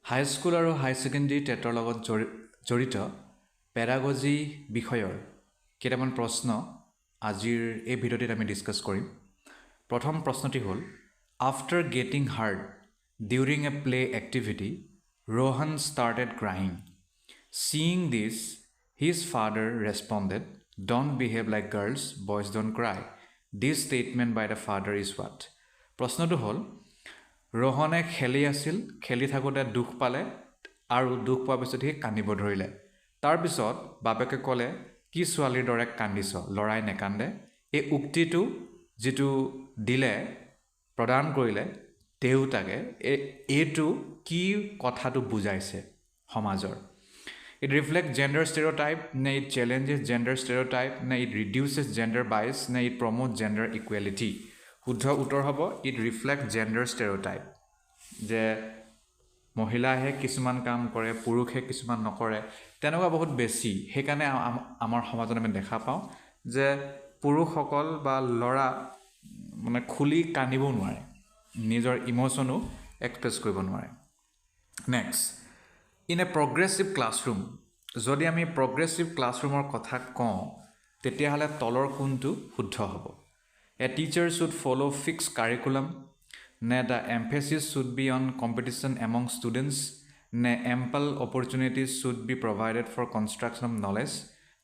হাই school আৰু হাই secondary টেটৰ লগত জড়িত পেডাগজি বিষয়ৰ কেইটামান প্ৰশ্ন আজিৰ এই ভিডিঅ'টিত আমি ডিছকাছ কৰিম। প্ৰথম প্ৰশ্নটি হ'ল, after getting heart during A play activity, Rohan started crying. Seeing this, his father responded, "Don't behave like girls, boys don't cry." This statement by the father is what? প্ৰশ্নটো হ'ল, ৰোহনে খেলি আছিল, খেলি থাকোঁতে দুখ পালে আৰু দুখ পোৱাৰ পিছত সি কান্দিব ধৰিলে। তাৰপিছত বাপেকে ক'লে, কি ছোৱালীৰ দৰে কান্দিছ, ল'ৰাই নেকান্দে। এই উক্তিটো যিটো দিলে, প্ৰদান কৰিলে দেউতাকে, এইটো কি কথাটো বুজাইছে সমাজৰ? It reflects gender stereotype, ne it challenges gender stereotype, ne it reduces gender bias, ne it promotes gender equality. শুদ্ধ উত্তৰ হ'ব, it reflects gender stereotype. যে মহিলাহে কিছুমান কাম কৰে, পুৰুষে কিছুমান নকৰে, তেনেকুৱা বহুত বেছি। সেইকাৰণে আমাৰ সমাজত আমি দেখা পাওঁ যে পুৰুষসকল বা ল'ৰা মানে খুলি কান্দিব নোৱাৰে, নিজৰ ইম'চনো এক্সপ্ৰেছ কৰিব নোৱাৰে। Next, in A progressive classroom, যদি আমি প্ৰগ্ৰেছিভ ক্লাছৰুমৰ কথা কওঁ তেতিয়াহ'লে তলৰ কোনটো শুদ্ধ হ'ব? A teacher should follow' fixed curriculum, নে the emphasis should be on competition among students, নে ample opportunities should be provided for construction of knowledge,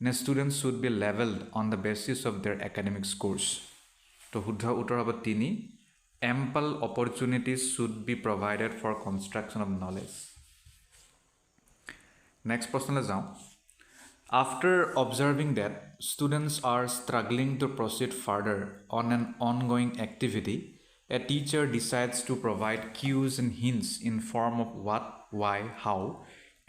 নে students should be levelled on the basis of their academic scores. তো শুদ্ধ উত্তৰ হ'ব 3, ample opportunities should be provided for construction of knowledge. Next প্ৰশ্নলৈ যাওঁ। After observing that students are struggling to proceed further on an ongoing activity, a teacher decides to provide cues and hints in form of what, why, how.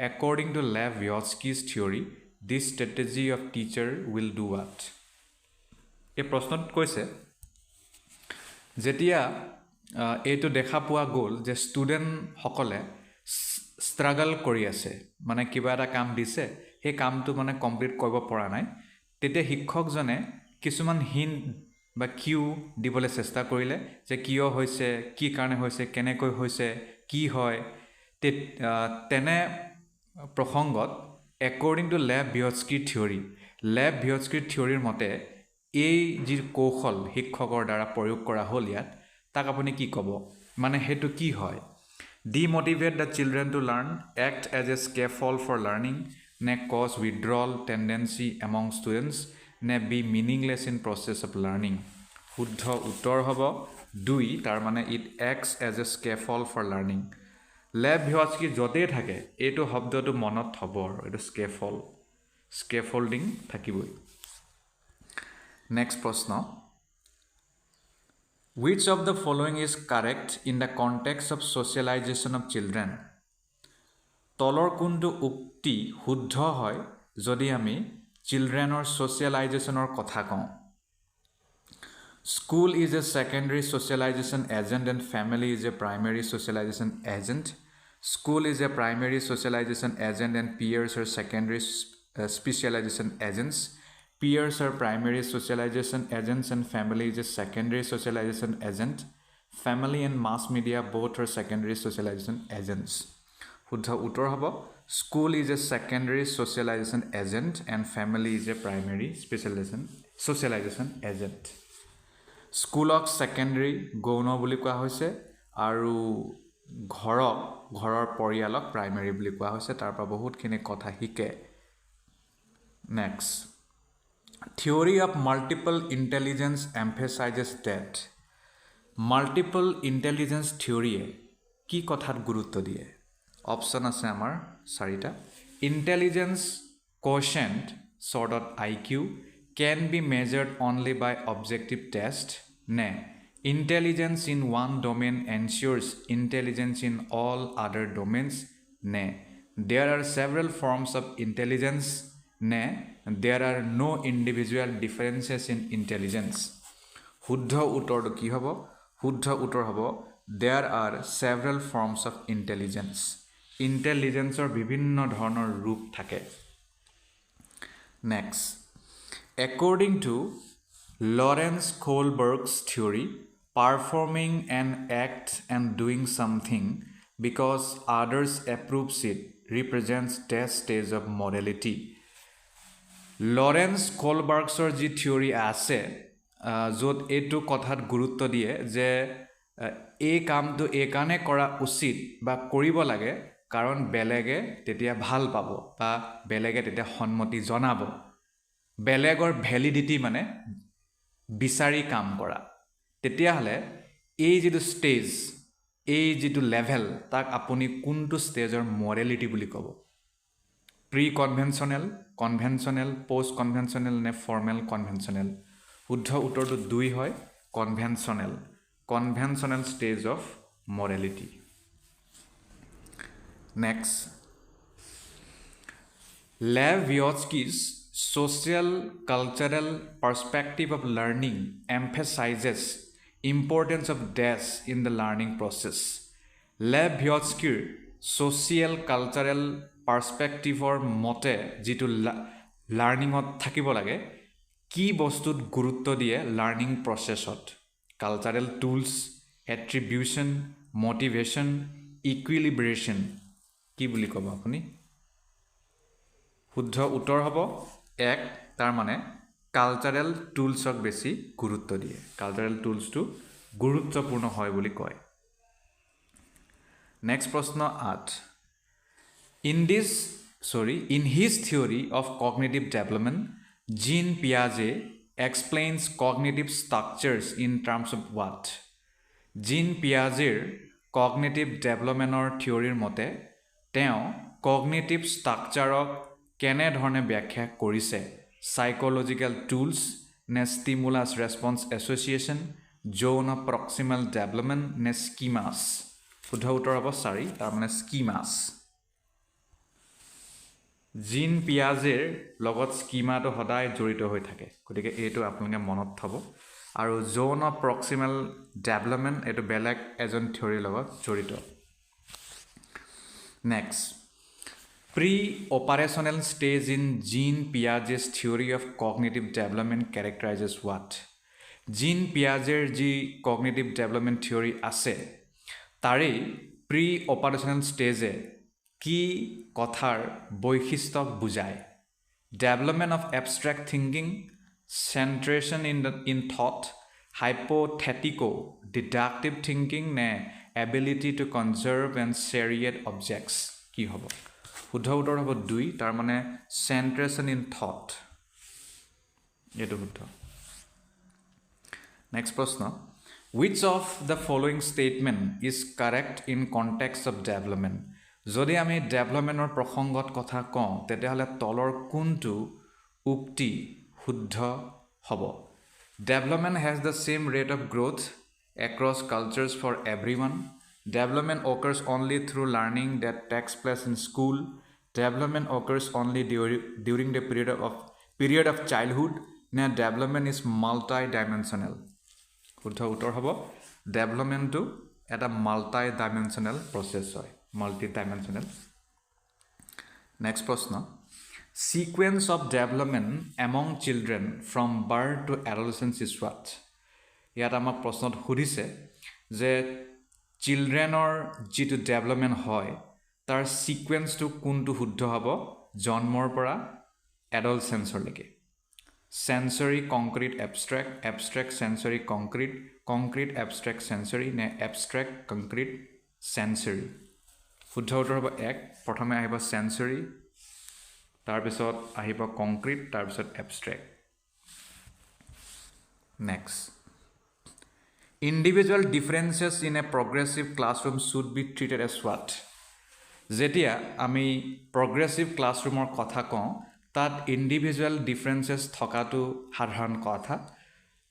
According to Lev Vygotsky's theory, this strategy of teacher will do what? এই প্ৰশ্নত কৈছে, যেতিয়া এইটো দেখা পোৱা গ'ল যে ষ্টুডেণ্টসকলে struggle কৰি আছে, মানে কিবা এটা কাম দিছে, সেই কামটো মানে কমপ্লিট কৰিব পৰা নাই, তেতিয়া শিক্ষকজনে কিছুমান হিণ্ট বা কিউ দিবলৈ চেষ্টা কৰিলে যে কিয় হৈছে, কি কাৰণে হৈছে, কেনেকৈ হৈছে, কি হয়। তেনে প্ৰসংগত একৰ্ডিং টু লেভ ভিগটস্কিৰ থিয়ৰীৰ মতে এই যি কৌশল শিক্ষকৰ দ্বাৰা প্ৰয়োগ কৰা হ'ল ইয়াত, তাক আপুনি কি ক'ব? মানে সেইটো কি হয়? Demotivate the children to learn, act as a scaffold for learning, ne cause withdrawal tendency among students, ne be meaningless in process of learning. শুদ্ধ উত্তৰ হ'ব 2, তাৰ মানে it acts as a scaffold for learning. লেভ ভিগটস্কি য'তেই থাকে এইটো শব্দটো মনত থ'ব, আৰু এইটো স্কেফল্ডিং থাকিবই। নেক্সট প্ৰশ্ন, which of the following is correct in the context of socialization of children? তলৰ কোনটো উক্তি শুদ্ধ হয় যদি আমি চিলড্ৰেনৰ ছ'চিয়েলাইজেশ্যনৰ কথা কওঁ? School is a secondary socialization agent and family is a primary socialization agent. School is a primary socialization agent and peers are secondary specialization agents. Peers are primary socialization agents and family is a secondary socialization agent. Family and mass media both are secondary socialization agents. শুদ্ধ উত্তৰ হ'ব, school is a secondary socialization agent and family is a primary socialization agent. স্কুলক secondary গৌণ বুলি কোৱা হৈছে আৰু ঘৰৰ পৰিয়ালক প্ৰাইমেৰী বুলি কোৱা হৈছে। তাৰ পৰা বহুতখিনি কথা শিকে। Next, theory of multiple intelligence emphasizes that. Multiple intelligence থিয়ৰীয়ে কি কথাত গুৰুত্ব দিয়ে? অপশ্যন আছে আমাৰ 4টা। ইণ্টেলিজেঞ্চ কোৱেশ্যণ্ট চৰ্টত IQ can be measured only by objective test, ne intelligence in one domain ensures intelligence in all other domains, ne there are several forms of intelligence, ne there are no individual differences in intelligence. শুদ্ধ উত্তৰটো কি হ'ব? শুদ্ধ উত্তৰ হ'ব there are several forms of intelligence. ইণ্টেলিজেন্সৰ বিভিন্ন ধৰণৰ ৰূপ থাকে। Next, according to Lawrence Kohlberg's theory, performing an act and doing something because others approves it represents that stage of morality. Lawrence কলবাৰ্গছৰ যি থিয়ৰী আছে য'ত এইটো কথাত গুৰুত্ব দিয়ে যে এই কামটো এই কাৰণে কৰা উচিত বা কৰিব লাগে কাৰণ বেলেগে তেতিয়া ভাল পাব বা বেলেগে তেতিয়া সন্মতি জনাব বেলেগৰ ভ্যালিডিটি মানে বিচাৰি কাম কৰা তেতিয়াহলে এই যিটো ষ্টেজ এই যিটো লেভেল তাক আপুনি কোনটো ষ্টেজৰ মৰেলিটি বুলি ক'ব প্ৰি কনভেনশনেল কনভেনশনেল পোষ্ট কনভেনশনেল নে ফৰ্মেল কনভেনশনেল শুদ্ধ উত্তৰটো 2 হয় কনভেনশনেল conventional stage of morality. Next, Lev Vygotsky's social cultural perspective of learning emphasizes importance of dash in the learning process. Lev Vygotsky's social cultural perspective or mote jitu learning ot thakibo lage ki bostut gurutto diye learning process ot cultural tools, attribution, motivation, equilibration. কি বুলি ক'ব আপুনি শুদ্ধ উত্তৰ হ'ব এক তাৰ মানে কালচাৰেল টুলছক বেছি গুৰুত্ব দিয়ে কালচাৰেল টুলছটো গুৰুত্বপূৰ্ণ হয় বুলি কয় নেক্সট প্ৰশ্ন 8 in his theory of cognitive development Jean Piaget explains cognitive structures in terms of what? Jean Piaget's cognitive development theory মতে তেওঁ cognitive structure কেনে ধৰণে ব্যাখ্যা কৰিছে psychological tools নে stimulus response association zone proximal development নে schemas শুদ্ধ উত্তৰ হ'ব 4 তাৰ মানে schemas জিন পিয়াজেৰ লগত স্কিমাটো সদায় জড়িত হৈ থাকে গতিকে এইটো আপোনালোকে মনত থব আৰু জোন অফ প্ৰক্সিমাল ডেভেলপমেন্ট এটো বেলেগ এজন থিওৰি লগত জড়িত next pre operational stage in Jean Piaget's theory of cognitive development characterizes what Jean পিয়াজেৰ যি কগনিটিভ ডেভেলপমেন্ট থিওৰি আছে তাৰে প্ৰি অপাৰেশনাল ষ্টেজে কি কথাৰ বৈশিষ্ট্য বুজায় development of abstract thinking centration in thought hypothetico deductive thinking ne ability to conserve and seriate objects কি হ'ব শুদ্ধ উত্তৰ হ'ব 2 তাৰ মানে centration in thought এটো শুদ্ধ next প্ৰশ্ন which of the following statement is correct in context of development যদি আমি ডেভেলপমেন্টৰ প্ৰসংগত কথা কওঁ তেতিয়াহলে তলৰ কোনটো উক্তি শুদ্ধ হ'ব development has the same rate of growth across cultures for everyone development occurs only through learning that takes place in school development occurs only during the period of childhood na development is multi-dimensional শুদ্ধ উত্তৰ হ'ব development to এটা multi-dimensional process হয় multi-dimensional next question sequence of development among children from birth to adolescence is what ইয়াত আমাক প্ৰশ্নত সুধিছে যে চিলড্ৰেনৰ যেটো ডেভেলপমেন্ট হয় তাৰ সিকোয়েন্সটো কোনটো শুদ্ধ হ'ব জন্মৰ পৰা এডলসেন্সৰ লৈকে sensory concrete abstract abstract sensory concrete concrete abstract sensory নে abstract concrete sensory শুদ্ধ উত্তৰ হ'ব 1 প্ৰথমে আহিব sensory তাৰ পিছত আহিব concrete তাৰ পিছত abstract next individual differences in a progressive classroom should be treated as what যেতিয়া আমি progressive classroomৰ কথা কওঁ তাত individual differences থকাটো সাধাৰণ কথা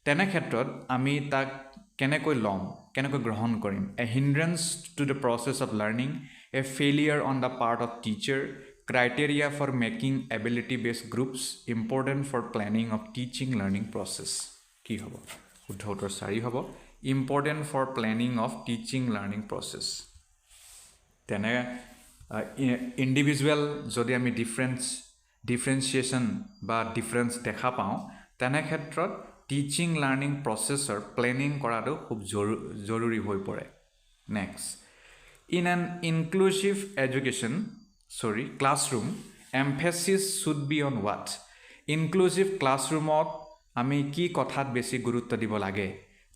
তেনে ক্ষেত্ৰত আমি তাক কেনেকৈ লম কেনেকৈ গ্ৰহণ কৰিম a hindrance to the process of learning a failure on the part of teacher criteria for making ability based groups important for planning of teaching learning process কি হ'ব শুদ্ধ উত্তৰ 4 হ'ব important for planning of teaching learning process তেনে individual যদি আমি differentiation বা difference দেখা পাওঁ তেনে ক্ষেত্ৰত teaching learning processor planning কৰাটো খুব জৰুৰী হৈ পৰে next In an inclusive classroom, emphasis should be on what? Inclusive classroom আমি কি কথাত বেছি গুৰুত্ব দিব লাগে?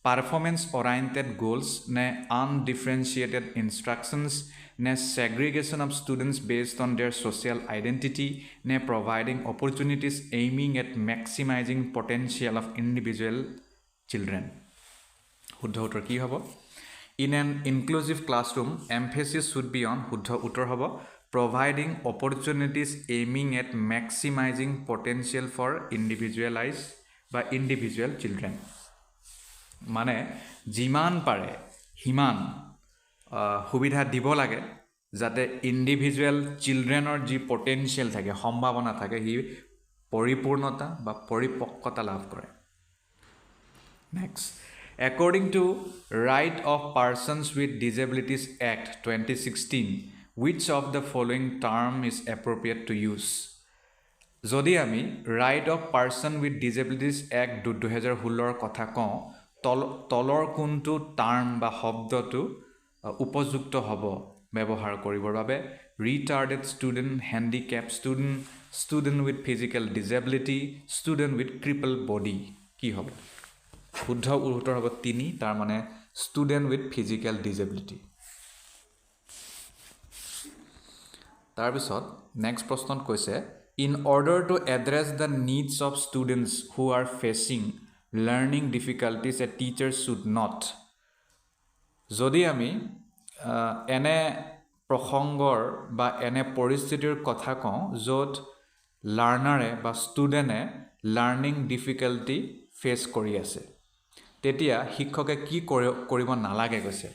Performance oriented goals ne undifferentiated instructions ne segregation of students based on their social identity ne providing opportunities aiming at maximizing potential of individual children. শুদ্ধ উত্তৰ কি হ'ব? In an inclusive classroom, emphasis should be on শুদ্ধ উত্তৰ হ'ব providing opportunities aiming at maximizing potential for individual children. মানে যিমান পাৰে সিমান সুবিধা দিব লাগে যাতে ইণ্ডিভিজুৱেল চিলড্ৰেনৰ যি পটেনচিয়েল থাকে সম্ভাৱনা থাকে সি পৰিপূৰ্ণতা বা পৰিপক্কতা লাভ কৰে next according to Right of Persons with Disabilities Act 2016 which of the following term is appropriate to use যদি আমি Right of Person with Disabilities Act 2016 কথা কওঁ তলৰ কোনটো টাৰ্ম বা শব্দটো উপযুক্ত হ'ব ব্যৱহাৰ কৰিবৰ বাবে retarded student, handicapped student, student with physical disability, student with crippled body কি হ'ব শুদ্ধ উত্তৰ হ'ব 3 তাৰ মানে student with physical disability তাৰ পিছত নেক্সট প্ৰশ্নত কৈছে in order to address the needs of students who are facing learning difficulties a teacher should not যদি আমি এনে প্ৰসংগৰ বা এনে পৰিস্থিতিৰ কথা কওঁ য'ত লাৰ্নাৰে বা ষ্টুডেণ্টে লাৰ্নিং ডিফিকাল্টি ফেচ কৰি আছে তেতিয়া শিক্ষকে কি কৰিব নালাগে কৈছে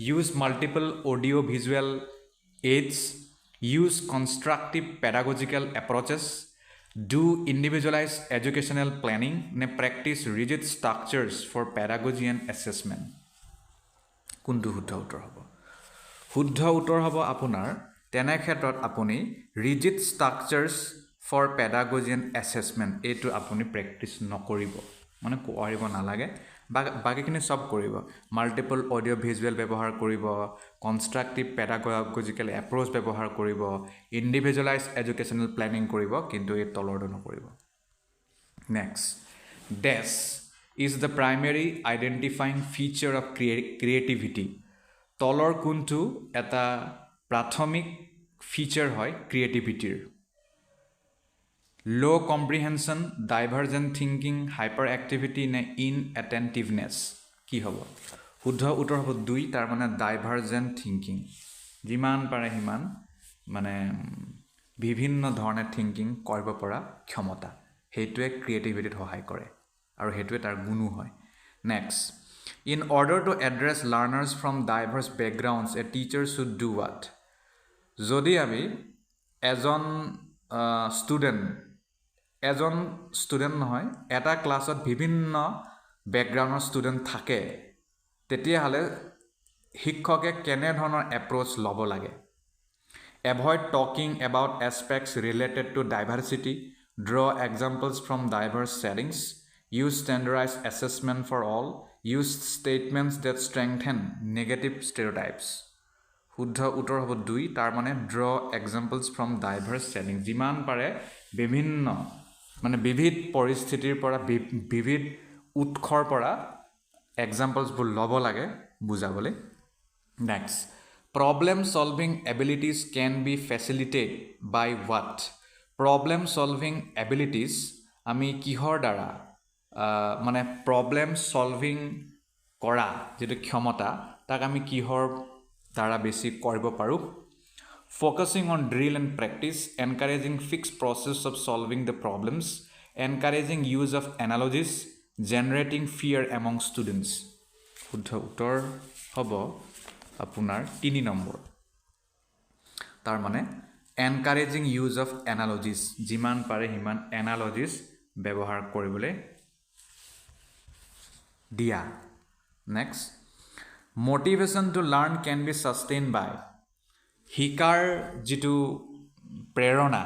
use multiple audio' visual aids use constructive pedagogical approaches do individualized educational planning ne practice rigid structures for pedagogy and assessment কোনটো শুদ্ধ উত্তৰ হ'ব শুদ্ধ উত্তৰ হ'ব আপোনাৰ তেনে ক্ষেত্ৰত আপুনি rigid structures for pedagogy and assessment এইটো আপুনি প্ৰেক্টিছ নকৰিব মানে কৰিব নালাগে বাকিখিনি সব কৰিব মাল্টিপল অডিঅ' ভিজুৱেল ব্যৱহাৰ কৰিব কনষ্ট্ৰাক্টিভ পেডাগজিকেল এপ্ৰ'চ ব্যৱহাৰ কৰিব ইণ্ডিভিজুৱেলাইজ এডুকেশ্যনেল প্লেনিং কৰিব কিন্তু এই তলৰটো নকৰিব next this is the primary identifying feature of creativity তলৰ কোনটো এটা প্ৰাথমিক ফিচাৰ হয় ক্ৰিয়েটিভিটিৰ low comprehension, divergent thinking, hyperactivity ne inattentiveness কি হ'ব শুদ্ধ উত্তৰ হ'ব 2 তাৰ মানে divergent thinking যিমান পাৰে হিমান মানে বিভিন্ন ধৰণে থিংকিং কৰিব পৰা ক্ষমতা হেতুৱে ক্ৰিয়েটিভিটিত সহায় কৰে আৰু হেতুৱে তাৰ গুণো হয় next in order to address learners from diverse backgrounds a teacher should do what যদি আমি এজন ষ্টুডেণ্ট নহয় এটা ক্লাছত বিভিন্ন বেকগ্ৰাউণ্ডৰ ষ্টুডেণ্ট থাকে তেতিয়াহ'লে শিক্ষকে কেনে ধৰণৰ এপ্ৰ'চ ল'ব লাগে avoid talking about aspects related to diversity draw examples from diverse settings use standardize assessment for all use statements that strengthen negative stereotypes শুদ্ধ উত্তৰ হ'ব 2 তাৰ মানে draw examples from diverse setting যিমান পাৰে বিভিন্ন মানে বিবিধ পৰিস্থিতিৰ পৰা বিবিধ উৎসৰ পৰা এক্সাম্পলছবোৰ ল'ব লাগে বুজাবলৈ next problem solving abilities can be facilitated by what problem solving abilities আমি কিহৰ দ্বাৰা মানে প্ৰব্লেম সলভিং কৰা যিটো ক্ষমতা তাক আমি কিহৰ দ্বাৰা বেছি কৰিব পাৰোঁ focusing on drill and practice, encouraging fixed process of solving the problems, encouraging use of analogies, generating fear among students. শুদ্ধ উত্তৰ হ'ব আপোনাৰ 3 নম্বৰ তাৰ মানে encouraging use of analogies যিমান পাৰে সিমান analogies ব্যৱহাৰ কৰিবলৈ দিয়া next motivation to learn can be sustained by শিকাৰ যিটো প্ৰেৰণা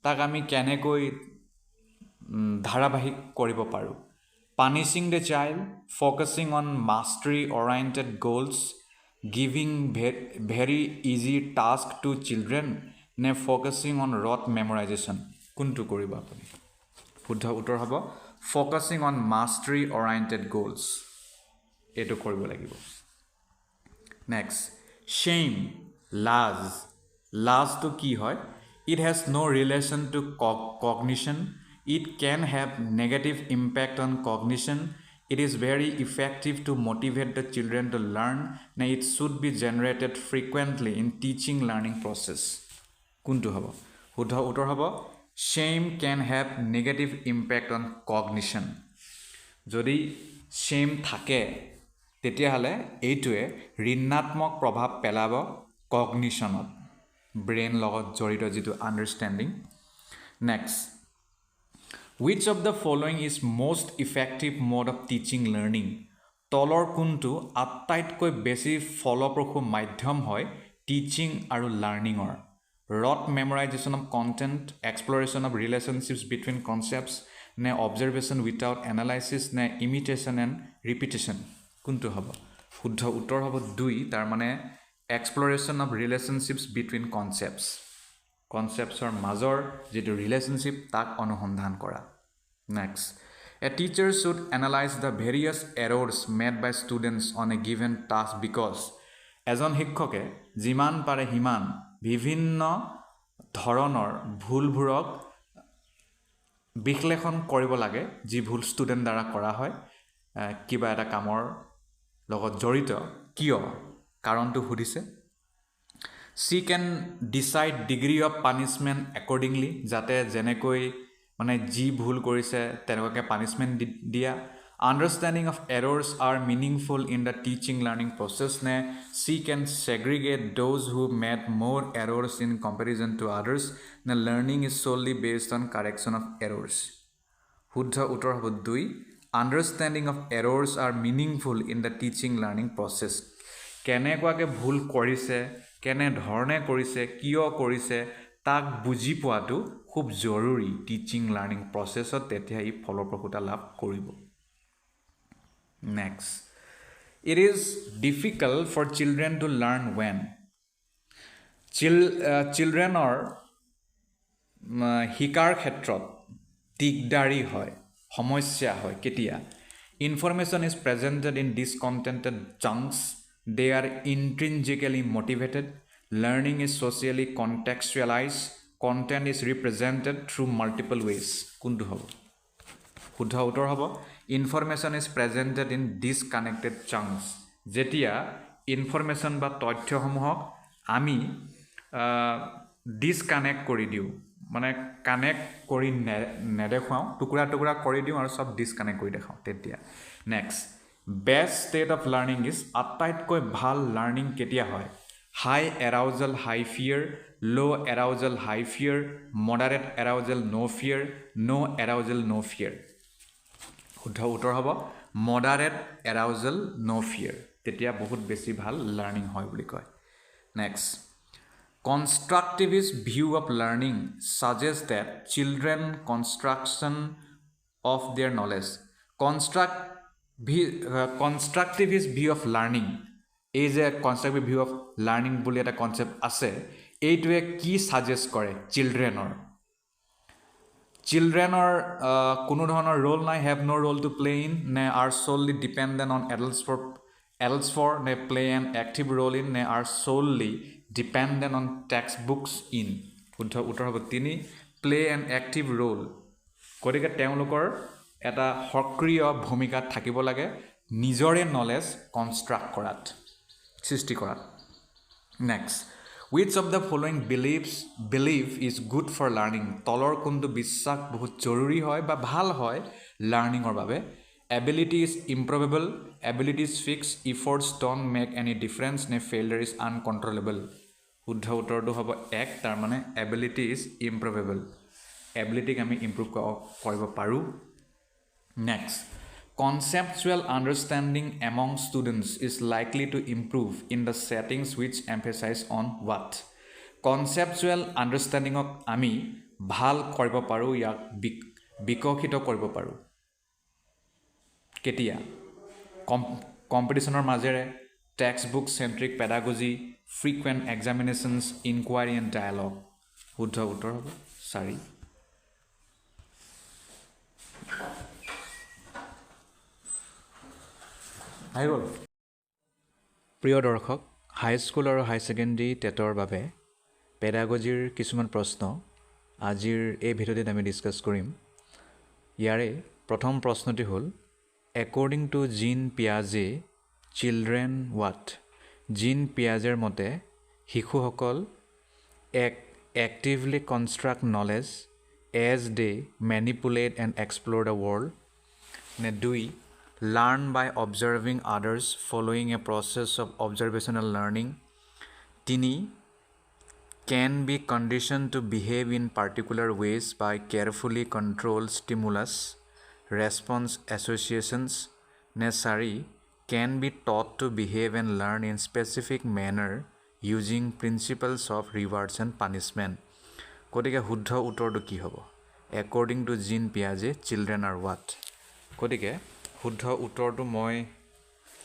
তাক আমি কেনেকৈ ধাৰাবাহিক কৰিব পাৰোঁ punishing the child focusing on mastery oriented goals giving very easy task to children নে focusing on rote memorization কোনটো কৰিব আপুনি শুদ্ধ উত্তৰ হ'ব focusing on mastery oriented goals এটো কৰিব লাগিব next shame লাজ to কি হয় it has no relation to cognition it can have negative impact on cognition it is very effective to motivate the children to learn and it should be generated frequently in teaching learning process কোনটো হ'ব শুদ্ধ উত্তৰ হ'ব shame can have negative impact on cognition যদি shame থাকে তেতিয়াহলে এইটোৱে ঋণাত্মক প্ৰভাৱ পেলাব কগনিশনত ব্ৰেইন লগত জড়িত যেটো আন্ডাৰষ্টেণ্ডিং next which of the following is most effective mode of teaching learning তলৰ কোনটো আটাইতকৈ বেছি ফলপ্ৰসূ মাধ্যম হয় টিচিং আৰু লাৰ্নিংৰ rote memorization of content exploration of relationships between concepts নে observation without analysis নে imitation and repetition কোনটো হ'ব শুদ্ধ উত্তৰ হ'ব 2 তাৰ মানে exploration of relationships between conceptsৰ মাজৰ যেটো relationship তাক অনুসন্ধান কৰা next a teacher should analyze the various errors made by students on a given task because এজন শিক্ষকে যিমান পাৰে হিমান বিভিন্ন ধৰণৰ ভুলবোৰক বিশ্লেষণ কৰিব লাগে যি ভুল ষ্টুডেন্ট দ্বাৰা কৰা হয় কিবা এটা কামৰ লগত জড়িত কিয় কাৰণটো সুধিছে she can decide degree of punishment accordingly যাতে যেনেকৈ মানে যি ভুল কৰিছে তেনেকৈ পানিশমেন্ট দিয়া understanding of errors are meaningful in the teaching learning process ne she can segregate those who made more errors in comparison to others ne learning is solely based on correction of errors শুদ্ধ উত্তৰ হ'ব 2 understanding of errors are meaningful in the teaching learning process কেনেকুৱাকে ভুল কৰিছে কেনে ধৰণে কৰিছে কিয় কৰিছে তাক বুজি পোৱাটো খুব জৰুৰী টিচিং লাৰ্নিং প্ৰসেছত তেতিয়া ই ফলপ্ৰসূতা লাভ কৰিব next it is difficult for children to learn when children are হিকাৰ ক্ষেত্ৰত দিগদাৰি হয় সমস্যা হয় কেতিয়া information is presented in discontented chunks they are intrinsically motivated learning is socially contextualized content is represented through multiple ways কোনটো হ'ব শুদ্ধ উত্তৰ হ'ব information is presented in disconnected chunks যেতিয়া information বা তথ্যসমূহক আমি disconnect কৰি দিও মানে কানেক্ট কৰি নেদেখাও টুকুৰা টুকুৰা কৰি দিও আৰু সব ডিসকানেক্ট কৰি দেখাও তেতিয়া next best state of learning is আটাইতকৈ ভাল লাৰ্নিং কেতিয়া হয় high arousal high fear low arousal high fear moderate arousal no fear no arousal no fear শুদ্ধ উত্তৰ হ'ব moderate arousal no fear তেতিয়া বহুত বেছি ভাল লাৰ্নিং হয় বুলি কয় next constructivist view of learning suggests that children construction of their knowledge constructivist view of learning is a constructive view of learning বুলি এটা কনসেপ্ট আছে এইটোৱে কি সাজেষ্ট কৰে childrenৰ কোনো ধৰণৰ ৰোল নাই have no role to play in নে are solely dependent on adults for নে play an active role in নে are solely dependent on textbooks in শুদ্ধ উত্তৰ হ'ব 3 play an active role গতিকে তেওঁলোকৰ এটা সক্ৰিয় ভূমিকা থাকিব লাগে নিজৰে নলেজ কনস্ট্ৰাক্ট কৰাত সৃষ্টি কৰাত next which of the following belief is good for learning তলৰ কোনটো বিশ্বাস বহুত জৰুৰী হয় বা ভাল হয় লাৰ্নিংৰ বাবে ability is improvable ability is fixed efforts don't make any difference ne failure is uncontrollable শুদ্ধ উত্তৰটো হ'ব 1 তাৰ মানে ability is improvable ability আমি improve কৰিব পাৰো next conceptual understanding among students is likely to improve in the settings which emphasize on what conceptual understanding of ami bhal koribo paru ya bikokhito koribo paru ketia competitionor majere textbook centric pedagogy, frequent examinations, inquiry and dialogue. শুদ্ধ উত্তৰ হ'ব 4 আহি গ'ল প্ৰিয় দৰ্শক high school আৰু হাই secondary টেটৰ বাবে পেডাগজিৰ কিছুমান প্ৰশ্ন আজিৰ এই ভিডিঅ'টিত আমি ডিছকাছ কৰিম ইয়াৰে প্ৰথম প্ৰশ্নটি হ'ল একৰ্ডিং টু জিন পিয়াজে চিলড্ৰেন হোৱাট জিন পিয়াজেৰ মতে শিশুসকল actively construct knowledge as they manipulate and explore the world. Ne 2 learn by observing others following a process of observational learning. 3 can be conditioned to behave in particular ways by carefully controlled stimulus response associations. Ne 4 can be taught to behave and learn in specific manner using principles of rewards and punishment. গতিকে শুদ্ধ উত্তৰটো কি হ'ব according to Jean পিয়াজে children are what গতিকে শুদ্ধ উত্তৰটো মই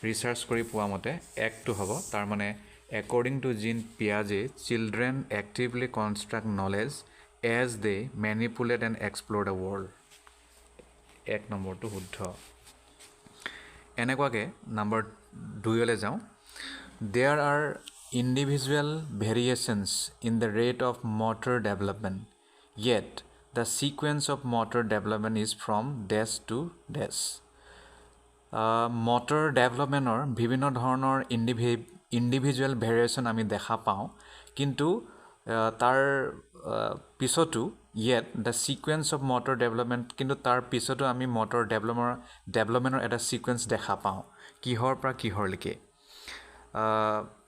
ৰিচাৰ্চ কৰি পোৱা মতে একটো হ'ব তাৰ মানে একৰ্ডিং টু জিন পিয়াজে children actively construct knowledge as they manipulate and explore the world 1 নম্বৰটো শুদ্ধ এনেকুৱাকৈ নম্বৰ 2লৈ যাওঁ There are individual variations in the rate of motor development, yet the sequence of motor development is from dash to dash. Motor development or বিভিন্ন ধৰণৰ individual variation আমি দেখা পাওঁ কিন্তু তাৰ পিছতো yet the sequence of motor development কিন্তু তাৰ পিছতো আমি motor developmentৰ এটা sequence দেখা পাওঁ কিহৰ পৰা কিহৰলৈকে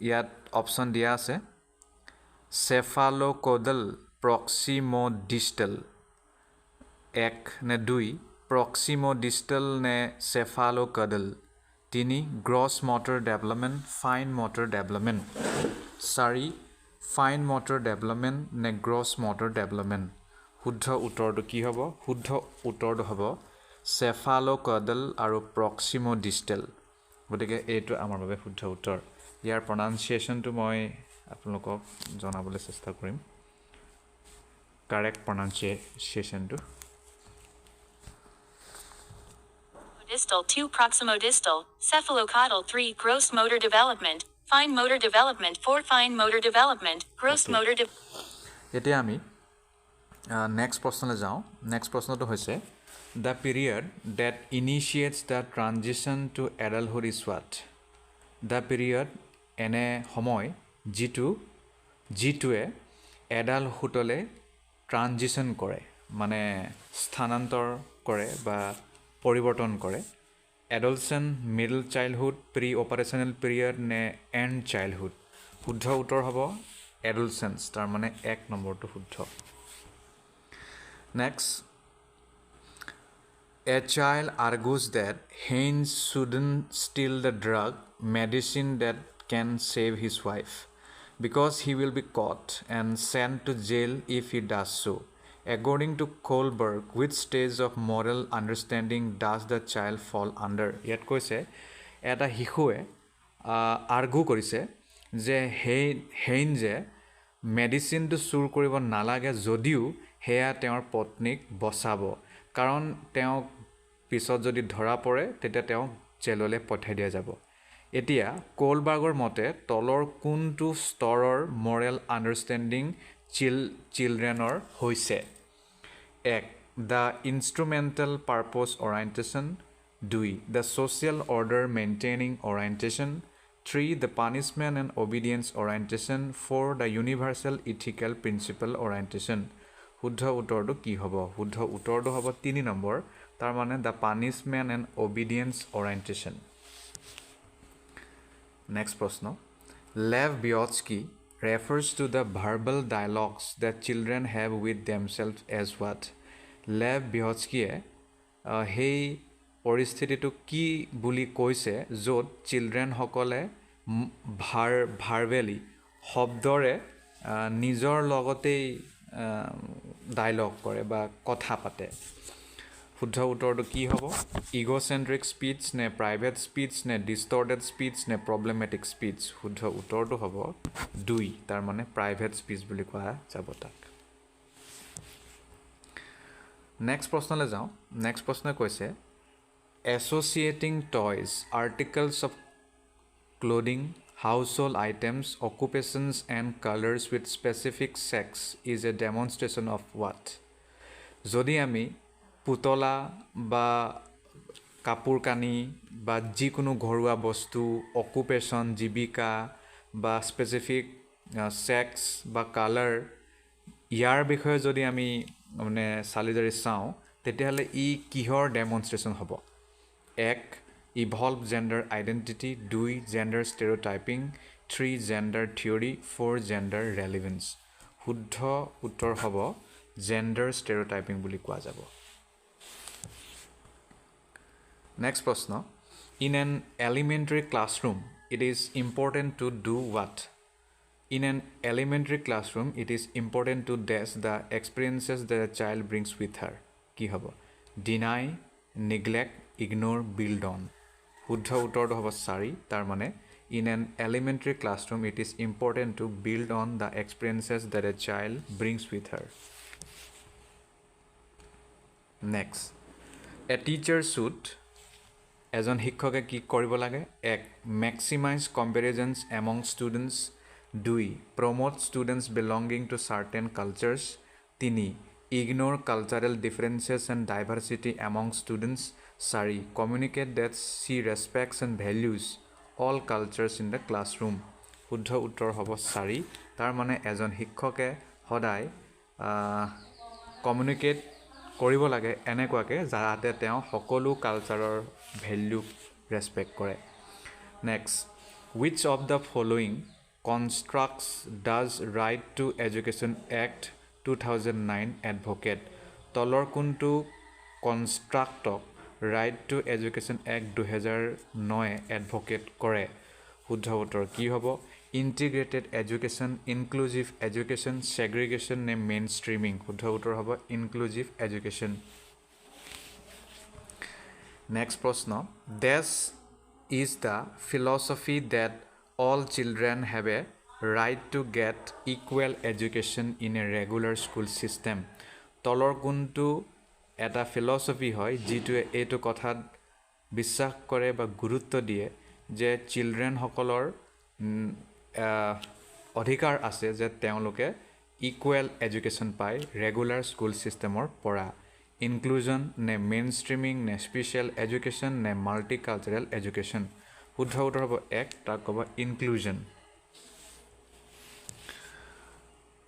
ইয়াত অপশ্যন দিয়া আছে চেফালোকডাল প্ৰক্সিমোডিষ্টেল 1 নে 2 প্ৰক্সিমোডিষ্টেল নে চেফালোকডাল 3 gross motor development fine motor development 4 fine motor development নে গ্ৰছ মটৰ ডেভেলপমেণ্ট শুদ্ধ উত্তৰটো কি হ'ব শুদ্ধ উত্তৰটো হ'ব চেফালোকডাল আৰু প্ৰক্সিমোডিষ্টেল গতিকে এইটো আমাৰ বাবে শুদ্ধ উত্তৰ ইয়াৰ প্ৰনাউন্সিয়েশ্যনটো মই আপোনালোকক জনাবলৈ চেষ্টা কৰিম correct প্ৰনাউন্সিয়েশ্যনটো Distal 2 proximodistal, cephalocaudal 3 gross motor development, fine motor development 4 fine motor development, gross motor এতিয়া আমি নেক্সট প্ৰশ্নলৈ যাওঁ নেক্সট প্ৰশ্নটো হৈছে The period that initiates the transition to adulthood is what? The period এনে সময় যিটোৱে এডালহুডলৈ ট্ৰানজিশ্যন কৰে মানে স্থানান্তৰ কৰে বা পৰিৱৰ্তন কৰে adolescent middle childhood preoperational period নে এণ্ড চাইল্ডহুড শুদ্ধ উত্তৰ হ'ব এডলচেন্স তাৰ মানে 1 নম্বৰটো শুদ্ধ next A child argues that Haynes shouldn't steal the drug medicine that can save his wife because he will be caught and sent to jail if he does so. According to Kohlberg, which stage of moral understanding does the child fall under? ইয়াত কৈছে এটা শিশুৱে আৰ্গু কৰিছে যে হেইনজে মেডিচিনটো চুৰ কৰিব নালাগে যদিও সেয়া তেওঁৰ পত্নীক বচাব কাৰণ তেওঁক পিছত যদি ধৰা পৰে তেতিয়া তেওঁক জেললৈ পঠাই দিয়া যাব এতিয়া কোলবাৰ্গৰ মতে তলৰ কোনটো স্তৰৰ মৰেল আণ্ডাৰষ্টেণ্ডিং চিলড্ৰেনৰ হৈছে 1 the instrumental purpose orientation 2 the social order maintaining orientation 3 the punishment and obedience orientation 4 the universal ethical principle orientation শুদ্ধ উত্তৰটো কি হ'ব শুদ্ধ উত্তৰটো হ'ব 3 নম্বৰ তাৰ মানে the punishment and obedience orientation next প্ৰশ্ন Lev বিয়টস্কি refers to the verbal dialogues that children have with themselves as what? লেভ বিহৎস্কিয়ে সেই পৰিস্থিতিটো কি বুলি কৈছে য'ত চিলড্ৰেনসকলে ভাৰ্বেলি শব্দৰে নিজৰ লগতেই ডায়লগ কৰে বা কথা পাতে শুদ্ধ উত্তৰটো কি হ'ব ইগোচেন্ট্ৰিক স্পীচ নে প্ৰাইভেট স্পীচ নে ডিষ্টৰ্টেড স্পীচ নে প্ৰব্লেমেটিক স্পীচ শুদ্ধ উত্তৰটো হ'ব 2 তাৰ মানে প্ৰাইভেট স্পীচ বুলি কোৱা যাব তাক নেক্সট প্ৰশ্নলৈ যাওঁ নেক্সট প্ৰশ্নই কৈছে associating toys articles of clothing, household items, occupations, and colors with specific sex is a demonstration of what? যদি আমি পুতলা বা কাপোৰ কানি বা যিকোনো ঘৰুৱা বস্তু অকুপেশ্যন জীৱিকা বা স্পেচিফিক ছেক্স বা কালাৰ ইয়াৰ বিষয়ে যদি আমি মানে চালি জাৰি চাওঁ তেতিয়াহ'লে ই কিহৰ ডেমনষ্ট্ৰেশ্যন হ'ব এক evolve gender identity 2 gender stereotyping 3 gender theory 4 gender relevance শুদ্ধ উত্তৰ হ'ব gender stereotyping বুলি কোৱা যাব next প্ৰশ্ন in an elementary classroom it is important to do what in an elementary classroom it is important to dash the experiences that a child brings with her কি হ'ব deny neglect ignore build on শুদ্ধ উত্তৰটো হ'ব 4 তাৰ মানে in an elementary classroom it is important to build on the experiences that a child brings with her next a teacher should এজন শিক্ষকে কি কৰিব লাগে এক maximize comparisons among students 2 promote students belonging to certain cultures 3 ignore cultural differences and diversity among students 4 communicate that she respects and values all cultures in the classroom শুদ্ধ উত্তৰ হ'ব 4 তাৰ মানে এজন শিক্ষকে সদায় কমিউনিকেট কৰিব লাগে এনেকুৱাকে যাতে তেওঁ সকলো কালচাৰৰ ভ্যালু ৰেসপেক্ট কৰে next which of the following constructs does right to education act 2009 advocate তলৰ কোনটো কনষ্ট্ৰাক্টক right to education act 2009 advocate কৰে শুদ্ধ উত্তৰ কি হ'ব integrated education inclusive education segregation নে mainstreaming শুদ্ধ উত্তৰ হ'ব inclusive education next প্ৰশ্ন this is the philosophy that all children have a right to get equal education in a regular school system তলৰ কোনটো এটা ফিলসফি হয় যেটোৱে এটো কথাত বিশ্বাস কৰে বা গুৰুত্ব দিয়ে যে চিলড্ৰেন সকলৰ অধিকাৰ আছে যে তেওঁলোকে ইকুৱেল এডুকেশ্যন পায় ৰেগুলাৰ স্কুল সিস্টেমৰ পৰা ইনক্লুজন নে মেইনষ্ট্ৰীমিং নে স্পেশাল এডুকেশ্যন নে মাল্টিকালচাৰেল এডুকেশ্যন শুদ্ধ উত্তৰ হ'ব এক তাক ক'ব ইনক্লুজন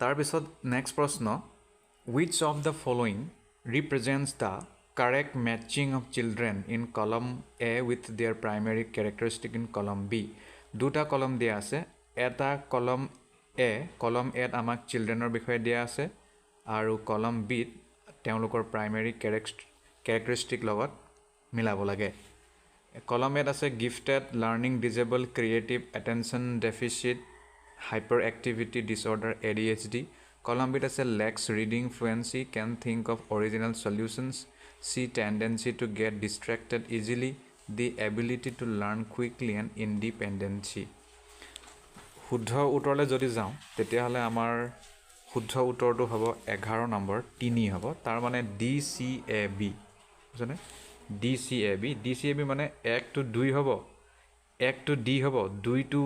তাৰ পিছত নেক্সট প্ৰশ্ন which of the following represents the correct matching of children in column A with their primary characteristic in column B দুটা কলম দিয়া আছে এটা কলম A কলম A ত আমাক চিলড্ৰেনৰ বিষয়ে দিয়া আছে আৰু কলম B ত তেওঁলোকৰ প্ৰাইমেৰী characteristic লগত মিলাব লাগে কলম A ত আছে gifted learning disabled creative attention deficit hyperactivity disorder ADHD Column B says lacks reading fluency, can think of original solutions, see tendency to get distracted easily, the ability to learn quickly and independency. শুদ্ধ উত্তৰলৈ যদি যাওঁ তেতিয়াহ'লে আমাৰ শুদ্ধ উত্তৰটো হ'ব 11 number 3 হ'ব তাৰ মানে DCAB বুঝনে DCAB মানে 1 to 2 হ'ব 1 to D হ'ব 2 to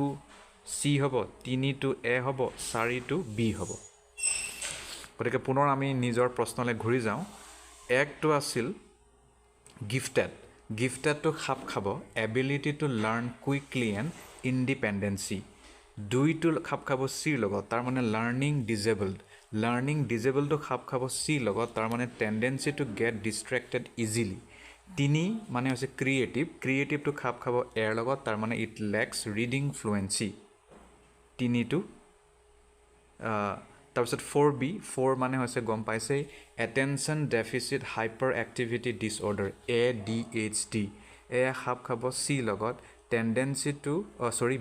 C হ'ব 3 to A হ'ব 4 to B হ'ব গতিকে পুনৰ আমি নিজৰ প্ৰশ্নলৈ ঘূৰি যাওঁ একটো আছিল gifted to খাপ খাব ability to learn quickly and independency দুইটো খাপ খাব C লগত তাৰ মানে learning disabled to খাপ খাব C লগত তাৰ মানে tendency to get distracted easily তিনি মানে হৈছে creative to খাপ খাব A লগত তাৰ মানে it lacks reading fluency তিনিটো তাৰপিছত 4B 4 মানে হৈছে গম পাইছে attention deficit hyperactivity disorder ADHD এয়া খাপ খাব C লগত tendency to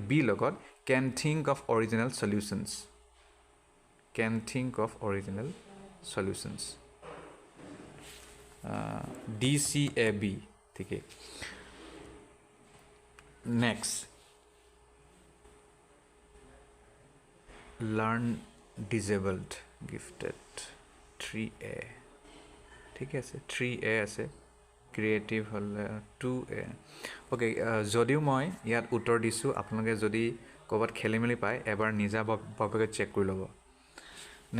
B লগত can think of original solutions DCAB ঠিকে next learn disabled gifted 3A ঠিক আছে 3A আছে ক্ৰিয়েটিভ হ'লে 2A অ'কে যদিও মই ইয়াত উত্তৰ দিছোঁ আপোনালোকে যদি ক'ৰবাত খেলি মেলি পায় এবাৰ নিজাভাৱে চেক কৰি ল'ব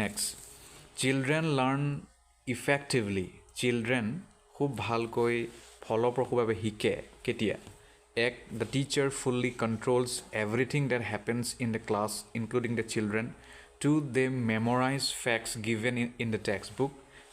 next children learn effectively children খুব ভালকৈ ফলপ্ৰসূভাৱে শিকে কেতিয়া এক the teacher fully controls everything that happens in the class including the children to they memorize facts given in the textbook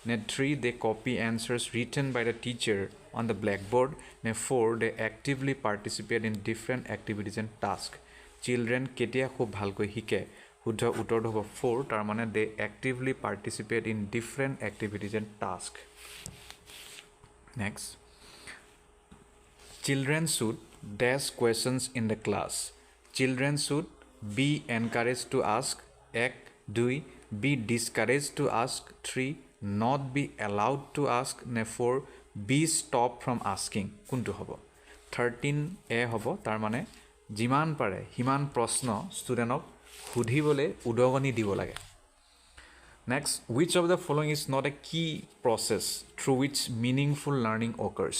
Net 3, they copy answers written by the teacher on the blackboard. Net 4, they actively participate in different activities and tasks. Children ketia khub bhalkoi hike. Huddha uttor hobo 4, tar mane they actively participate in different activities and tasks. Next. Children should dash questions in the class. Children should be encouraged to ask. Ek, dui, be discouraged to ask. 3. Not be allowed to ask. 4 be stopped from asking কোনটো হ'ব 13A হ'ব তাৰ মানে যিমান পাৰে হিমান প্ৰশ্ন ষ্টুডেণ্টক সুধিবলৈ উদগনি দিব লাগে next which of the following is not a key process through which meaningful learning occurs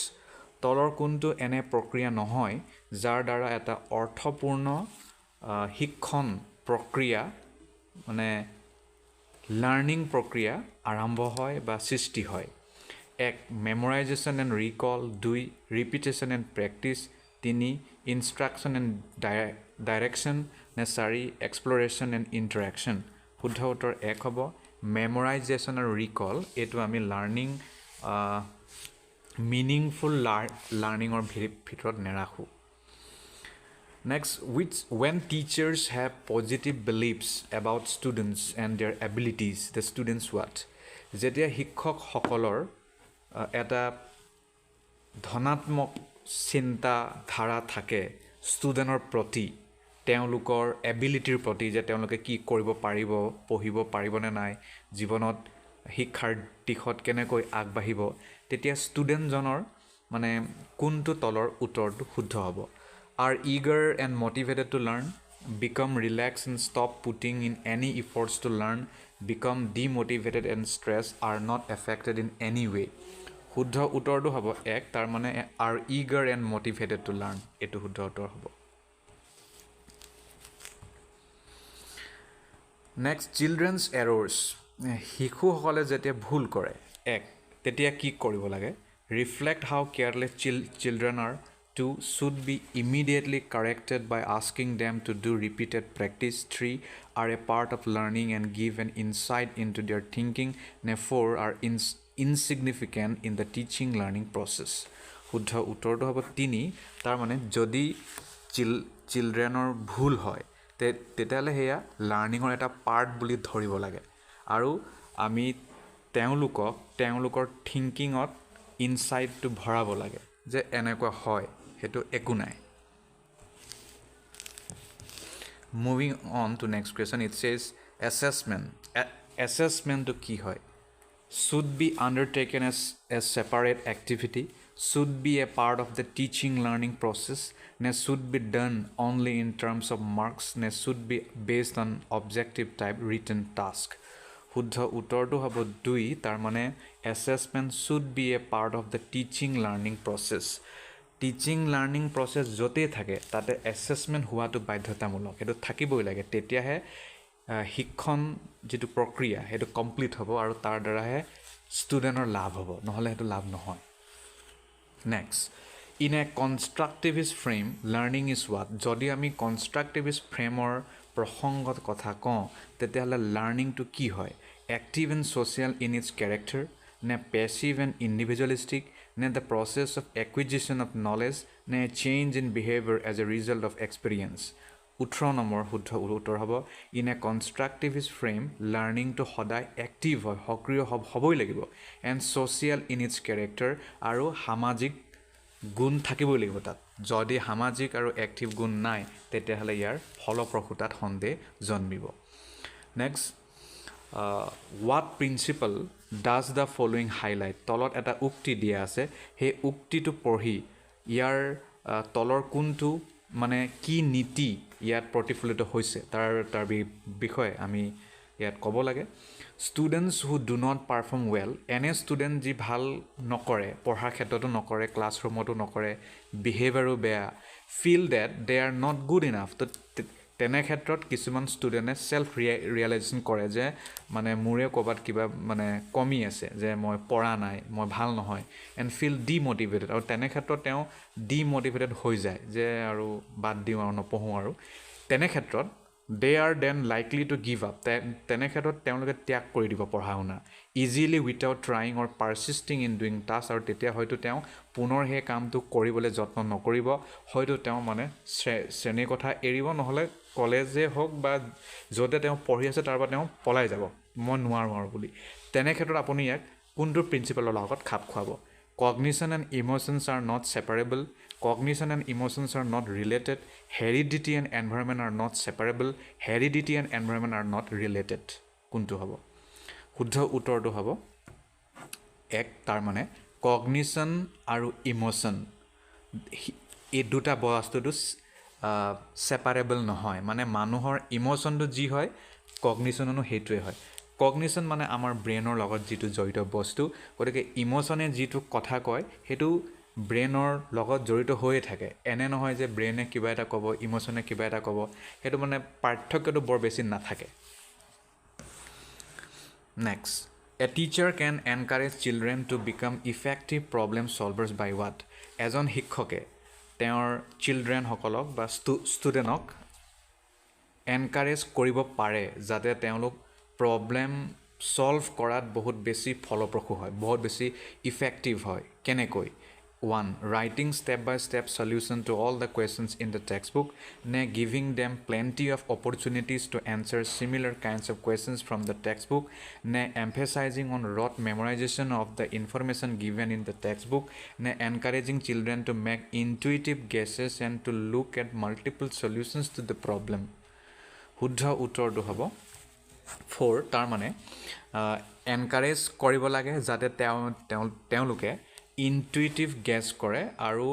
তলৰ কোনটো এনে প্ৰক্ৰিয়া নহয় যাৰ দ্বাৰা এটা অৰ্থপূৰ্ণ শিক্ষণ প্ৰক্ৰিয়া মানে লাৰ্নিং প্ৰক্ৰিয়া আৰম্ভ হয় বা সৃষ্টি হয় এক memorization and recall 2 repetition and practice 3 instruction and direction নে 4 এক্সপ্ল'ৰেশ্যন এণ্ড ইণ্টাৰেকশ্যন শুদ্ধ উত্তৰ 1 হ'ব মেমৰাইজেশ্যন আৰু ৰিকল এইটো আমি লাৰ্নিং মিনিংফুল লাৰ্নিঙৰ ভিতৰত নেৰাখোঁ Next, when teachers have positive beliefs about students and their abilities, the students what? যেতিয়া শিক্ষকসকলৰ এটা ধনাত্মক চিন্তা ধাৰা থাকে ষ্টুডেণ্টৰ প্ৰতি তেওঁলোকৰ এবিলিটিৰ প্ৰতি যে তেওঁলোকে কি কৰিব পাৰিব পঢ়িব পাৰিবনে নাই জীৱনত শিক্ষাৰ দিশত কেনেকৈ আগবাঢ়িব তেতিয়া ষ্টুডেণ্টজনৰ মানে কোনটো তলৰ উত্তৰটো শুদ্ধ হ'ব are eager and motivated to learn, become relaxed and stop putting in any efforts to learn, become demotivated and stressed, are not affected in any way. শুদ্ধ উত্তৰটো হ'ব এক তাৰ মানে are eager and motivated to learn এইটো শুদ্ধ উত্তৰ হ'ব নেক্সট চিলড্ৰেনছ এৰৰ্ছ শিশুসকলে যেতিয়া ভুল কৰে এক তেতিয়া কি কৰিব লাগে reflect how careless children R 2 should be immediately corrected by asking them to do repeated practice 3 are a part of learning and give an insight into their thinking 4 are insignificant in the teaching learning process শুদ্ধ উত্তৰটো হ'ব 3 তাৰ মানে যদি চিলড্ৰেনৰ ভুল হয় তেতিয়াহ'লে সেয়া লাৰ্নিঙৰ এটা পাৰ্ট বুলি ধৰিব লাগে আৰু আমি তেওঁলোকৰ থিংকিঙত ইনসাইটটো ভৰাব লাগে যে এনেকুৱা হয় হেতু একো নাই moving on to next question it says assessment to কি হয় should be undertaken as a separate activity should be a part of the teaching learning process ne should be done only in terms of marks ne should be based on objective type written task শুদ্ধ উত্তৰটো হ'ব 2 তাৰ মানে assessment should be a part of the teaching learning process teaching learning process য'তেই থাকে তাতে assessment হোৱাটো বাধ্যতামূলক সেইটো থাকিবই লাগে তেতিয়াহে শিক্ষণ যিটো প্ৰক্ৰিয়া সেইটো কমপ্লিট হ'ব আৰু তাৰ দ্বাৰাহে ষ্টুডেণ্টৰ লাভ হ'ব নহ'লে সেইটো লাভ নহয় next in a constructivist frame learning is what যদি আমি কনষ্ট্ৰাক্টিভিষ্ট ফ্ৰেমৰ প্ৰসংগত কথা কওঁ তেতিয়াহ'লে লাৰ্নিংটো কি হয় active and social in its character নে পেছিভ এণ্ড ইণ্ডিভিজুৱেলিষ্টিক নে the process of acquisition of knowledge নে change in behavior as a result of experience 18 number শুদ্ধ উত্তৰ হ'ব in a constructivist frame learning to সদায় active হয় সক্ৰিয় হ'বই লাগিব and social in its character আৰু সামাজিক গুণ থাকিবই লাগিব তাত যদি সামাজিক আৰু এক্টিভ গুণ নাই তেতিয়াহ'লে ইয়াৰ ফলপ্ৰসূতাত সন্দেহ জন্মিব next what principle does the following highlight তলত এটা উক্তি দিয়া আছে সেই উক্তিটো পঢ়ি ইয়াৰ তলৰ কোনটো মানে কি নীতি ইয়াত প্ৰতিফলিত হৈছে তাৰ বিষয়ে আমি ইয়াত ক'ব লাগে students who do not perform well এনে ষ্টুডেণ্ট যি ভাল নকৰে পঢ়াৰ ক্ষেত্ৰতো নকৰে ক্লাছৰুমতো নকৰে বিহেভিয়াৰো বেয়া feel that they are not good enough তো তেনে ক্ষেত্ৰত কিছুমান ষ্টুডেণ্টে ছেল্ফ ৰিয়েলাইজেশ্যন কৰে যে মানে মোৰে ক'ৰবাত কিবা মানে কমি আছে যে মই পঢ়া নাই মই ভাল নহয় এণ্ড ফিল ডিম'টিভেটেড আৰু তেনে ক্ষেত্ৰত তেওঁ ডিম'টিভেটেড হৈ যায় যে আৰু বাদ দিওঁ আৰু নপঢ়োঁ আৰু তেনে ক্ষেত্ৰত they are then likely to give up তেনে ক্ষেত্ৰত তেওঁলোকে ত্যাগ কৰি দিব পঢ়া শুনা easily without trying or persisting in doing task আৰু তেতিয়া হয়তো তেওঁ পুনৰ সেই কামটো কৰিবলৈ যত্ন নকৰিব হয়তো তেওঁ মানে শ্ৰেণীৰ কথা এৰিব নহ'লে কলেজে হওক বা য'তে তেওঁ পঢ়ি আছে তাৰ পৰা তেওঁ পলাই যাব মই নোৱাৰোঁ আৰু বুলি তেনে ক্ষেত্ৰত আপুনি ইয়াক কোনটো প্ৰিন্সিপালৰ লগত খাপ খুৱাব cognition and emotions are not separable cognition and emotions are not related heredity and environment are not separable heredity and environment are not related কোনটো হ'ব শুদ্ধ উত্তৰটো হ'ব এক তাৰ মানে কগনিশ্যন আৰু ইম'শ্যন এই দুটা বস্তুটো ছেপাৰেবল নহয় মানে মানুহৰ ইম'শ্যনটো যি হয় কগনিশ্যনো সেইটোৱে হয় কগনিশ্যন মানে আমাৰ ব্ৰেইনৰ লগত যিটো জড়িত বস্তু গতিকে ইম'শ্যনে যিটো কথা কয় সেইটো ব্ৰেইনৰ লগত জড়িত হৈয়ে থাকে এনে নহয় যে ব্ৰেইনে কিবা এটা ক'ব ইম'শ্যনে কিবা এটা ক'ব সেইটো মানে পাৰ্থক্যটো বৰ বেছি নাথাকে next a teacher can encourage children to become effective problem solvers by what এজন শিক্ষকে তেওঁৰ চিলড্ৰেনসকলক বা ষ্টুডেণ্টক এনকাৰেজ কৰিব পাৰে যাতে তেওঁলোক প্ৰব্লেম ছলভ কৰাত বহুত বেছি ফলপ্ৰসূ হয় বহুত বেছি ইফেক্টিভ হয় কেনেকৈ 1. Writing step-by-step solution to all the questions in the textbook. Giving them plenty of opportunities to answer similar kinds of questions from the textbook. Emphasizing on rote memorization of the information given in the textbook. Encouraging children to make intuitive guesses and to look at multiple solutions to the problem. শুদ্ধ উত্তৰটো হ'ব 4 তাৰ মানে encourage কৰিব লাগে যাতে তেওঁলোকে intuitive gas কৰে আৰু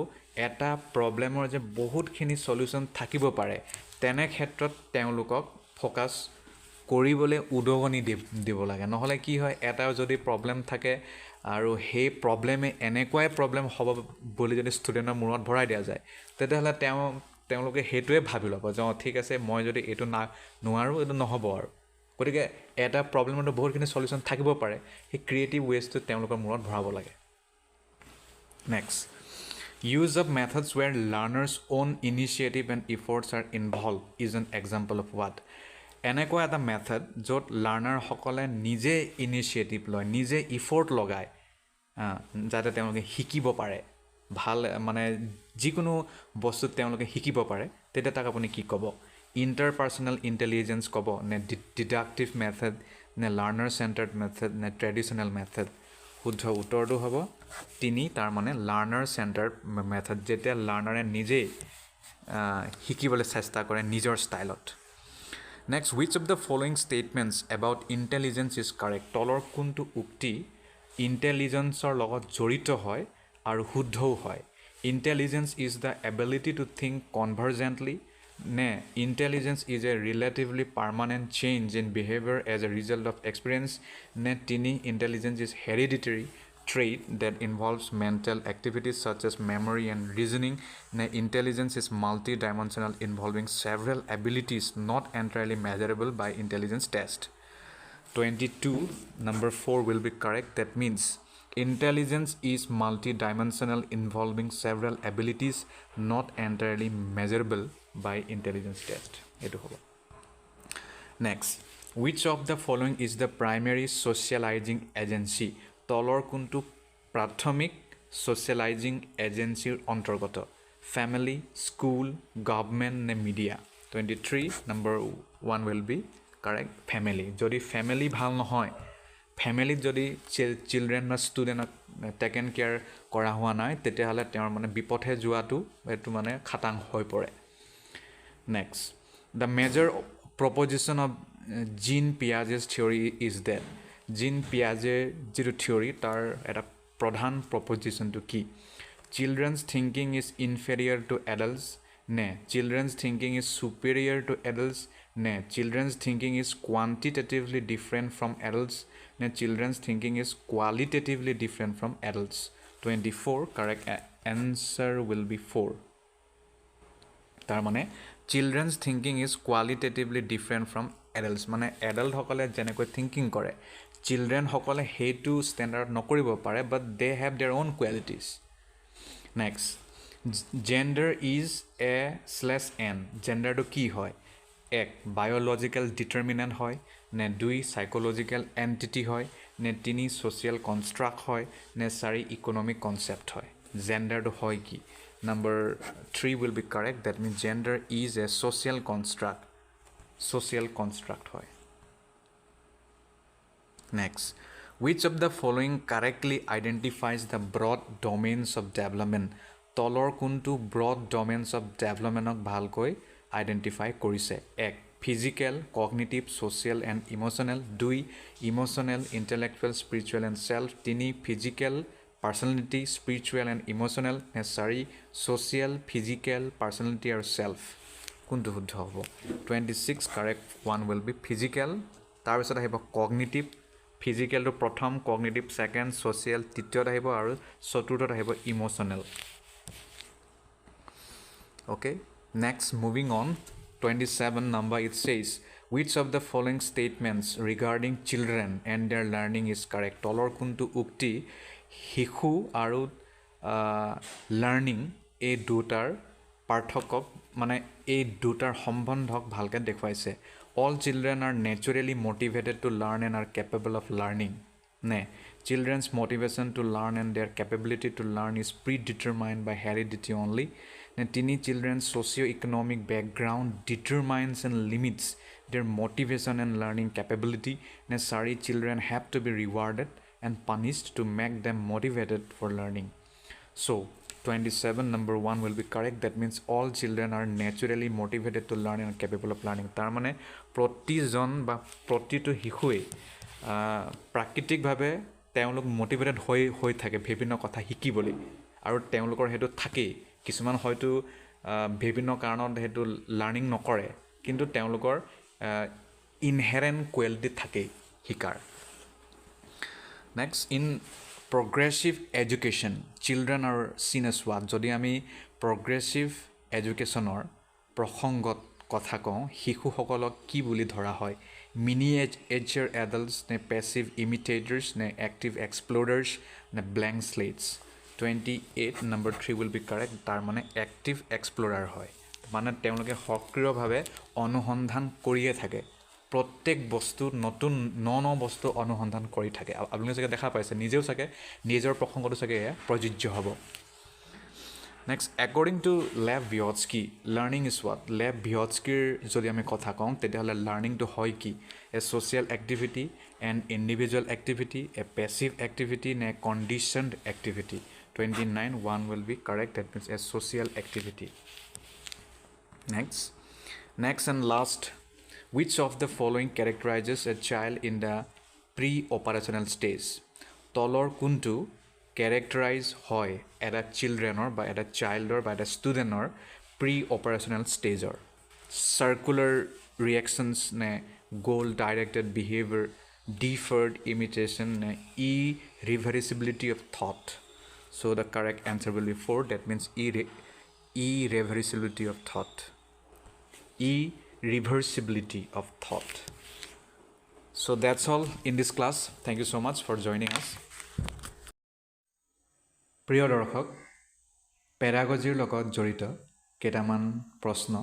এটা প্ৰব্লেমৰ যে বহুতখিনি সলিউশ্যন থাকিব পাৰে তেনে ক্ষেত্ৰত তেওঁলোকক ফ'কাছ কৰিবলৈ উদগনি দিব লাগে নহ'লে কি হয় এটা যদি প্ৰব্লেম থাকে আৰু সেই প্ৰব্লেমে এনেকুৱাই প্ৰব্লেম হ'ব বুলি যদি ষ্টুডেণ্টৰ মূৰত ভৰাই দিয়া যায় তেতিয়াহ'লে তেওঁলোকে সেইটোৱে ভাবি ল'ব যে ঠিক আছে মই যদি এইটো নোৱাৰোঁ এইটো নহ'ব আৰু গতিকে এটা প্ৰব্লেমতো বহুতখিনি সলিউশ্যন থাকিব পাৰে সেই ক্ৰিয়েটিভ ৱেজটো তেওঁলোকৰ মূৰত ভৰাব লাগে Next, use of methods where learners' own initiative and efforts are involved is an example of what? এনেকুৱা এটা মেথড য'ত লাৰ্ণাৰসকলে নিজে ইনিচিয়েটিভ লয় নিজে ইফৰ্ট লগায় যাতে তেওঁলোকে শিকিব পাৰে ভাল মানে যিকোনো বস্তুত তেওঁলোকে শিকিব পাৰে তেতিয়া তাক আপুনি কি ক'ব ইণ্টাৰপাৰ্চনেল ইণ্টেলিজেঞ্চ ক'ব নে ডিডাক্টিভ মেথড নে লাৰ্ণাৰ চেণ্টাৰ্ড মেথড নে ট্ৰেডিশ্যনেল মেথড শুদ্ধ উত্তৰটো হ'ব 3 তাৰ মানে লাৰ্ণাৰ চেণ্টাৰ্ড মেথড যেতিয়া লাৰ্ণাৰে নিজেই শিকিবলৈ চেষ্টা কৰে নিজৰ ষ্টাইলত next which of the following statements about intelligence is correct তলৰ কোনটো উক্তি ইণ্টেলিজেন্সৰ লগত জড়িত হয় আৰু শুদ্ধও হয় intelligence is the ability to think convergently নে intelligence is a relatively permanent change in behavior as a result of experience নে 3 intelligence is hereditary trait that involves mental activities such as memory and reasoning নে intelligence is multi-dimensional involving several abilities not entirely measurable by intelligence test 22 number 4 will be correct that means intelligence is multi-dimensional involving several abilities not entirely measurable by intelligence test etu hobo next which of the following is the primary socializing agency তলৰ কোনটো প্ৰাথমিক socializing agency অন্তৰ্গত family school government নে media 23 number 1 will be correct family যদি family ভাল নহয় ফ্যামিলিত যদি children বা ষ্টুডেণ্টক টেকেন কেয়াৰ কৰা হোৱা নাই তেতিয়াহ'লে তেওঁৰ মানে বিপথে যোৱাটো এইটো মানে খাটাং হৈ পৰে next the major proposition of Jean Piaget's theory is that Jean পিয়াজেৰ যিটো থিয়ৰী তাৰ এটা প্ৰধান প্ৰপজিশ্যনটো কি children's thinking is inferior to adults নে children's thinking is superior to adults নে children's thinking is quantitatively different from adults নে children's thinking is qualitatively different from adults 24 correct answer will be 4 তাৰ মানে children's thinking is qualitatively different from adults মানে এডাল্টসকলে যেনেকৈ thinking কৰে চিলড্ৰেনসকলে সেইটো standard নকৰিব পাৰে but they have their own qualities next gender is এ/এন জেণ্ডাৰটো কি হয় এক বায়'লজিকেল ডিটাৰমিনেণ্ট হয় নে দুই চাইক'লজিকেল এণ্টিটি হয় নে তিনি ছ'চিয়েল কনষ্ট্ৰাক্ট হয় নে চাৰি ইকনমিক কনচেপ্ট হয় জেণ্ডাৰটো হয় কি Number 3 will be correct. That means gender is a social construct. Social construct hoy. Next, which of the following correctly identifies the broad domains of development? Tolor kuntu broad domains of development ok bhalkoi identify korise. Ek physical, cognitive, social and emotional. Dui emotional, intellectual, spiritual and self. Tini physical, personality, spiritual and emotional, necessary, social, physical, personality or self. Kuntu শুদ্ধ হ'ব 26 correct one will be physical তাৰ পিছত আহিব cognitive physical to প্ৰথম cognitive second social তৃতীয়ত আহিব আৰু চতুৰ্থত আহিব emotional okay next moving on 27 number it says which of the following statements regarding children and their learning is correct তলৰ কোনটো উক্তি শিশু আৰু লাৰ্নিং এই দুটাৰ পাৰ্থক্যক মানে এই দুটাৰ সম্বন্ধক ভালকৈ দেখুৱাইছে all children are naturally motivated to learn and are capable of learning নে children's motivation to learn and their capability to learn is predetermined by heredity only নে তিনি children socio' economic background determines and limits their motivation and learning capability নে চাৰি children have to be rewarded and punished to make them motivated for learning. So, 27 number 1 will be correct. That means all children are naturally motivated to learn and capable of learning. তাৰ মানে প্ৰতিজন বা প্ৰতিটো শিশুৱে প্ৰাকৃতিকভাৱে তেওঁলোক motivated হৈ থাকে বিভিন্ন কথা শিকিবলৈ আৰু তেওঁলোকৰ সেইটো থাকেই কিছুমান হয়তো বিভিন্ন কাৰণত সেইটো লাৰ্নিং নকৰে কিন্তু তেওঁলোকৰ ইনহেৰেণ্ট কোৱালিটি থাকেই শিকাৰ Next, in progressive education, children are seen as what? যদি আমি progressive educationৰ প্ৰসংগত কথা কওঁ শিশুসকলক কি বুলি ধৰা হয় miniature adults নে passive imitators নে active explorers নে blank slates 28 number 3 will be correct তাৰ মানে active explorer হয় মানে তেওঁলোকে সক্ৰিয়ভাৱে অনুসন্ধান কৰিয়ে থাকে প্ৰত্যেক বস্তু নতুন ন বস্তু অনুসন্ধান কৰি থাকে আপুনি চাগে দেখা পাইছে নিজেও চাগে নিজৰ প্ৰসংগটো চাগে প্ৰযোজ্য হ'ব নেক্সট একৰ্ডিং টু লেভ ভিয়টস্কি লাৰ্নিং ইজ হোৱাট লেভ ভিয়টস্কিৰ যদি আমি কথা কওঁ তেতিয়াহ'লে লাৰ্নিংটো হয় কি a social activity and individual activity a passive activity নে conditioned activity 29 1 will be correct that means a social activity next and last which of the following characterizes a child in the pre-operational stage তলৰ কোনটো characterize হয় এটা childrenৰ বা এটা childৰ বা এটা studentৰ pre-operational stageৰ circular reactions নে goal directed behavior deferred imitation নে irreversibility of thought so the correct answer will be 4 that means irreversibility of thought irreversibility of thought. So that's all in this class. Thank you so much for joining us. প্ৰিয় দৰ্শক পেডাগজিৰ লগত জড়িত কেইটামান প্ৰশ্ন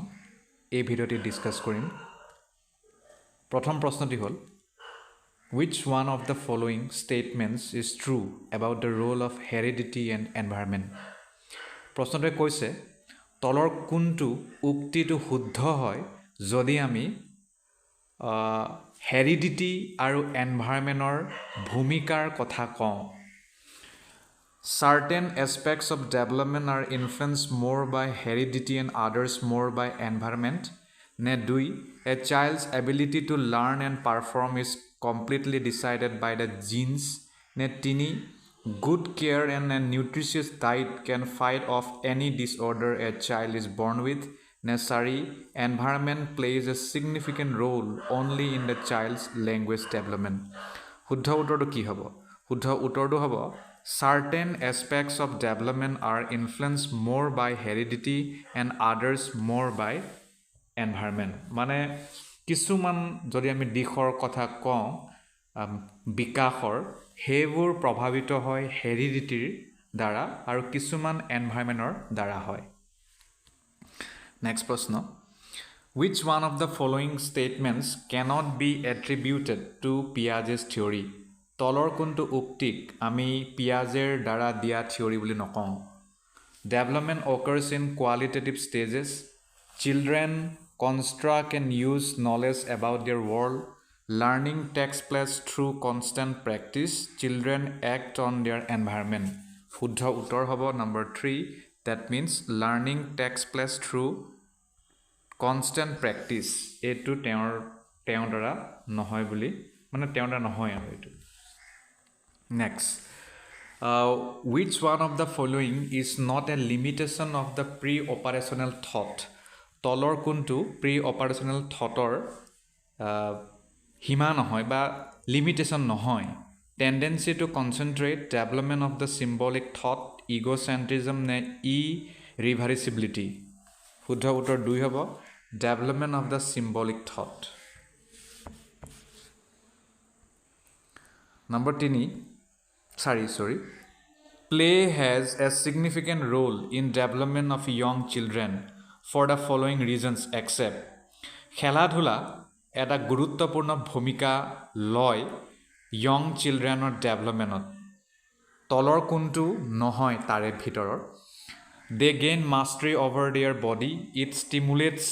এই ভিডিঅ'টি discuss কৰিম প্ৰথম প্ৰশ্নটি হ'ল which one of the following statements is true about the role of heredity and environment প্ৰশ্নটোৱে কৈছে তলৰ কোনটো উক্তিটো শুদ্ধ হয় যদি আমি হেৰিডিটি আৰু এনভাইৰনমেণ্টৰ ভূমিকাৰ কথা কওঁ certain aspects of development are influenced more by heredity and others more by environment নে 2 a child's ability to learn and perform is completely decided by the genes নে 3 good care and a nutritious diet can fight off any disorder a child is born with নে 4 environment plays a significant role only in the child's language development শুদ্ধ উত্তৰটো কি হ'ব শুদ্ধ উত্তৰটো হ'ব certain aspects of development are influenced more by heredity and others more by environment মানে কিছুমান যদি আমি দিশৰ কথা কওঁ বিকাশৰ সেইবোৰ প্ৰভাৱিত হয় হেৰিডিটিৰ দ্বাৰা আৰু কিছুমান এনভাইৰনমেণ্টৰ দ্বাৰা হয় নেক্সট প্ৰশ্ন which one of the following statements cannot be attributed to Piaget's theory তলৰ কোনটো উক্তিক আমি পিয়াজেৰ দ্বাৰা দিয়া থিওৰি বুলি নকওঁ development occurs in qualitative stages children construct and use knowledge about their world learning takes place through constant practice children act on their environment শুদ্ধ উত্তৰ হ'ব number 3 that means learning takes place through constant practice এইটো তেওঁৰ দ্বাৰা নহয় বুলি মানে তেওঁৰ দ্বাৰা নহয় আৰু এইটো next which one of the following is not a limitation of the pre-operational thought তলৰ কোনটো pre-operational thoughtৰ সীমা নহয় বা limitation নহয় tendency to concentrate development of the symbolic thought egocentrism নে irreversibility শুদ্ধ উত্তৰ 2 হ'ব development of the symbolic thought number 3 sorry play has a significant role in development of young children for the following reasons except খেলা ধূলা এটা গুৰুত্বপূৰ্ণ ভূমিকা লয় young childrenৰ developmentত তলৰ কোনটো নহয় তাৰে ভিতৰৰ they gain mastery over their body it stimulates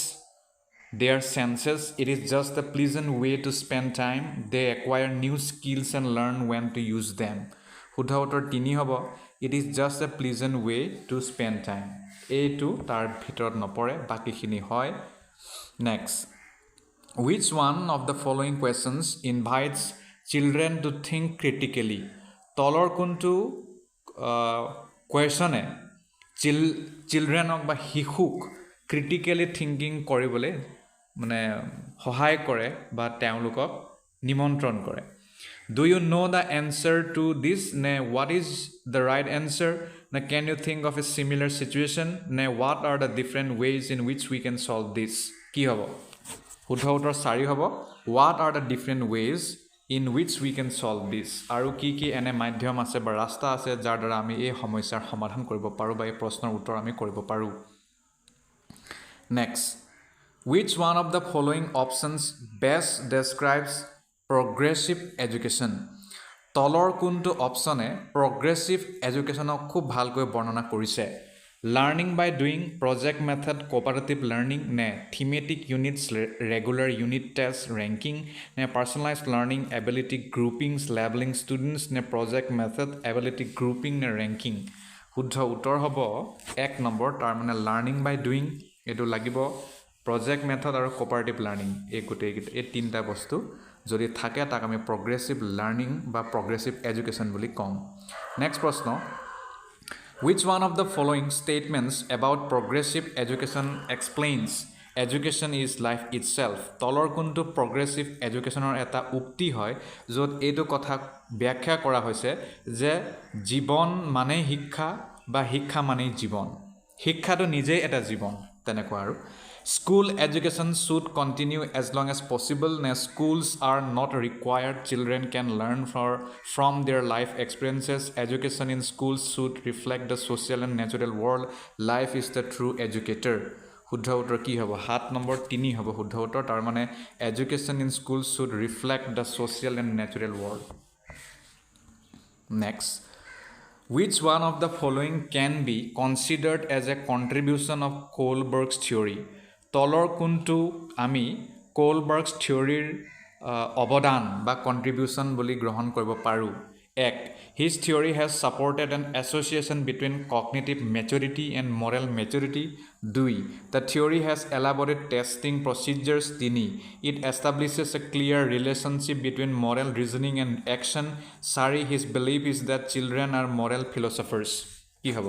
their senses it is just a pleasant way to spend time they acquire new skills and learn when to use them শুদ্ধ উত্তৰ 3 হ'ব it is just a pleasant way to spend time এইটো তাৰ ভিতৰত নপৰে বাকিখিনি হয় next which one of the following questions invites children to think critically তলৰ কোনটো কোৱেশ্যনে চিলড্ৰেনক বা শিশুক ক্ৰিটিকেলি থিংকিং কৰিবলৈ মানে সহায় কৰে বা তেওঁলোকক নিমন্ত্ৰণ কৰে do you know the answer to this ne what is the right answer ne can you think of a similar situation ne what are the different ways in which we can solve this কি হ'ব শুদ্ধ উত্তৰ 4 হ'ব what are the different ways in which we can solve this আৰু কি এনে মাধ্যম আছে বা ৰাস্তা আছে যাৰ দ্বাৰা আমি এই সমস্যাৰ সমাধান কৰিব পাৰো বা এই প্ৰশ্নৰ উত্তৰ আমি কৰিব পাৰো next which one of the following options best describes progressive education তলৰ কোনটো অপচনে progressive educationক খুব ভালকৈ বৰ্ণনা কৰিছে learning by doing project method cooperative learning ne thematic units regular unit tests ranking ne personalized learning ability groupings labeling students ne project method ability grouping ne ranking শুদ্ধ উত্তৰ হ'ব 1 number তাৰ মানে learning by doing এটো লাগিব project method আৰু cooperative learning এই তিনটা বস্তু যদি থাকে তাক আমি progressive learning বা progressive education বুলি কম next প্ৰশ্ন which one of the following statements about progressive education explains education is life itself তলৰ কোনটো progressive educationৰ এটা উক্তি হয় য'ত এইটো কথা ব্যাখ্যা কৰা হৈছে যে জীৱন মানে শিক্ষা বা শিক্ষা মানে জীৱন শিক্ষাটো নিজেই এটা জীৱন তেনেকুৱা আৰু school education should continue as long as possible na schools are not required children can learn from their life experiences education in schools should reflect the social and natural world life is the true educator শুদ্ধ উত্তৰ কি হ'ব 7 number 3 হ'ব শুদ্ধ উত্তৰ তাৰ মানে education in schools should reflect the social and natural world next which one of the following can be considered as a contribution of Kohlberg's theory তলৰ কোনটো আমি কোলবাৰ্গছ থিওৰিৰ অৱদান বা কন্ট্ৰিবিউশন বুলি গ্ৰহণ কৰিব পাৰো এক, his theory has supported an association between cognitive maturity and moral maturity. 2, the theory has elaborate testing procedures. 3, it establishes a clear relationship between moral reasoning and action. 4, his belief is that children are moral philosophers. কি হ'ব?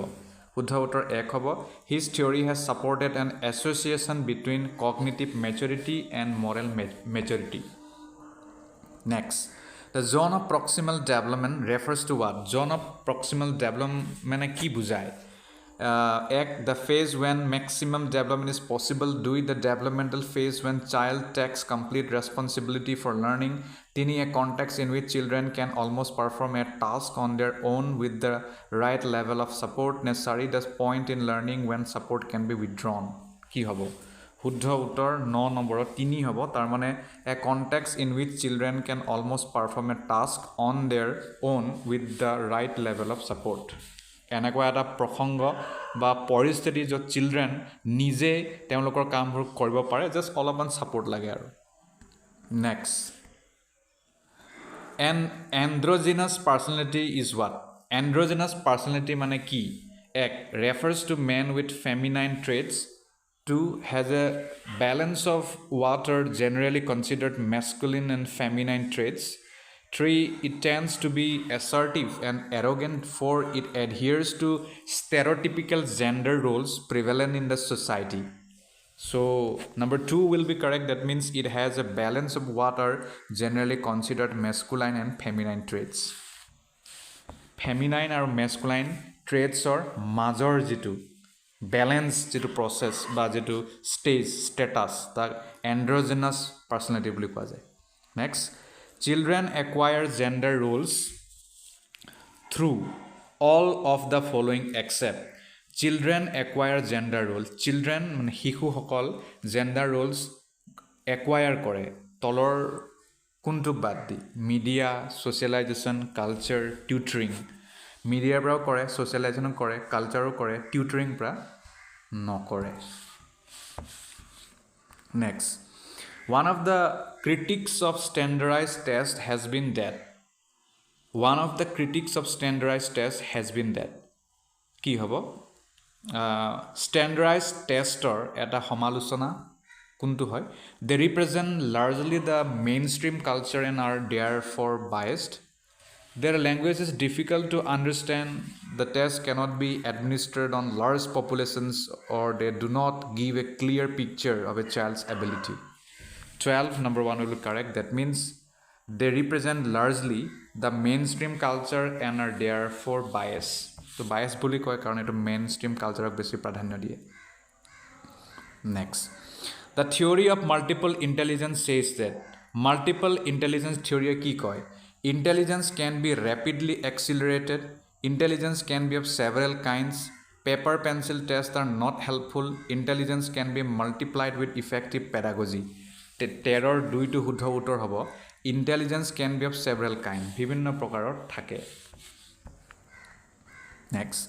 শুদ্ধ উত্তৰ 1 হ'ব, his theory has supported an association between cognitive maturity and moral maturity. Next, the zone of proximal development refers to what? Zone of proximal development মানে কি বুজায়? এক, the phase when maximum development is possible. 2, the developmental phase when child takes complete responsibility for learning. 3, a context in which children can almost perform a task on their own with the right level of support necessary. The point in learning when support can be withdrawn. কি হ'ব? শুদ্ধ উত্তৰ 9 নম্বৰত 3 হ'ব, তাৰ মানে a context in which children can almost perform a task on their own with the right level of support. এনেকুৱা এটা প্ৰসংগ বা পৰিস্থিতি য'ত চিলড্ৰেন নিজে তেওঁলোকৰ কামবোৰ কৰিব পাৰে, জাষ্ট অলপমান ছাপৰ্ট লাগে আৰু। Next, an androgynous personality is what? Androgynous personality মানে কি? এক, refers to men with feminine traits. 2, has a balance of what are generally considered masculine and feminine traits. 3, it tends to be assertive and arrogant. 4, it adheres to stereotypical gender roles prevalent in the society. So, number 2 will be correct. That means it has a balance of what are generally considered masculine and feminine traits. Feminine আৰু masculine traitsৰ মাজৰ যিটো balance যিটো process বা যিটো status তাক এণ্ড্ৰজেনাছ personality বুলি কোৱা যায়। Next, children acquire gender roles through all of the following except. Children acquire gender role, children মানে শিশুসকল জেণ্ডাৰ ৰোলছ একুৱায়াৰ কৰে তলৰ কোনটোক বাদ দি? Media, socialization, culture, tutoring. মিডিয়াৰ পৰাও কৰে, ছ'চিয়েলাইজেশ্যনো কৰে, কালচাৰো কৰে, টিউটৰিং পৰা নকৰে। Next, one of the critics of standardized test has been that কি হ'ব? ষ্টেণ্ডাৰ্ডাইজ টেষ্টৰ এটা সমালোচনা কোনটো হয়? they represent largely the mainstream culture and are therefore biased. Their language is difficult to understand. The test cannot be administered on large populations, or they do not give a clear picture of a child's ability. 12, number 1 will be correct. That means they represent largely the mainstream culture and are therefore biased. So bias বুলি কয় কাৰণ এইটো mainstream culture বেছি প্ৰাধান্য দিয়ে। Next, the theory of multiple intelligence says that multiple intelligence theory কি কয়? Intelligence can be rapidly accelerated. Intelligence can be of several kinds. Paper pencil tests are not helpful. Intelligence can be multiplied with effective pedagogy. 13 2 শুদ্ধ উত্তৰ হ'ব, intelligence can be of several kinds. বিভিন্ন প্ৰকাৰৰ থাকে। Next,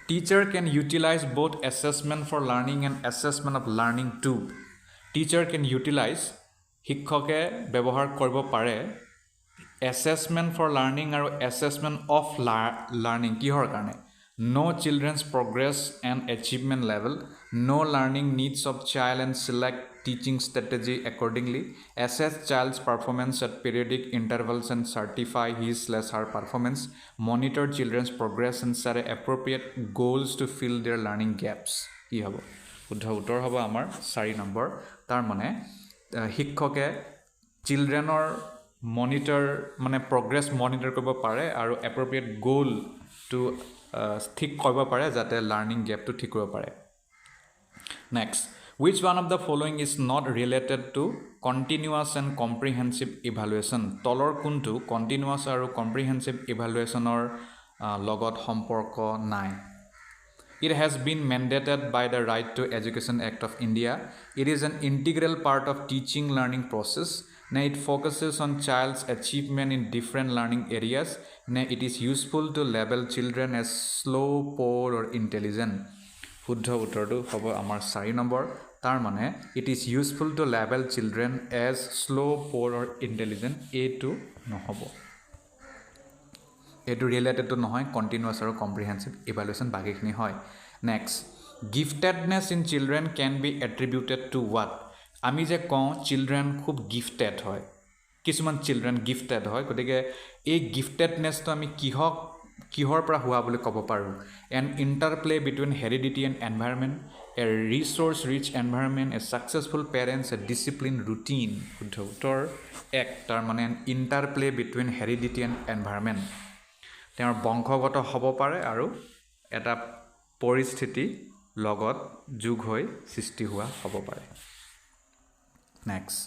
teacher can utilize both assessment for learning and assessment of learning too. Teacher can utilize, শিক্ষকে ব্যৱহাৰ কৰিব পাৰে assessment for learning আৰু assessment of learning কিহৰ কাৰণে? Know children's progress and achievement level, know learning needs of child and select teaching strategy accordingly, assess child's performance at periodic intervals and certify his/her performance, monitor children's progress and set appropriate goals to fill their learning gaps. কি হ'ব? শুদ্ধ উত্তৰ হ'ব আমাৰ 4 number. তাৰ মানে শিক্ষকে চিলড্ৰেনৰ monitor মানে প্ৰগ্ৰেছ মনিটৰ কৰিব পাৰে আৰু এপ্ৰপ্ৰিয়েট গ'লটো ঠিক কৰিব পাৰে যাতে লাৰ্ণিং গেপটো ঠিক কৰিব পাৰে। Next, which one of the following is not related to continuous and comprehensive evaluation? তলৰ কোনটো continuous আৰু comprehensive evaluationৰ লগত সম্পৰ্ক নাই? It has been mandated by the Right to Education Act of India. It is an integral part of teaching learning process. Now it focuses on child's achievement in different learning areas. Now it is useful to label children as slow, poor or intelligent. শুদ্ধ উত্তৰটো হ'ব আমাৰ 4 number. তাৰ মানে it is useful to label children as slow, poor or intelligent. এইটো নহ'ব। এইটো ৰিলেটেডটো নহয় কণ্টিনিউৱাছ আৰু কম্প্ৰিহেনচিভ ইভালুৱেশ্যন বাকীখিনি হয় next giftedness in children can be attributed to what আমি যে কওঁ চিলড্ৰেন খুব গিফটেড হয় কিছুমান চিলড্ৰেন গিফটেড হয় গতিকে এই গিফটেডনেছটো আমি কিহৰ পৰা হোৱা বুলি ক'ব পাৰোঁ an interplay between heredity and environment a resource rich environment a successful parents a discipline routine শুদ্ধ উত্তৰ এক তাৰমানে an interplay between heredity and environment তেওঁৰ বংশগত হ'ব পাৰে আৰু এটা পৰিস্থিতি লগত যোগ হৈ সৃষ্টি হোৱা হ'ব পাৰে next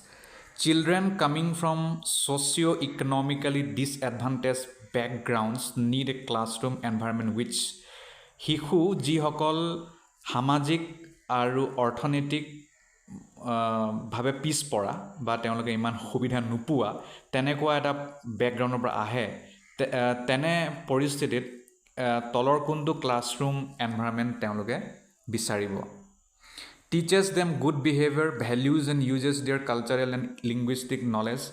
children coming from socio' economically disadvantage backgrounds need a classroom environment which শিশু যিসকল সামাজিক আৰু অৰ্থনৈতিক ভাৱে পিছপৰা বা তেওঁলোকে ইমান সুবিধা নোপোৱা তেনেকুৱা এটা বেকগ্ৰাউণ্ডৰ পৰা আহে তেনে পৰিস্থিতিত তলৰ কোনটো ক্লাছৰুম এনভাইৰমেণ্ট তেওঁলোকে বিচাৰিব teaches them good behavior values and uses their cultural and linguistic knowledge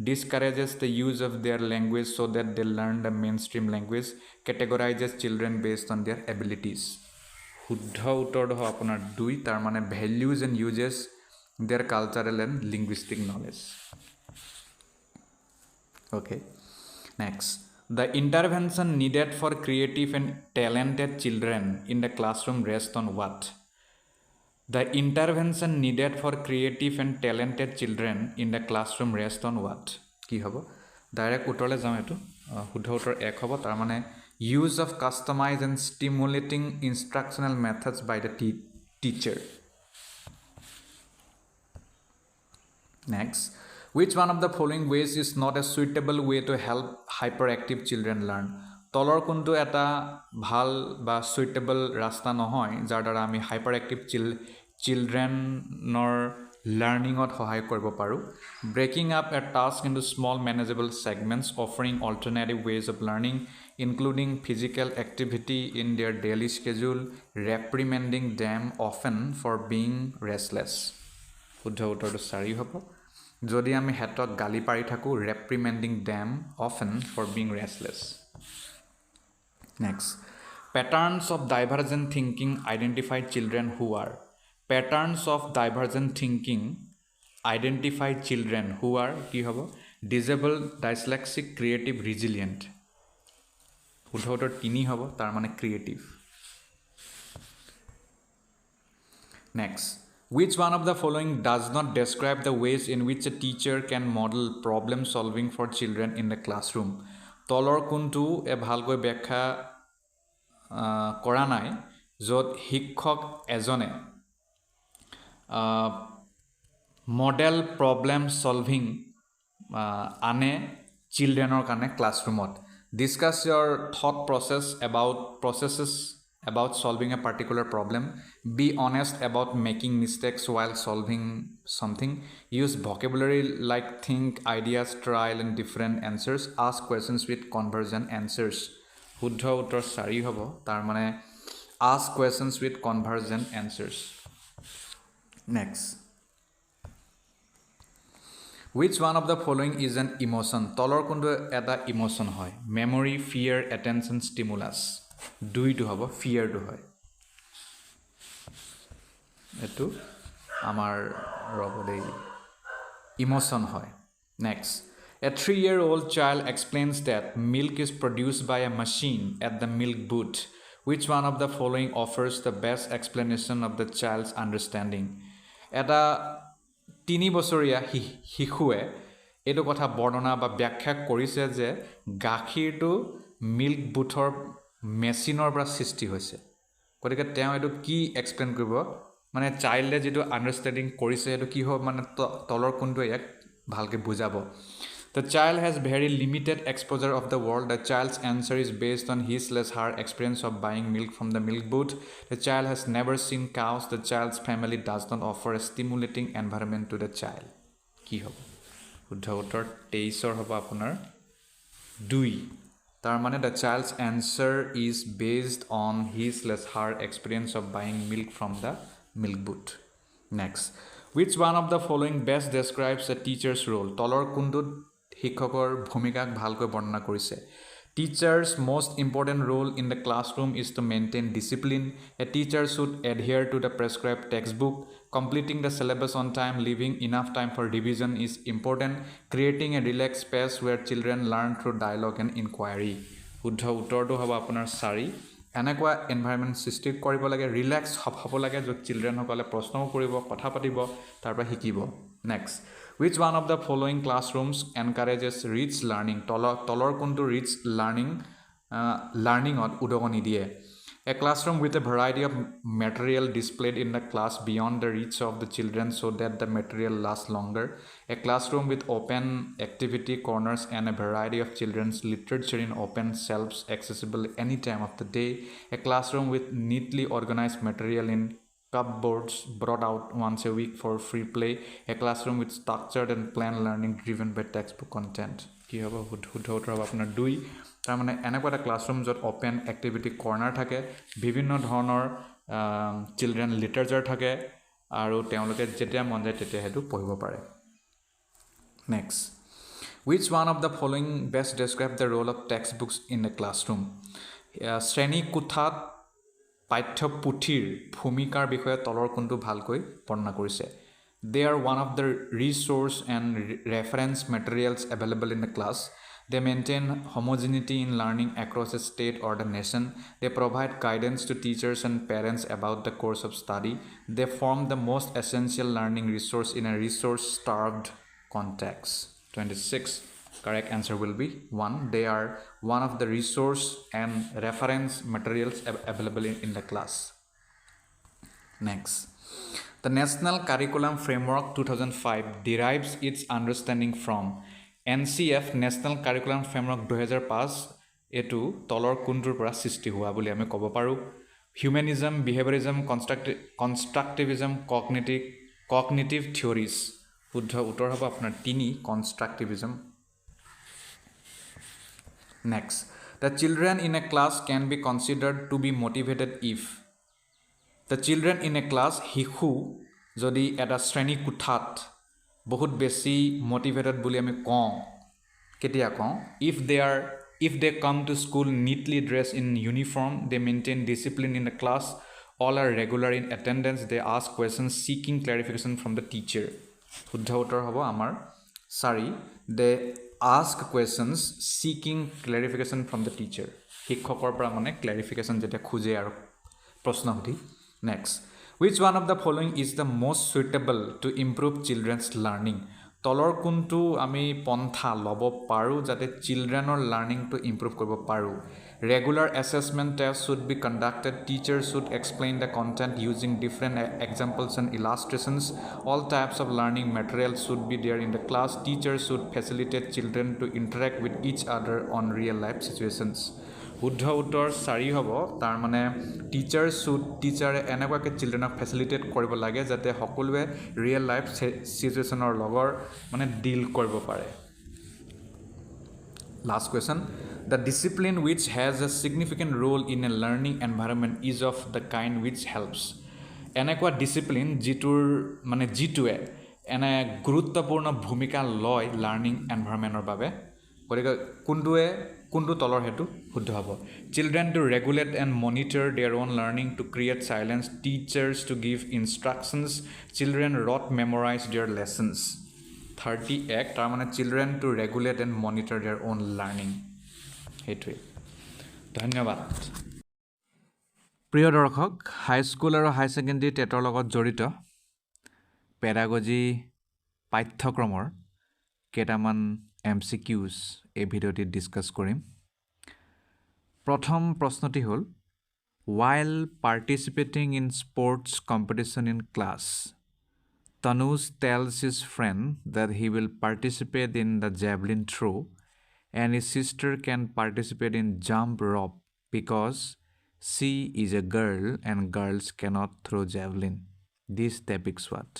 discourages the use of their language so that they learn the mainstream language categorizes children based on their abilities শুদ্ধ উত্তৰটো হ'ব আপোনাৰ 2 তাৰ মানে values and uses their cultural and linguistic knowledge okay next the intervention needed for creative and talented children in the classroom rests on what The intervention needed for creative and talented children in the classroom rests on what? কি হ'ব direct উত্তৰলৈ যাওঁ এইটো শুদ্ধ উত্তৰ 1 হ'ব তাৰ মানে use of customized and stimulating instructional methods by the teacher. Next, which one of the following ways is not a suitable way to help hyperactive children learn? তলৰ কোনটো এটা ভাল বা সুইটেবল ৰাস্তা নহয় যাৰ দ্বাৰা আমি হাইপাৰ এক্টিভ চিলড্ৰেনৰ লাৰ্ণিঙত সহায় কৰিব পাৰোঁ breaking up a task into small manageable segments offering alternative ways of learning including physical activity in their daily schedule reprimanding them often for being restless শুদ্ধ উত্তৰটো 4 হ'ব যদি আমি হেতক গালি পাৰি থাকোঁ reprimanding them often for being restless Next, patterns of divergent thinking identify children who are. Patterns of divergent thinking identify children who are কি হ'ব disabled, dyslexic, creative, resilient. শুদ্ধ উত্তৰ 3 হ'ব তাৰ মানে creative. Next, which one of the following does not describe the ways in which a teacher can model problem solving for children in the classroom? তলৰ কোনটো ভালকৈ ব্যাখ্যা কৰা নাই য'ত শিক্ষক এজনে মডেল প্ৰব্লেম সলভিং আনে চিলড্ৰেনৰ কাৰণে ক্লাছৰুমত discuss your thought processes about solving a particular problem be honest about making mistakes while solving something use vocabulary like think ideas trial and different answers ask questions with convergent answers শুদ্ধ উত্তৰ 4 হ'ব তাৰ মানে ask questions with convergent answers next which one of the following is an emotion তলৰ কোনটো এটা emotion হয় memory fear attention stimulus 2টো হ'ব ফিয়াৰটো হয় এটো আমাৰ ৰবলে ইমোশন হয় next a 3-year-old child explains that milk is produced by a machine at the milk booth which one of the following offers the best explanation of the child's understanding এটা 3 বছৰীয়া শিশুৱে এটো কথা বৰ্ণনা বা ব্যাখ্যা কৰিছে যে গাখীৰটো মিল্ক বুথৰ মেচিনৰ পৰা সৃষ্টি হৈছে গতিকে তেওঁ এটো কি এক্সপ্লেইন কৰিব মানে চাইল্ডে যেটো আন্ডাৰষ্টেণ্ডিং কৰিছে এটো কি হ'ব মানে তলৰ কোনটো এক ভালকে বুজাব The child has very limited exposure of the world. The child's answer is based on his/her experience of buying milk from the milk booth. The child has never seen cows. The child's family does not offer a stimulating environment to the child. কি হ'ব শুদ্ধ উত্তৰ 23 হ'ব আপোনাৰ 2 তাৰ মানে the child's answer is based on his/her experience of buying milk from the milk booth. Next, which one of the following best describes a teacher's role? তলৰ কোনটো শিক্ষকৰ ভূমিকাক ভালকৈ বৰ্ণনা কৰিছে Teacher's most important role in the classroom is to maintain discipline. A teacher should adhere to the prescribed textbook. Completing the syllabus on time, leaving enough time for revision is important. Creating a relaxed space where children learn through dialogue and inquiry. শুদ্ধ উত্তৰটো হ'ব আপোনাৰ 4 এনেকুৱা environment সৃষ্টি কৰিব লাগে relax হ'ব লাগে য'ত চিলড্ৰেনসকলে প্ৰশ্নও কৰিব কথা পাতিব তাৰ পৰা শিকিব next which one of the following classrooms encourages rich learning তলৰ কোনটো rich learningত উদগনি দিয়ে a classroom with a variety of material displayed in the class beyond the reach of the children so that the material lasts longer a classroom with open activity corners and a variety of children's literature in open shelves accessible any time of the day a classroom with neatly organized material in cupboards brought out once a week for free play a classroom with structured and planned learning driven by textbook content কি হ'ব শুদ্ধ উত্তৰ হ'ব আপোনাৰ 2 তাৰ মানে এনেকুৱা এটা ক্লাছৰুম য'ত ওপেন এক্টিভিটি কৰ্নাৰ থাকে বিভিন্ন ধৰণৰ চিলড্ৰেন লিটাৰেচাৰ থাকে আৰু তেওঁলোকে যেতিয়া মন যায় তেতিয়া হেতু পঢ়িব পাৰে next which one of the following best describe the role of textbooks in the classroom শ্ৰেণী কোঠাত পাঠ্যপুথিৰ ভূমিকাৰ বিষয়ে তলৰ কোনটো ভালকৈ বৰ্ণনা কৰিছে they are one of the resource and reference materials available in the class they maintain homogeneity in learning across a state or the nation they provide guidance to teachers and parents about the course of study they form the most essential learning resource in a resource starved context 26 correct answer will be 1 they are one of the resource and reference materials available in the class next the National Curriculum Framework 2005 derives its understanding from NCF National Curriculum Framework 2005 এটো তলৰ কোনটোৰ পৰা সৃষ্টি হোৱা বুলি আমি ক'ব পাৰো Humanism, Behaviorism, Constructivism, Cognitive Theories শুদ্ধ উত্তৰ হ'ব আপোনাৰ 3 Constructivism Next the children in a class can be considered to be motivated if the children in a class শিশু যদি এটা শ্ৰেণী কোঠাত বহুত বেছি মোটিভেটেড বুলি আমি কওঁ কেতিয়া কওঁ if they come to school neatly dressed in uniform they maintain discipline in the class all are regular in attendance they ask questions seeking clarification from the teacher শুদ্ধ উত্তৰ হ'ব আমাৰ 4 they ask questions seeking clarification from the teacher শিক্ষকৰ পৰা মানে clarification যেটা খুজে আৰু প্ৰশ্ন সুধি next which one of the following is the most suitable to improve children's learning তলৰ কোনটো আমি পন্থা লব পাৰো যাতে চিলড্ৰেনৰ লাৰ্নিং টু ইমপ্ৰুভ কৰিব পাৰো regular assessment tests should be conducted teachers should explain the content using different examples and illustrations all types of learning materials should be there in the class teachers should facilitate children to interact with each other on real life situations শুদ্ধ উত্তৰ 4 হ'ব তাৰ মানে টিচাৰে এনেকুৱাকৈ চিলড্ৰেনক ফেচিলিটেট কৰিব লাগে যাতে সকলোৱে ৰিয়েল লাইফ সিচুৱেচনৰ লগৰ মানে ডিল কৰিব পাৰে Last question the discipline which has a significant role in a learning environment is of the kind which helps এনেকুৱা ডিসিপ্লিন জিটোৱে এনে গুৰুত্বপূৰ্ণ ভূমিকা লয় লাৰ্নিং এনভাইৰনমেন্টৰ বাবে গতিকে কোনটো তলৰ হেতু শুদ্ধ হ'ব children to regulate and monitor their own learning to create silence teachers to give instructions children wrote memorize their lessons 31 তাৰ মানে children to regulate and monitor their own learning হেতুৱে ধন্যবাদ প্ৰিয় দৰ্শক হাই স্কুল আৰু হাই সেকেন্ডাৰী টেটৰ লগত জড়িত পেডাগজি পাঠ্যক্ৰমৰ কেইটামান MCQs এই ভিডিঅ'টিত ডিসকাস কৰিম প্ৰথম প্ৰশ্নটি হ'ল while participating in sports competition in class Tanuj tells his friend that he will participate in the javelin throw and his sister can participate in jump rope because she is a girl and girls cannot throw javelin this depicts what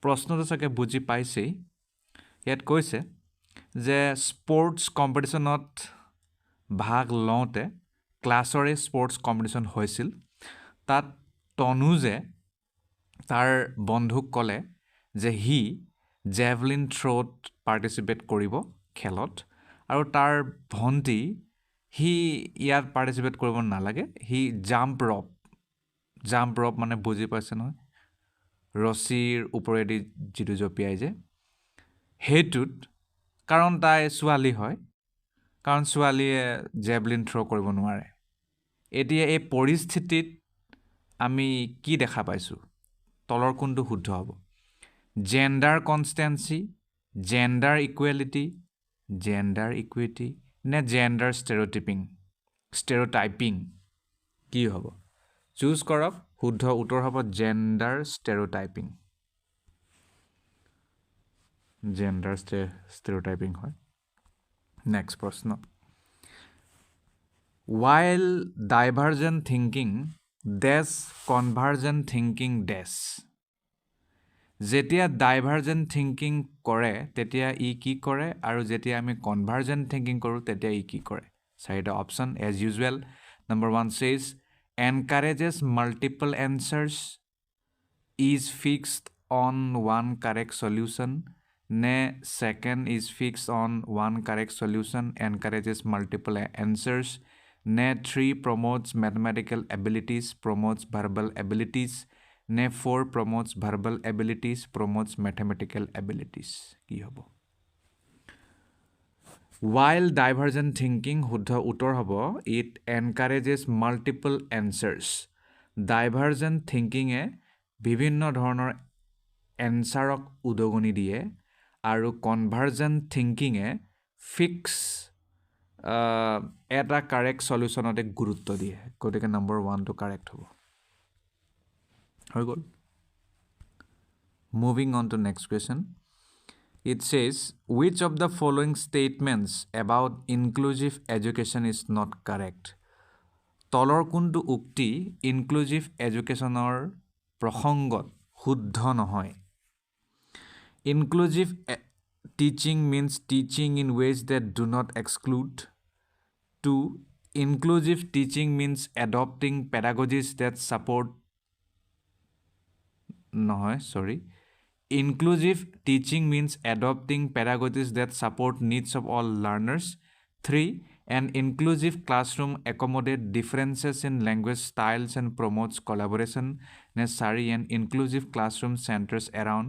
প্ৰশ্নটো চাগে বুজি পাইছেই ইয়াত কৈছে যে sports কম্পিটিশনত ভাগ লওঁতে ক্লাছৰে sports competition হৈছিল তাত তনুজে তাৰ বন্ধুক ক'লে যে হি জেভলিন থ্ৰোত পাৰ্টিসিপেট কৰিব খেলত আৰু তাৰ ভণ্টি সি ইয়াত পাৰ্টিচিপেট কৰিব নালাগে সি জাম্প ৰপ মানে বুজি পাইছে নহয় ৰছীৰ ওপৰেদি যিটো জঁপিয়াই যে সেইটোত কাৰণ তাই ছোৱালী হয় কাৰণ ছোৱালীয়ে জেভলিন থ্ৰ' কৰিব নোৱাৰে এতিয়া এই পৰিস্থিতিত আমি কি দেখা পাইছোঁ তলৰ কোনটো শুদ্ধ হ'ব জেণ্ডাৰ কনষ্টেঞ্চি জেণ্ডাৰ ইকুৱেলিটি নে জেণ্ডাৰ ষ্টেৰিঅ'টাইপিং কি হ'ব চুজ কৰক শুদ্ধ উত্তৰ হ'ব জেণ্ডাৰ ষ্টেৰিঅ'টাইপিং হয় নেক্সট প্ৰশ্ন while divergent thinking dash convergent thinking dash যেতিয়া ডাইভাৰ্জেণ্ট থিংকিং কৰে তেতিয়া ই কি কৰে আৰু যেতিয়া আমি কনভাৰ্জেণ্ট থিংকিং কৰোঁ তেতিয়া ই কি কৰে চাৰিটা option as usual number 1 says encourages multiple answers is fixed on one correct solution ne second is fixed on one correct solution encourages multiple answers ne 3 promotes mathematical abilities promotes verbal abilities ne 4 promotes verbal abilities promotes mathematical abilities কি হ'ব while divergent thinking শুদ্ধ উত্তৰ হ'ব it encourages multiple answers divergent thinking এ বিভিন্ন ধৰণৰ এনসাৰক উদগনি দিয়ে আৰু convergent thinking এ ফিক্স এটা কাৰেক্ট সলিউশনতে গুৰুত্ব দিয়ে গতিকে নম্বৰ 1 টো কাৰেক্ট হ'ব হৈ গ'ল moving on to next question it says which of the following statements about inclusive education is not correct তলৰ কোনটো উক্তি inclusive educationৰ প্ৰসংগত শুদ্ধ নহয় inclusive teaching means teaching in ways that do not exclude 2 inclusive teaching means adopting pedagogies that support inclusive teaching means adopting pedagogies that support needs of all learners 3 an inclusive classroom accommodates differences in language styles and promotes collaboration necessary an inclusive classroom centers around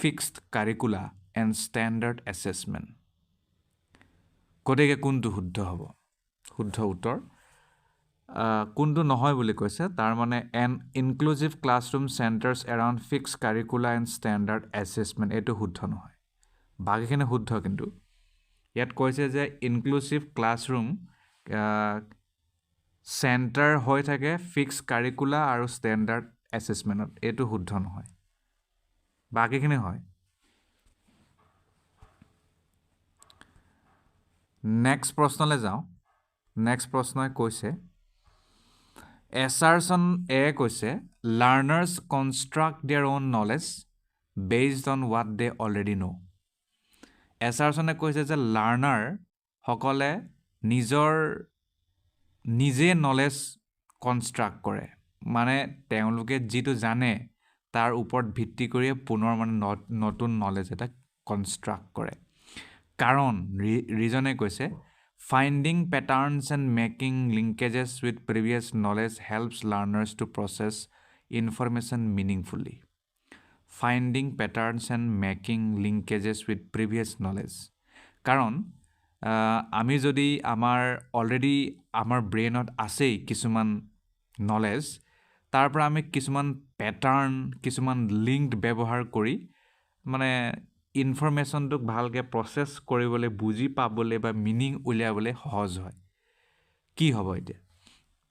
fixed curricula and standard assessment গতিকে কোনটো শুদ্ধ হ'ব শুদ্ধ উত্তৰ কোনটো নহয় বুলি কৈছে তাৰ মানে an inclusive classroom centers around fixed curricula and standard assessment এটো শুদ্ধ নহয় বাকিখিনি শুদ্ধ কিন্তু ইয়াত কৈছে যে inclusive classroom center হৈ থাকে fixed curricula আৰু standard assessment এটো শুদ্ধ নহয় বাকিখিনি হয় নেক্সট প্ৰশ্নলৈ যাওঁ নেক্সট প্ৰশ্নই কৈছে assertion A কৈছে learners construct their own knowledge based on what they already know assertion এ কৈছে যে লাৰ্নাৰ সকলে নিজে নলেজ কনষ্ট্ৰাক্ট কৰে মানে তেওঁলোকে যিটো জানে তাৰ ওপৰত ভিত্তি কৰি পুনৰ মানে নতুন নলেজ এটা কনষ্ট্ৰাক্ট কৰে কাৰণ ৰিজনে কৈছে finding patterns and making linkages with previous knowledge helps learners to process information meaningfully finding patterns and making linkages with previous knowledge কাৰণ আমি যদি অলৰেডি আমাৰ ব্ৰেইনত আছেই কিছুমান নলেজ তাৰ পৰা আমি কিছুমান প্যাটাৰ্ন কিছুমান লিংকড ব্যৱহাৰ কৰি মানে ইনফৰমেশনটোক ভালকে প্ৰসেস কৰিবলৈ বুজি পাবলৈ বা মিনিং উলিয়াবলৈ সহজ হয় কি হ'ব এতিয়া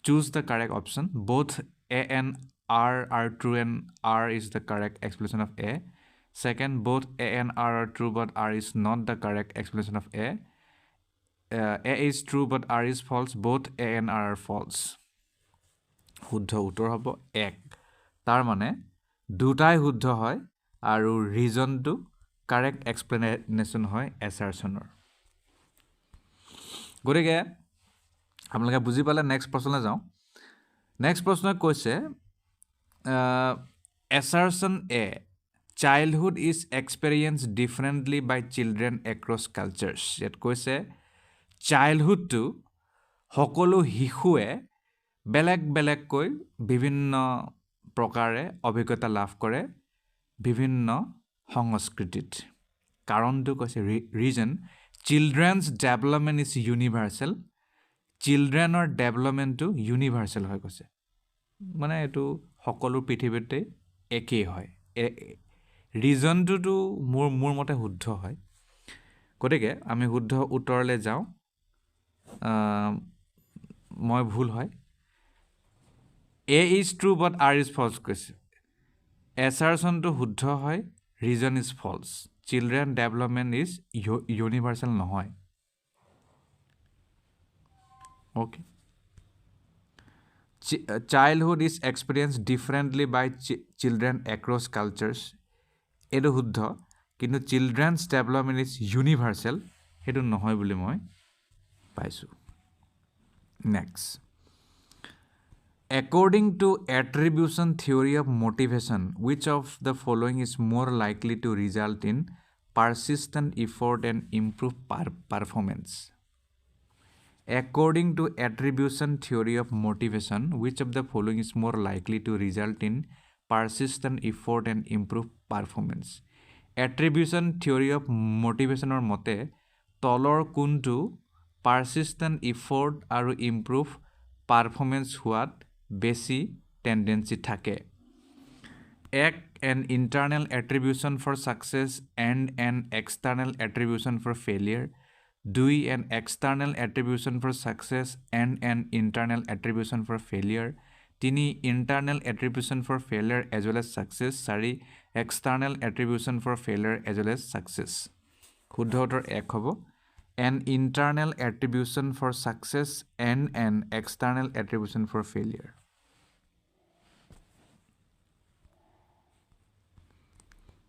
choose the correct option both A and R are true and R is the correct explanation of A second both A and R are true but R is not the correct explanation of A A is true but R is false both A and R are false শুদ্ধ উত্তৰ হ'ব 1 তাৰ মানে দুটাই শুদ্ধ হয় আৰু ৰিজনটো কাৰেক্ট এক্সপ্লেনেশ্যন হয় এছাৰচনৰ গতিকে আপোনালোকে বুজি পালে নেক্সট প্ৰশ্নলৈ যাওঁ নেক্সট প্ৰশ্নই কৈছে assertion A childhood is experienced differently by children across cultures ইয়াত কৈছে চাইল্ডহুডটো সকলো শিশুৱে বেলেগ বেলেগকৈ বিভিন্ন প্ৰকাৰে অভিজ্ঞতা লাভ কৰে বিভিন্ন সংস্কৃতিত কাৰণটো কৈছে reason children's development is universal চিলড্ৰেনৰ ডেভেলপমেণ্টটো ইউনিভাৰ্চেল হৈ গৈছে মানে এইটো সকলো পৃথিৱীতে একেই হয় ৰিজনটোতো মোৰ মতে শুদ্ধ হয় গতিকে আমি শুদ্ধ উত্তৰলৈ যাওঁ মই ভুল হয় A is true but R is false কৈছে এছাৰচনটো শুদ্ধ হয় reason is false children development is universal নহয় okay childhood is experience differently by children across cultures এইটো শুদ্ধ কিন্তু চিলড্ৰেনছ ডেভেলপমেণ্ট ইজ ইউনিভাৰ্চেল সেইটো নহয় বুলি মই পাইছোঁ next According to attribution theory of motivation, which of the following is more likely to result in persistent effort and improved performance? According to attribution theory of motivation, which of the following is more likely to result in persistent effort and improved performance? Attribution theory of motivation or mote tolor kuntu persistent effort aru improve performance huat বেছি টেন্ডেঞ্চি থাকে এক an internal attribution for success and an external attribution for failure দুই an external attribution for success and an internal attribution for failure তিনি internal attribution for failure as well as success চাৰি external attribution for failure as well as success শুদ্ধ উত্তৰ এক হ'ব an internal attribution for success and an external attribution for failure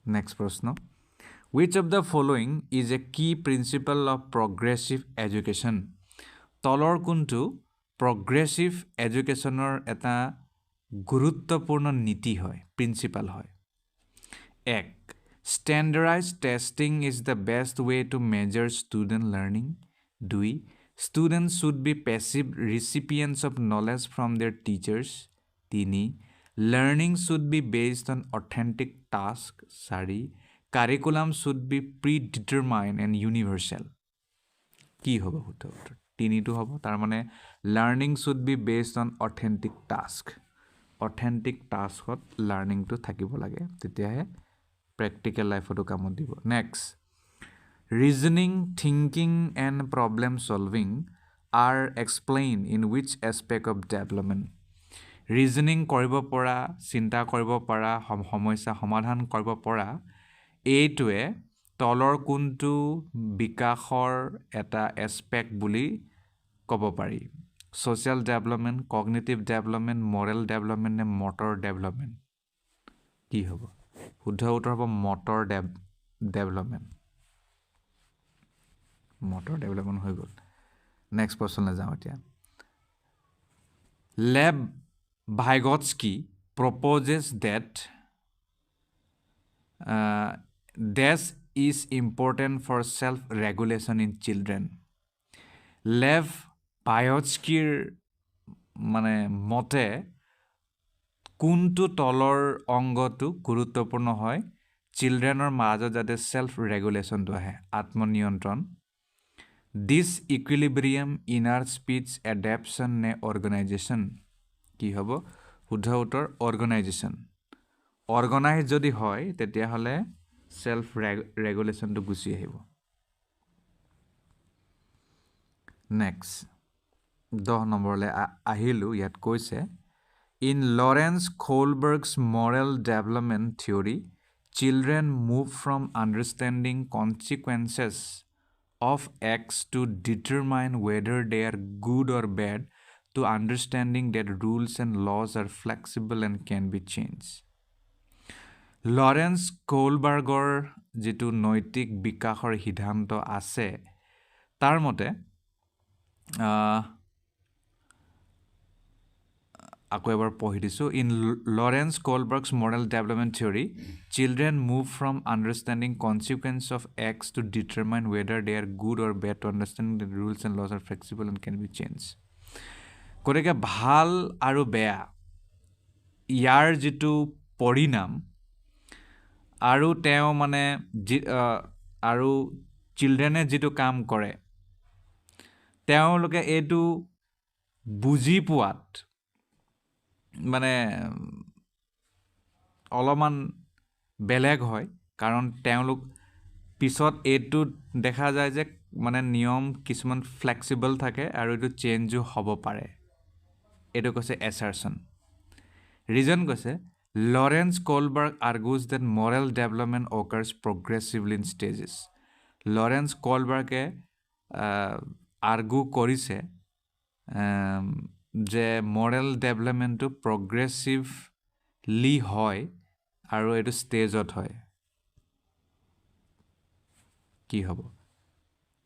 Next प्रश्न Which of the following is a key principle of progressive education? তলৰ কোনটো progressive educationৰ এটা গুৰুত্বপূৰ্ণ নীতি হয় প্ৰিন্সিপাল হয় এক Standardized testing is the best way to measure student learning. 2. Students should be passive recipients of knowledge from their teachers. 3. Learning should be based on authentic tasks. 4. Curriculum should be predetermined and universal. কি হ'ব উত্তৰ তিনিটো হ'ব তাৰ মানে learning should be based on authentic task. Authentic taskত learningটো থাকিব লাগে তেতিয়াহে practical life to come on. Next, reasoning, thinking, and problem solving are explained in which aspect of development? Reasoning koribo pora, sinta koribo para, homoisa homadhan koribo pora, এইটোৱে তলৰ কোনটো বিকাশৰ এটা aspect বুলি ক'ব পাৰি social development, cognitive development, moral development, and motor development কি হ'ব শুদ্ধ উত্তৰ হ'ব motor development হৈ গ'ল নেক্সট প্ৰশ্নলৈ যাওঁ এতিয়া Lev Vygotsky proposes that this is important for self-regulation in children. Lev Vygotskyৰ মানে মতে কোনটো তলৰ অংগটো গুৰুত্বপূৰ্ণ হয় চিলড্ৰেনৰ মাজত যাতে সেলফ ৰেগুলেশনটো আহে আত্মনিয়ন্ত্ৰণ দিস ইকুইলিব্ৰিয়াম ইনাৰ স্পিচ এডাপশন নে অৰ্গানাইজেশ্যন কি হ'ব শুদ্ধ উত্তৰ অৰ্গানাইজেশ্যন অৰ্গানাইজ যদি হয় তেতিয়াহ'লে সেলফ ৰেগুলেশনটো গুচি আহিব নেক্সট 10 নম্বৰলৈ আহিলো ইয়াত কৈছে In Lawrence Kohlberg's moral development theory, children move from understanding consequences of acts to determine whether they are good or bad to understanding that rules and laws are flexible and can be changed. Lawrence Kohlbergৰ যেটো নৈতিক বিকাশৰ সিদ্ধান্ত আছে তাৰ মতে আকৌ এবাৰ পঢ়ি দিছোঁ in Lawrence Kohlberg's moral development theory children move from understanding consequence of X to determine whether they are good or bad to understanding the rules and laws are flexible and can be change গতিকে ভাল আৰু বেয়া ইয়াৰ যিটো পৰিণাম আৰু তেওঁ মানে আৰু চিলড্ৰেনে যিটো কাম কৰে তেওঁলোকে এইটো বুজি পোৱাত মানে অলপমান বেলেগ হয় কাৰণ তেওঁলোক পিছত এইটো দেখা যায় যে মানে নিয়ম কিছুমান ফ্লেক্সিবল থাকে আৰু এইটো চেঞ্জো হ'ব পাৰে এইটো কৈছে এছাৰশ্যন ৰিজন কৈছে Lawrence Kohlberg argues that moral development occurs progressively in stages Lawrence কলবাৰ্গে আৰ্গু কৰিছে যে মৰেল ডেভেলপমেণ্টটো প্ৰগ্ৰেছিভলি হয় আৰু এইটো ষ্টেজত হয় কি হ'ব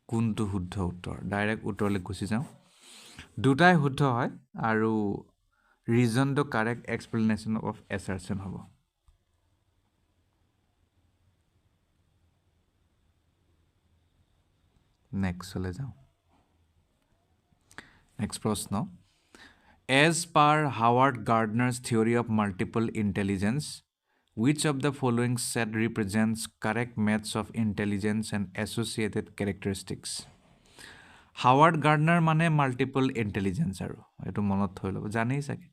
কোনটো শুদ্ধ উত্তৰ ডাইৰেক্ট উত্তৰলৈ গুচি যাওঁ দুটাই শুদ্ধ হয় আৰু ৰিজনটো কাৰেক্ট এক্সপ্লেনেশ্যন অফ এছাৰশ্যন হ'ব নেক্সটলৈ যাওঁ নেক্সট প্ৰশ্ন as per Howard Gardner's theory of multiple intelligence which of the following set represents correct maths of intelligence and associated characteristics Howard Gardner মানে মাল্টিপল ইণ্টেলিজেঞ্চ আৰু এইটো মনত থৈ ল'ব জানেই চাগে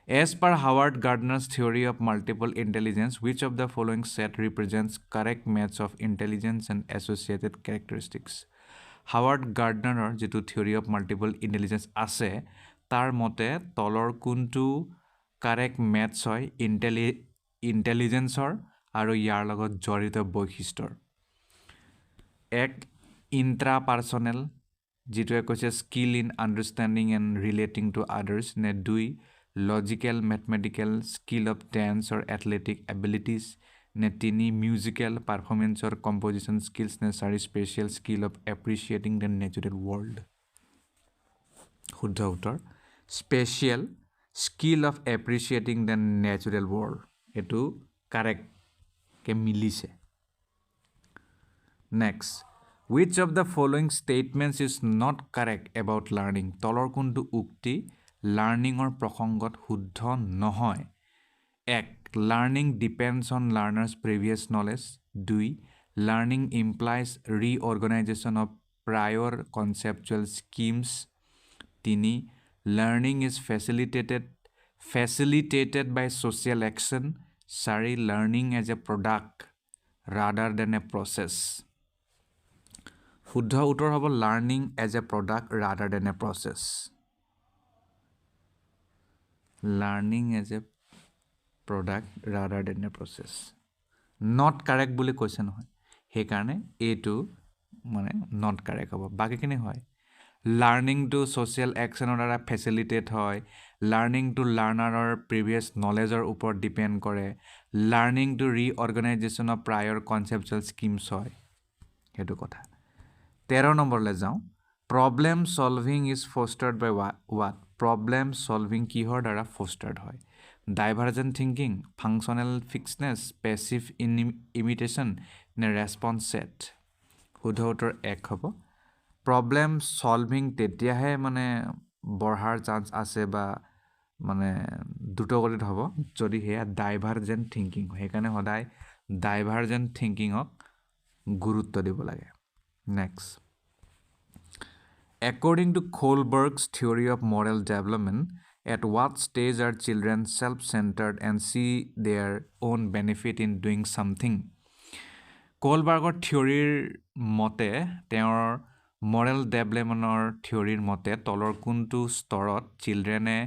as per Howard Gardner's theory of multiple intelligence which of the following set represents correct maths of intelligence and associated characteristics Howard গাৰ্ডনাৰৰ যিটো থিয়ৰী অফ মাল্টিপল ইণ্টেলিজেঞ্চ আছে তাৰ মতে তলৰ কোনটো কাৰেক্ট মেথছ হয় ইণ্টেলিজেঞ্চৰ আৰু ইয়াৰ লগত জড়িত বৈশিষ্ট্যৰ এক ইণ্ট্ৰাপাৰ্চনেল যিটোৱে কৈছে skill in understanding and relating to others নে দুই logical mathematical skill of dance or athletic abilities নে তিনি মিউজিকেল পাৰফৰ্মেঞ্চৰ কম্পজিশ্যন স্কিলছ নে চাৰি spatial skill of appreciating the natural world শুদ্ধ উত্তৰ spatial skill of appreciating the natural world এইটো কাৰেক্টকৈ মিলিছে next which of the following statements is not correct about learning তলৰ কোনটো উক্তি লাৰ্ণিঙৰ প্ৰসংগত শুদ্ধ নহয় এক learning depends on learners previous knowledge দুই learning implies reorganization of prior conceptual schemes তিনি learning is facilitated by social action চাৰি learning as a product rather than a process শুদ্ধ উত্তৰ হ'ব learning as a product rather than a process learning as a product rather than a process not correct বুলি কৈছে নহয় সেইকাৰণে এইটো মানে নট কাৰেক্ট হ'ব বাকীখিনি হয় লাৰ্ণিংটো ছ'চিয়েল একশ্যনৰ দ্বাৰা ফেচিলিটেট হয় লাৰ্ণিংটো লাৰ্ণাৰৰ প্ৰিভিয়াছ নলেজৰ ওপৰত ডিপেণ্ড কৰে লাৰ্ণিংটো reorganization of prior conceptual schemes হয় সেইটো কথা 13 নম্বৰলৈ যাওঁ problem solving is fostered by what problem solving কিহৰ দ্বাৰা ফষ্টাৰ্ড হয় divergent thinking functional fixedness passive imitation নে ৰেছপন্স ছেট শুদ্ধ উত্তৰ এক হ'ব প্ৰব্লেম ছলভিং তেতিয়াহে মানে বঢ়াৰ চান্স আছে বা মানে দ্ৰুতগতিত হ'ব যদি সেয়া ডাইভাৰ্জেণ্ট থিংকিং হয় সেইকাৰণে সদায় ডাইভাৰ্জেণ্ট থিংকিঙক গুৰুত্ব দিব লাগে next According to Kohlberg's theory of moral development, at what stage are children self-centered and see their own benefit in doing something? কোলবাৰ্গৰ থিয়ৰীৰ মতে তেওঁৰ মৰেল ডেভেলপমেণ্টৰ থিয়ৰীৰ মতে তলৰ কোনটো স্তৰত চিলড্ৰেনে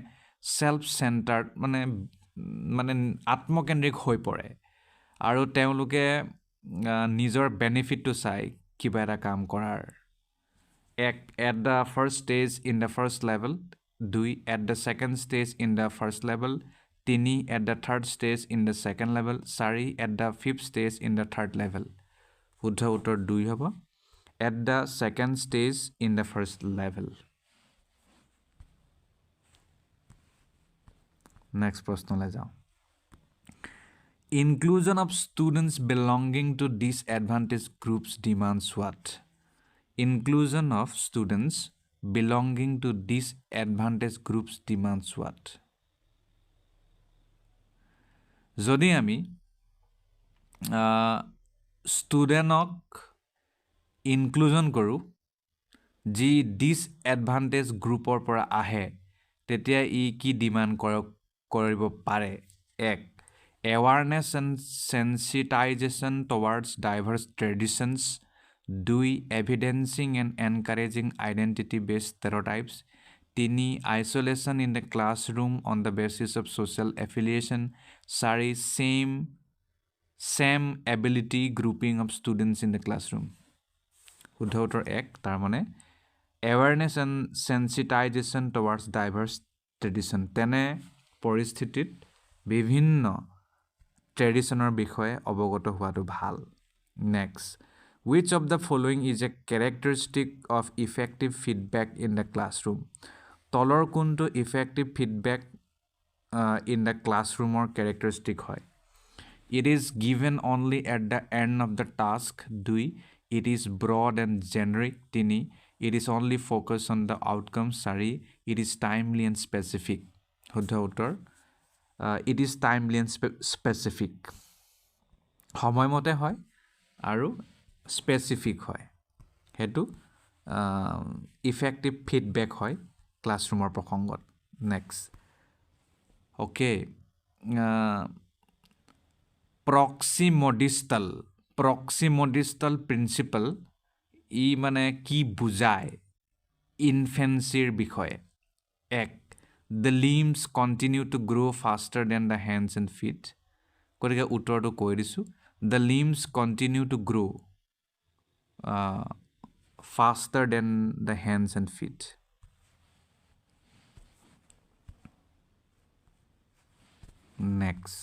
ছেল্ফ চেণ্টাৰ্ড মানে আত্মকেন্দ্ৰিক হৈ পৰে আৰু তেওঁলোকে নিজৰ বেনিফিটটো চাই কিবা এটা কাম কৰাৰ at the first stage in the first level, 2 at the second stage in the first level, 3 at the third stage in the second level, 4 at the fifth stage in the third level. শুদ্ধ উত্তৰ 2 হ'ব at the second stage in the first level. Next প্ৰশ্নলৈ যাওঁ Inclusion of students belonging to disadvantaged groups demands what? Inclusion of students belonging to disadvantaged groups demands what? যদি আমি ষ্টুডেণ্টক inclusion কৰোঁ যি disadvantage গ্ৰুপৰ পৰা আহে তেতিয়া ই কি ডিমাণ্ড কৰিব পাৰে এক awareness and sensitization towards diverse traditions, দুই evidencing and encouraging identity-based stereotypes, তিনি isolation in the classroom on the basis of social affiliation, চাৰি same ability grouping of students in the classroom. শুদ্ধ উত্তৰ এক তাৰ মানে awareness and sensitization towards diverse tradition তেনে পৰিস্থিতিত বিভিন্ন ট্ৰেডিশ্যনৰ বিষয়ে অৱগত হোৱাটো ভাল next which of the following is a characteristic of effective feedback in the classroom তলৰ কোনটো effective feedback in the classroomৰ characteristic হয় it is given only at the end of the task দুই it is broad and generic তিনি it is only focused on the outcome চাৰি it is timely and specific শুদ্ধ উত্তৰ it is timely and specific সময়মতে হয় আৰু specific হয় হেতু ইফেক্টিভ ফিডবেক হয় ক্লাছৰুমৰ প্ৰসংগত নেক্সট ওকে প্ৰক্সিমডিষ্টাল প্ৰিন্সিপল ই মানে কি বুজায় ইনফেন্সিৰ বিষয়ে এক The limbs continue to grow faster than the hands and feet. গতিকে উত্তৰটো কৈ দিছোঁ The limbs continue to grow faster than the hands and feet. Next.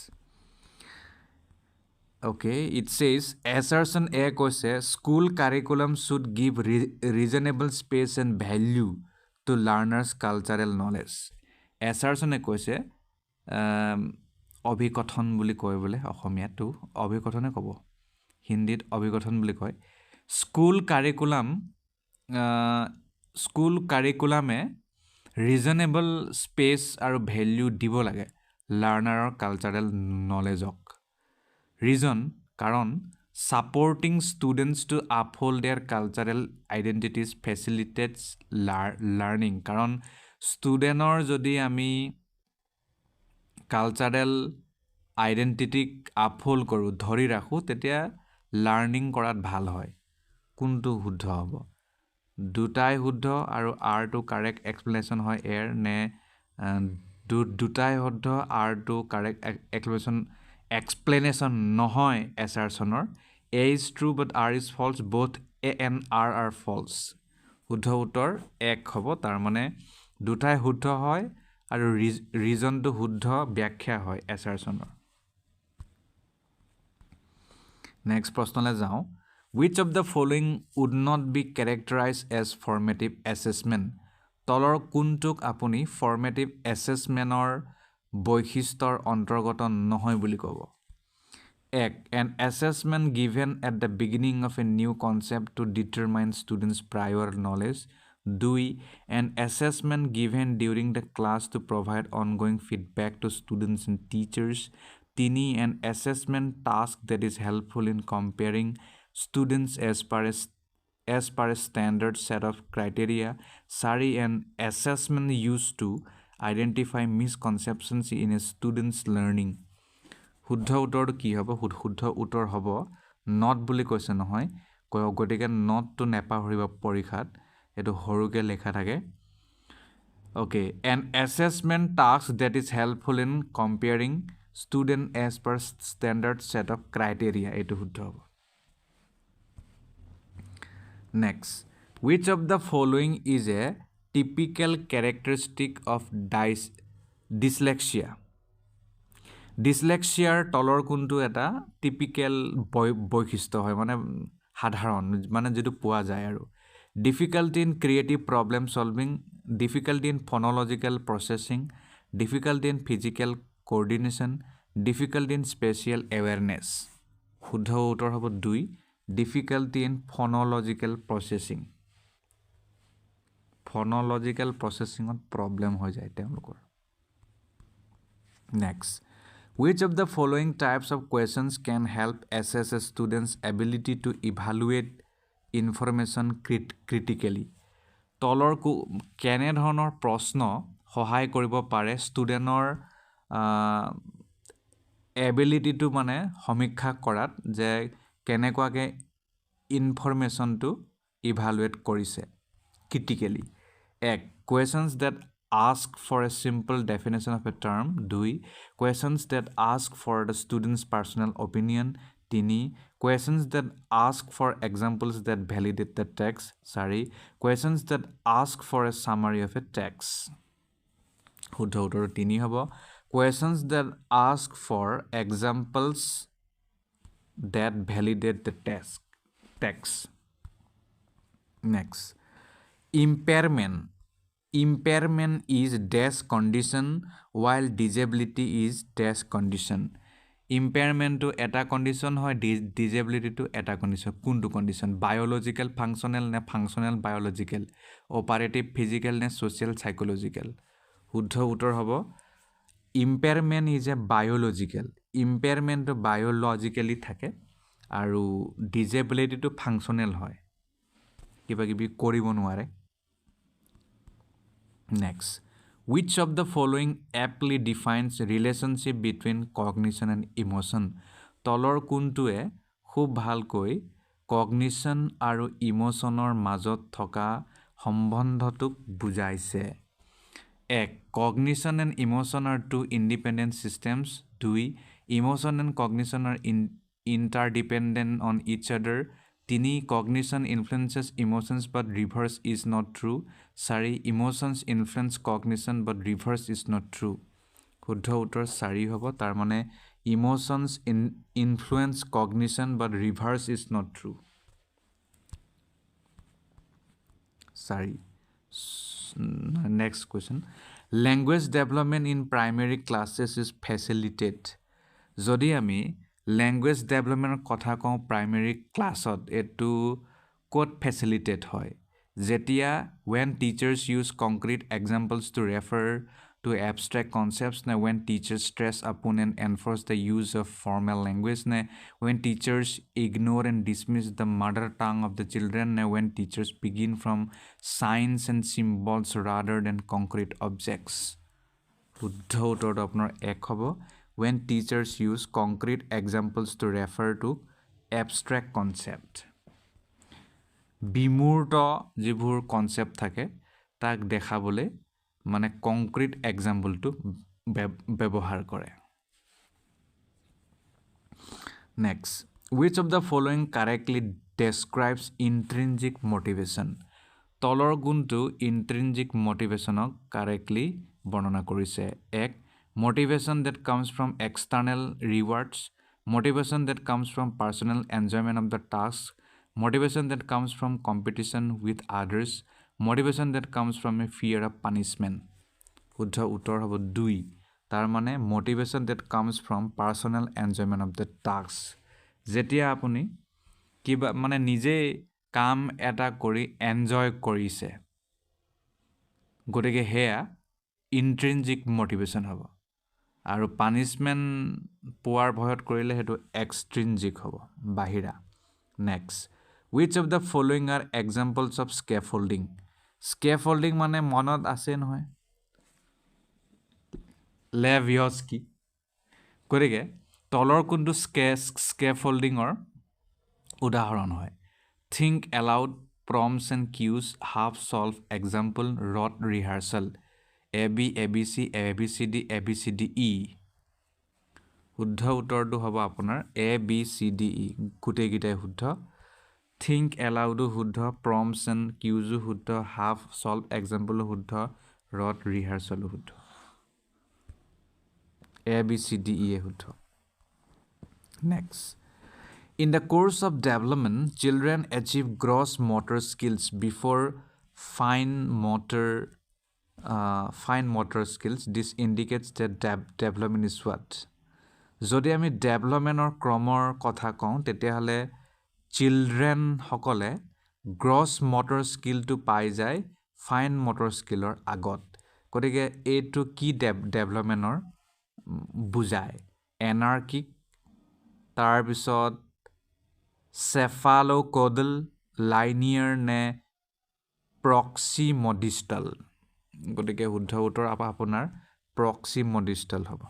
Okay, it says assertion A কৈছে school curriculum should give reasonable space and value to learners' cultural knowledge. এছাৰছনে কৈছে অভিকথন বুলি কয় বোলে অসমীয়াটো অভিকথনে ক'ব হিন্দীত অভিকথন বুলি কয় স্কুল কাৰিকুলামে ৰিজনেবল স্পেচ আৰু ভেলিউ দিব লাগে লাৰ্ণাৰৰ কালচাৰেল নলেজক ৰিজন কাৰণ supporting students to uphold their cultural identities facilitates learning কাৰণ ষ্টুডেণ্টৰ যদি আমি কালচাৰেল আইডেণ্টিটিক আপহোল্ড কৰোঁ ধৰি ৰাখোঁ তেতিয়া লাৰ্ণিং কৰাত ভাল হয় কোনটো শুদ্ধ হ'ব দুটাই শুদ্ধ আৰু আৰটো কাৰেক্ট এক্সপ্লেনেশ্যন হয় এৰ নে দুটাই শুদ্ধ আৰটো কাৰেক্ট এক্সপ্লেনেশ্যন নহয় এছাৰছনৰ A is true but R is false both A and R false শুদ্ধ উত্তৰ এক হ'ব তাৰ মানে দুটাই শুদ্ধ হয় আৰু ৰিজনটো শুদ্ধ ব্যাখ্যা হয় এছাৰছনৰ নেক্সট প্ৰশ্নলৈ যাওঁ which of the following would not be characterized as formative assessment তলৰ কোনটোক আপুনি formative assessmentৰ বৈশিষ্ট্যৰ অন্তৰ্গত নহয় বুলি ক'ব এক an assessment given at the beginning of a new concept to determine students' prior knowledge দুই an assessment given during the class to provide ongoing feedback to students and teachers তিনি an assessment task that is helpful in comparing students as per a standard set of criteria চাৰি an assessment used to identify misconceptions in a student's learning শুদ্ধ উত্তৰটো কি হ'ব শুদ্ধ উত্তৰ হ'ব not বুলি কৈছে নহয় গতিকে নটটো নেপাহৰিব পৰীক্ষাত এটো হৰুকে লেখা থাকে okay an assessment task that is helpful in comparing student as per standard set of criteria এটো শুদ্ধ হ'ব next which of the following is a typical characteristic of dyslexia dyslexia তলৰ কোনটো এটা typical বৈশিষ্ট্য হয় মানে সাধাৰণ মানে যেটো পোৱা যায় আৰু difficulty in creative problem solving difficulty in phonological processing difficulty in physical coordination, difficulty in spatial awareness. শুদ্ধ উত্তৰ হ'ব 2 difficulty in phonological processing. Phonological processing problem হৈ যায় তেওঁলোকৰ. Next, which of the following types of questions can help assess a student's ability to evaluate information critically? তলৰ কেনে ধৰণৰ প্ৰশ্ন সহায় কৰিব পাৰে ষ্টুডেণ্টৰ এবিলিটিটো মানে সমীক্ষা কৰাত যে কেনেকুৱাকৈ ইনফৰমেশ্যনটো ইভালুৱেট কৰিছে critically. 1. Questions that ask for a simple definition of a term. 2. Questions that ask for the student's personal opinion. 3. Questions that ask for examples that validate the text. 4. Questions that ask for a summary of a text. শুদ্ধ উত্তৰ 3 হ'ব. Questions that ask for examples that validate the text. Next, impairment is dash condition while disability is dash condition. Impairment to eta condition hoy, disability to eta condition. Kuntu condition? Biological, functional ne functional biological, operative physical ne social psychological. শুদ্ধ উত্তৰ হ'ব impairment is a biological. Impairment to biologically থাকে আৰু disability to functional হয়, কিবা কিবি কৰিব নোৱাৰে. Next, which of the following aptly defines relationship between cognition and emotion? তলৰ কোনটোৱে খুব ভালকৈ cognition আৰু emotionৰ মাজত থকা সম্বন্ধটোক বুজাইছে? 1. Cognition and emotion are two independent systems. 2. Emotion and cognition are interdependent on each other. 3. Cognition influences emotions but reverse is not true. 4. Emotions influence cognition but reverse is not true. শুদ্ধ উত্তৰ 4 হ'ব. তাৰ মানে emotions influence cognition but reverse is not true. 4. Next question. Language development in primary classes is facilitated. যদি আমি language ডেভেলপমেণ্টৰ কথা কওঁ primary ক্লাছত, এইটো ক'ত ফেচিলিটেট হয়? যেতিয়া when teachers use concrete examples to refer to abstract concepts, ne when teachers stress upon and enforce the use of formal language, ne when teachers ignore and dismiss the mother tongue of the children, ne when teachers begin from signs and symbols rather than concrete objects. শুদ্ধ উত্তৰটো আপোনাৰ 1 হ'ব. When teachers use concrete examples to refer to abstract concept. বিমূৰ্ত যিবোৰ concept থাকে তাক দেখাবলৈ মানে কংক্ৰিট এক্সাম্পলটো ব্যৱহাৰ কৰে. Next, which of the following correctly describes intrinsic motivation? তলৰ গুণটো intrinsic motivationক correctly বৰ্ণনা কৰিছে. 1. Motivation that comes from external rewards. Motivation that comes from personal enjoyment of the task. Motivation that comes from competition with others. Motivation that comes from a fear of punishment. শুদ্ধ উত্তৰ হ'ব 2. তাৰ মানে motivation that comes from personal enjoyment of the task. যেতিয়া আপুনি কিবা মানে নিজে কাম এটা কৰি এনজয় কৰিছে, গতিকে হেয়া ইন্ট্ৰিনজিক মোটিভেশ্যন হ'ব. আৰু পানিশমেণ্ট পোৱাৰ ভয়ত কৰিলে সেইটো এক্সট্ৰিনজিক হ'ব, বাহিৰা. Next, which of the following are examples of scaffolding? Scaffolding মানে মনত আছে নহয়, লেভিয়স্কি. গতিকে তলৰ কোনটো স্কেফোল্ডিঙৰ উদাহৰণ হয়? Think aloud, prompts and cues, half solve, example, rote rehearsal. AB, ABC, ABCD, ABCDE. শুদ্ধ উত্তৰটো হ'ব আপোনাৰ ABCDE. গোটেইকেইটাই শুদ্ধ. Think aloud শুদ্ধ, prompts and cues শুদ্ধ, half solve, example শুদ্ধ, rote rehearsal শুদ্ধ. ABCDE শুদ্ধ. Next, in the course of development, children achieve gross motor skills before fine motor fine motor skills. This indicates that development is what? যদি আমি ডেভেলপমেণ্টৰ ক্ৰমৰ কথা কওঁ তেতিয়াহ'লে চিলড্ৰেন সকলে গ্ৰছ মটৰ স্কিলটো পাই যায় ফাইন মটৰ স্কিলৰ আগত গতিকে এইটো কি ডেভেলপমেণ্টৰ বুজায় এনাৰ্কিক তাৰপিছত চেফালোকডল লাইনিয়াৰ নে প্ৰক্সিমডিষ্টাল গতিকে শুদ্ধ উত্তৰ আপোনাৰ প্ৰক্সিমডিষ্টাল হ'ব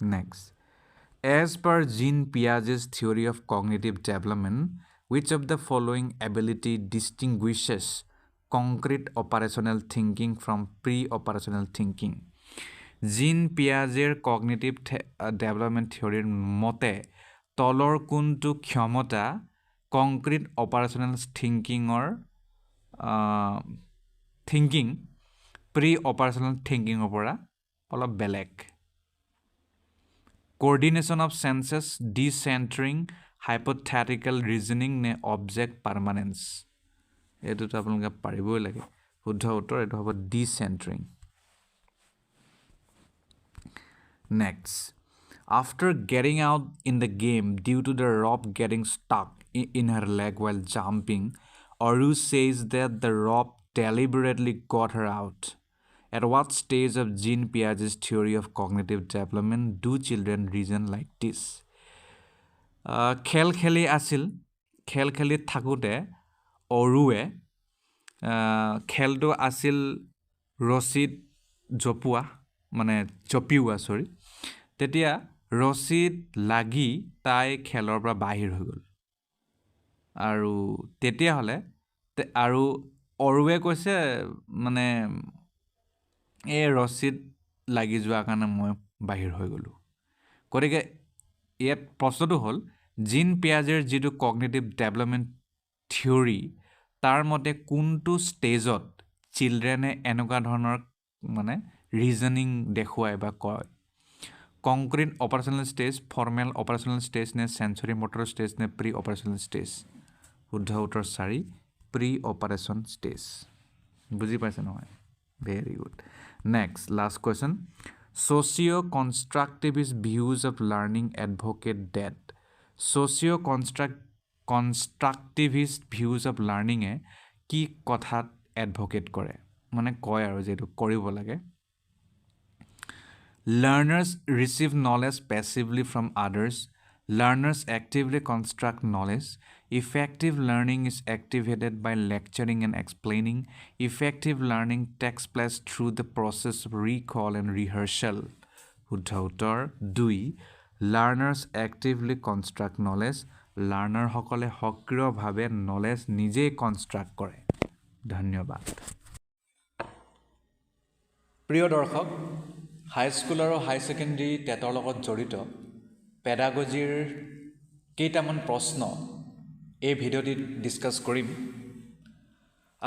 Next, as per Jean Piaget's theory of cognitive development, which of the following ability distinguishes concrete operational thinking from pre-operational thinking? Jean Piaget's cognitive development theory মতে তলৰ কোনটো ক্ষমতা concrete operational thinking pre-operational thinking পৰা অলপ বেলেগ coordination of senses, decentering, hypothetical reasoning নে object permanence এইটোতো আপোনালোকে পাৰিবই লাগে শুদ্ধ উত্তৰ এইটো হ'ব decentering next after getting out in the game due to the rope getting stuck in her leg while jumping Oru says that the rope deliberately got her out At what stage of Jean Piaget's theory of cognitive development do children reason like this? খেল খেলি থাকোঁতে অৰুৱে খেলটো আছিল ৰছীত জপিওৱা তেতিয়া ৰছীত লাগি তাই খেলৰ পৰা বাহিৰ হৈ গ'ল আৰু তেতিয়াহ'লে আৰু অৰুৱে কৈছে এই ৰছীত লাগি যোৱাৰ কাৰণে মই বাহিৰ হৈ গ'লোঁ গতিকে ইয়াত প্ৰশ্নটো হ'ল জিন পিয়াজেৰ যিটো কগনিটিভ ডেভেলপমেণ্ট থিয়ৰী তাৰ মতে কোনটো ষ্টেজত চিলড্ৰেনে এনেকুৱা ধৰণৰ ৰিজনিং দেখুৱাই বা কয় concrete operational stage formal operational stage নে চেঞ্চৰি মটৰ ষ্টেজ নে প্ৰি অপাৰেশ্যনেল ষ্টেজ শুদ্ধ উত্তৰ 4 প্ৰি অপাৰেশ্যন ষ্টেজ বুজি পাইছে নহয় very good Next, last question. Socio-constructivist views of learning advocate that. Socio-constructivist views of learning কি কথাত advocate কৰে কয় আৰু যেটো কৰিব লাগে Learners receive knowledge passively from others. Learners actively construct knowledge. Effective learning is activated by lecturing and explaining. Effective learning takes place through the process of recall and rehearsal. শুদ্ধ উত্তৰ 2 Learners actively construct knowledge. Learner সকলে সক্ৰিয়ভাৱে knowledge নিজেই construct কৰে ধন্যবাদ প্ৰিয় দৰ্শক হাই school আৰু হাই ছেকেণ্ডেৰী টেটৰ লগত জড়িত পেডাগজিৰ কেইটামান প্ৰশ্ন এই ভিডিঅ'টিত ডিছকাছ কৰিম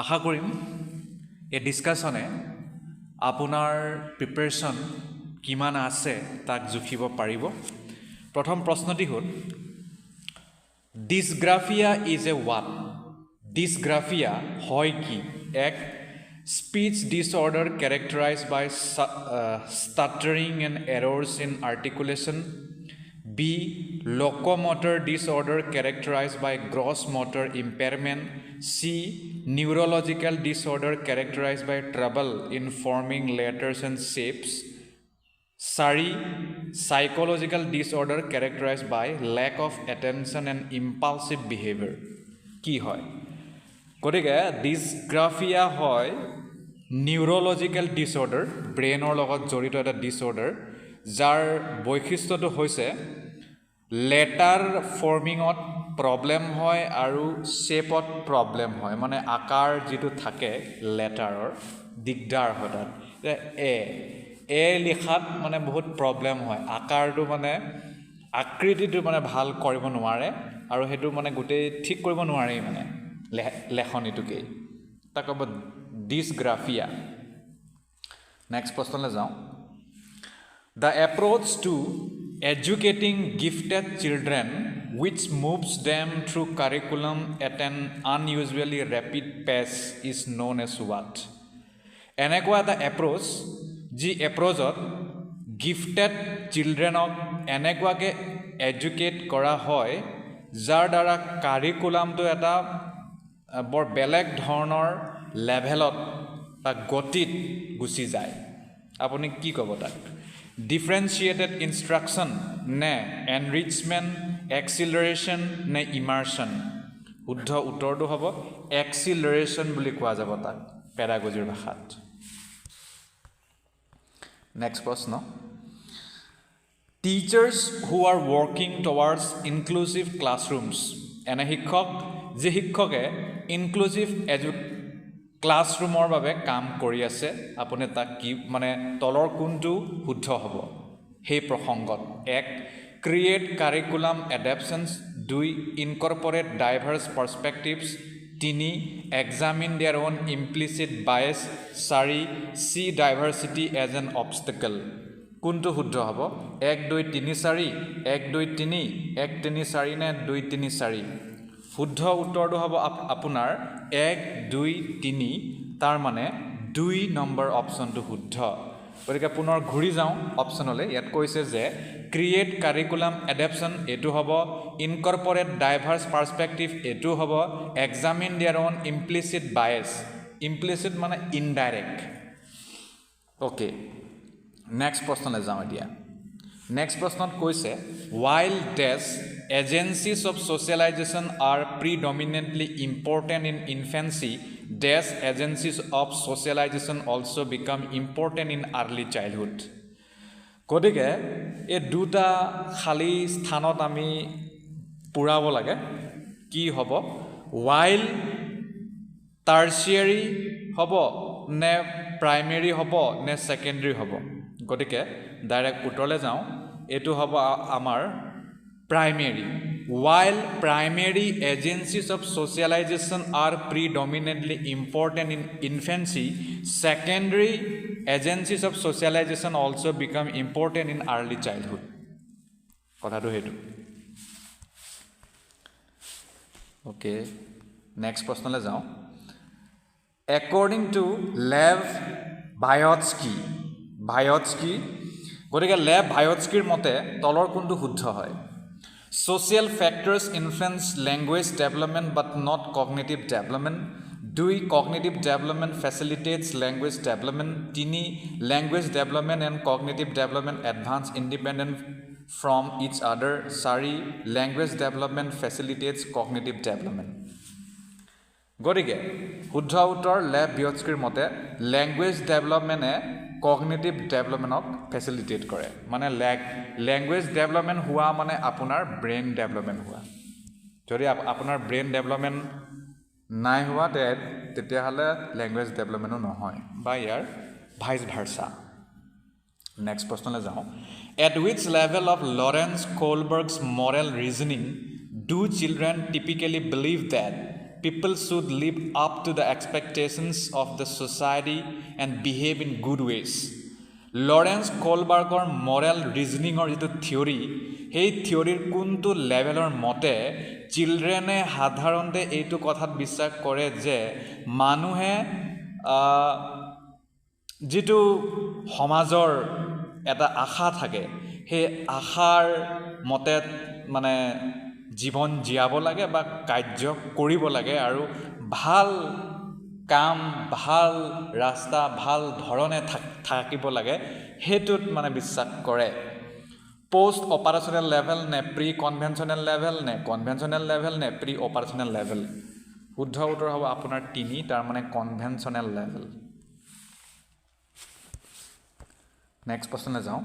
আশা কৰিম এই ডিছকাছনে আপোনাৰ প্ৰিপাৰেশ্যন কিমান আছে তাক জুখিব পাৰিব প্ৰথম প্ৰশ্নটি হ'ল ডিসগ্ৰাফিয়া ইজ এ হোৱাট ডিসগ্ৰাফিয়া হয় কি এক Speech disorder characterized by stuttering and errors in articulation. B. Locomotor disorder characterized by gross motor impairment. C. Neurological disorder characterized by trouble in forming letters and shapes. Sorry, psychological disorder characterized by lack of attention and impulsive behavior. কি হয় গতিকে ডিসগ্ৰাফিয়া হয় নিউৰলজিক্যাল disorder ব্ৰেইনৰ লগত জড়িত এটা disorder যাৰ বৈশিষ্ট্যটো হৈছে লেটাৰ ফৰ্মিঙত প্ৰব্লেম হয় আৰু শেপত প্ৰব্লেম হয় আকাৰ যিটো থাকে লেটাৰৰ দিগদাৰ হয় তাত এ লিখাত বহুত প্ৰব্লেম হয় আকাৰটো আকৃতিটো ভাল কৰিব নোৱাৰে আৰু হেতু গোটেই ঠিক কৰিব নোৱাৰে লেখনিটোকে তাক ক'ব ডিসগ্ৰাফিয়া নেক্সট প্ৰশ্নলৈ যাওঁ The approach to educating gifted children which moves them through curriculum at an unusually rapid pace is known as what? এনেকুৱা এটা এপ্ৰোচ যি এপ্ৰোচত গিফটেড চিলড্ৰেনক এনেকুৱাকৈ এডুকেট কৰা হয় যাৰ দ্বাৰা কাৰিকুলামটো এটা বৰ বেলেগ ধৰণৰ লেভেলত বা গতিত গুচি যায় আপুনি কি ক'ব তাক ডিফাৰেঞ্চিয়েটেড ইনষ্ট্ৰাকশ্যন নে এনৰিচমেণ্ট এক্সিলাৰেশ্যন নে ইমাৰ্চন শুদ্ধ উত্তৰটো হ'ব এক্সিলাৰেশ্যন বুলি কোৱা যাব তাক পেডাগজিৰ ভাষাত নেক্সট প্ৰশ্ন টিচাৰ্ছ হু আৰ ৱৰ্কিং টুৱাৰ্ডছ ইনক্লুচিভ ক্লাছৰুমছ এনে শিক্ষক যি শিক্ষকে ইনক্লুচিভ ক্লাছৰুমৰ বাবে কাম কৰি আছে আপুনি তাক কি মানে তলৰ কোনটো শুদ্ধ হ'ব সেই প্ৰসংগত এক create curriculum adaptations 2 incorporate diverse perspectives 3 examine their own implicit bias 4 see diversity as an obstacle কোনটো শুদ্ধ হ'ব 1 2 3 4 1 2 3 1 3 4 নে 2 3 4 শুদ্ধ উত্তৰটো হ'ব আপোনাৰ 1 2 3 তাৰ মানে 2 নম্বৰ অপশ্যনটো শুদ্ধ গতিকে পুনৰ ঘূৰি যাওঁ অপশ্যনলৈ ইয়াত কৈছে যে ক্ৰিয়েট কাৰিকুলাম এডাপশ্যন এটো হ'ব ইনকৰ্পৰেট ডাইভাৰ্ছ পাৰ্সপেক্টিভ এটো হ'ব examine their own implicit bias ইমপ্লিচিট মানে ইনডাইৰেক্ট ওকে নেক্সট প্ৰশ্নলৈ যাওঁ এতিয়া নেক্সট প্ৰশ্নত কৈছে while dash agencies of socialization are predominantly important in infancy dash agencies of socialization also become important in early childhood গতিকে এই দুটা খালি স্থানত আমি পুৰাব লাগে কি হ'ব while tertiary হ'ব নে প্ৰাইমেৰী হ'ব নে সেকেন্ডাৰী হ'ব গতিকে ডাইৰেক্ট উত্তৰলৈ যাওঁ এটো হ'ব আমাৰ primary while primary agencies of socialization are predominantly important in infancy secondary agencies of socialization also become important in early childhood কথাটো হেতু okay next প্ৰশ্নলৈ যাওঁ according to Lev Vygotsky গতিকে লেভ ভায়োটস্কিৰ মতে তলৰ কোনটো শুদ্ধ হয় social factors influence language development but not cognitive development 2 cognitive development facilitates language development 3 language development and cognitive development advance independent from each other 4 language development facilitates cognitive development গতিকে শুদ্ধ উত্তৰ লেভ ভায়োটস্কিৰ মতে ল্যাঙ্গুৱেজ ডেভেলপমেণ্টে কগনিটিভ ডেভেলপমেণ্টক ফেচিলিটেট কৰে মানে language development হোৱা মানে আপোনাৰ ব্ৰেইন ডেভেলপমেণ্ট হোৱা যদি আপোনাৰ ব্ৰেইন ডেভেলপমেণ্ট নাই হোৱা তেতিয়াহ'লে ল্যাঙ্গুৱেজ ডেভেলপমেণ্টো নহয় বা ইয়াৰ ভাইচ ভাৰ্চা নেক্সট প্ৰশ্নলৈ যাওঁ at which level of Lawrence Kohlberg's moral reasoning do children typically believe that people should live up to the expectations of the society and behave in good ways. Lawrence Kohlbergৰ moral reasoningৰ যিটো theory সেই থিয়ৰীৰ কোনটো লেভেলৰ মতে চিলড্ৰেনে সাধাৰণতে এইটো কথাত বিশ্বাস কৰে যে মানুহে যিটো সমাজৰ এটা আশা থাকে সেই আশাৰ মতে মানে জীৱন জীয়াব লাগে বা কাৰ্য কৰিব লাগে আৰু ভাল কাম ভাল ৰাস্তা ভাল ধৰণে থাকিব লাগে হেতুত মানে বিশ্বাস কৰে পোষ্ট অপাৰেশনাল লেভেল নে প্ৰি কনভেনশনাল লেভেল নে কনভেনশনাল লেভেল নে প্ৰি অপাৰেশনাল লেভেল শুদ্ধ উত্তৰ হ'ব আপোনাৰ 3 তাৰ মানে কনভেনশনাল লেভেল নেক্সট প্ৰশ্নলৈ যাওঁ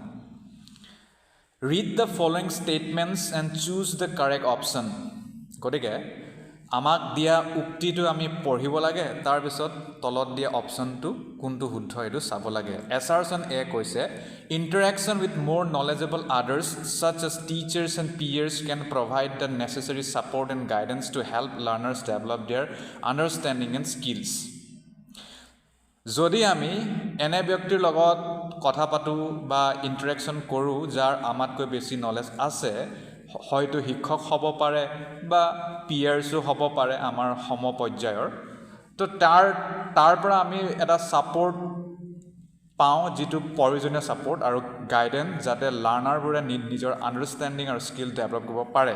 Read the following statements and choose the correct option. গতিকে আমাক দিয়া উক্তিটো আমি পঢ়িব লাগে তাৰ পিছত তলত দিয়া অপচনটো কোনটো শুদ্ধ এটো চাব লাগে assertion a কৈছে interaction with more knowledgeable others such as teachers and peers can provide the necessary support and guidance to help learners develop their understanding and skills. যদি আমি এনে ব্যক্তিৰ লগত কথা পাতো বা ইন্টাৰেকশন কৰো যাৰ আমাতকৈ বেছি নলেজ আছে হয়তো শিক্ষক হ'ব পাৰে বা পিয়াৰ্ছো হ'ব পাৰে আমাৰ সমপৰ্যায়ৰ তো তাৰ পৰা আমি এটা ছাপোৰ্ট পাওঁ যিটো প্ৰয়োজনীয় ছাপোৰ্ট আৰু গাইডেন্স যাতে লাৰ্ণাৰবোৰে নিজৰ আণ্ডাৰষ্টেণ্ডিং আৰু স্কিল ডেভেলপ কৰিব পাৰে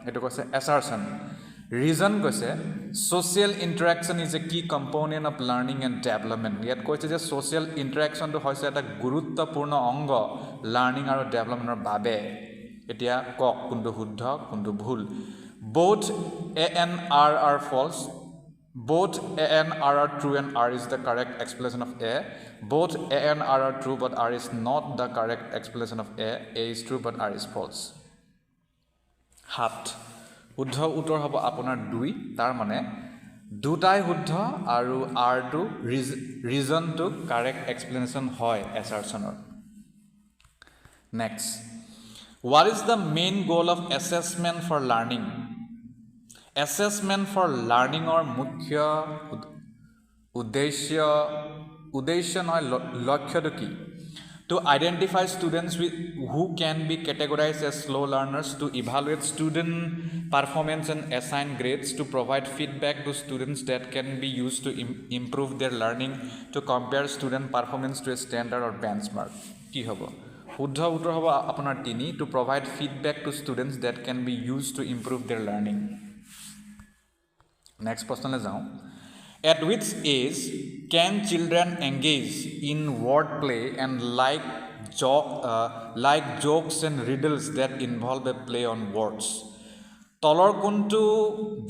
এইটো কৈছে এছাৰশ্যন ৰিজন কৈছে ছ'চিয়েল ইণ্টাৰেকশ্যন ইজ এ কি component of learning and development ইয়াত কৈছে যে ছ'চিয়েল ইণ্টাৰেকশ্যনটো হৈছে এটা গুৰুত্বপূৰ্ণ অংগ লাৰ্ণিং আৰু ডেভেলপমেণ্টৰ বাবে এতিয়া কওক কোনটো শুদ্ধ কোনটো ভুল both A and R are false both A and R are true and R is the correct explanation of A both A and R are true but R is not the correct explanation of A is true but R is false 7 শুদ্ধ উত্তৰ হ'ব আপোনাৰ 2 তাৰ মানে দুটাই শুদ্ধ আৰু R টো ৰিজনটো কাৰেক্ট এক্সপ্লেনেশ্যন হয় এছাৰশ্যনৰ next What is the main goal of assessment for learning? Assessment for learning or মুখ্য উদ্দেশ্য নহয় লক্ষ্যটো কি To identify students who can be categorized as slow learners, to evaluate student performance and assign grades, to provide feedback to students that can be used to improve their learning, to compare student performance to a standard or benchmark. কি হ'ব শুদ্ধ উত্তৰ হ'ব আপোনাৰ 3 to provide feedback to students that can be used to improve their learning. Next প্ৰশ্নলৈ যাওঁ At which age can children engage in wordplay and like jokes and riddles that involve a play on words? তলৰ কোনটো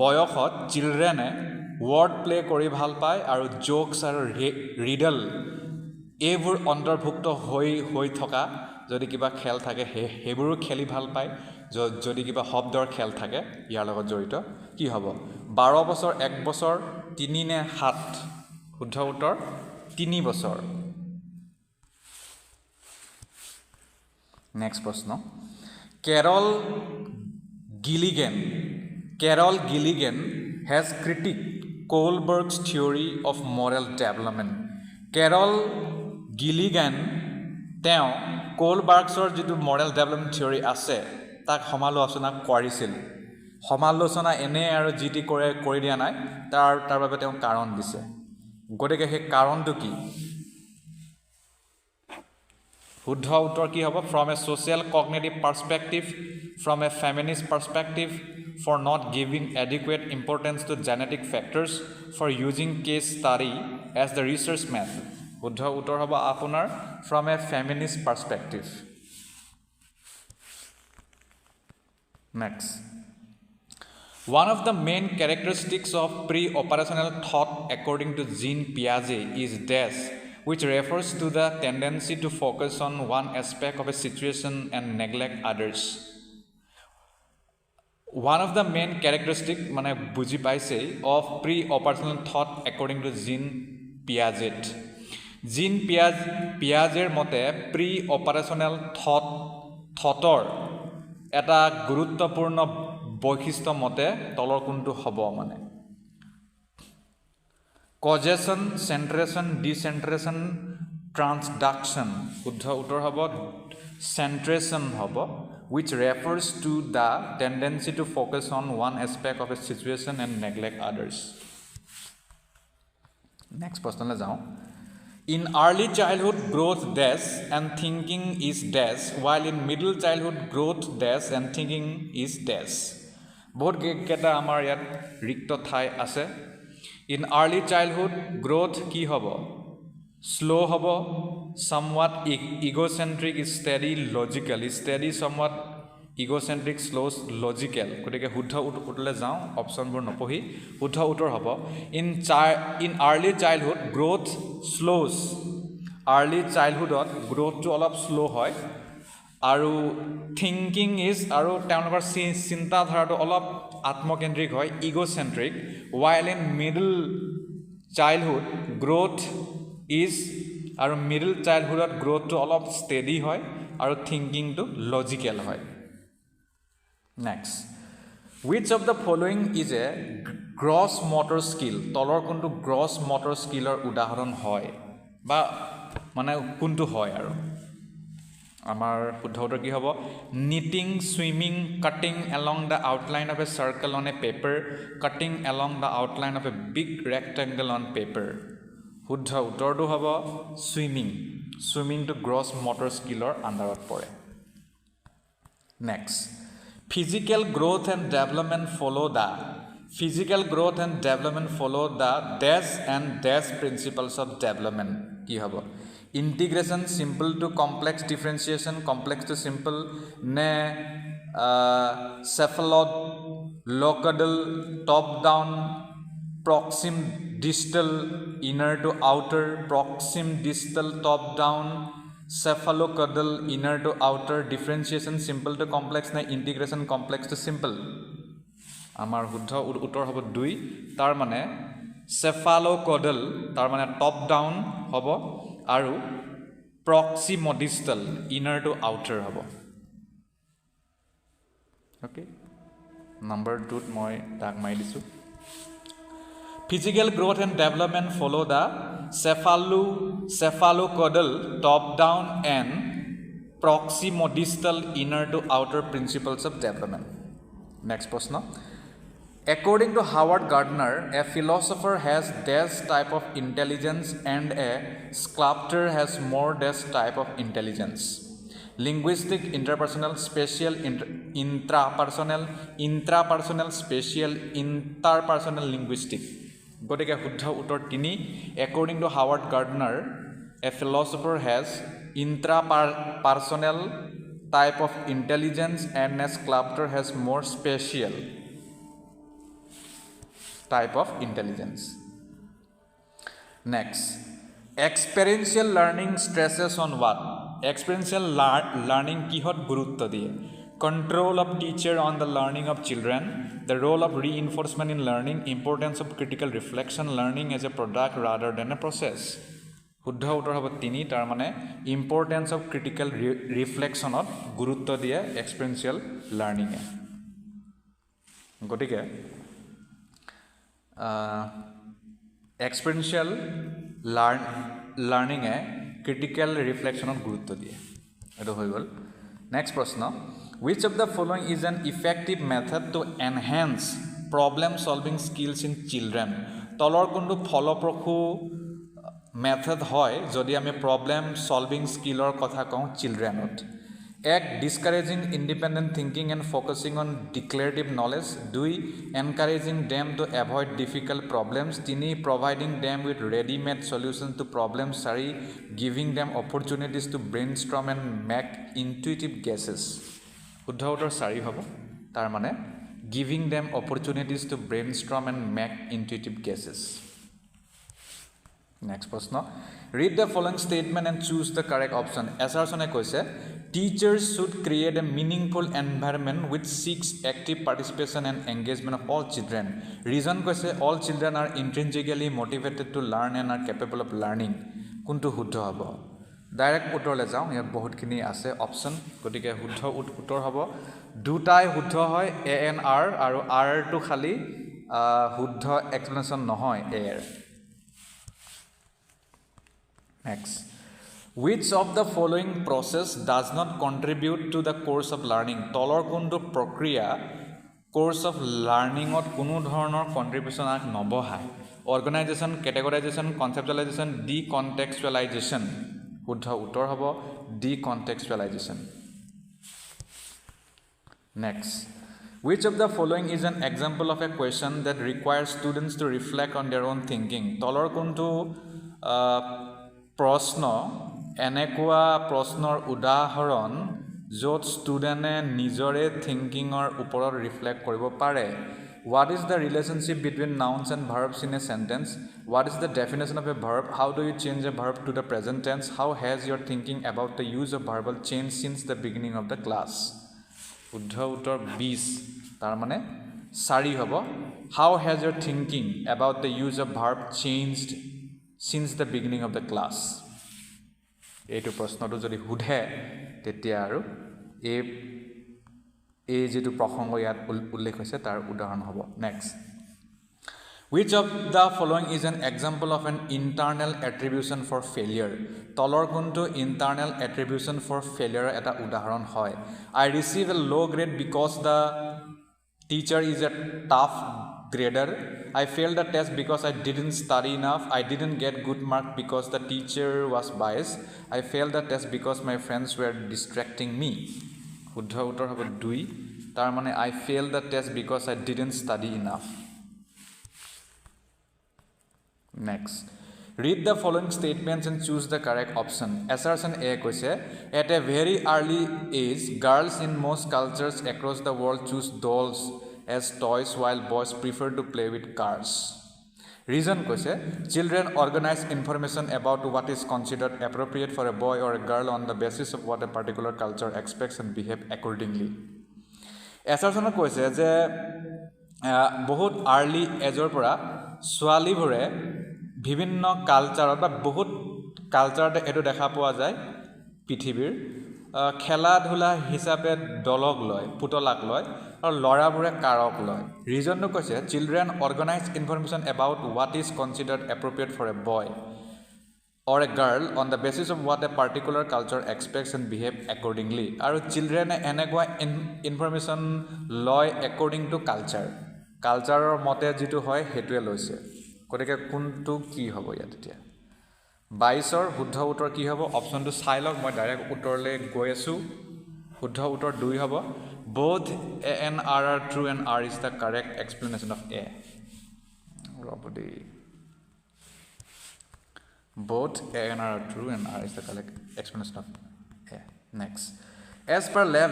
বয়সত চিলড্ৰেনে word play কৰি ভাল পায় আৰু জোকছ আৰু Riddle এইবোৰ অন্তৰ্ভুক্ত হৈ থকা যদি কিবা খেল থাকে সেইবোৰো খেলি ভাল পায় যদি কিবা শব্দৰ খেল থাকে ইয়াৰ লগত জড়িত কি হ'ব 12 বছৰ 1 বছৰ 3 নে 7 শুদ্ধ উত্তৰ 3 বছৰ নেক্সট প্ৰশ্ন Carol Gilligan has critiqued Kohlberg's theory of moral development. Carol Gilligan তেওঁ কোলবাৰ্গছৰ যিটো মৰেল ডেভেলপমেণ্ট থিয়ৰী আছে তাক সমালোচনা কৰিছিল সমালোচনা এনে আৰু জিটি কৰি দিয়া নাই তাৰ বাবে তেওঁ কাৰণ দিছে গতিকে সেই কাৰণটো কি শুদ্ধ উত্তৰ কি হ'ব from a social cognitive perspective from a feminist perspective for not giving adequate importance to genetic factors for using case study as the research method শুদ্ধ উত্তৰ হ'ব আপোনাৰ from a feminist perspective next One of the main characteristics of pre-operational thought according to Jean Piaget is dash which refers to the tendency to focus on one aspect of a situation and neglect others One of the main characteristics মানে বুজি পাইছে of pre-operational thought according to Jean Piaget Jean Piagetৰ মতে pre-operational thought এটা গুৰুত্বপূৰ্ণ বৈশিষ্ট্য মতে তলৰ কোনটো হ'ব মানে causation centration decentration transduction শুদ্ধ উত্তৰ হ'ব centration হ'ব which refers to the tendency to focus on one aspect of a situation and neglect others next প্ৰশ্নলৈ যাওঁ In early childhood, growth dash and thinking is dash, while in middle childhood, growth dash and thinking is dash. বহুত কেইটা আমাৰ ইয়াত ৰিক্ত ঠাই আছে In early childhood, growth কি হ'ব slow হ'ব somewhat egocentric steady logical steady somewhat egocentric slow logical গতিকে শুদ্ধ উত্তৰলৈ যাওঁ অপচনবোৰ নপঢ়ি শুদ্ধ উত্তৰ হ'ব in early childhood growth slows early childhoodত growthটো অলপ slow হয় আৰু thinking is আৰু তেওঁলোকৰ চিন্তাধাৰাটো অলপ আত্মকেন্দ্ৰিক হয় egocentric while in middle childhood growth is আৰু middle childhoodত growthটো অলপ steady হয় আৰু thinkingটো logical হয় Next, which of the following is a gross motor skill? তলৰ কোনটো gross motor skillৰ উদাহৰণ হয় বা মানে কোনটো হয় আৰু আমাৰ শুদ্ধ উত্তৰ কি হ'ব knitting swimming cutting along the outline of a circle on a paper cutting along the outline of a big rectangle on paper শুদ্ধ উত্তৰটো হ'ব swimming to gross motor skillৰ আণ্ডাৰত পৰে next physical growth and development follow the dash and dash principles of development কি হ'ব integration simple to complex differentiation complex to simple ne cephalological top down proxim distal inner to outer proxim distal top down cephalocaudal inner to outer differentiation simple to complex ne integration complex to simple আমাৰ শুদ্ধ উত্তৰ হ'ব 2 তাৰ মানে cephalocaudal তাৰ মানে top down হ'ব আৰু proximodistal inner to outer হ'ব ওকে নম্বৰ 2 ত মই দাগ মাৰি দিছো physical growth and development follow the cephalocaudal top down and proximodistal inner to outer principles of development next প্রশ্ন According to Howard Gardner, a philosopher has this type of intelligence and a sculptor has more this type of intelligence. Linguistic, interpersonal, spatial, intrapersonal, spatial, interpersonal, linguistic. গতিকে শুদ্ধ উত্তৰ 3 According to Howard Gardner, a philosopher has intrapersonal type of intelligence and a sculptor has more spatial type of intelligence. Next, experiential learning stresses on what? Experiential learning kihot gurutto diye control of teacher on the learning of children, the role of reinforcement in learning, importance of critical reflection, learning as a product rather than a process. শুদ্ধ উত্তৰ হ'ব 3 তাৰ মানে importance of critical reflection ত গুৰুত্ব দিয়ে experiential learning এ গতিকে experiential learning এ critical reflection ত গুৰুত্ব দিয়ে এটো হৈ গল next প্ৰশ্ন which of the following is an effective method to enhance problem solving skills in children তলৰ কোনটো ফলপ্ৰসূ মেথড হয় যদি আমি প্ৰবলেম সলভিং স্কিলৰ কথা কওঁ চিলড্ৰেনত এক discouraging independent thinking and focusing on declarative knowledge 2 encouraging them to avoid difficult problems 3 providing them with readymade solution to problems 4 giving them opportunities to brainstorm and make intuitive guesses শুদ্ধ উত্তৰ 4 হ'ব তাৰ মানে giving them opportunities to brainstorm and make intuitive guesses Next প্রশ্ন read the following statement and choose the correct option assertion কৈছে teachers should create a meaningful environment which seeks active participation and engagement of all children reason কৈছে all children are intrinsically motivated to learn and are capable of learning কোনটো শুদ্ধ হ'ব direct উত্তৰলৈ যাওঁ ইয়াত বহুতখিনি আছে অপচন গতিকে শুদ্ধ উত্তৰ হ'ব দুটাই শুদ্ধ হয় a and r আৰু r টো খালি শুদ্ধ এক্সপ্লেনেশ্যন নহয় a Next, which of the following process does not contribute to the course of learning? তলৰ কোনটো প্ৰক্ৰিয়া course of learning ত কোনো ধৰণৰ কন্ট্ৰিবিউশন আগ নবহায় organization, categorization, conceptualization, decontextualization শুদ্ধ উত্তৰ হ'ব decontextualization. Next, which of the following is an example of a question that requires students to reflect on their own thinking? তলৰ কোনটো প্ৰশ্ন এনেকুৱা প্ৰশ্নৰ উদাহৰণ য'ত ষ্টুডেণ্টে নিজৰে থিংকিঙৰ ওপৰত ৰিফ্লেক্ট কৰিব পাৰে what is the relationship between nouns and verbs in a sentence what is the definition of a verb how do you change a verb to the present tense how has your thinking about the use of verbal changed since the beginning of the class শুদ্ধ উত্তৰ 20 তাৰ মানে 4 হ'ব how has your thinking about the use of verb changed since the beginning of the class এইটো প্ৰশ্নটো যদি সুধে তেতিয়া আৰু এই যেটো প্ৰসংগ ইয়াত উল্লেখ হৈছে তাৰ উদাহৰণ হ'ব next Which of the following is an example of an internal attribution for failure? তলৰ কোনটো internal attribution for failure এটা উদাহৰণ হয়? I receive a low grade because the teacher is a tough grader. I failed the test because I didn't study enough. I didn't get good mark because the teacher was biased. I failed the test because my friends were distracting me. শুদ্ধ উত্তৰ হ'ব 2 তাৰ মানে I failed the test because I didn't study enough. Next, read the following statements and choose the correct option. Assertion A কৈছে at a very early age girls in most cultures across the world choose dolls as toys while boys prefer to play with cars. Reason কৈছে children organize information about what is considered appropriate for a boy or a girl on the basis of what a particular culture expects and behave accordingly. Assertion কৈছে যে বহুত early এজৰ পৰা ছোৱালীবোৰে বিভিন্ন কালচাৰত বা বহুত কালচাৰত এটো দেখা পোৱা যায় পৃথিৱীৰ খেলা ধুলা হিচাপে দলক লয় পুতলাক লয় আৰু লৰাবোৰে কাৰক লয় ৰিজনটো কৈছে children organize information about what is considered appropriate for a boy or a girl on the basis of what a particular culture expects and behave accordingly আৰু চিলড্ৰেনে এনেকুৱা ইনফৰমেশ্যন লয় according to কালচাৰৰ মতে যেটো হয় হেতুৱে লৈছে গতিকে কোনটো কি হ'ব ইয়াত এতিয়া 22ৰ শুদ্ধ উত্তৰ কি হ'ব অপচনটো চাই লওক মই ডাইৰেক্ট উত্তৰলৈ গৈ আছো শুদ্ধ উত্তৰ 2 হ'ব both A and R are true and R is the correct explanation of A ৰবদি both A and R are true and R is the correct explanation of A. Next, as per Lev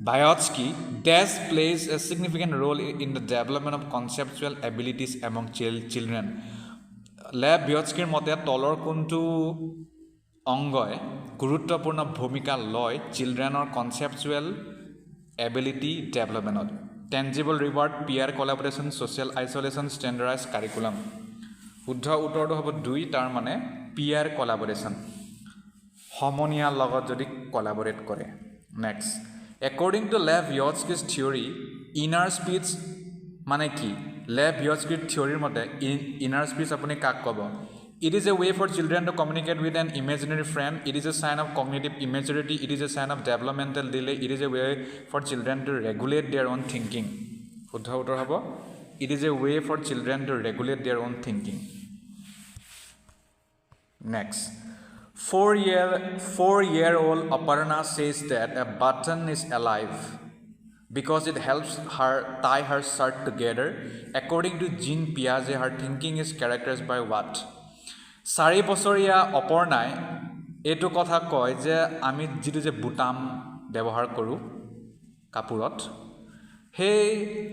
Vygotsky, dash plays a significant role in the development of conceptual abilities among children. Lev Vygotskyৰ মতে তলৰ কোনটো অংগই গুৰুত্বপূৰ্ণ ভূমিকা লয় চিলড্ৰেনৰ conceptual ability ডেভেলপমেণ্টত tangible reward peer collaboration social isolation standardized curriculum শুদ্ধ উত্তৰটো হ'ব 2 তাৰ মানে peer collaboration সমনীয়া লগত যদি collaborate কৰে next according to Lev Vygotsky's theory inner speech মানে কি Lev Vygotsky's theory মতে inner speech আপুনি কাক ক'ব It is a way for children to communicate with an imaginary friend. It is a sign of cognitive immaturity. It is a sign of developmental delay. It is a way for children to regulate their own thinking. শুদ্ধ উত্তৰ হ'ব It is a way for children to regulate their own thinking. Next. 4-year-old Aparna says that a button is alive because it helps her tie her shirt together. According to Jean Piaget, her thinking is characterized by what? 4 বছৰীয়া অপৰ্ণাই এটো কথা কয় যে আমি যেটো যে বুটাম ব্যৱহাৰ কৰো কাপোৰত হে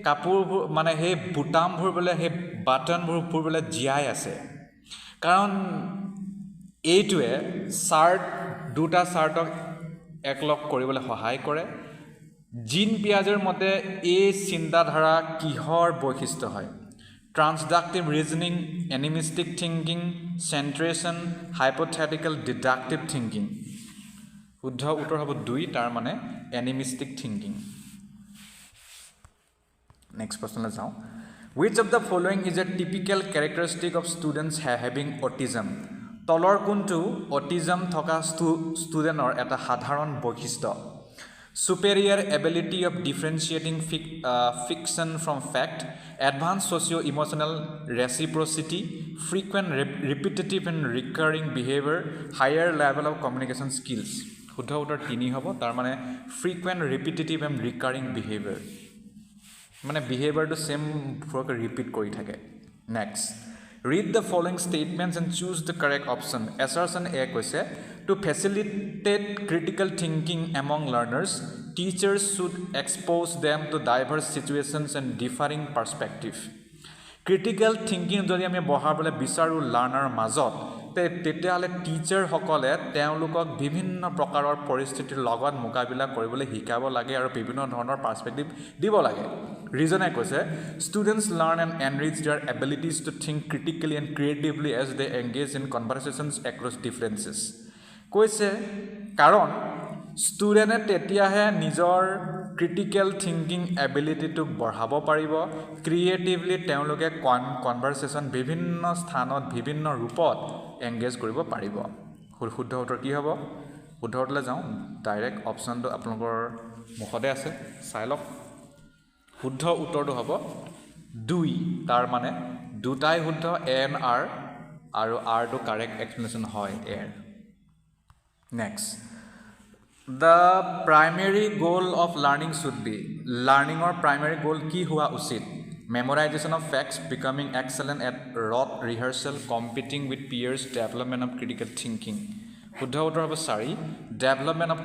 কাপোৰ মানে হে বুটামবোৰ বলে হে বাটনবোৰ বলে জিয়াই আছে কাৰণ এইটোৱে শাৰ্ট দুটা শাৰ্টক একলগ কৰিবলৈ সহায় কৰে জিন পিয়াজৰ মতে এই চিন্তাধাৰা কিহৰ বৈশিষ্ট্য হয় Transductive reasoning, animistic thinking, centration, hypothetical deductive thinking. শুদ্ধ উত্তৰ হ'ব 2 তাৰ মানে animistic thinking. Next প্ৰশ্নলৈ যাওঁ. Which of the following is a typical characteristic of students having autism? তলৰ কোনটো autism থকা ষ্টুডেণ্টৰ এটা সাধাৰণ বৈশিষ্ট্য superior ability of differentiating fiction from fact, advanced socio-emotional reciprocity, frequent repetitive and recurring behavior, higher level of communication skills. শুদ্ধ উত্তৰ 3 হ'ব তাৰ মানে frequent repetitive and recurring behavior মানে behaviorটো সেম ফৰক ৰিপিট কৰি থাকে next read the following statements and choose the correct option assertion A কৈছে to facilitate critical thinking among learners teachers should expose them to diverse situations and differing perspective critical thinking যদি আমি বহাবলৈ বিচাৰো learner মাজত তেতিয়াহলে teacher সকলে তেওঁলোকক বিভিন্ন প্ৰকাৰৰ পৰিস্থিতিৰ লগত মোকাবিলা কৰিবলৈ শিকাব লাগে আৰু বিভিন্ন ধৰণৰ পাৰ্সপেক্টিভ দিব লাগে ৰিজনে কৈছে students learn and enrich their abilities to think critically and creatively as they engage in conversations across differences কৈছে কাৰণ ষ্টুডেণ্টে তেতিয়াহে নিজৰ ক্ৰিটিকেল থিংকিং এবিলিটিটোক বঢ়াব পাৰিব ক্ৰিয়েটিভলি তেওঁলোকে কনভাৰচেশ্যন বিভিন্ন স্থানত বিভিন্ন ৰূপত এংগেজ কৰিব পাৰিব শুদ্ধ উত্তৰ কি হ'ব শুদ্ধ উত্তৰলৈ যাওঁ ডাইৰেক্ট অপশ্যনটো আপোনালোকৰ মুখতে আছে চাই লওক শুদ্ধ উত্তৰটো হ'ব 2 তাৰ মানে দুটাই শুদ্ধ এ এণ্ড আৰ আৰু আৰটো কাৰেক্ট এক্সপ্লেনেশ্যন হয় R next the primary goal of learning should be লাৰ্ণিঙৰ প্ৰাইমেৰী গ'ল কি হোৱা উচিত memorization of facts becoming excellent at rote rehearsal competing with peers development of critical thinking শুদ্ধ উত্তৰ হ'ব 4 ডেভেলপমেণ্ট অফ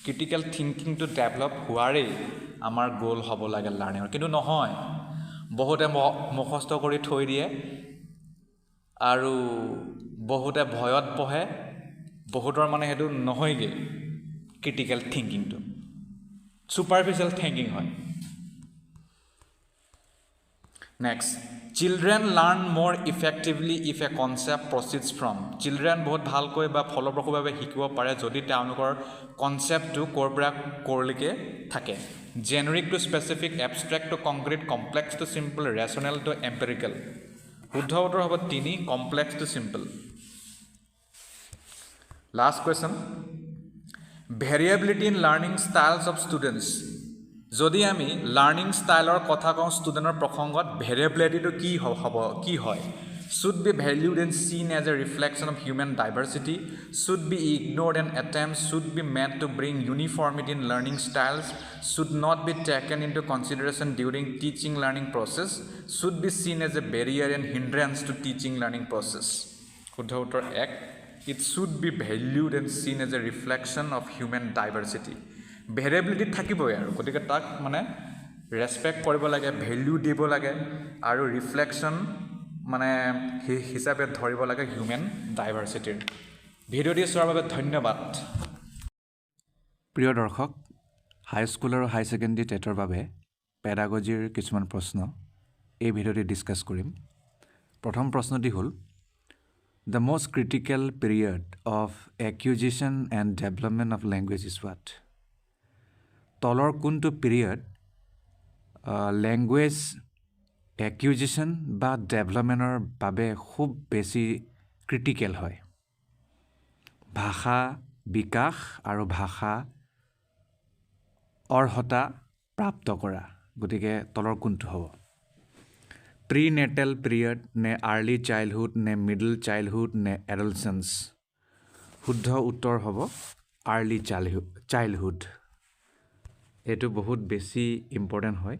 ক্ৰিটিকেল থিংকিংটো develop হোৱাৰেই আমাৰ গ'ল হ'ব লাগে লাৰ্ণিঙৰ কিন্তু নহয় বহুতে মুখস্থ কৰি থৈ দিয়ে আৰু বহুতে ভয়ত পঢ়ে বহুতৰ মানে সেইটো নহয়গৈ ক্ৰিটিকেল থিংকিংটো ছুপাৰফিচিয়েল থিংকিং হয় next children learn more effectively if a concept proceeds from children বহুত ভালকৈ বা ফলপ্ৰসূভাৱে শিকিব পাৰে যদি তেওঁলোকৰ কনচেপ্টটো ক'ৰ পৰা ক'ৰলৈকে থাকে generic to specific abstract to concrete complex to simple rational to empirical শুদ্ধ উত্তৰ হ'ব 3 complex to simple last question variability in learning styles of students যদি আমি লাৰ্ণিং ষ্টাইলৰ কথা কওঁ ষ্টুডেণ্টৰ প্ৰসংগত ভেৰিয়েবিলিটিটো কি হয় should be valued and seen as a reflection of human diversity, should be ignored and attempts should be meant to bring uniformity in learning styles, should not be taken into consideration during teaching learning process, should be seen as a barrier and hindrance to teaching learning process. শুদ্ধ উত্তৰ 1 it should be valued and seen as a reflection of human diversity. ভেৰিয়েবিলিটি থাকিবই আৰু গতিকে তাক মানে respect কৰিব লাগে value দিব লাগে আৰু ৰিফ্লেকশ্যন মানে হিচাপে ধৰিব লাগে হিউমেন ডাইভাৰ্চিটিৰ ভিডিঅ'টি চোৱাৰ বাবে ধন্যবাদ প্ৰিয় দৰ্শক হাইস্কুল আৰু হাই ছেকেণ্ডেৰী টেটৰ বাবে পেডাগজিৰ কিছুমান প্ৰশ্ন এই ভিডিঅ'টি ডিছকাছ কৰিম প্ৰথম প্ৰশ্নটি হ'ল the most critical period of acquisition and development of language is what তলৰ কোনটো পিৰিয়ড লেংগুৱেজ একুইজিশ্যন বা ডেভেলপমেণ্টৰ বাবে খুব বেছি ক্ৰিটিকেল হয় ভাষা বিকাশ আৰু ভাষা অৰ্হতা প্ৰাপ্ত কৰা গতিকে তলৰ কোনটো হ'ব প্ৰি নেটেল পিৰিয়ড নে আৰ্লি চাইল্ডহুড নে মিডল চাইল্ডহুড নে এডলচেঞ্চ শুদ্ধ উত্তৰ হ'ব আৰ্লি চাইল্ডহুড এইটো বহুত বেছি ইম্পৰ্টেণ্ট হয়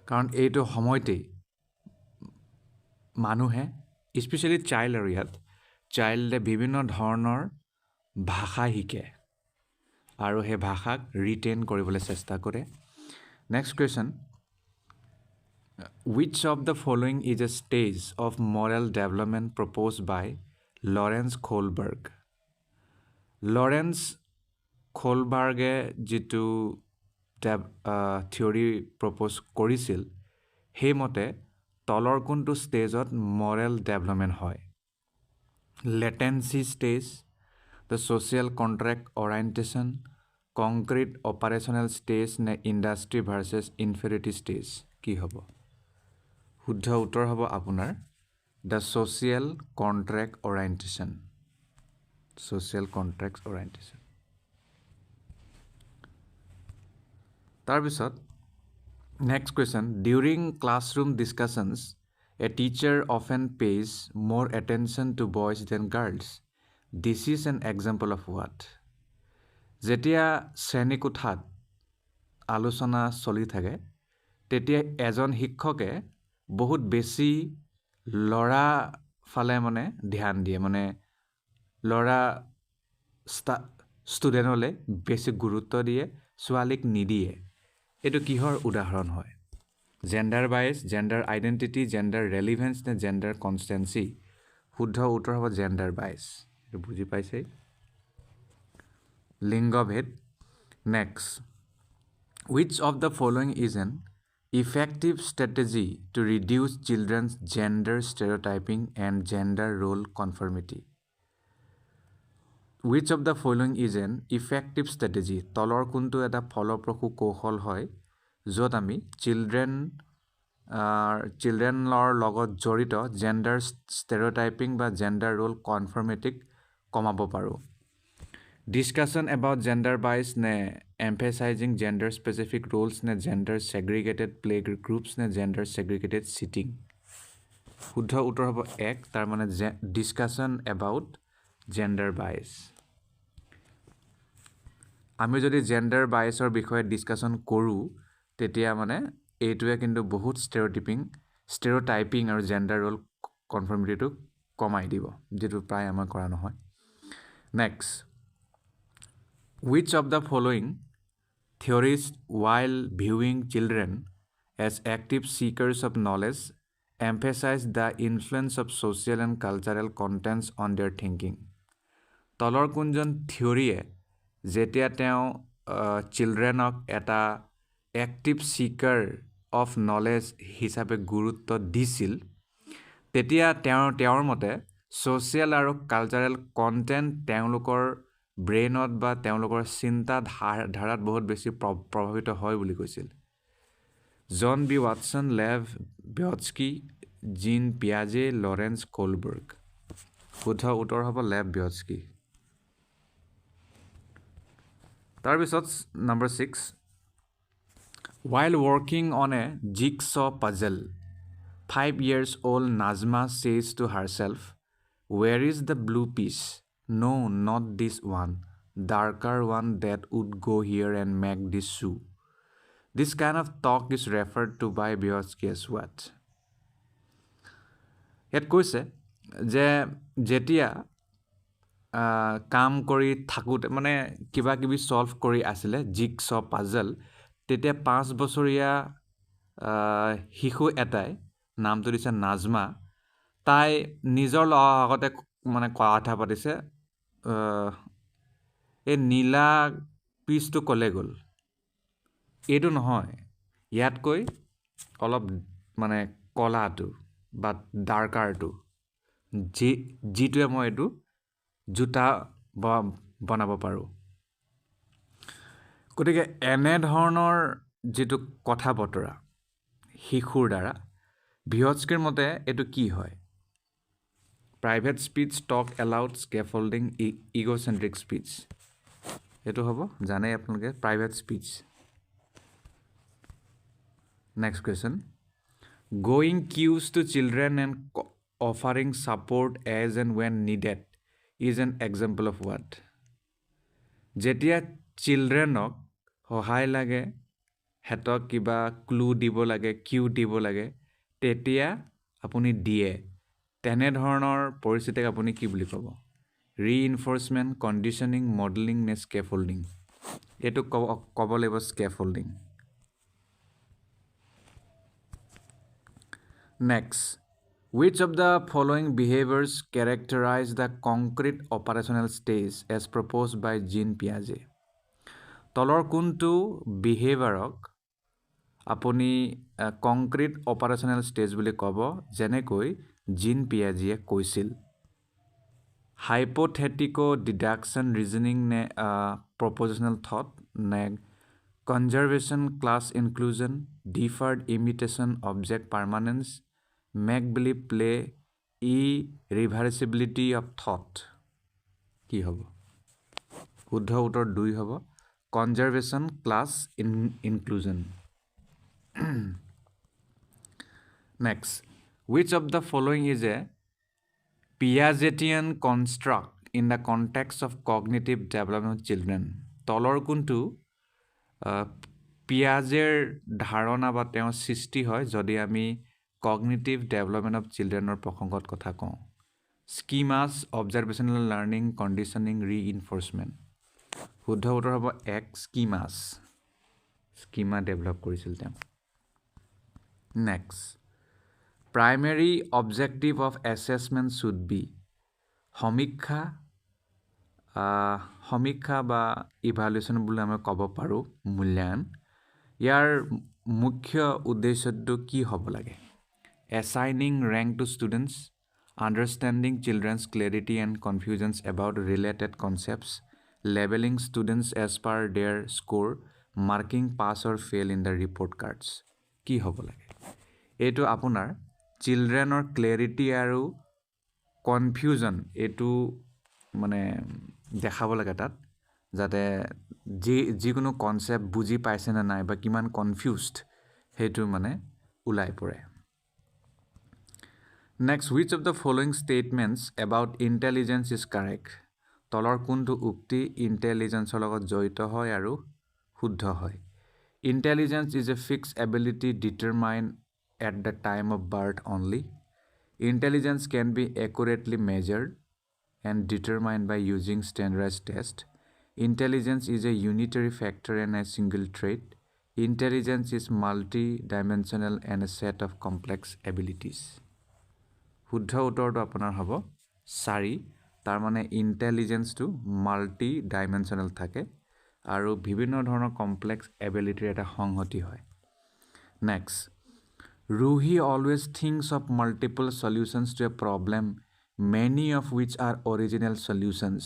কাৰণ এইটো সময়তেই মানুহে স্পেচিয়েলি চাইল্ড আৰু ইয়াত চাইল্ডে বিভিন্ন ধৰণৰ ভাষা শিকে আৰু সেই ভাষাক ৰিটেইন কৰিবলৈ চেষ্টা কৰে next question which of the following is a stage of moral development proposed by Lawrence Kohlberg Lawrence খোলবাৰ্গে যিটো থিয়ৰী প্ৰপ'জ কৰিছিল সেইমতে তলৰ কোনটো ষ্টেজত মৰেল ডেভেলপমেণ্ট হয় latency stage the social contract orientation concrete operational stage নে ইণ্ডাষ্ট্ৰি ভাৰ্চেছ ইনফেৰিটি ষ্টেজ কি হ'ব শুদ্ধ উত্তৰ হ'ব আপোনাৰ দ্য ছ'চিয়েল কণ্ট্ৰেক্ট অৰিয়েণ্টেশ্যন তাৰপিছত next question during classroom discussions a teacher often pays more attention to boys than girls this is an example of what যেতিয়া শ্ৰেণীকোঠাত আলোচনা চলি থাকে তেতিয়া এজন শিক্ষকে বহুত বেছি ল'ৰা ফালে মানে ধ্যান দিয়ে মানে ল'ৰা ষ্টুডেণ্টলৈ বেছি গুৰুত্ব দিয়ে ছোৱালীক নিদিয়ে এইটো কিহৰ উদাহৰণ হয় জেণ্ডাৰ বাইজ জেণ্ডাৰ আইডেণ্টিটি জেণ্ডাৰ ৰেলিভেঞ্চ নে জেণ্ডাৰ কনষ্টেঞ্চি শুদ্ধ উত্তৰ হ'ব জেণ্ডাৰ বাইজ এইটো বুজি পাইছেই লিংগভেদ next which of the following is an effective strategy to reduce children's gender stereotyping and gender role conformity which of the following is an effective strategy তলৰ কোনটো এটা ফলপ্ৰসূ কৌশল হয় য'ত আমি চিলড্ৰেনৰ লগত জড়িত জেণ্ডাৰ ষ্টেৰিঅটাইপিং বা জেণ্ডাৰ ৰোল কনফৰ্মেটিক কমাব পাৰোঁ ডিছকাশ্যন এবাউট জেণ্ডাৰ বাইজ নে এম্ফেচাইজিং জেণ্ডাৰ স্পেচিফিক ৰোলছ নে জেণ্ডাৰ ছেগ্ৰিগেটেড প্লে গ্ৰুপছ নে জেণ্ডাৰ ছেগ্ৰিগেটেড চিটিং শুদ্ধ উত্তৰ হ'ব 1 তাৰ মানে ডিছকাশ্যন এবাউট জেণ্ডাৰ বাইজ আমি যদি জেণ্ডাৰ বাইজৰ বিষয়ে ডিছকাশ্যন কৰোঁ তেতিয়া মানে এইটোৱে কিন্তু বহুত ষ্টেৰিঅটাইপিং আৰু জেণ্ডাৰ ৰোল কনফৰ্মিটিটো কমাই দিব যেটো প্ৰায় আমাৰ কৰা নহয় next which of the following theories while viewing children as active seekers of knowledge emphasize the influence of social and cultural contents on their thinking তলৰ কোনজন থিয়ৰিয়ে যেতিয়া তেওঁ চিলড্ৰেনক এটা এক্টিভ সিকাৰ অফ নলেজ হিচাপে গুৰুত্ব দিছিল তেতিয়া তেওঁৰ মতে ছ'চিয়েল আৰু কালচাৰেল কণ্টেণ্ট তেওঁলোকৰ ব্ৰেইনত বা তেওঁলোকৰ চিন্তা ধাৰাত বহুত বেছি প্ৰভাৱিত হয় বুলি কৈছিল জন বি ৱাটছন লেভ বিয়টস্কি জিন পিয়াজে লৰেন্স কোলবাৰ্গ শুদ্ধ উত্তৰ হ'ব লেভ বিয়টস্কি তাৰপিছত number 6 while working on a jigsaw puzzle 5 years old Najma says to herself where is the blue piece no not this one darker one that would go here and make this shoe this kind of talk is referred to by Vygotsky as what ইয়াত কৈছে যে যেতিয়া কাম কৰি থাকোঁতে মানে কিবা কিবি সলভ কৰি আছিলে জিগছ পাজল তেতিয়া 5 বছৰীয়া শিশু এটাই নামটো দিছে নাজমা তাই নিজৰ আগতে মানে কথা পাতিছে এই নীলা পিচটো কলে গ'ল এইটো নহয় ইয়াতকৈ অলপ মানে কলাটো বা ডাৰ্কাৰটো যিটোৱে মই এইটো জোতা বনাব পাৰোঁ গতিকে এনে ধৰণৰ যেটো কথা বতৰা শিশুৰ দ্বাৰা ভিয়টস্কিৰ মতে এইটো কি হয় প্ৰাইভেট স্পীচ টক এলাউড স্কেফোল্ডিং ইগোচেন্ট্ৰিক স্পীচ এইটো হ'ব জানে আপোনালোকে private speech next question going cues to children and offering support as and when needed is an example of what যেতিয়া চিলড্ৰেনক সহায় লাগে হেতক কিবা ক্লু দিব লাগে কিউ দিব লাগে তেতিয়া আপুনি দিয়ে তেনে ধৰণৰ পৰিস্থিতিক আপুনি কি বুলি ক'ব ৰিইনফোৰ্সমেন্ট কন্ডিশনিং মডেলিং নে স্কেফোল্ডিং এটো ক'ব লাগিব স্কেফোল্ডিং Next, which of the following behaviors characterize the concrete operational stage as proposed by Jean Piaget? তলৰ কোনটো বিহেভিয়াৰক আপুনি কংক্ৰিট অপাৰেশনাল স্টেজ বুলি ক'ব যেনেকৈ জিন পিয়াজেয়ে কৈছিল হাইপোথেটিকো ডিডাকশন ৰিজনিং নে প্ৰপোজিশনাল থট নে conservation class inclusion deferred imitation object permanence make believe play irreversibility of thought কি হ'ব শুদ্ধ উত্তৰ 2 হ'ব conservation class inclusion next which of the following is a Piagetian construct in the context of cognitive development of children তলৰ কোনটো পিয়াজেৰ ধাৰণা বা তেওঁৰ সৃষ্টি হয় যদি আমি cognitive development of children or প্ৰসংগত কথা কওঁ schemas observational learning conditioning reinforcement শুদ্ধ উত্তৰ হ'ব এক schema develop কৰিছিল তেওঁ next primary objective of assessment should be সমীক্ষা বা evaluation বুলি আমি ক'ব পাৰোঁ মূল্যায়ন ইয়াৰ মুখ্য উদ্দেশ্যটো কি হ'ব লাগে assigning rank to students understanding children's clarity and confusions about related concepts, labeling students as per their score, marking pass or fail in the report cards. কি হ'ব লাগে এইটো আপোনাৰ চিলড্ৰেনৰ ক্লেৰিটি আৰু কনফিউজন এইটো মানে দেখাব লাগে তাত যাতে যিকোনো কনচেপ্ট বুজি পাইছে নে নাই বা কিমান কনফিউজড সেইটো মানে ওলাই পৰে Next, which of the following statements about intelligence is correct? তলৰ কোনটো উক্তি intelligence লগত জড়িত হয় আৰু শুদ্ধ হয় Intelligence is a fixed ability determined at the time of birth only. Intelligence can be accurately measured and determined by using standardized tests. Intelligence is a unitary factor and a single trait. Intelligence is multi-dimensional and a set of complex abilities. শুদ্ধ উত্তৰটো আপোনাৰ হ'ব 4 তাৰ মানে ইন্টেলিজেন্সটো multi dimensional থাকে আৰু বিভিন্ন ধৰণৰ কমপ্লেক্স এবিলিটিৰ এটা সংহতি হয় next Ruhi always thinks of multiple solutions to a problem, many of which are original solutions.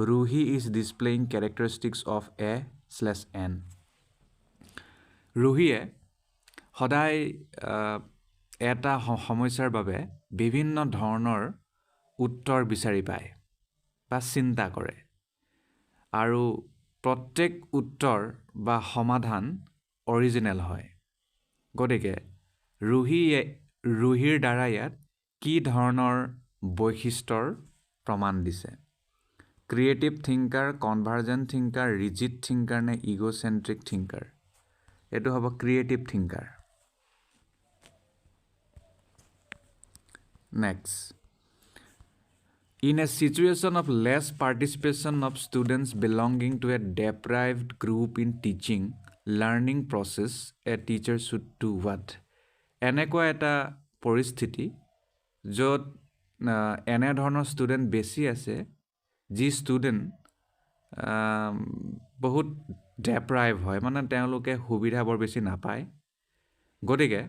Ruhi is displaying characteristics of A/N. Ruhiয়ে সদায় এটা সমস্যাৰ বাবে বিভিন্ন ধৰণৰ উত্তৰ বিচাৰি পায় বা চিন্তা কৰে আৰু প্ৰত্যেক উত্তৰ বা সমাধান অৰিজিনেল হয় গতিকে ৰুহিৰ দ্বাৰা ইয়াত কি ধৰণৰ বৈশিষ্ট্যৰ প্ৰমাণ দিছে ক্ৰিয়েটিভ থিংকাৰ কনভাৰ্জেন্ট থিংকাৰ ৰিজিড থিংকাৰ নে ইগোচেন্ট্ৰিক থিংকাৰ এইটো হ'ব creative thinker Next, in a situation of less participation of students belonging to a deprived group in teaching, learning process, a teacher should do what? এনেকুৱা এটা পৰিস্থিতি য'ত এনে ধৰণৰ ষ্টুডেণ্ট বেছি আছে যি ষ্টুডেণ্ট বহুত ডেপ্ৰাইভ হয় মানে তেওঁলোকে সুবিধা বৰ বেছি নাপায় গতিকে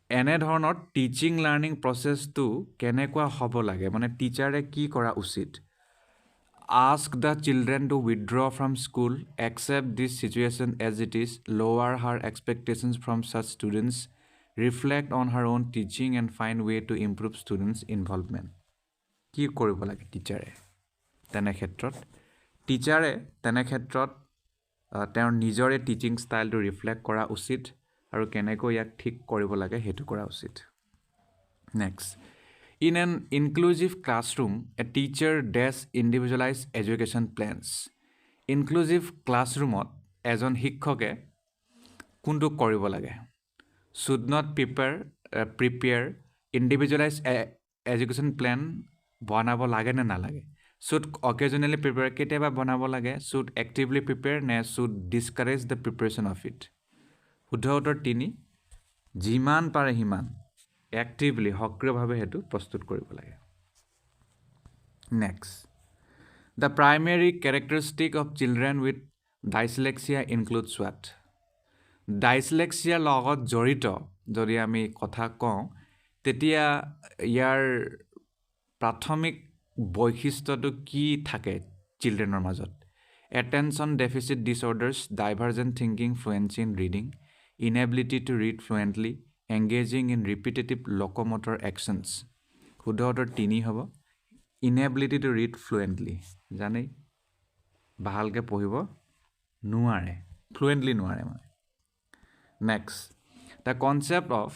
এনে ধৰণৰ টিচিং লাৰ্নিং প্ৰসেসটো কেনেকুৱা হ'ব লাগে মানে টিচাৰে কি কৰা উচিত ask the children to withdraw from school accept this situation as it is lower her expectations from such students reflect on her own teaching and find way to improve students involvement কি কৰিব লাগে টিচাৰে তেনে ক্ষেত্ৰত তেওঁৰ নিজৰে teaching ষ্টাইলটো reflect কৰা উচিত আৰু কেনেকৈ ইয়াক ঠিক কৰিব লাগে হেতু কৰা উচিত next In an inclusive classroom, a teacher does individualized education plans. Inclusive classroomত এজন শিক্ষকে কোনটো কৰিব লাগে should not prepare individualized education plan বনাব লাগে নে নালাগে should occasionally prepare কেতিয়াবা বনাব লাগে should actively prepare নে should discourage the preparation of it শুদ্ধ উত্তৰ 3 যিমান পাৰে হিমান actively সক্ৰিয়ভাৱে হেতু প্ৰস্তুত কৰিব লাগে next the primary characteristic of children with dyslexia includes what dyslexia লগত জড়িত যদি আমি কথা কওঁ তেতিয়া ইয়াৰ প্ৰাথমিক বৈশিষ্ট্যটো কি থাকে চিলড্ৰেনৰ মাজত attention deficit disorders divergent thinking fluency in reading inability to read fluently engaging in repetitive locomotor actions শুদ্ধ উত্তৰ 3 হ'ব inability to read fluently জানে ভালকে পঢ়িব নোৱাৰে fluently নোৱাৰে মানে next the concept of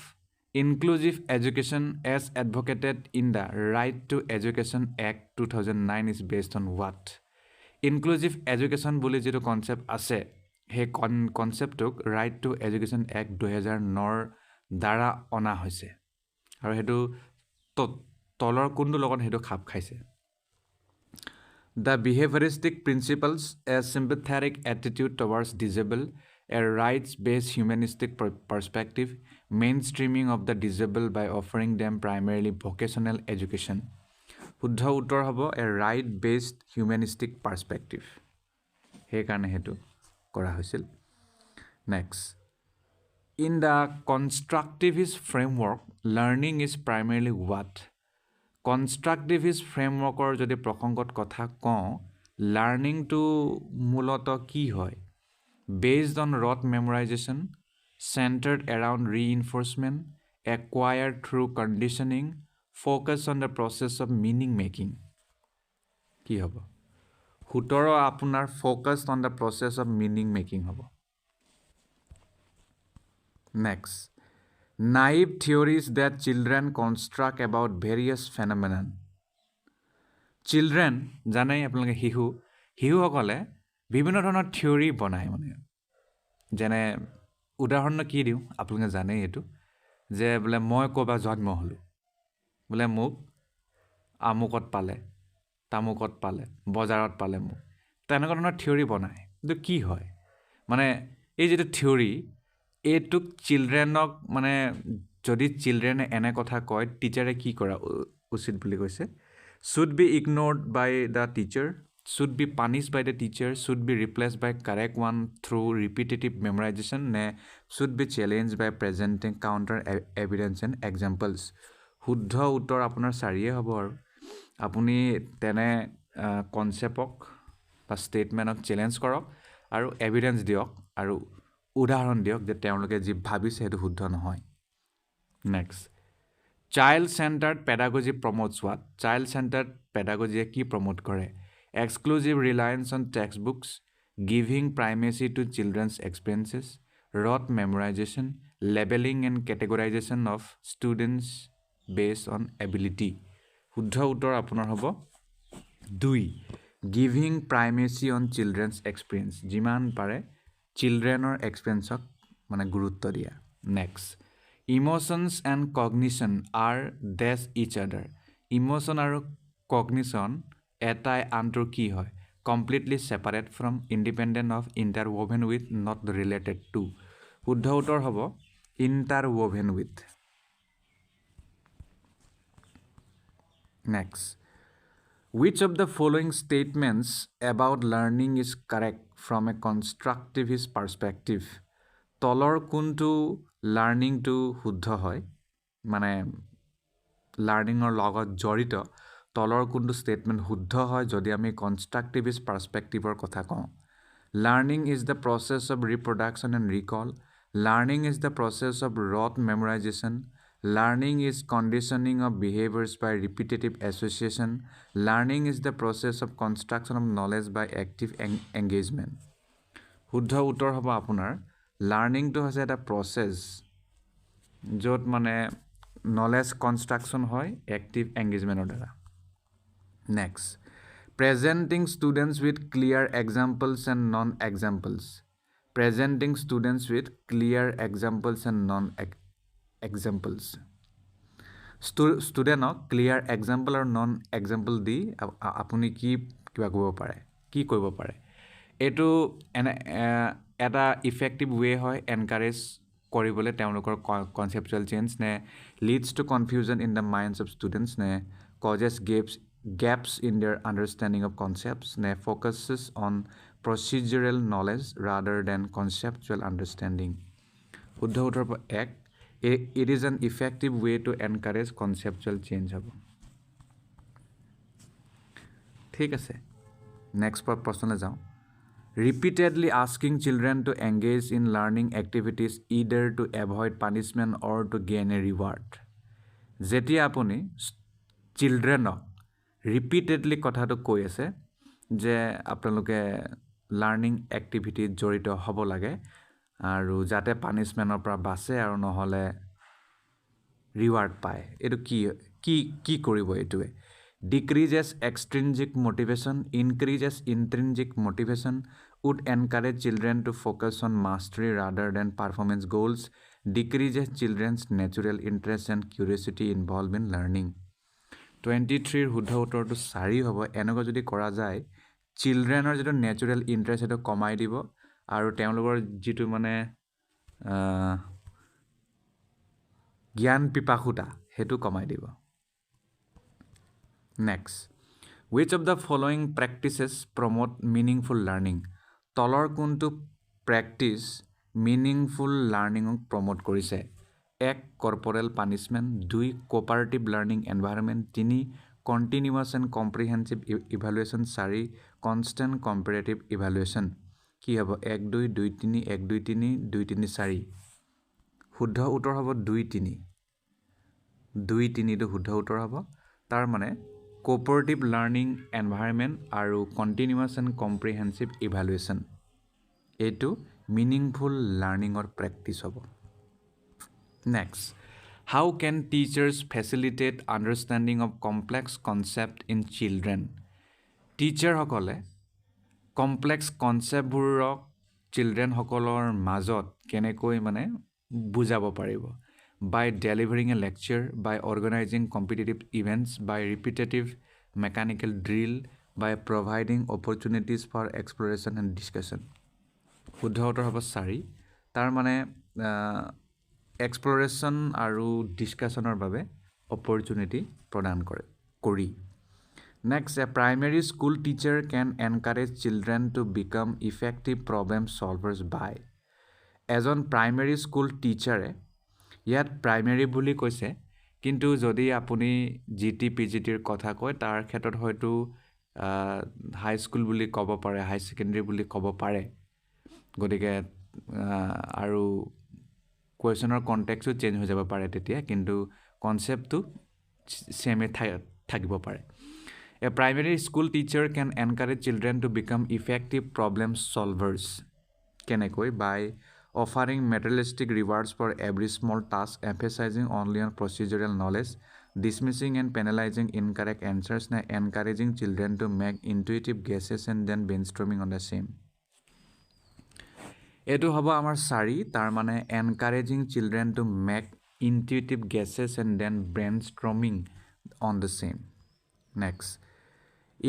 inclusive education as advocated in the Right to Education Act 2009 is based on what inclusive education বুলি যেটো concept আছে হে conceptক Right to Education Act 2009 দ্বাৰা অনা হৈছে আৰু হেতু তলৰ কোনটো লগত হেতু খাপ খাইছে The behavioristic principles a sympathetic attitude towards disabled a rights-based humanistic perspective mainstreaming of the disabled by offering them primarily vocational education শুদ্ধ উত্তৰ হ'ব a right-based humanistic perspective হে কাৰণে হেতু কৰা হৈছিল next In the constructivist framework, learning is primarily what? কনষ্ট্ৰাকটিভিষ্ট ফ্ৰেমৱৰ্কৰ যদি প্ৰসংগত কথা কওঁ লাৰ্ণিংটো মূলতঃ কি হয় based on rote memorisation centered around reinforcement, acquired through conditioning, focus on the process of meaning making. কি হ'ব 17 আপোনাৰ focused on the process of meaning making হ'ব next naive theories that children construct about various phenomena children জানাই আপোনালোকে শিশুসকলে বিভিন্ন ধৰণৰ theory বনায় মানে যেনে উদাহৰণ কি দিওঁ আপোনালোকে জানেই এইটো যে বোলে মই ক'ৰবাত জন্ম হ'লোঁ বোলে মোক আমুকত পালে তামুকত পালে বজাৰত পালে মোক তেনেকুৱা ধৰণৰ থিয়ৰী বনায় কিন্তু কি হয় মানে এই যিটো থিয়ৰী এইটোক চিলড্ৰেনক মানে যদি চিলড্ৰেনে এনে কথা কয় টিচাৰে কি কৰা উচিত বুলি কৈছে should be ignored by the teacher should be punished by the teacher should be replaced by correct one through repetitive memorization ne should be challenged by presenting counter evidence and examples শুদ্ধ উত্তৰ আপোনাৰ চাৰিয়ে হ'ব আৰু আপুনি তেনে কনসেপ্টক বা ষ্টেটমেণ্টক challenge কৰক আৰু এভিডেন্স দিয়ক আৰু উদাহৰণ দিয়ক যে তেওঁলোকে যি ভাবিছে সেইটো শুদ্ধ নহয় next Child-centered pedagogy promotes what? Child-centered pedagogy কি promote কৰে? Exclusive reliance on textbooks, giving primacy to children's experiences, rote memorization, labeling and categorization of students based on ability. শুদ্ধ উত্তৰ আপোনাৰ হ'ব 2 Giving primacy on children's experience. যিমান পাৰে childrenৰ experienceক মানে গুৰুত্ব দিয়া. Next. Emotions and cognition are dash each other. Emotion আৰু cognition এটাই আনটোৰ কি হয় completely separate from independent of interwoven with not related to শুদ্ধ উত্তৰ হ'ব interwoven with next which of the following statements about learning is correct from a constructivist perspective তলৰ কোনটো লাৰ্ণিংটো শুদ্ধ হয় মানে লাৰ্ণিঙৰ লগত জড়িত তলৰ কোনটো ষ্টেটমেণ্ট শুদ্ধ হয় যদি আমি কনষ্ট্ৰাকটিভিষ্ট পাৰ্সপেক্টিভৰ কথা কওঁ learning is the process of reproduction and recall learning is the process of rote memorisation learning is conditioning of behaviours by repetitive association learning is the process of construction of knowledge by active engagement শুদ্ধ উত্তৰ হ'ব আপোনাৰ লাৰ্ণিংটো হৈছে এটা process য'ত মানে knowledge construction হয় active এংগেজমেণ্টৰ দ্বাৰা next presenting students with clear examples and non examples presenting students with clear examples and non examples ষ্টুডেণ্টক ক্লিয়াৰ এক্সাম্পল আৰু নন এক্সাম্পল দি আপুনি কিবা কৰিব পাৰে এইটো এটা ইফেক্টিভ ৱে হয় এনকাৰেজ কৰিবলৈ তেওঁলোকৰ কনচেপচুৱেল চেঞ্জ নে leads to confusion in the minds of students নে causes gaps in their understanding of concepts নে focuses on procedural knowledge rather than conceptual understanding শুদ্ধ উত্তৰ এক it is an effective way to encourage conceptual change হ'ব ঠিক আছে next প্ৰশ্নলৈ যাওঁ repeatedly asking children to engage in learning activities either to avoid punishment or to gain a reward যেতিয়া আপুনি চিলড্ৰেনক ৰিপিটেডলি কথাটো কৈ আছে যে আপোনালোকে লাৰ্ণিং এক্টিভিটিত জড়িত হ'ব লাগে আৰু যাতে পানিছমেণ্টৰ পৰা বাচে আৰু নহ'লে ৰিৱাৰ্ড পায় এইটো কি কৰিব এইটোৱে decreases extrinsic motivation increases intrinsic motivation would encourage children to focus on mastery rather than performance goals decreases children's natural interest and curiosity involved in learning 23 শুদ্ধ উত্তৰটো 4 হ'ব এনেকৈ যদি কৰা যায় চিলড্ৰেনৰ যিটো নেচাৰেল ইণ্টাৰেষ্ট সেইটো কমাই দিব আৰু তেওঁলোকৰ যিটো মানে জ্ঞান পিপাসুতা সেইটো কমাই দিব next which of the following practices promote meaningful learning তলৰ কোনটো প্ৰেক্টিছ মিনিংফুল লাৰ্ণিঙক প্ৰমোট কৰিছে 1 corporal punishment, 2 cooperative learning environment, 3 continuous and comprehensive evaluation, 4 constant comparative evaluation. কি হ'ব 1 2 2 3 1 2 3 2 3 4। শুদ্ধ উত্তৰ হ'ব 2 3 2 3টো শুদ্ধ উত্তৰ হ'ব। তাৰ মানে কোপাৰেটিভ লাৰ্ণিং এনভাইৰনমেণ্ট আৰু কণ্টিনিউৱাছ এণ্ড কম্প্ৰিহেনচিভ ইভালুৱেশ্যন এইটো মিনিংফুল লাৰ্ণিঙৰ প্ৰেক্টিছ হ'ব। Next, how can teachers facilitate understanding of complex concept in children? Teacher সকলে complex conceptবোৰক children সকলৰ মাজত কেনেকৈ মানে বুজাব পাৰিব? By delivering a lecture, by organizing competitive events, by repetitive mechanical drill, by providing opportunities for exploration and discussion. শুদ্ধ উত্তৰ হ'ব 4। তাৰ মানে এক্সপ্লৰেশ্যন আৰু ডিছকাশ্যনৰ বাবে অপৰচুনিটি প্ৰদান কৰি। Next, a primary school teacher can encourage children to become effective problem solvers by. এজন প্ৰাইমেৰী স্কুল টিচাৰে, ইয়াত প্ৰাইমেৰী বুলি কৈছে, কিন্তু যদি আপুনি GT PGTৰ কথা কয় তাৰ ক্ষেত্ৰত হয়তো হাইস্কুল বুলি ক'ব পাৰে, হাই ছেকেণ্ডেৰী বুলি ক'ব পাৰে। গতিকে আৰু কুৱেশ্যনৰ কণ্টেক্সটো চেঞ্জ হৈ যাব পাৰে তেতিয়া, কিন্তু কনচেপ্টটো ছেমে থাকিব পাৰে। A primary school teacher can encourage children to become effective problem solvers. কেনেকৈ? By offering materialistic rewards for every small task, emphasising only on procedural knowledge, dismissing and penalising incorrect answers, নে encouraging children to make intuitive guesses and then brainstorming on the same. এইটো হ'ব আমাৰ 4। তাৰ মানে encouraging children to make intuitive guesses and then brainstorming on the same. Next,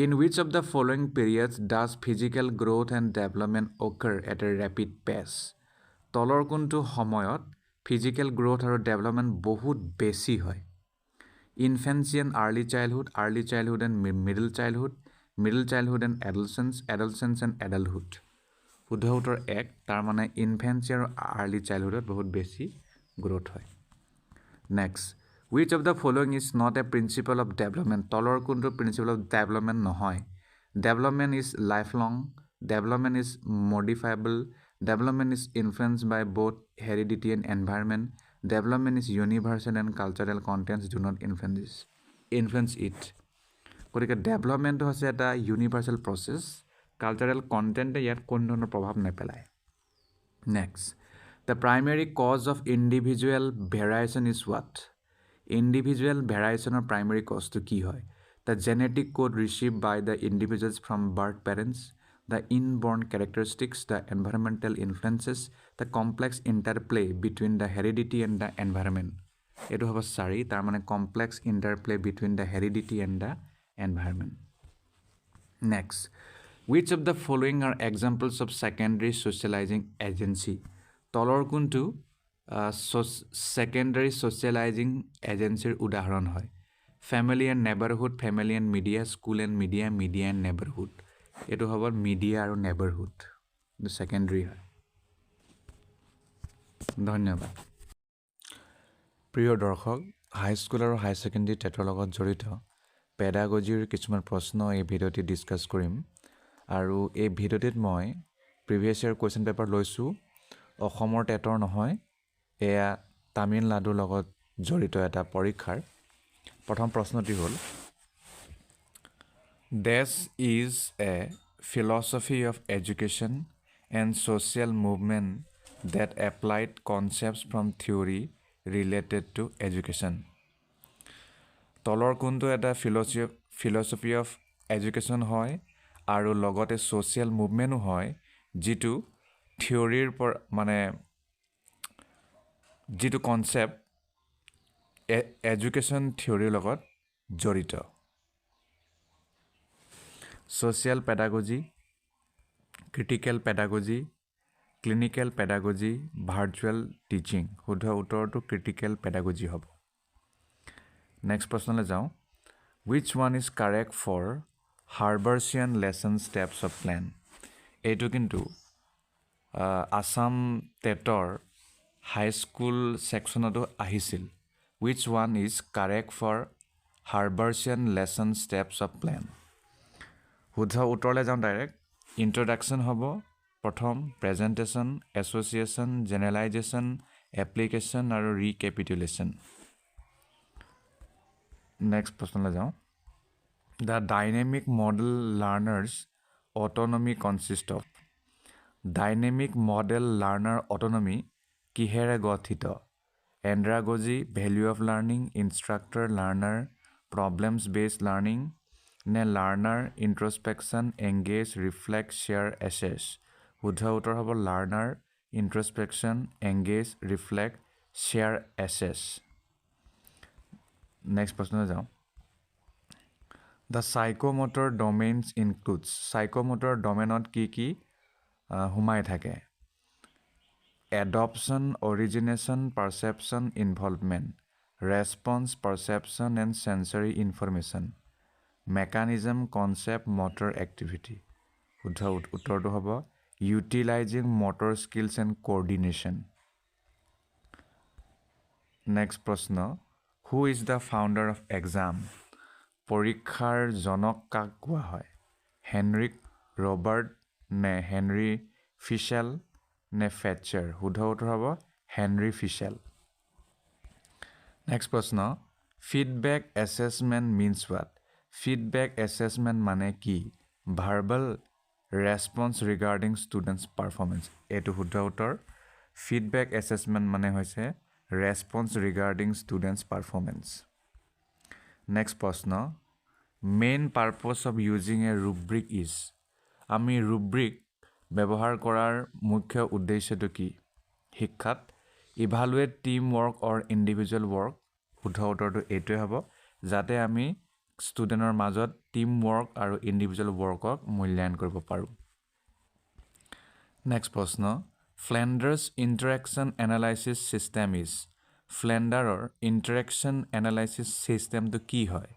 in which of the following periods does physical growth and development occur at a rapid pace. তলৰ কোনটো সময়ত physical growth আৰু development বহুত বেছি হয়? Infancy and early childhood and middle childhood and adolescence and adulthood. শুদ্ধ উত্তৰ 1। তাৰ মানে ইনফেঞ্চি আৰু আৰ্লি চাইল্ডহুডত বহুত বেছি গ্ৰ'থ হয়। Next, which of the following is not a principle of development. তলৰ কোনটো প্ৰিন্সিপল অফ ডেভেলপমেণ্ট নহয়? Development is lifelong, development is modifiable, development is influence by both heredity and environment, development is universal and cultural contents do not influence it. গতিকে ডেভেলপমেণ্টটো হৈছে এটা universal process, cultural কণ্টেণ্টে ইয়াত কোনো ধৰণৰ প্ৰভাৱ নেপেলায়। Next, the primary cause of individual variation is what. Individual ভেৰাইয়েশ্যনৰ প্ৰাইমেৰী কজটো কি হয়? The genetic code received by the individuals from birth parents, the inborn characteristics, the environmental influences, the complex interplay between the heredity and the environment. এইটো হ'ব 4। তাৰ মানে complex interplay between the heredity and the environment. Next, which of the following are examples of secondary socializing agency? তলৰ কোনটো secondary socializing agencyৰ উদাহৰণ হয়? family and neighborhood, family and media, school and media, media and neighborhood। এইটো হ'ব media আৰু neighborhood, এইটো secondary হয়। ধন্যবাদ। প্ৰিয় দৰ্শক, হাইস্কুল আৰু হাই ছেকেণ্ডেৰী টেটৰ লগত জড়িত পেডাগজিৰ কিছুমান প্ৰশ্ন এই ভিডিঅ'টি ডিছকাছ কৰিম। আৰু এই ভিডিঅ'টিত মই প্ৰিভিয়াছ ইয়াৰ কুৱেশ্যন পেপাৰ লৈছোঁ। অসমৰ টেটৰ নহয়, এয়া তামিলনাডুৰ লগত জড়িত এটা পৰীক্ষাৰ। প্ৰথম প্ৰশ্নটি হ'ল, this is a philosophy of education and social movement that applied concepts from theory related to education. তলৰ কোনটো এটা ফিলচফি অফ এডুকেশ্যন হয় আৰু লগতে ছ'চিয়েল মুভমেণ্টো হয়, যিটো থিয়ৰীৰ পৰা মানে যিটো কনচেপ্ট এডুকেশ্যন থিয়ৰীৰ লগত জড়িত? Social pedagogy, critical pedagogy, clinical pedagogy, virtual teaching. শুদ্ধ উত্তৰটো ক্ৰিটিকেল পেডাগজি হ'ব। নেক্সট প্ৰশ্নলৈ যাওঁ। Which one is correct for Harbarsian lesson steps of plan? এইটো কিন্তু আছাম টেটৰ হাই স্কুল ছেকশ্যনতো আহিছিল which one is correct for Harbersian lesson steps of plan শুদ্ধ উত্তৰলৈ যাওঁ ডাইৰেক্ট ইন্ট্ৰডাকশ্যন হ'ব প্ৰথম প্ৰেজেণ্টেশ্যন এছ'চিয়েশ্যন জেনেৰেলাইজেশ্যন এপ্লিকেশ্যন আৰু ৰিকেপিটুলেশ্যন নেক্সট প্ৰশ্নলৈ যাওঁ the dynamic model learners autonomy consist of dynamic model learner autonomy কিহেৰে গঠিত andragogy value of learning instructor learner problems based learning নে learner introspection engage reflect share assess শুদ্ধ উত্তৰ হ'ব learner introspection engage reflect share assess next প্ৰশ্নলৈ যাওঁ the চাইক'মটৰ ডমেইনছ includes চাইক'মটৰ ডমেইনত কি সোমাই থাকে adoption origination perception involvement response perception and sensory information mechanism concept motor activity শুদ্ধ উত্তৰটো হ'ব utilising motor skills and coordination next প্ৰশ্ন who is the founder of exam পৰীক্ষাৰ জনক কাক কোৱা হয় হেনৰিক ৰবাৰ্ট নে হেনৰি ফিছেল নে ফেটচাৰ শুদ্ধ উত্তৰ হ'ব হেনৰি ফিছেল নেক্সট প্ৰশ্ন feedback assessment means what feedback assessment মানে কি verbal response regarding students performance এইটো শুদ্ধ উত্তৰ ফিডবেক এছেছমেণ্ট মানে হৈছে response regarding students performance next প্ৰশ্ন main purpose of using a rubric is আমি ৰুব্ৰিক ব্যৱহাৰ কৰাৰ মুখ্য উদ্দেশ্যটো কি শিক্ষাত evaluate teamwork or individual work শুদ্ধ উত্তৰটো এইটোৱে হ'ব যাতে আমি ষ্টুডেণ্টৰ মাজত টিম ৱৰ্ক আৰু ইণ্ডিভিজুৱেল ৱৰ্কক মূল্যায়ন কৰিব পাৰোঁ নেক্সট প্ৰশ্ন Flanders interaction analysis system is ফ্লেণ্ডাৰৰ ইণ্টাৰেকশ্যন এনালাইচিছ ছিষ্টেমটো কি হয়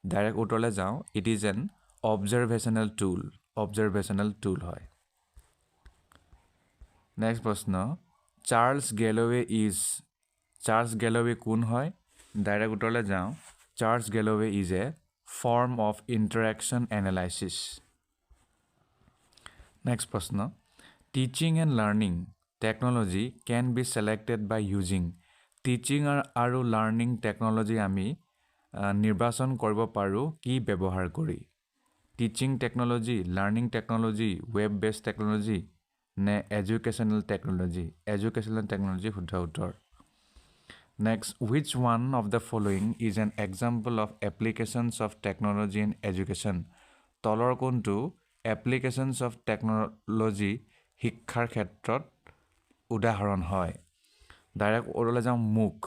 ডাইৰেক্ট উত্তৰলৈ যাওঁ it is an observational tool হয় নেক্সট প্ৰশ্ন চাৰ্লছ গেলৱে কোন হয় ডাইৰেক্ট উত্তৰলৈ যাওঁ Charles Galloway is a form of interaction analysis next প্ৰশ্ন teaching and learning technology can be selected by using teaching আৰু লাৰ্ণিং টেকন'লজি আমি নিৰ্বাচন কৰিব পাৰোঁ কি ব্যৱহাৰ কৰি teaching technology learning technology web based technology নে এডুকেশ্যনেল টেকন'লজি শুদ্ধ উত্তৰ next which one of the following is an example of applications of technology in education তলৰ কোনটো এপ্লিকেশ্যনছ অফ টেকন'লজি শিক্ষাৰ ক্ষেত্ৰত উদাহৰণ হয় ডাইৰেক্ট ওৰলৈ যাওঁ মুক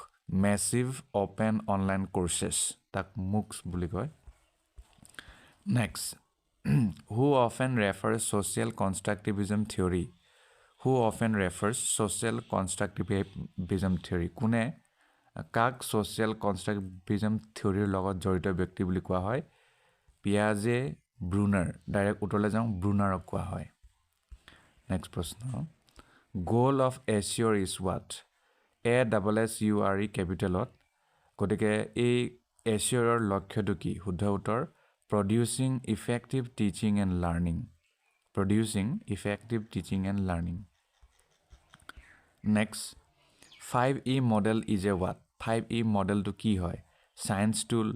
মেছিভ অ'পেন অনলাইন কৰ্চেছ তাক মুক্স বুলি কয় next who often refers social constructivism theory কোনে কাক ছ'চিয়েল কনষ্ট্ৰাক্টিভিজম থিয়ৰীৰ লগত জড়িত ব্যক্তি বুলি কোৱা হয় পিয়াজে ব্ৰুনাৰ ডাইৰেক্ট উত্তৰলৈ যাওঁ ব্ৰুনাৰক কোৱা হয় নেক্সট প্ৰশ্ন গ'ল অফ এছিয়ৰ ইজ হোৱাট ASSURE কেপিটেলত গতিকে এই এছিয়ৰৰ লক্ষ্যটো কি শুদ্ধ উত্তৰ producing effective teaching and learning next 5E model is a what 5E মডেলটো কি হয় ছায়েন্স টুল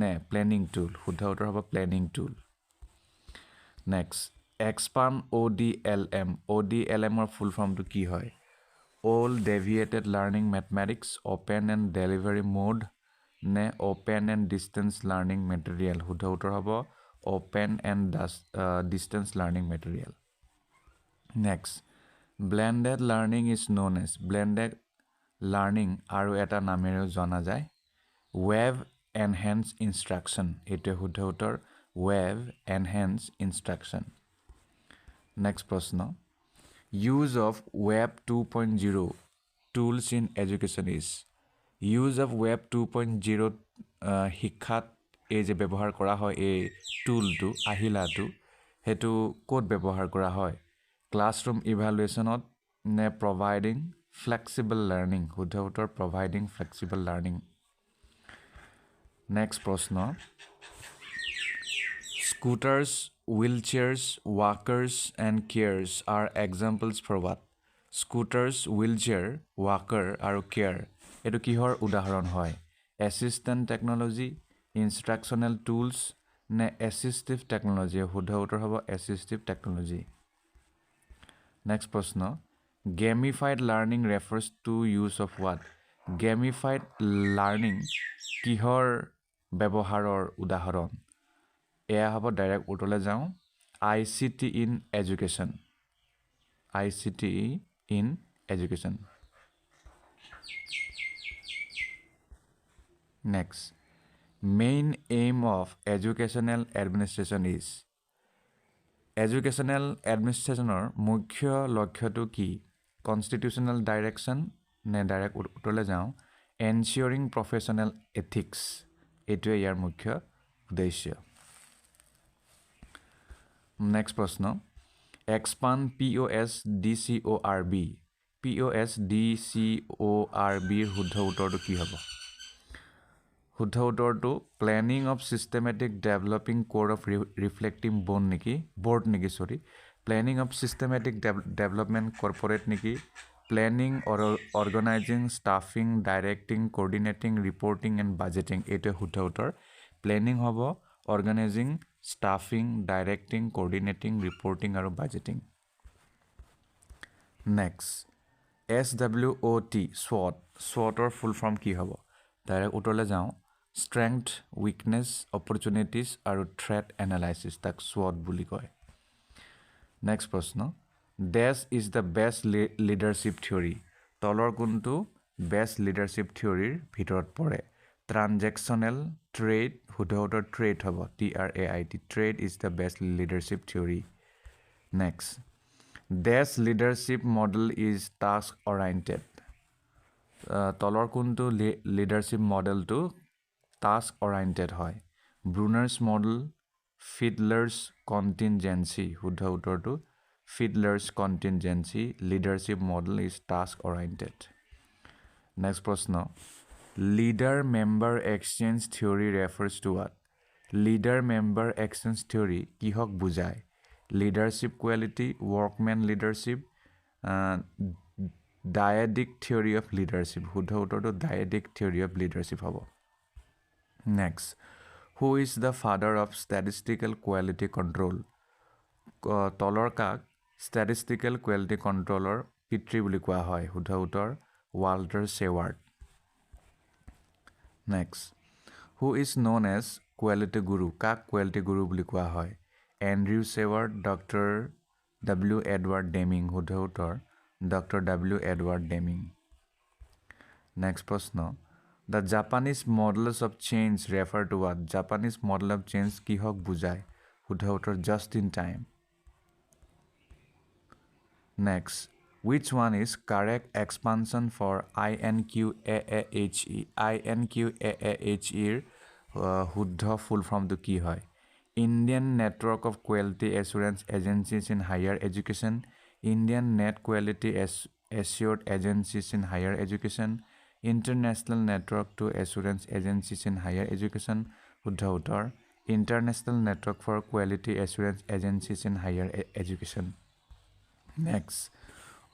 নে প্লেনিং টুল শুদ্ধ উত্তৰ হ'ব প্লেনিং টুল নেক্সট এক্সপান ODLMৰ ফুল ফৰ্মটো কি হয় all deviated learning mathematics open and delivery mode নে open and distance learning material শুদ্ধ উত্তৰ হ'ব open and distance learning material next blended learning is known as blended learning আৰু এটা নামেৰেও জনা যায় ৱেব এনহেন্স ইনষ্ট্ৰাকশ্যন এইটোৱে শুদ্ধ উত্তৰ ৱেব এনহেন্স ইনষ্ট্ৰাকশ্যন নেক্সট প্ৰশ্ন use of web 2.0 tools in education is use of web 2.0 শিক্ষাত এই যে ব্যৱহাৰ কৰা হয় এই টুলটো আহিলাটো সেইটো ক'ত ব্যৱহাৰ কৰা হয় ক্লাছৰুম ইভালুৱেশ্যনত নে প্ৰভাইডিং flexible learning শুদ্ধ উত্তৰ providing flexible learning next প্ৰশ্ন scooters wheelchairs walkers and cares are examples for what scooters wheelchair walker আৰু care এটো কিহৰ উদাহৰণ হয় assistant technology instructional tools নে assistive technology শুদ্ধ উত্তৰ হ'ব assistive technology next প্ৰশ্ন gamified learning refers to use of what gamified learning কিহৰ ব্যৱহাৰৰ উদাহৰণ এয়া হ'ব ডাইৰেক্ট উত্তৰলৈ যাওঁ ICT in education ICT in education next main aim of educational administration is educational administrationৰ মুখ্য লক্ষ্যটো কি constitutional direction নে ডাইৰেক্ট উত্তৰলৈ যাওঁ ensuring professional ethics এটোৱে ইয়াৰ মুখ্য উদ্দেশ্য next প্ৰশ্ন expand POSDCORB POSDCORB শুদ্ধ উত্তৰটো কি হ'ব শুদ্ধ উত্তৰটো planning of systematic developing core of reflecting board নেকি sorry planning of systematic development corporate নেকি planning or organizing staffing directing coordinating reporting and budgeting এটো শুদ্ধ উত্তৰ planning হ'ব organizing staffing directing coordinating reporting আৰু budgeting next SWOT SWOTৰ full form কি হ'ব direct উত্তৰলৈ যাওঁ strength weakness opportunities আৰু threat analysis তাক SWOT বুলি কয় next প্ৰশ্ন dash is the best leadership theory তলৰ কোনটো best leadership theory ভিতৰত পৰে transactional trade শুদ্ধ উত্তৰ trade হ'ব TRAIT trade is the best leadership theory next dash leadership model is task oriented তলৰ কোনটো leadership modelটো task oriented হয় Brunner's model Fiedler's contingency শুদ্ধ উত্তৰটো Fiedler's contingency leadership model is task oriented next প্ৰশ্ন leader member exchange theory refers to what leader member exchange theory কিহক বুজায় leadership quality workman leadership dyadic theory of leadership শুদ্ধ উত্তৰটো dyadic theory of leadership হ'ব next who is the father of statistical quality control তলৰ কাক statistical quality controller পিতৃ বুলি কোৱা হয় শুদ্ধ উত্তৰ Walter Seward next who is known as quality guru কাক quality guru বুলি কোৱা হয় Andrew Seward Dr. W. Edward Deming শুদ্ধ উত্তৰ Dr. W. Edward Deming next প্ৰশ্ন the Japanese models of change refer to what Japanese model of change কিহক বুজায় শুদ্ধ উত্তৰ just in time next which one is correct expansion for INQAAHE INQAAHE শুদ্ধ full form to কি হয় Indian Network of Quality Assurance Agencies in Higher Education Indian Net Quality Assured Agencies in Higher Education International Network to Assurance Agencies in Higher Education শুদ্ধ উত্তৰ International Network for Quality Assurance Agencies in Higher Education next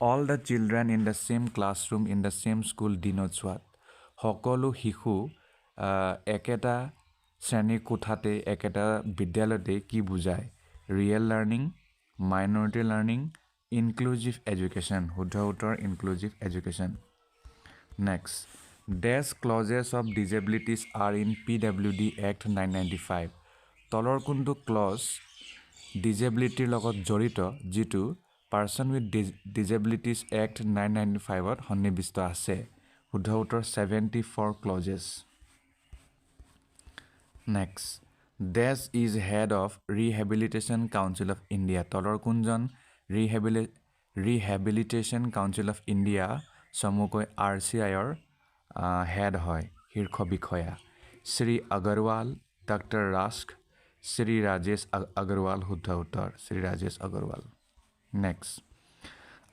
all the children in the same classroom in the same school denotes what সকলো শিশু একেটা শ্ৰেণী কোঠাতে একেটা বিদ্যালয়তে কি বুজায় real learning minority learning inclusive education শুদ্ধ উত্তৰ inclusive education next dash clauses of disabilities are in PWD Act 995 তলৰ কোনটো clause disability লগত জড়িত যেটো person with disabilities act 995 ত সন্নিবিষ্ট আছে শুদ্ধ উত্তৰ 74 clauses next dash is head of rehabilitation council of india তলৰ কোনজন rehabilitation council of india সমুকৈ RCI ৰ head হয় শীৰ্ষ বিষয়া শ্ৰী আগৰৱাল ডক্টৰ ৰাস্ক শ্ৰী ৰাজেশ আগৰৱাল শুদ্ধ উত্তৰ Shri Rajesh Agarwal next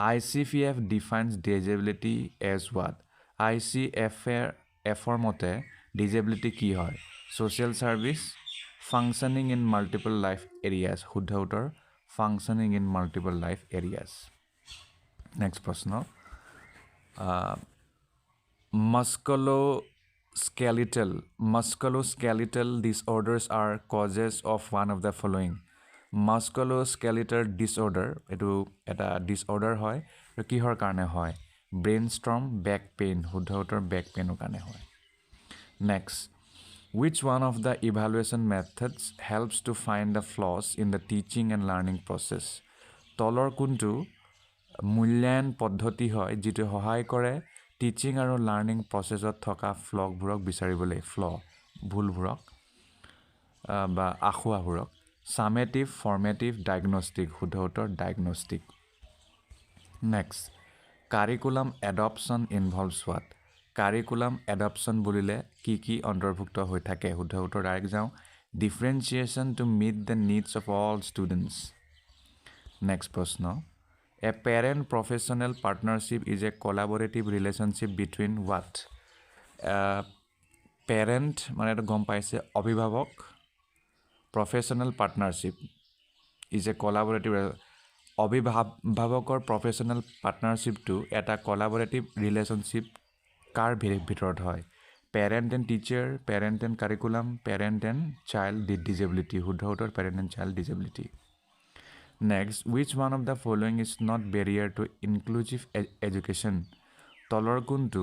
ICFR defines disability as what? ICFR মতে disability কি হয়? Social service, functioning in multiple life areas. শুদ্ধ উত্তৰ functioning in multiple life areas. Next প্ৰশ্ন. Musculoskeletal disorders are causes of one of the following. Musculoskeletal disorder এটো এটা disorder হয় আৰু কিহৰ কাৰণে হয়? Brainstorm, back pain. শুদ্ধ উত্তৰ back pain কাৰণে হয়. Next, which one of the evaluation methods helps to find the flaws in the teaching and learning process? তলৰ কোনটো মূল্যায়ন পদ্ধতি হয় যিটো সহায় কৰে টিচিং আৰু লাৰ্নিং প্ৰচেছত থকা ফ্লগবোৰক বিচাৰিবলৈ ভুলবোৰক বা আখুৱাবোৰক সামেটিভ ফৰ্মেটিভ ডায়াগনষ্টিক শুদ্ধ উত্তৰ diagnostic next curriculum adoption ইনভলভছ what curriculum adoption বুলিলে কি কি অন্তৰ্ভুক্ত হৈ থাকে শুদ্ধ উত্তৰ ডাইৰেক্ট যাওঁ differentiation to meet the needs of all students next প্ৰশ্ন A parent-professional partnership is a collaborative relationship between what? Parent মানে এটা গম পাইছে অভিভাৱক professional partnership is a collaborative অভিভাৱকৰ professional partnershipটো এটা collaborative relationship কাৰ ভিতৰত হয় parent and teacher, parent and curriculum, parent and child disability শুদ্ধ উত্তৰ parent and child disability Next, which one of the following is not barrier to inclusive education? তলৰ কোনটো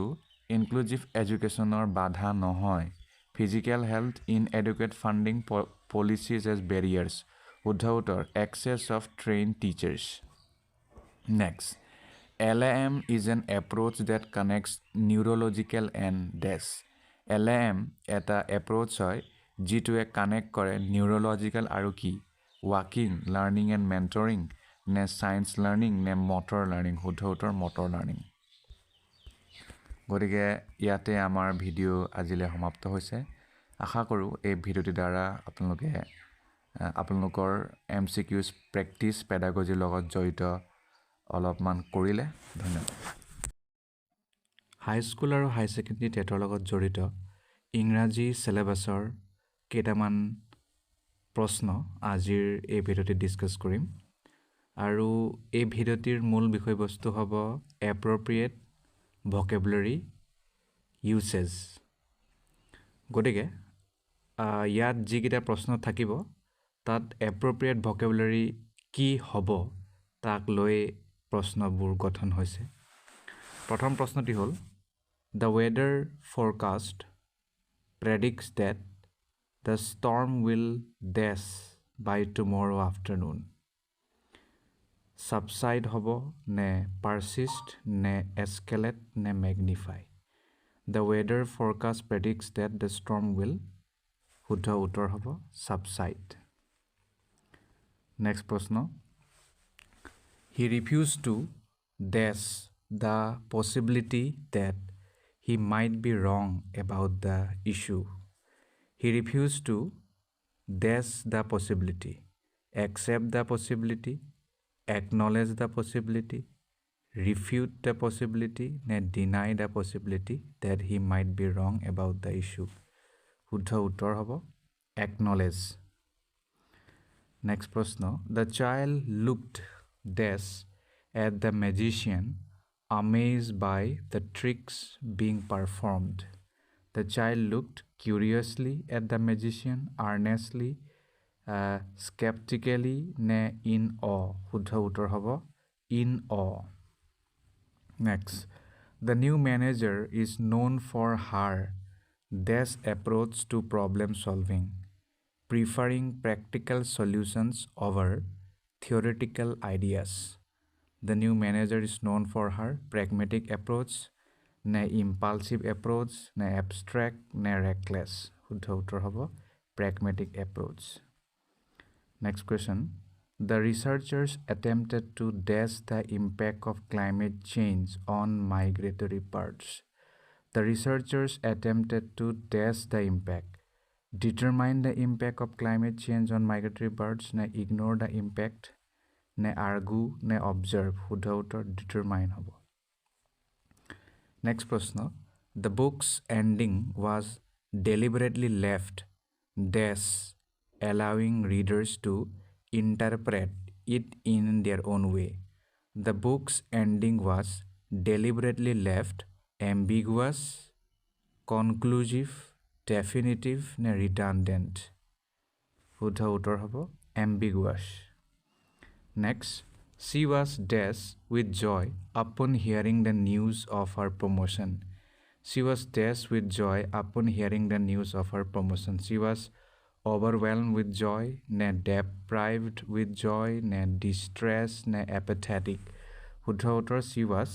inclusive educationৰ বাধা নহয়? Physical health, inadequate funding policies as barriers. শুদ্ধ উত্তৰ access of trained teachers. Next, LAM is an approach that connects neurological and DES. LAM এটা approach হয় যিটোৱে connect কৰে neurological আৰু কি? Walking, learning and mentoring, নে science learning, নে motor learning, শুদ্ধ উত্তৰ motor learning. গতিকে ইয়াতে আমাৰ ভিডিঅ' আজিলৈ সমাপ্ত হৈছে আশা কৰোঁ এই ভিডিঅ'টিৰ দ্বাৰা আপোনালোকৰ MCQs প্ৰেক্টিছ পেডাগজিৰ লগত জড়িত অলপমান কৰিলে ধন্যবাদ হাইস্কুল আৰু হাই ছেকেণ্ডেৰী টেটৰ লগত জড়িত ইংৰাজী চিলেবাছৰ কেইটামান প্ৰশ্ন আজিৰ এই ভিডিঅ'টিত ডিছকাছ কৰিম আৰু এই ভিডিঅ'টিৰ মূল বিষয়বস্তু হ'ব এপ্ৰপ্ৰিয়েট ভকেবুলাৰী ইউছেজ গতিকে ইয়াত যিকেইটা প্ৰশ্ন থাকিব তাত এপ্ৰপ্ৰিয়েট ভকেবুলাৰী কি হ'ব তাক লৈ প্ৰশ্নবোৰ গঠন হৈছে প্ৰথম প্ৰশ্নটি হ'ল the weather forecast predicts that the storm will dash by tomorrow afternoon. Subside hobo ne persist ne escalate ne magnify. The weather forecast predicts that the storm will শুদ্ধ উত্তৰ hobo subside. Next প্ৰশ্ন He refused to dash the possibility that he might be wrong about the issue. He refused to dash the possibility, accept the possibility, acknowledge the possibility, refute the possibility, and deny the possibility that he might be wrong about the issue. শুদ্ধ উত্তৰ হ'ব acknowledge. Next প্ৰশ্ন The child looked dash at the magician amazed by the tricks being performed. The child looked curiously at the magician, earnestly, skeptically, ne in awe. শুদ্ধ উত্তৰ হ'ব in awe. Next, the new manager is known for her dash approach to problem solving, preferring practical solutions over theoretical ideas. The new manager is known for her pragmatic approach, ne impulsive approach, ne abstract, ne reckless. শুদ্ধ উত্তৰ হ'ব pragmatic approach. Next question. The researchers attempted to dash the impact of climate change on migratory birds. The researchers attempted to dash the impact. Determine the impact of climate change on migratory birds, ne ignore the impact, নে আৰ্গু নে observe শুদ্ধ উত্তৰ determine হ'ব next প্ৰশ্ন the book's ending was deliberately left dash allowing readers to interpret it in their own way. The book's ending was deliberately left ambiguous, conclusive, definitive, ne redundant. শুদ্ধ উত্তৰ হ'ব ambiguous. Next, she was dashed with joy upon hearing the news of her promotion. She was dashed with joy upon hearing the news of her promotion. She was overwhelmed with joy, ne deprived with joy, ne distressed, ne apathetic. শুদ্ধ উত্তৰ she was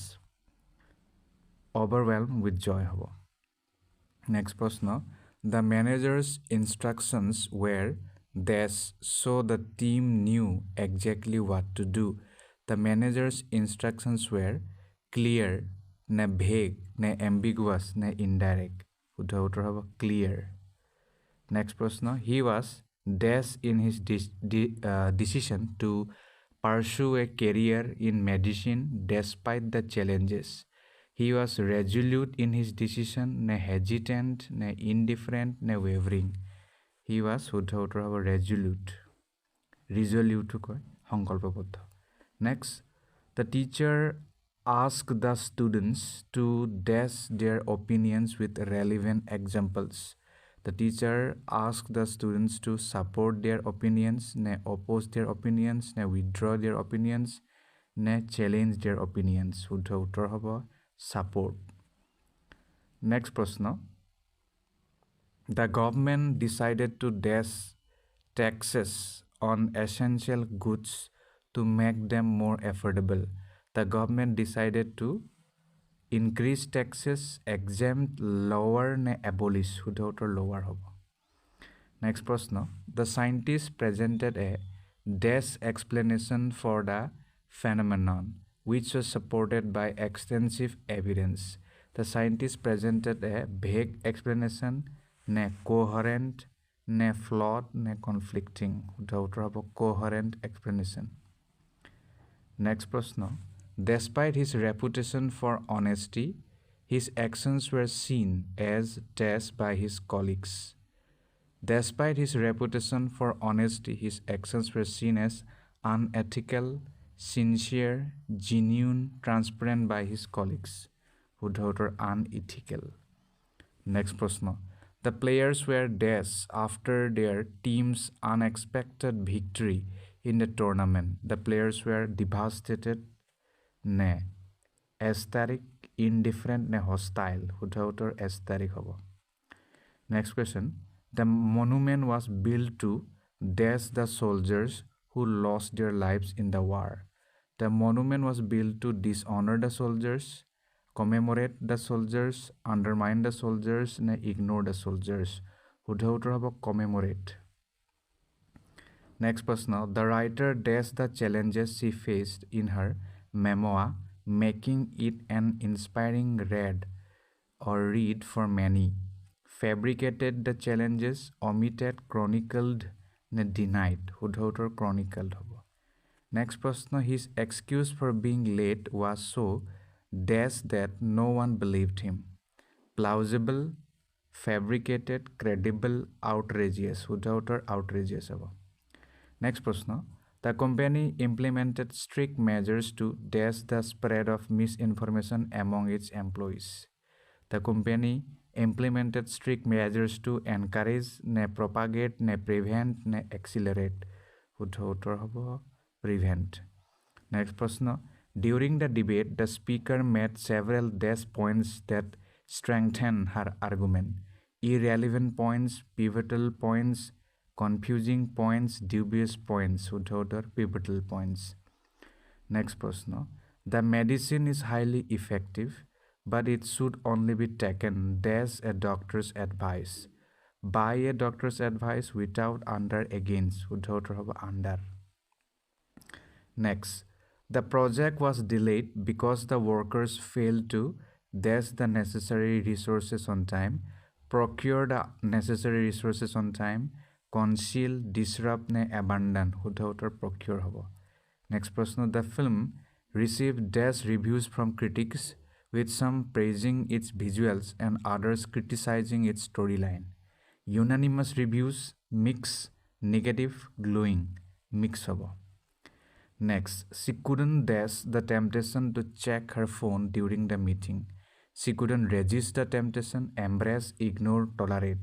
overwhelmed with joy হ'ব next প্ৰশ্ন the manager's instructions were this so the team knew exactly what to do. The manager's instructions were clear, ne vague, ne ambiguous, ne indirect. শুদ্ধ উত্তৰ হ'ব clear. Next prashna, he was dash in his decision to pursue a career in medicine despite the challenges. He was resolute in his decision, ne hesitant, ne indifferent, ne wavering. He was resolute. Resolute to koi সংকল্পবদ্ধ. Next, the teacher asked the students to dash their opinions with relevant examples. The teacher asked the students to support their opinions, ne oppose their opinions, ne withdraw their opinions, ne challenge their opinions. শুদ্ধ উত্তৰ হ'ব support. Next প্ৰশ্ন. The government decided to dash taxes on essential goods to make them more affordable. The government decided to increase taxes, exempt, lower, ne abolish. শুদ্ধ উত্তৰ lower হ'ব. Next প্ৰশ্ন. The scientists presented a dash explanation for the phenomenon, which was supported by extensive evidence. The scientists presented a vague explanation, ne coherent, ne flawed, ne conflicting. শুদ্ধ উত্তৰ হ'ব coherent explanation. Next প্ৰশ্ন. Despite his reputation for honesty, his actions were seen as dash by his colleagues. Despite his reputation for honesty, his actions were seen as unethical, sincere, genuine, transparent by his colleagues. শুদ্ধ উত্তৰ unethical. Next প্ৰশ্ন. The players were dash after their team's unexpected victory in the tournament. The players were devastated, ne aesthetic, indifferent, ne hostile. শুদ্ধ উত্তৰ aesthetic হ'ব. Next question. The monument was built to dash the soldiers who lost their lives in the war. The monument was built to dishonor the soldiers, commemorate the soldiers, undermine the soldiers, ne ignore the soldiers. শুদ্ধ উত্তৰ হ'ব commemorate. Next প্ৰশ্ন. The writer dashed the challenges she faced in her memoir, making it an inspiring read for many. Fabricated the challenges, omitted, chronicled, ne denied. শুদ্ধ উত্তৰ chronicled হ'ব. Next প্ৰশ্ন. His excuse for being late was so dash that no one believed him. Plausible, fabricated, credible, outrageous. শুদ্ধ উত্তৰ outrageous হ'ব. Next প্ৰশ্ন. The company implemented strict measures to dash the spread of misinformation among its employees. The company implemented strict measures to encourage, ne propagate, ne prevent, ne accelerate. শুদ্ধ উত্তৰ হ'ব prevent. Next প্ৰশ্ন. During the debate, the speaker made several dash points that strengthened her argument. Irrelevant points, pivotal points, confusing points, dubious points. শুদ্ধ উত্তৰ pivotal points. Next প্ৰশ্ন. The medicine is highly effective, but it should only be taken as a doctor's advice. By a doctor's advice, without, under, against. শুদ্ধ উত্তৰ হ'ব under. Next. The project was delayed because the workers failed to dash the necessary resources on time, procure the necessary resources on time, conceal, disrupt, ne abandon. শুদ্ধ উত্তৰ procure হ'ব. Next प्रश्न, the film received dash reviews from critics with some praising its visuals and others criticizing its storyline. Unanimous reviews, mix, negative, glowing, mix hobo. Next, she couldn't dash the temptation to check her phone during the meeting. She couldn't resist the temptation, embrace, ignore, tolerate.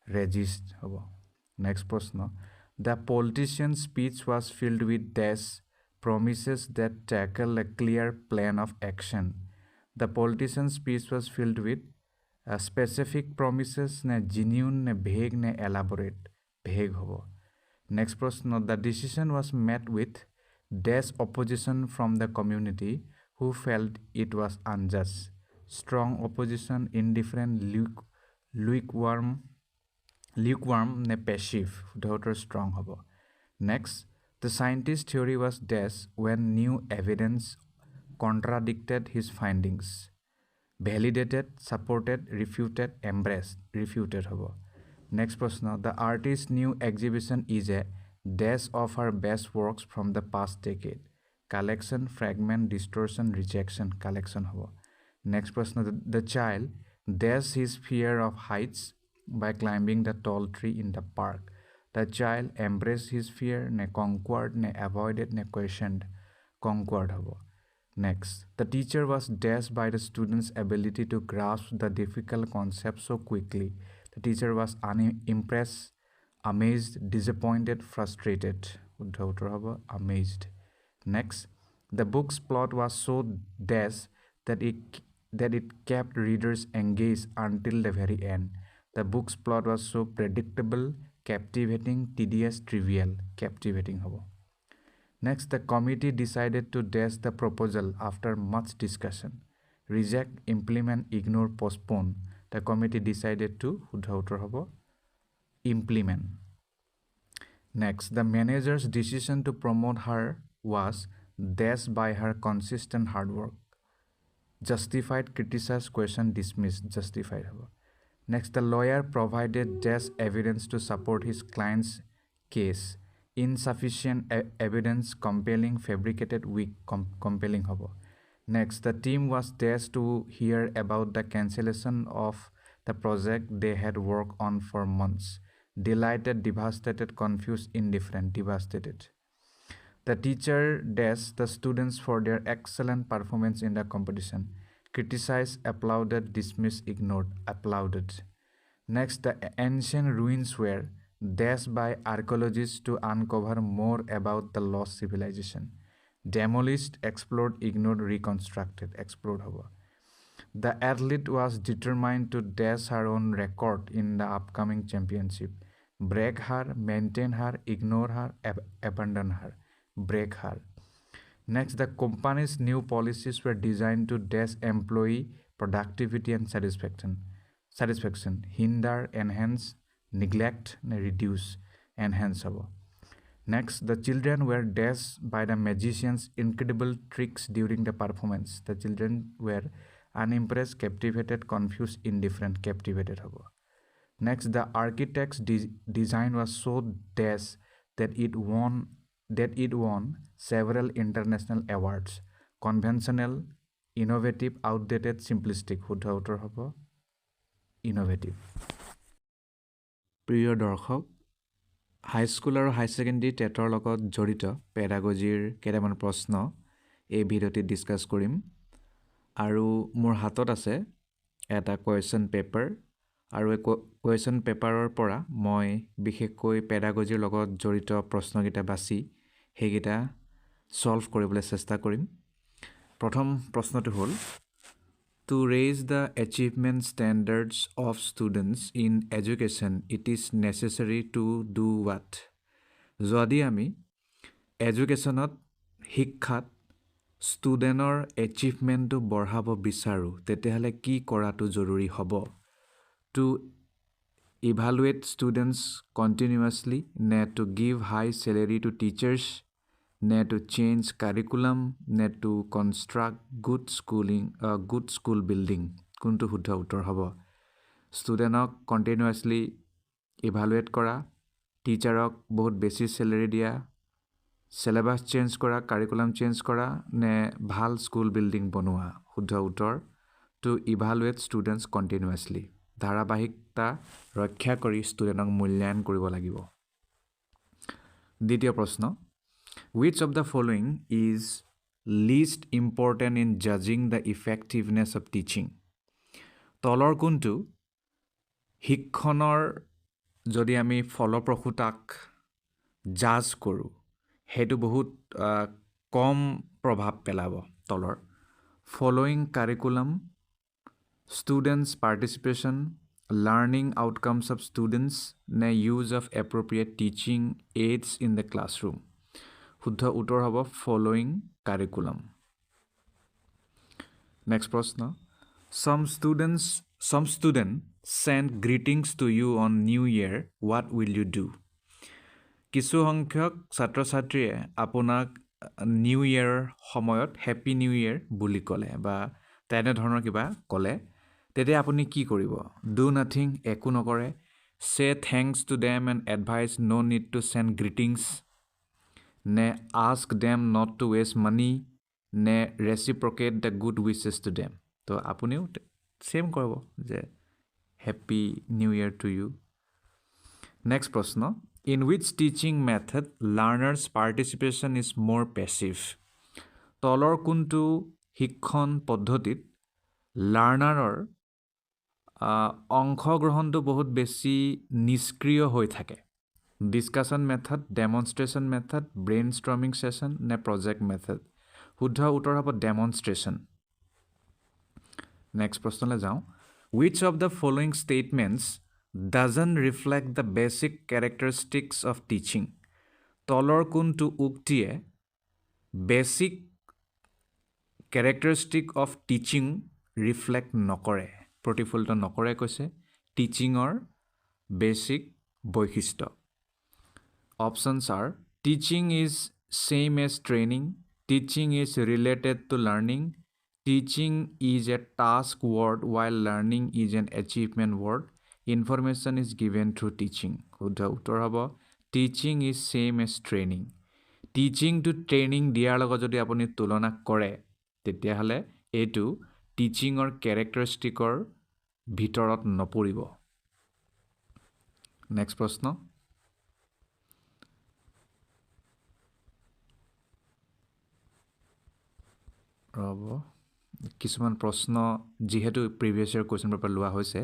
Resist hobo. Next प्रश्न, the politician's speech was filled with dash promises that tackle a clear plan of action. The politician's speech was filled with specific promises, ne genuine, ne vague, ne elaborate. Vague hobo. Next प्रश्न, the decision was met with dash opposition from the community who felt it was unjust. Strong opposition, indifferent, lukewarm, ne passive. Daughter strong hobo. Next, the scientist's theory was dash when new evidence contradicted his findings. Validated, supported, refuted, embraced, refuted hobo. Next प्रश्न, the artist's new exhibition is a dash of her best works from the past decade. Collection, fragment, distortion, rejection, collection hobo. Next प्रश्न, the child dash his fear of heights by climbing the tall tree in the park. The child embraced his fear, ne conquered, ne avoided, ne questioned, conquered hobo. Next, the teacher was dashed by the student's ability to grasp the difficult concepts so quickly. The teacher was unimpressed, amazed, disappointed, frustrated. Amazed. Next, the book's plot was so dashed that it kept readers engaged until the very end. The book's plot was so predictable, captivating, tedious, trivial. Captivating hobo. Next, the committee decided to dash the proposal after much discussion. Reject, implement, ignore, postpone. The committee decided to implement. Next, the manager's decision to promote her was dashed by her consistent hard work. Justified, criticized, question, dismissed. Justified. Next, the lawyer provided dash evidence to support his client's case. Insufficient evidence, compelling, fabricated, weak, compelling hobo. Next, the team was dashed to hear about the cancellation of the project they had worked on for months. Delighted, devastated, confused, indifferent, devastated. The teacher dashed the students for their excellent performance in the competition. Criticized, applauded, dismissed, ignored, applauded. Next, the ancient ruins were dashed by archaeologists to uncover more about the lost civilization. Demolished, explored, ignored, reconstructed. Explored hobo. The athlete was determined to dash her own record in the upcoming championship. Break her, maintain her, ignore her, abandon her. Break her. Next, the company's new policies were designed to dash employee productivity and satisfaction. Hinder, enhance, neglect, reduce, enhance hobo. Next, the children were dashed by the magician's incredible tricks during the performance. The children were unimpressed, captivated, confused, indifferent, captivated hobo. Next, the architect's design was so dashed that it won several international awards. Conventional, innovative, outdated, simplistic. hobo. Innovative. প্ৰিয় দৰ্শক, high school আৰু হাই secondary টেটৰ লগত জড়িত পেডাগজিৰ কেইটামান প্ৰশ্ন এই ভিডিঅ'টিত discuss কৰিম। আৰু মোৰ হাতত আছে এটা কুৱেশ্যন পেপাৰ, আৰু এই কুৱেশ্যন পেপাৰৰ পৰা মই বিশেষকৈ পেডাগজিৰ লগত জড়িত প্ৰশ্নকেইটা বাছি সেইকেইটা ছল্ভ কৰিবলৈ চেষ্টা কৰিম। প্ৰথম প্ৰশ্নটো হ'ল, to raise the achievement standards of students in education, it is necessary to do what? যদি আমি এডুকেশ্যনত শিক্ষাত ষ্টুডেণ্টৰ এচিভমেণ্টটো বঢ়াব বিচাৰোঁ তেতিয়াহ'লে কি কৰাটো জৰুৰী হ'ব? To evaluate students continuously, নে to give high salary to teachers, নে to change curriculum, নে to construct good school building? কোনটো শুদ্ধ উত্তৰ হ'ব? ষ্টুডেণ্টক কণ্টিনিউৱাছলি ইভালুৱেট কৰা, টিচাৰক বহুত বেছি চেলেৰি দিয়া, চিলেবাছ চেঞ্জ কৰা, কাৰিকুলাম চেঞ্জ কৰা, নে ভাল স্কুল বিল্ডিং বনোৱা? শুদ্ধ উত্তৰ টু ইভালুৱেট ষ্টুডেণ্টছ কণ্টিনিউৱাছলি। ধাৰাবাহিকতা ৰক্ষা কৰি ষ্টুডেণ্টক মূল্যায়ন কৰিব লাগিব। দ্বিতীয় প্ৰশ্ন, which of the following is least important in judging the effectiveness of teaching? তলৰ কোনটো শিক্ষণৰ যদি আমি ফলপ্ৰসূতাক জাজ কৰোঁ সেইটো বহুত কম প্ৰভাৱ পেলাব? তলৰ following curriculum, students participation, learning outcomes of students, নে use of appropriate teaching aids in the classroom? শুদ্ধ উত্তৰ হ'ব ফলোয়িং কাৰিকুলাম। নেক্সট প্ৰশ্ন, some student send greetings to you on New Year, what will you do? কিছু সংখ্যক ছাত্ৰ ছাত্ৰীয়ে আপোনাক নিউ ইয়েৰ সময়ত হেপী নিউ ইয়েৰ বুলি ক'লে বা তেনেধৰণৰ কিবা ক'লে, তেতিয়া আপুনি কি কৰিব? ডু নাথিং, একো নকৰে, say thanks to them and advise no' need to send greetings, নে ask them not to waste money, নে reciprocate the good wishes to them? তো আপুনিও চেম কৰিব যে happy new year to you. Next প্ৰশ্ন, in which teaching method learners participation is more passive? তলৰ কোনটো শিক্ষণ পদ্ধতিত লাৰ্ণাৰৰ অংশগ্ৰহণটো বহুত বেছি নিষ্ক্ৰিয় হৈ থাকে? Discussion method, demonstration method, brain streaming session, নে প্ৰজেক্ট মেথড? শুদ্ধ উত্তৰ হ'ব ডেমনষ্ট্ৰেশ্যন। নেক্সট প্ৰশ্নলৈ যাওঁ, which of the following statements doesn't reflect the basic characteristics of teaching? তলৰ কোনটো উক্তিয়ে basic characteristic of teaching reflect নকৰে, প্ৰতিফলিত নকৰে কৈছে টিচিঙৰ বেছিক বৈশিষ্ট্য? Options are teaching is same as training, teaching is related to learning, teaching is a task word while learning is an achievement word, information is given through teaching? শুদ্ধ উত্তৰ হ'ব teaching is same as training. Teaching to training দিয়াৰ লগত যদি আপুনি তুলনা কৰে তেতিয়াহ'লে এইটো টিচিঙৰ কেৰেক্টাৰিষ্টিকৰ ভিতৰত নপৰিব। নেক্সট প্ৰশ্ন, ৰ'ব, কিছুমান প্ৰশ্ন যিহেতু প্ৰিভিয়াছ ইয়েৰ কুৱেশ্যন পেপাৰ লোৱা হৈছে,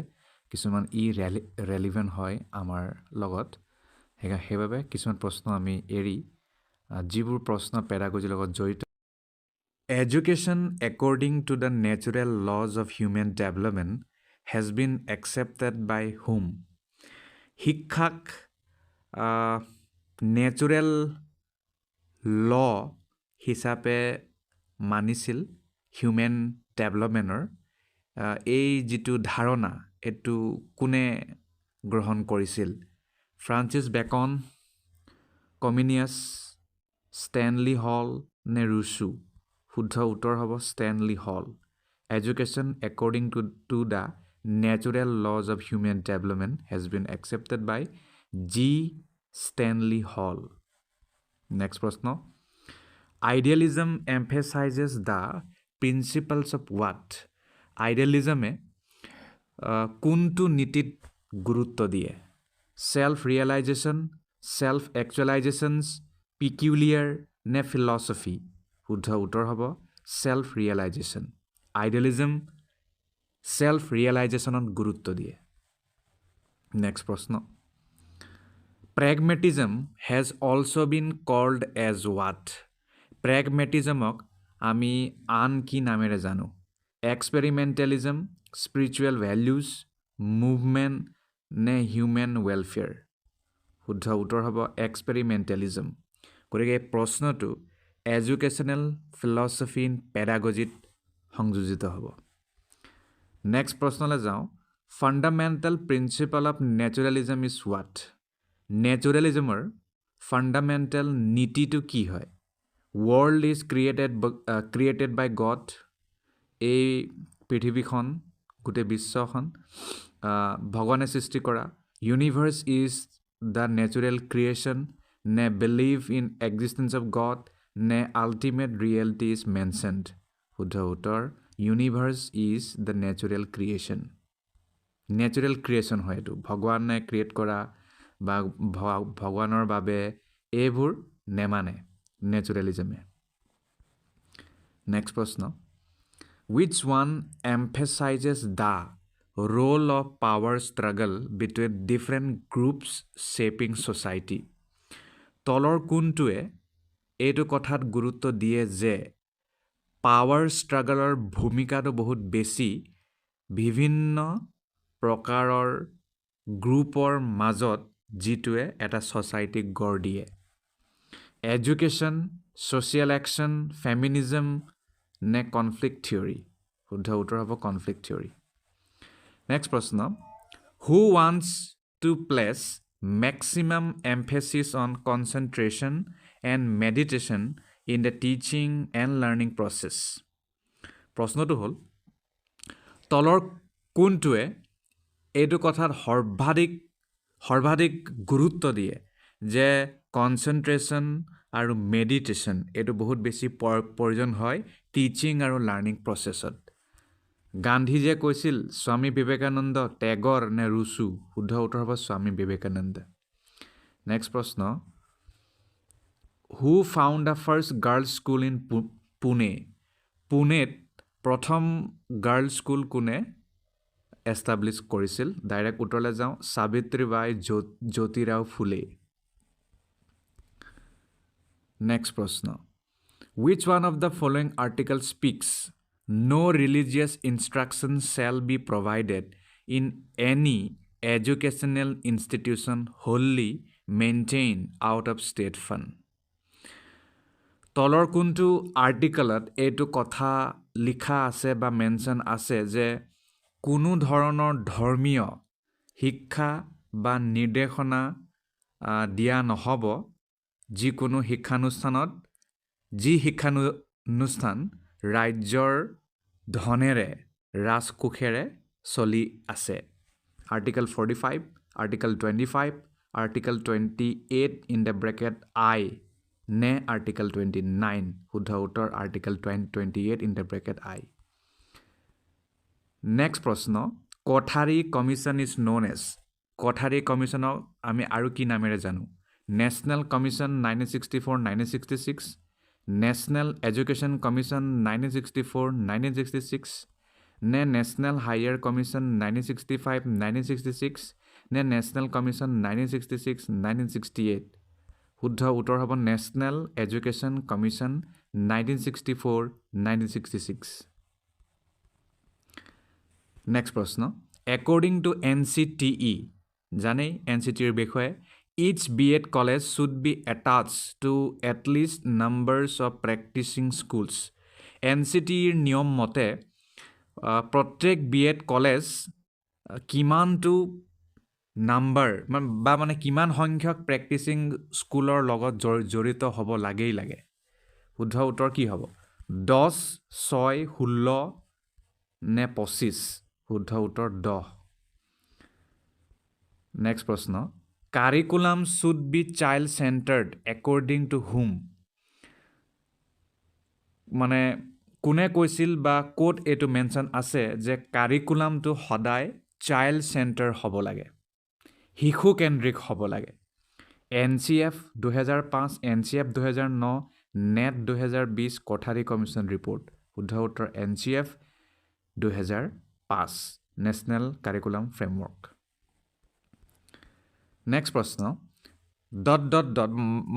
কিছুমান ৰেলিভেণ্ট হয় আমাৰ লগত, সেইবাবে কিছুমান প্ৰশ্ন আমি এৰি যিবোৰ প্ৰশ্ন পেডাগজিৰ লগত জড়িত। Education according to the natural laws of human development has been accepted by whom? শিক্ষাক নেচাৰেল ল হিচাপে মানিছিল হিউমেন ডেভেলপমেণ্টৰ, এই যিটো ধাৰণা এইটো কোনে গ্ৰহণ কৰিছিল? Francis Bacon, Comenius, Stanley Hall, নে ৰুছো? শুদ্ধ উত্তৰ হ'ব Stanley Hall. Education according to the natural laws of human development has been accepted by G Stanley Hall. Next প্ৰশ্ন, idealism emphasises the principles of what? আইডিয়েলিজমে কোনটো নীতিত গুৰুত্ব দিয়ে? Self realisation, self actualisations, peculiar, নে ফিলচফি? শুদ্ধ উত্তৰ হ'ব চেল্ফ ৰিয়েলাইজেশ্যন। আইডিয়েলিজম চেল্ফ ৰিয়েলাইজেশ্যনত গুৰুত্ব দিয়ে। নেক্সট প্ৰশ্ন, pragmatism has also' been called as what? প্ৰেগমেটিজমক আমি আন কি নামেৰে জানো? এক্সপেৰিমেণ্টেলিজম, স্পিৰিচুৱেল ভেলিউজ, মুভমেণ্ট, নে হিউমেন ৱেলফেয়াৰ? শুদ্ধ উত্তৰ হ'ব এক্সপেৰিমেণ্টেলিজম। গতিকে এই প্ৰশ্নটো এডুকেশ্যনেল ফিলচফি ইন পেডাগজিত সংযোজিত হ'ব। নেক্সট প্ৰশ্নলৈ যাওঁ, fundamental principle of naturalism is what? নেচাৰেলিজমৰ ফাণ্ডামেণ্টেল নীতিটো কি হয়? World is created by God, এই পৃথিৱীখন গোটেই বিশ্বখন ভগৱানে সৃষ্টি কৰা, universe is the natural creation, নে believe in existence of God নে আল্টিমেট ৰিয়েলিটি ইজ মেনশ্যনড শুদ্ধ উত্তৰ universe is the natural creation natural creation হয় এইটো ভগৱানে ক্ৰিয়েট কৰা বা ভগৱানৰ বাবে এইবোৰ নেমানে নেচাৰেলিজমে নেক্সট প্ৰশ্ন which one emphasizes the role of power struggle between different groups shaping society তলৰ কোনটোৱে এইটো কথাত গুৰুত্ব দিয়ে যে পাৱাৰ ষ্ট্ৰাগলৰ ভূমিকাটো বহুত বেছি বিভিন্ন প্ৰকাৰৰ গ্ৰুপৰ মাজত যিটোৱে এটা ছ'চাইটিক গঢ় দিয়ে এডুকেশ্যন ছ'চিয়েল একশ্যন ফেমিনিজম নে কনফ্লিক্ট থিয়ৰী শুদ্ধ উত্তৰ হ'ব কনফ্লিক্ট থিয়ৰী নেক্সট প্ৰশ্ন who wants to place maximum emphasis on concentration and meditation in the teaching and learning process প্ৰশ্নটো হ'ল তলৰ কোনটোৱে এইটো কথাত সৰ্বাধিক গুৰুত্ব দিয়ে যে কনচেনট্ৰেশ্যন আৰু মেডিটেশ্যন এইটো বহুত বেছি প্ৰয়োজন হয় টিচিং আৰু লাৰ্ণিং প্ৰচেছত গান্ধীজীয়ে কৈছিল স্বামী বিবেকানন্দ টেগৰ নে ৰুচু শুদ্ধ উত্তৰ হ'ব স্বামী বিবেকানন্দ নেক্সট প্ৰশ্ন who found the first girls school in পুনেত প্ৰথম গাৰ্লছ স্কুল কোনে এষ্টাব্লিছ কৰিছিল ডাইৰেক্ট উত্তৰলৈ যাওঁ সাবিত্ৰীবাই জ্যোতিৰাও ফুলে নেক্সট প্ৰশ্ন which one of the following article speaks no religious instruction shall be provided in any educational institution wholly maintained out of state fund তলৰ কোনটো আৰ্টিকলত এইটো কথা লিখা আছে বা মেনশ্যন আছে যে কোনো ধৰণৰ ধৰ্মীয় শিক্ষা বা নিৰ্দেশনা দিয়া নহ'ব যিকোনো শিক্ষানুষ্ঠানত যি শিক্ষানুষ্ঠান ৰাজ্যৰ ধনেৰে ৰাজকোষেৰে চলি আছে article 45 article 25 article 28 in the bracket I নে আৰ্টিকল 29 শুদ্ধ উত্তৰ article 28 in the bracket I next প্ৰশ্ন Kothari commission is known as Kothari কমিশ্যনক আমি আৰু কি নামেৰে জানো national commission 1964-1966 national education commission 1964-1966 নে নেশ্যনেল হায়াৰ কমিশ্যন 1965-1966 নে নেশ্যনেল কমিশ্যন 1966-1968 শুদ্ধ উত্তৰ হ'ব নেশ্যনেল এডুকেশ্যন কমিশ্যন 1964-1966 নেক্সট প্ৰশ্ন একৰ্ডিং টু NCTE জানেই NCTEৰ বিষয়ে each B.Ed college should be attached to at least numbers of practicing schools NCTEৰ নিয়ম মতে প্ৰত্যেক B.Ed কলেজ কিমানটো নাম্বাৰ বা মানে কিমান সংখ্যক প্ৰেক্টিচিং স্কুলৰ লগত জড়িত হ'ব লাগেই লাগে শুদ্ধ উত্তৰ কি হ'ব 10 6 16 নে 25 শুদ্ধ উত্তৰ 10 নেক্সট প্ৰশ্ন curriculum should be child centred according to whom মানে কোনে কৈছিল বা ক'ত এইটো মেনশ্যন আছে যে কাৰিকুলামটো সদায় চাইল্ড চেণ্টাৰ হ'ব লাগে শিশুকেন্দ্ৰিক হ'ব লাগে NCF 2005 NCF 2009 NEP 2020 Kothari commission report শুদ্ধ উত্তৰ NCF 2005 national curriculum framework next প্ৰশ্ন ডট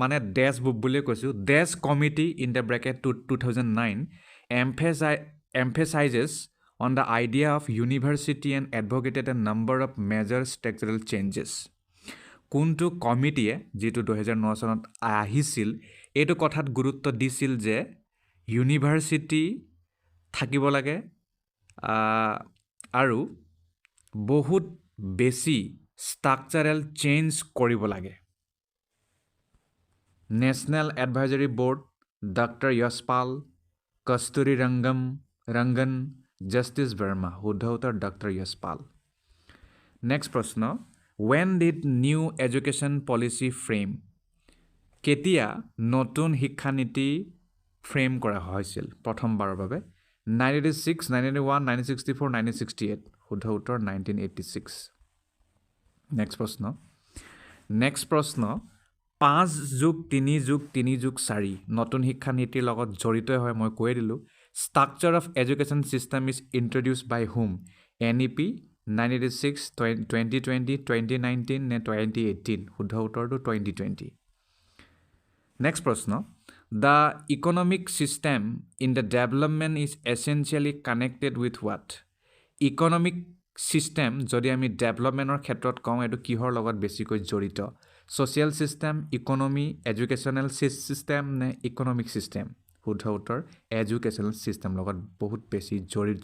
মানে ডেছ বুলি কৈছোঁ dash committee in the bracket 2009 emphasizes on the idea of university and advocated a number of major structural changes কোনটো কমিটিয়ে যিটো 2009 চনত আহিছিল এইটো কথাত গুৰুত্ব দিছিল যে ইউনিভাৰ্চিটি থাকিব লাগে আৰু বহুত বেছি ষ্ট্ৰাকচাৰেল চেঞ্জ কৰিব লাগে নেশ্যনেল এডভাইজৰী বৰ্ড ডক্টৰ য়শপাল কস্তুৰী ৰংগন জাষ্টিছ ভাৰ্মা শুদ্ধ উত্তৰ ডক্টৰ য়শপাল নেক্সট প্ৰশ্ন when did new education policy frame কেতিয়া নতুন শিক্ষানীতি ফ্ৰেম কৰা হৈছিল প্ৰথমবাৰৰ বাবে 1986 1991 1964 1968 শুদ্ধ উত্তৰ 1986 নেক্সট প্ৰশ্ন 5+3+3+4 নতুন শিক্ষানীতিৰ লগত জড়িত হয় মই কৈ দিলো structure of education system is introduced by hmm NEP 1986 2020 2019 নে 2018 শুদ্ধ উত্তৰটো 2020 Next প্ৰশ্ন The economic system in the development is essentially connected with what? Economic system যদি আমি ডেভেলপমেণ্টৰ ক্ষেত্ৰত কওঁ এইটো কিহৰ লগত বেছিকৈ জড়িত social system, economy, educational system নে economic system শুদ্ধ উত্তৰ educational system লগত বহুত বেছি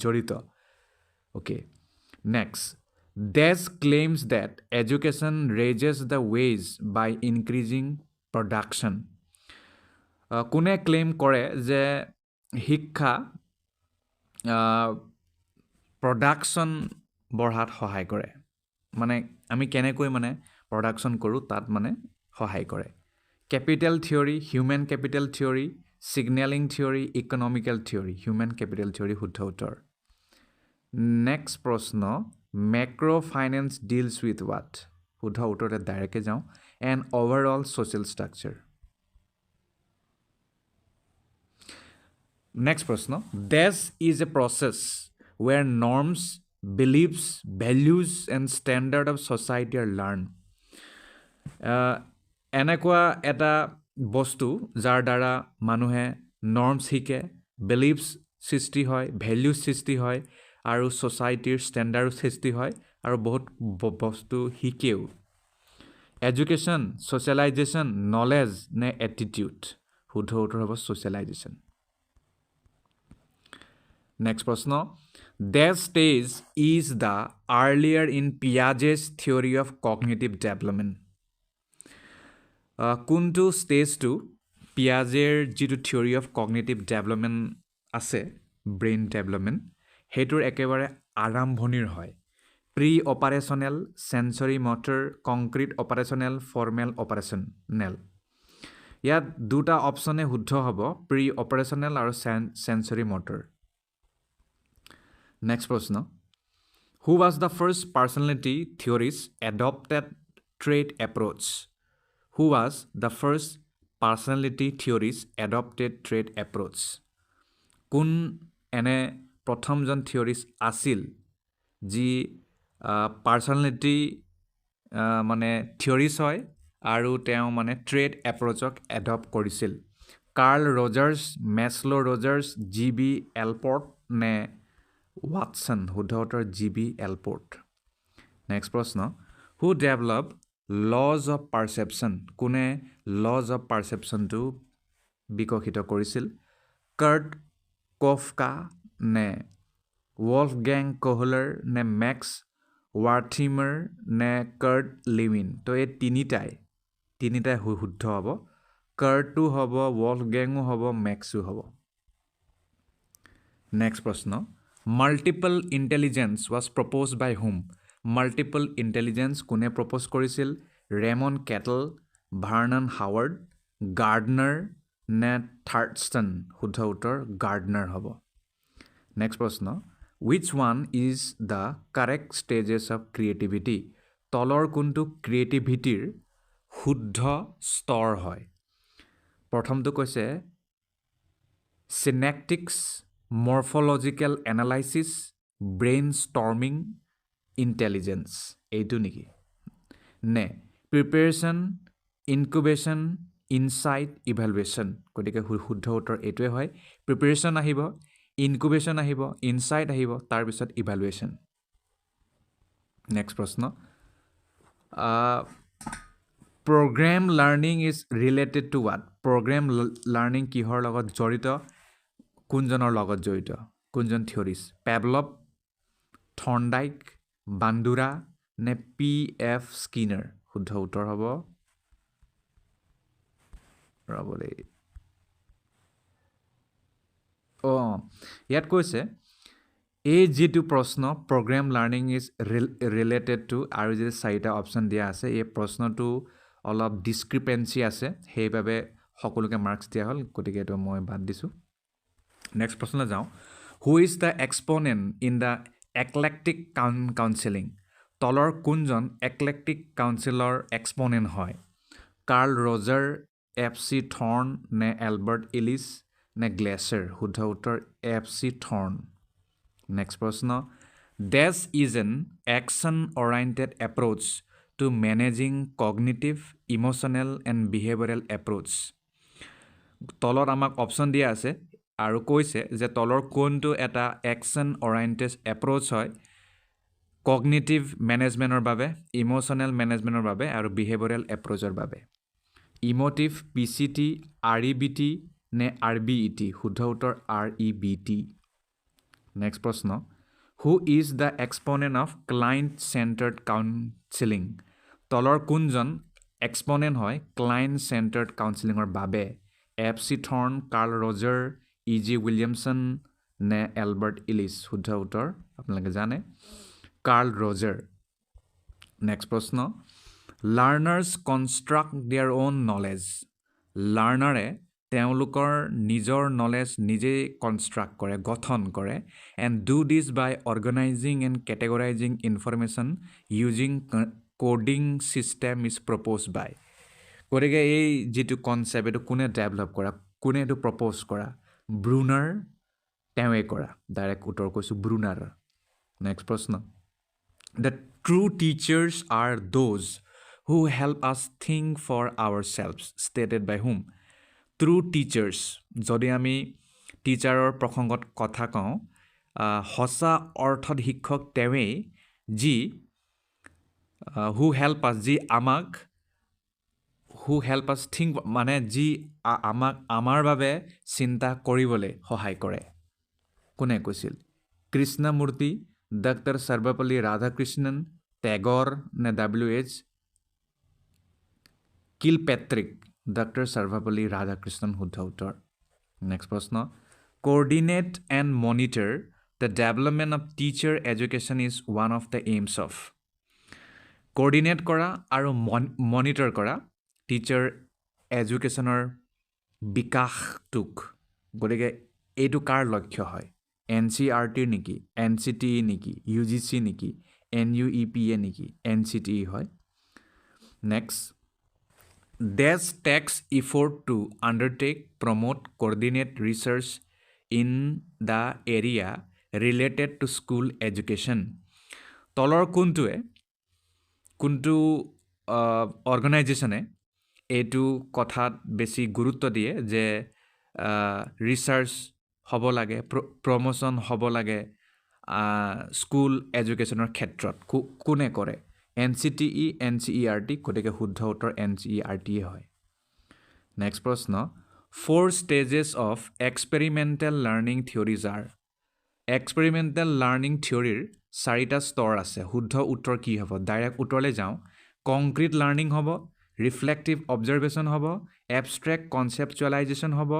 জড়িত Okay Next Des claims that education raises the wage by increasing production কোনে ক্লেইম কৰে যে শিক্ষা প্ৰডাকশ্যন বঢ়াত সহায় কৰে মানে আমি কেনেকৈ মানে প্ৰডাকশ্যন কৰোঁ তাত মানে সহায় কৰে capital theory human capital theory signalling theory economical theory human capital theory শুদ্ধ উত্তৰ নেক্সট প্ৰশ্ন macro' finance deals with what শুদ্ধ উত্তৰতে ডাইৰেক্টকৈ যাওঁ and overall social structure Next প্ৰশ্ন This is a process where norms, beliefs, values and standard of society are learned. এনেকুৱা এটা বস্তু যাৰ দ্বাৰা মানুহে নৰ্মছ শিকে বিলিফছ সৃষ্টি হয় ভেলিউজ সৃষ্টি হয় আৰু ছ'চাইটিৰ ষ্টেণ্ডাৰ্ড সৃষ্টি হয় আৰু বহুত বস্তু শিকেও এডুকেশ্যন ছ'চিয়েলাইজেশ্যন নলেজ নে এটিটিউড শুদ্ধ উত্তৰ হ'ব ছ'চিয়েলাইজেশ্যন Next প্ৰশ্ন This stage is the earlier in Piaget's theory of cognitive development. কোনটো ষ্টেজটো পিয়াজেৰ যিটো থিয়ৰী অফ কগনিটিভ ডেভেলপমেণ্ট আছে ব্ৰেইন ডেভেলপমেণ্ট সেইটোৰ একেবাৰে আৰম্ভণিৰ হয় pre operational sensory motor concrete operational formal operational ইয়াত দুটা অপশ্যনে শুদ্ধ হ'ব প্ৰি অপাৰেশ্যনেল আৰু চেঞ্চৰী মটৰ Next প্ৰশ্ন Who was the first personality theorist adopted trait approach? Who was the first personality theorist adopted trait approach? কোন এনে প্ৰথমজন থিয়ৰিষ্ট আছিল যি পাৰ্চনেলিটি মানে থিয়ৰিষ্ট হয় আৰু তেওঁ মানে ট্ৰেড এপ্ৰ'চক এডপ্ট কৰিছিল কাৰ্ল ৰজাৰ্ছ মেছলো ৰজাৰ্ছ GB এলপৰ্ট নে Watson, শুদ্ধ উত্তৰ GB এলপৰ্ট নেক্সট প্ৰশ্ন Who developed laws of perception? কোনে laws of perceptionটো বিকশিত কৰিছিল কাৰ্ট কফকা নে wolfgang kohler নে মেক্স ৱাৰ্থিমাৰ নে কাৰ্ট লিমিন তো এই তিনিটাই শুদ্ধ হ'ব কাৰ্টটো হ'ব wolfgangও হ'ব মেক্সও হ'ব নেক্সট প্ৰশ্ন Multiple intelligence was proposed by whom? Multiple intelligence কোনে প্ৰপ'জ কৰিছিল Raymond Cattell Vernon Howard Gardner নে থাৰ্ডষ্টন শুদ্ধ উত্তৰ গাৰ্ডনাৰ হ'ব নেক্সট প্ৰশ্ন Which one is the correct stages of creativity? তলৰ কোনটো ক্ৰিয়েটিভিটিৰ শুদ্ধ স্তৰ হয় প্ৰথমটো কৈছে synaptics morphological analysis brainstorming intelligence এইটো নেকি নে preparation incubation insight evaluation গতিকে শুদ্ধ উত্তৰ এইটোৱে হয় preparation আহিব incubation আহিব insight আহিব তাৰ পিছত evaluation next প্ৰশ্ন program learning is related to what program learning কিহৰ লগত জড়িত কোনজনৰ লগত জড়িত কোনজন থিয়ৰিষ্ট পেভলভ থৰ্নডাইক বান্দুৰা নে PF স্কিনাৰ শুদ্ধ উত্তৰ হ'ব ৰবলে ইয়াত কৈছে এই যেটো প্ৰশ্ন program learning is related to আৰু যে চাৰিটা অপচন দিয়া আছে এই প্ৰশ্নটো অলপ ডিসক্ৰিপেন্সি আছে সেইভাবে সকলোকে মাৰ্কস দিয়া হ'ল গতিকে এটো মই বাদ দিছো নেক্সট প্ৰশ্নলৈ যাওঁ who is the exponent in the eclectic counselling তলৰ কোনজন একলেক্টিক কাউন্সিলৰ এক্সপোনেণ্ট হয় কাৰ্ল ৰজাৰ এফ.চি. থৰ্ন নে এলবাৰ্ট ইলিছ নে গ্লেচাৰ শুদ্ধ উত্তৰ এফ.চি. থৰ্ন নেক্সট প্ৰশ্ন dash is an action oriented approach to managing cognitive emotional and behavioural approach তলত আমাক অপশ্যন দিয়া আছে আৰু কৈছে যে তলৰ কোনটো এটা একশ্যন অৰিয়েণ্টেড এপ্ৰ'চ হয় কগনিটিভ মেনেজমেণ্টৰ বাবে ইম'চনেল মেনেজমেণ্টৰ বাবে আৰু বিহেভিয়ৰেল এপ্ৰ'চৰ বাবে ইম'টিভ পিচিটি আৰইবিটি নে আৰবিইটি শুদ্ধ উত্তৰ আৰইবিটি নেক্সট প্ৰশ্ন who is the exponent of client centred counselling তলৰ কোনজন এক্সপনেণ্ট হয় ক্লায়েণ্ট চেণ্টাৰ্ড কাউন্সেলিঙৰ বাবে এফ.চি. থৰ্ন কাৰ্ল ৰজাৰ ই.জি. উইলিয়ামছন নে এলবাৰ্ট ইলিছ শুদ্ধ উত্তৰ আপোনালোকে জানে কাৰ্ল ৰজাৰ নেক্সট প্ৰশ্ন learners construct their own knowledge লাৰ্ণাৰে তেওঁলোকৰ নিজৰ নলেজ নিজেই কনষ্ট্ৰাক্ট কৰে গঠন কৰে and do this by organising and categorising information using coding system is propose by গতিকে এই যিটো কনচেপ্ট এইটো কোনে ডেভেলপ কৰা কোনে এইটো প্ৰপ'জ কৰা ব্ৰুনাৰ তেওঁৱে কৰা ডাইৰেক্ট উত্তৰ কৈছোঁ ব্ৰুনাৰ নেক্সট প্ৰশ্ন the true teachers are those who help us think for ourselves stated by whom true teachers যদি আমি টিচাৰৰ প্ৰসংগত কথা কওঁ সঁচা অৰ্থত শিক্ষক তেৱেই যি who help us যি আমাক who help us think মানে যি আমাক আমাৰ বাবে চিন্তা কৰিবলৈ সহায় কৰে কোনে কৈছিল কৃষ্ণমূৰ্তি ডক্টৰ সৰ্বপল্লী ৰাধাকৃষ্ণন টেগৰ নে WH Kilpatrick doctor Sarvepalli Radhakrishnan শুদ্ধ উত্তৰ নেক্সট প্ৰশ্ন coordinate and monitor the development of teacher education is one of the aims of coordinate কৰা আৰু মনিটৰ কৰা টিচাৰ এডুকেশ্যনৰ বিকাশটোক গতিকে এইটো কাৰ লক্ষ্য হয় NCERTৰ নেকি NCTE নেকি UGC নেকি NUEPA নেকি NCTE হয় next This takes effort to undertake, promote, coordinate research in the area related to school education. তলৰ কোনটো অৰ্গেনাইজেশ্যনে এইটো কথাত বেছি গুৰুত্ব দিয়ে যে ৰিচাৰ্চ হ'ব লাগে প্ৰমোশ্যন হ'ব লাগে স্কুল এডুকেশ্যনৰ ক্ষেত্ৰত কোনে কৰে NCTE NCERT গতিকে শুদ্ধ উত্তৰ NCERT হয় নেক্সট প্ৰশ্ন 4 stages of experimental learning theories are experimental learning theoryৰ 4টা স্তৰ আছে শুদ্ধ উত্তৰ কি হ'ব ডাইৰেক্ট উত্তৰলৈ যাওঁ কংক্ৰিট লাৰ্নিং হ'ব ৰিফ্লেক্টিভ অবজাৰভেশ্যন হ'ব এবষ্ট্ৰেক্ট কনচেপচুৱেলাইজেশ্যন হ'ব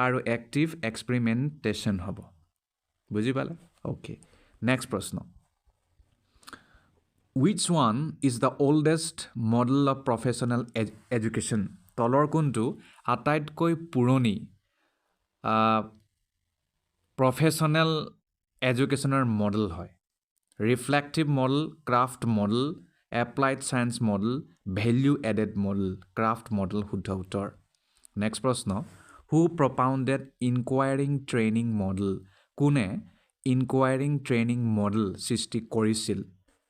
আৰু এক্টিভ এক্সপেৰিমেণ্টেশ্যন হ'ব বুজি পালা অ'কে নেক্সট প্ৰশ্ন Which one is the oldest model of professional education? তলৰ কোনটো আটাইতকৈ পুৰণি প্ৰফেশ্যনেল এডুকেশ্যনৰ মডেল হয় reflective model craft model applied science model value added model craft model শুদ্ধ উত্তৰ নেক্সট প্ৰশ্ন হু প্ৰপাউণ্ডেড ইনকুৱায়াৰিং ট্ৰেইনিং মডেল কোনে ইনকুৱায়াৰিং ট্ৰেইনিং মডেল সৃষ্টি কৰিছিল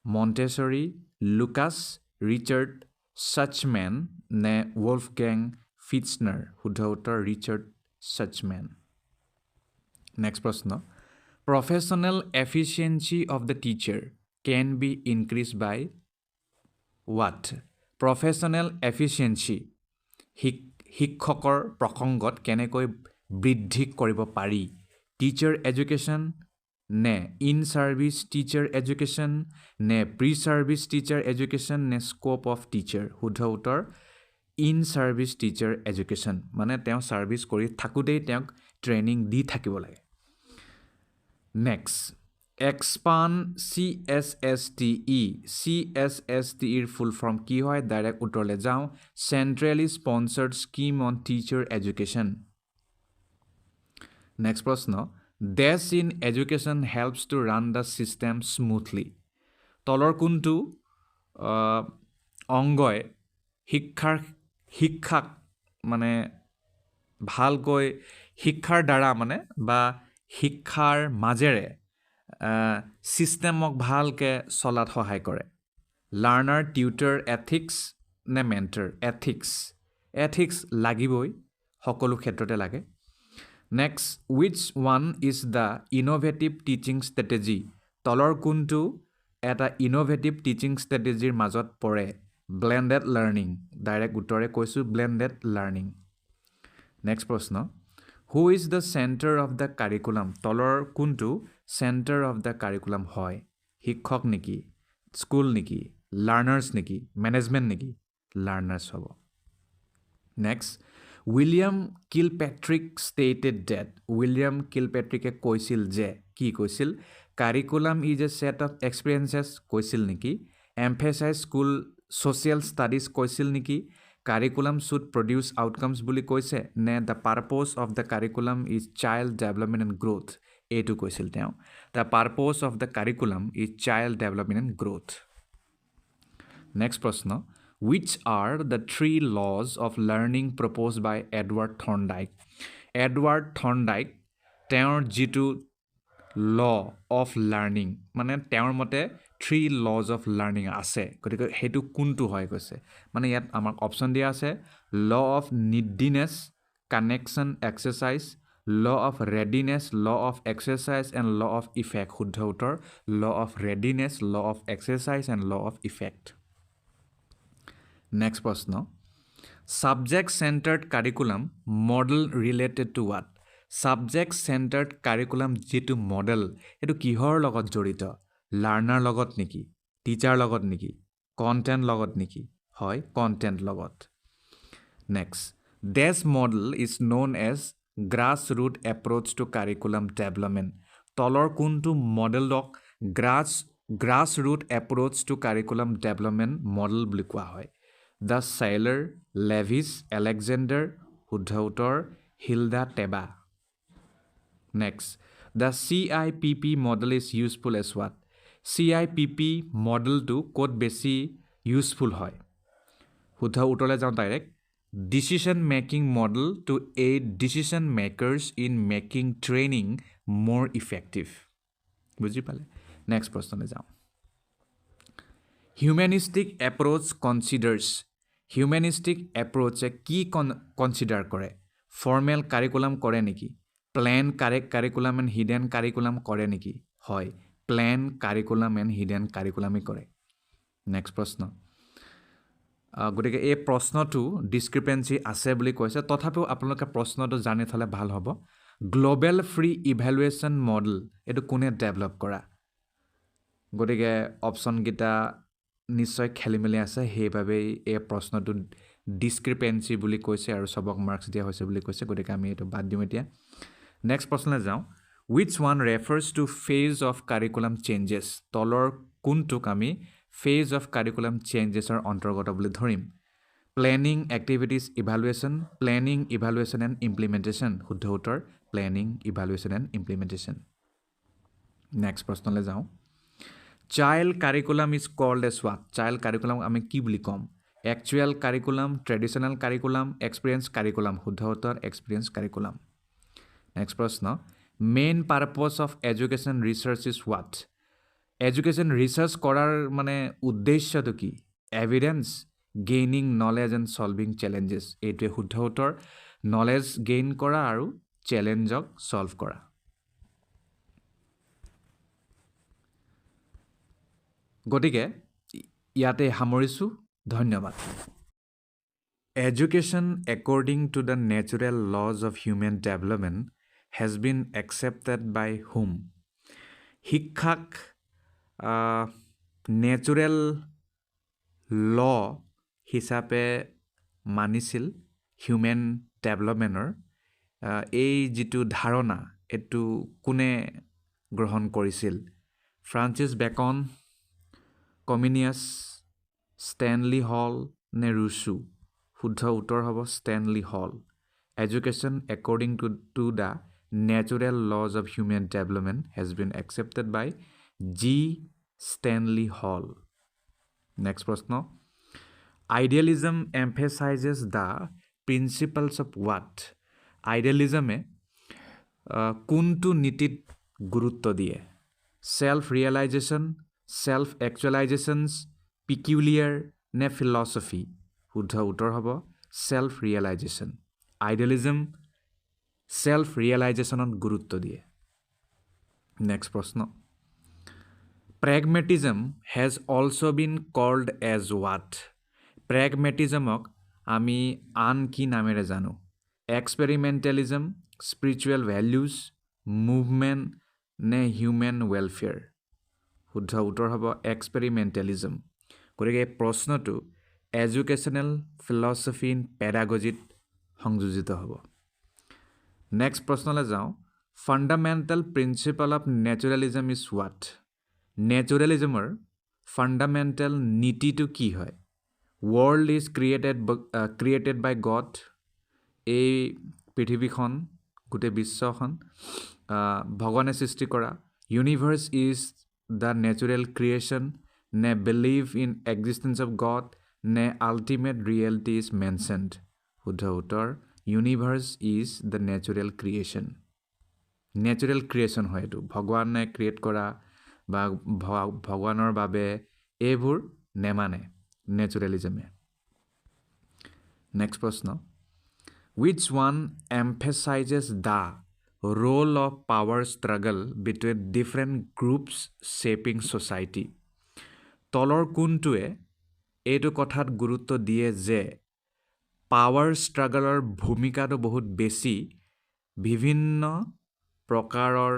মণ্টেছৰী লুকাছ ৰিচাৰ্ড ছাচমেন নে wolfgang ফিটছনাৰ শুদ্ধ উত্তৰ ৰিচাৰ্ড ছাচমেন নেক্সট প্ৰশ্ন professional efficiency of the teacher can be increase by what professional efficiency শিক্ষকৰ প্ৰসংগত কেনেকৈ বৃদ্ধি কৰিব পাৰি টিচাৰ এডুকেশ্যন নে ইন ছাৰ্ভিচ টিচাৰ এডুকেশ্যন নে প্ৰি ছাৰ্ভিচ টিচাৰ এডুকেশ্যন নে স্ক'প অফ টিচাৰ শুদ্ধ উত্তৰ ইন ছাৰ্ভিচ টিচাৰ এডুকেশ্যন মানে তেওঁ ছাৰ্ভিচ কৰি থাকোঁতেই তেওঁক ট্ৰেইনিং দি থাকিব লাগে নেক্সট expand CSSTE CSSTEৰ ফুল ফৰ্ম কি হয় ডাইৰেক্ট উত্তৰলৈ যাওঁ centrally sponsored scheme on teacher education next প্ৰশ্ন dash in education helps to run the system smoothly তলৰ কোনটো অংগই শিক্ষাক মানে ভালকৈ শিক্ষাৰ দ্বাৰা মানে বা শিক্ষাৰ মাজেৰে ছিষ্টেমক ভালকৈ চলাত সহায় কৰে লাৰ্ণাৰ টিউটৰ এথিক্স নে মেণ্টৰ এথিক্স লাগিবই সকলো ক্ষেত্ৰতে লাগে next wish one is the innovative teaching strategy তলৰ কোনটো এটা ইন'ভেটিভ টিচিং ষ্ট্ৰেটেজিৰ মাজত পৰে ব্লেণ্ডেড লাৰ্ণিং ডাইৰেক্ট উত্তৰে কৈছোঁ ব্লেণ্ডেড লাৰ্ণিং নেক্সট প্ৰশ্ন who is the centre of the curriculum তলৰ কোনটো চেণ্টাৰ অফ দ্য কাৰিকুলাম হয় শিক্ষক নেকি স্কুল নেকি লাৰ্ণাৰ্ছ নেকি মেনেজমেণ্ট নেকি লাৰ্ণাৰ্ছ হ'ব next William Kilpatrick stated that William কিলপেট্ৰিকে কৈছিল যে কি কৈছিল curriculum is a set of experiences কৈছিল নেকি এমফেচাইজ স্কুল ছ'চিয়েল ষ্টাডিজ কৈছিল নেকি কাৰিকুলাম শুড প্ৰডিউচ আউটকামছ বুলি কৈছে নে the purpose of the curriculum is child development and growth এইটো কৈছিল তেওঁ the purpose of the curriculum is child development and growth next প্ৰশ্ন which are the 3 laws of learning proposed by Edward Thorndike Edward Thorndike তেওঁৰ যিটো law of learning মানে তেওঁৰ মতে 3 laws of learning আছে গতিকে হেতু কোনটো হয় কৈছে মানে ইয়াত আমাক অপচন দিয়া আছে law of neediness connection exercise law of readiness law of exercise and law of effect শুদ্ধ উত্তৰ law of readiness law of exercise and law of effect Next প্ৰশ্ন Subject centered curriculum model related to what? Subject centered curriculum যিটো model এইটো কিহৰ লগত জড়িত learner লগত নেকি টিচাৰ লগত নেকি কণ্টেণ্ট লগত নেকি হয় কণ্টেণ্ট লগত next This model is known as grassroots approach to curriculum development তলৰ কোনটো মডেলক grassroots approach to curriculum development model বুলি কোৱা হয় The Sailor, Levis, Alexander, শুদ্ধ উত্তৰ Hilda Teba. Next, the CIPP model is useful as what? CIPP model to ক'ত বেছি useful হয় শুদ্ধ উত্তৰলৈ যাওঁ direct Decision making model to aid decision makers in making training more effective. বুজি পালে নেক্সট প্ৰশ্নলৈ যাওঁ Humanistic approach considers Humanistic approach কি কনসিডাৰ কৰে ফৰ্মেল কাৰিকুলাম কৰে নেকি plan curriculum and hidden curriculum কৰে নেকি হয় প্ল্যান কাৰিকুলাম এণ্ড হিডেন কাৰিকুলামই কৰে নেক্সট প্ৰশ্ন গতিকে এই প্ৰশ্নটো ডিসক্ৰিপেন্সি আছে বুলি কৈছে তথাপিও আপোনালোকে প্ৰশ্নটো জানি থলে ভাল হ'ব গ্লোবেল ফ্ৰী ইভ্যালুৱেশ্যন মডেল এটো কোনে ডেভেলপ কৰা গতিকে অপচন গিটা নিশ্চয় খেলিমেলি আছে সেইভাবে এই প্ৰশ্নটো ডিসক্ৰিপেন্সি বুলি কৈছে আৰু সবক মাৰ্কস দিয়া হৈছে বুলি কৈছে গতিকে আমি এটো বাদ দিম এতিয়া নেক্সট প্ৰশ্নলৈ যাওঁ which one refers to phase of curriculum changes তলৰ কোনটোক আমি phase of curriculum changes ৰ অন্তৰ্গত বুলি ধৰিম planning activities evaluation and implementation শুদ্ধ উত্তৰ planning evaluation and implementation next প্ৰশ্নলৈ যাওঁ child curriculum is called as what child curriculum আমি কি বুলি কম actual curriculum traditional curriculum experience curriculum শুদ্ধ উত্তৰ experience curriculum next প্ৰশ্ন main purpose of education research is what education research কৰাৰ মানে উদ্দেশ্যটো কি evidence gaining knowledge and solving challenges এইটোৱে শুদ্ধ উত্তৰ knowledge gain কৰা আৰু challenge-ক solve কৰা গতিকে ইয়াতে সামৰিছো ধন্যবাদ Education according to the natural laws of human development has been accepted by whom শিক্ষাক natural law হিচাপে মানিছিল human developmentৰ এই যিটো ধাৰণা এটো কোনে গ্ৰহণ কৰিছিল Francis Bacon, Comenius, Stanley Hall নে ৰুছু? শুদ্ধ উত্তৰ হ'ব Stanley Hall. Education according to the natural laws of human development has been accepted by G Stanley Hall. Next প্ৰশ্ন, idealism emphasises the principles of what? আইডিয়েলিজমে কোনটো নীতিত গুৰুত্ব দিয়ে? Self realisation, self actualisations, peculiar নে ফিলচফি? শুদ্ধ উত্তৰ হ'ব সেল্ফ ৰিয়েলাইজেশ্যন। আইডিয়েলিজম সেল্ফ ৰিয়েলাইজেশ্যনত গুৰুত্ব দিয়ে। নেক্সট প্ৰশ্ন, pragmatism has also' been called as what? প্ৰেগমেটিজমক আমি আন কি নামেৰে জানো? এক্সপেৰিমেণ্টেলিজম, স্পিৰিচুৱেল ভেলিউজ, মুভমেণ্ট নে হিউমেন ৱেলফেয়াৰ? শুদ্ধ উত্তৰ হ'ব এক্সপেৰিমেণ্টেলিজম। গতিকে এই প্ৰশ্নটো এডুকেশ্যনেল ফিলচফি ইন পেডাগজিত সংযোজিত হ'ব। নেক্সট প্ৰশ্নলৈ যাওঁ, fundamental principle of naturalism is what? নেচাৰেলিজমৰ ফাণ্ডামেণ্টেল নীতিটো কি হয়? World is created by God, এই পৃথিৱীখন গোটেই বিশ্বখন ভগৱানে সৃষ্টি কৰা, universe is the natural creation, নে believe in existence of God, নে আল্টিমেট ৰিয়েলিটি ইজ মেনশ্যনড? শুদ্ধ উত্তৰ universe is the natural creation. Natural creation হয় এইটো, ভগৱানে ক্ৰিয়েট কৰা বা ভগৱানৰ বাবে এইবোৰ নেমানে নেচাৰেলিজমে। নেক্সট প্ৰশ্ন, which one emphasizes the role of power struggle between different groups shaping society? তলৰ কোনটোৱে এইটো কথাত গুৰুত্ব দিয়ে যে পাৱাৰ ষ্ট্ৰাগলৰ ভূমিকাটো বহুত বেছি বিভিন্ন প্ৰকাৰৰ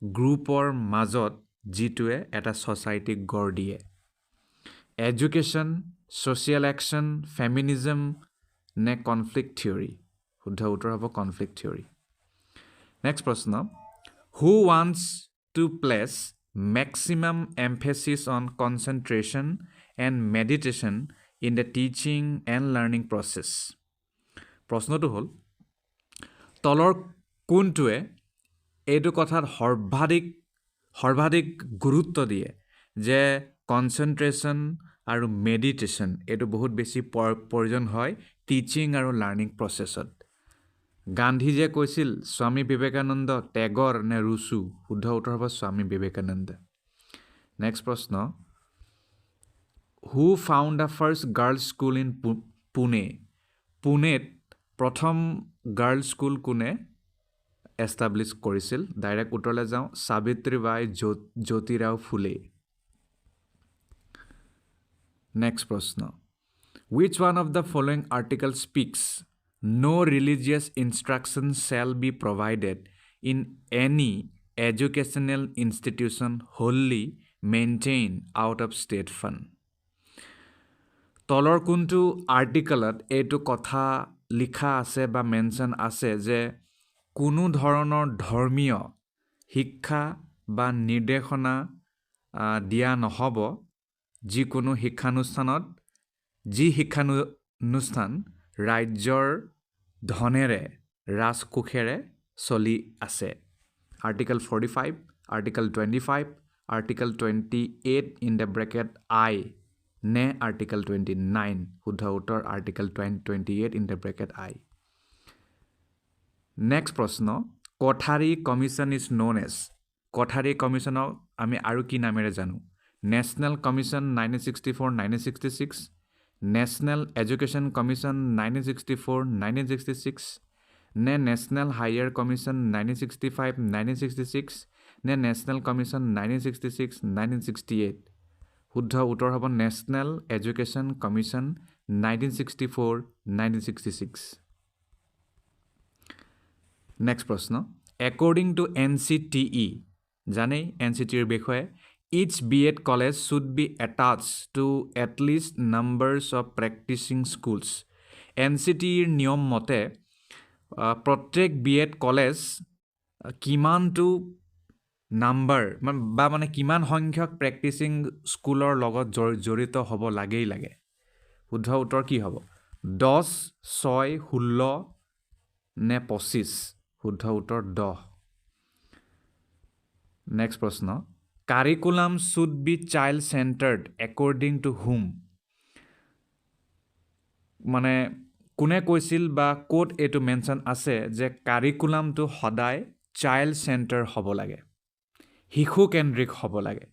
গ্ৰুপৰ মাজত, যিটোৱে এটা ছ'চাইটিক গঢ় দিয়ে? এডুকেশ্যন, ছ'চিয়েল একশ্যন, ফেমিনিজম নে কনফ্লিক্ট থিয়ৰী? শুদ্ধ উত্তৰ হ'ব কনফ্লিক্ট থিয়ৰী। নেক্সট প্ৰশ্ন, who wants to place maximum emphasis on concentration and meditation in the teaching and learning process? প্ৰশ্নটো হ'ল, তলৰ কোনটোৱে এইটো কথাত সৰ্বাধিক গুৰুত্ব দিয়ে যে কনচেনট্ৰেশ্যন আৰু মেডিটেশ্যন এইটো বহুত বেছি প্ৰয়োজন হয় টিচিং আৰু লাৰ্ণিং প্ৰচেছত? গান্ধীজীয়ে কৈছিল, স্বামী বিবেকানন্দ, টেগৰ নে ৰুছু? শুদ্ধ উত্তৰ হ'ব স্বামী বিবেকানন্দ। নেক্সট প্ৰশ্ন, who found the first girls school in Pune? পুনেত প্ৰথম গাৰ্লছ স্কুল কোনে এষ্টাব্লিছ কৰিছিল? ডাইৰেক্ট উত্তৰলৈ যাওঁ, সাবিত্ৰীবাই জ্যোতিৰাও ফুলে। নেক্সট প্ৰশ্ন, which one of the following article speaks no religious instruction shall be provided in any educational institution wholly maintained out of state fund? তলৰ কোনটো আৰ্টিকলত এইটো কথা লিখা আছে বা মেনশ্যন আছে যে কোনো ধৰণৰ ধৰ্মীয় শিক্ষা বা নিৰ্দেশনা দিয়া নহ'ব যিকোনো শিক্ষানুষ্ঠানত, যি শিক্ষানুষ্ঠান ৰাজ্যৰ ধনেৰে, ৰাজকোষেৰে চলি আছে? Article 45, article 25, article 28 in the bracket I নে আৰ্টিকল 29? শুদ্ধ উত্তৰ article 28 in the bracket I. Next প্ৰশ্ন, Kothari commission is known as? Kothari কমিশ্যনক আমি আৰু কি নামেৰে জানো? National commission 1964-1966, national education commission 1964-1966, নে নেশ্যনেল হায়াৰ কমিশ্যন 1965-1966, নে নেশ্যনেল কমিশ্যন 1966-1968? শুদ্ধ উত্তৰ হ'ব নেশ্যনেল এডুকেশ্যন কমিশ্যন 1964-1966। নেক্সট প্ৰশ্ন, একৰ্ডিং টু NCTE, জানেই NCTEৰ বিষয়ে, each B.Ed college should be attached to at least numbers of practicing schools. NCTEৰ নিয়ম মতে প্ৰত্যেক B.Ed কলেজ কিমানটো নাম্বাৰ বা মানে কিমান সংখ্যক প্ৰেক্টিচিং স্কুলৰ লগত জড়িত হ'ব লাগেই লাগে শুদ্ধ উত্তৰ কি হ'ব 10 6 16 নে 25 শুদ্ধ উত্তৰ 10 নেক্সট প্ৰশ্ন curriculum should be child centred according to whom মানে কোনে কৈছিল বা ক'ত এইটো মেনশ্যন আছে যে কাৰিকুলামটো সদায় চাইল্ড চেণ্টাৰ হ'ব লাগে শিশু কেন্দ্ৰিক হ'ব লাগে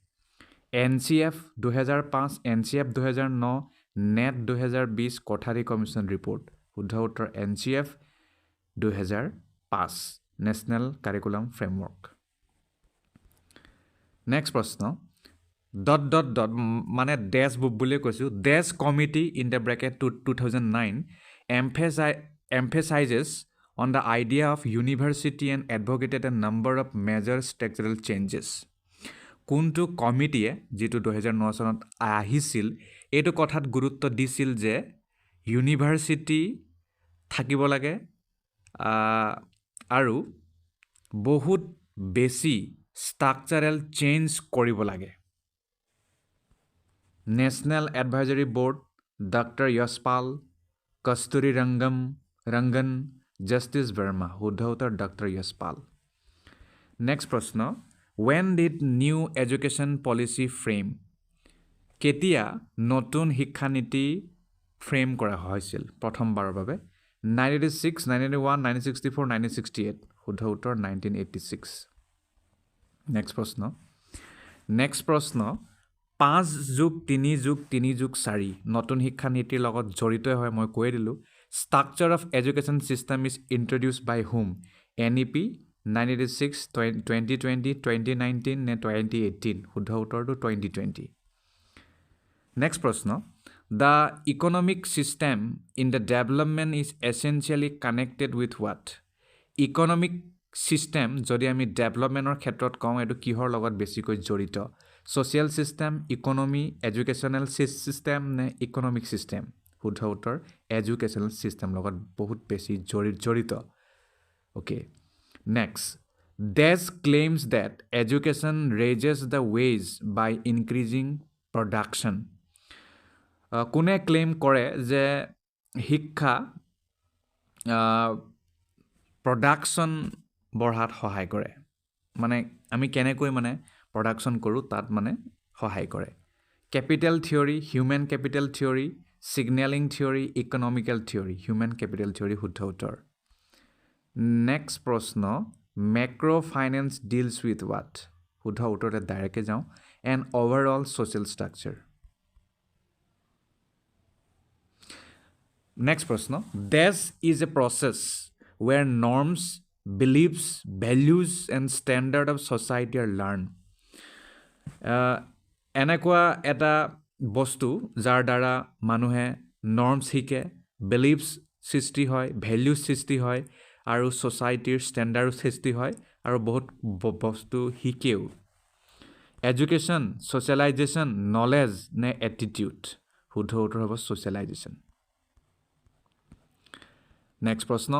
NCF 2005 NCF 2009 NEP 2020 Kothari commission report শুদ্ধ উত্তৰ NCF 2005 national curriculum framework next প্ৰশ্ন ডট মানে ডেছ বুলিয়ে কৈছোঁ dash committee in the bracket 2009 emphasizes on the idea of university and advocated a number of major structural changes কোনটো কমিটিয়ে যিটো 2009 চনত আহিছিল এইটো কথাত গুৰুত্ব দিছিল যে ইউনিভাৰ্চিটি থাকিব লাগে আৰু বহুত বেছি ষ্ট্ৰাকচাৰেল চেঞ্জ কৰিব লাগে নেশ্যনেল এডভাইজৰী বৰ্ড ডক্টৰ য়শপাল কস্তুৰী ৰংগন জাষ্টিছ ভাৰ্মা শুদ্ধ উত্তৰ ডক্টৰ য়শপাল নেক্সট প্ৰশ্ন when did new education policy frame কেতিয়া নতুন শিক্ষানীতি ফ্ৰেম কৰা হৈছিল প্ৰথমবাৰৰ বাবে 1986 1991 1964 1968 শুদ্ধ উত্তৰ 1986 নেক্সট প্ৰশ্ন 5+3+3+4 নতুন শিক্ষানীতিৰ লগত জড়িত হয় মই কৈ দিলোঁ structure of education system is introduced by hmm NEP 1986 2020 2019 নে 2018 শুদ্ধ উত্তৰটো 2020 নেক্সট প্ৰশ্ন the economic system in the development is essentially connected with what economic system যদি আমি ডেভেলপমেণ্টৰ ক্ষেত্ৰত কওঁ এইটো কিহৰ লগত বেছিকৈ জড়িত social system economy educational system নে ইকনমিক চিষ্টেম শুদ্ধ উত্তৰ এডুকেশ্যনেল চিষ্টেম লগত বহুত বেছি জড়িত okay Next, Des claims that education raises the wage by increasing production. কোনে ক্লেইম কৰে যে শিক্ষা প্ৰডাকশ্যন বঢ়াত সহায় কৰে মানে আমি কেনেকৈ মানে প্ৰডাকশ্যন কৰোঁ তাত মানে সহায় কৰে capital theory human capital theory signalling theory economical theory human capital theory শুদ্ধ উত্তৰ নেক্সট প্ৰশ্ন macro' finance deals with what শুদ্ধ উত্তৰতে ডাইৰেক্টকৈ যাওঁ and overall social structure next প্ৰশ্ন dash is a process where norms beliefs values and standard of society are learn এনেকুৱা এটা বস্তু যাৰ দ্বাৰা মানুহে নৰ্মছ শিকে বিলিভছ সৃষ্টি হয় ভেলিউজ সৃষ্টি হয় আৰু ছ'চাইটিৰ ষ্টেণ্ডাৰ্ড সৃষ্টি হয় আৰু বহুত বস্তু শিকেও এডুকেশ্যন ছ'চিয়েলাইজেশ্যন নলেজ নে এটিটিউড শুদ্ধ উত্তৰ হ'ব ছ'চিয়েলাইজেশ্যন নেক্সট প্ৰশ্ন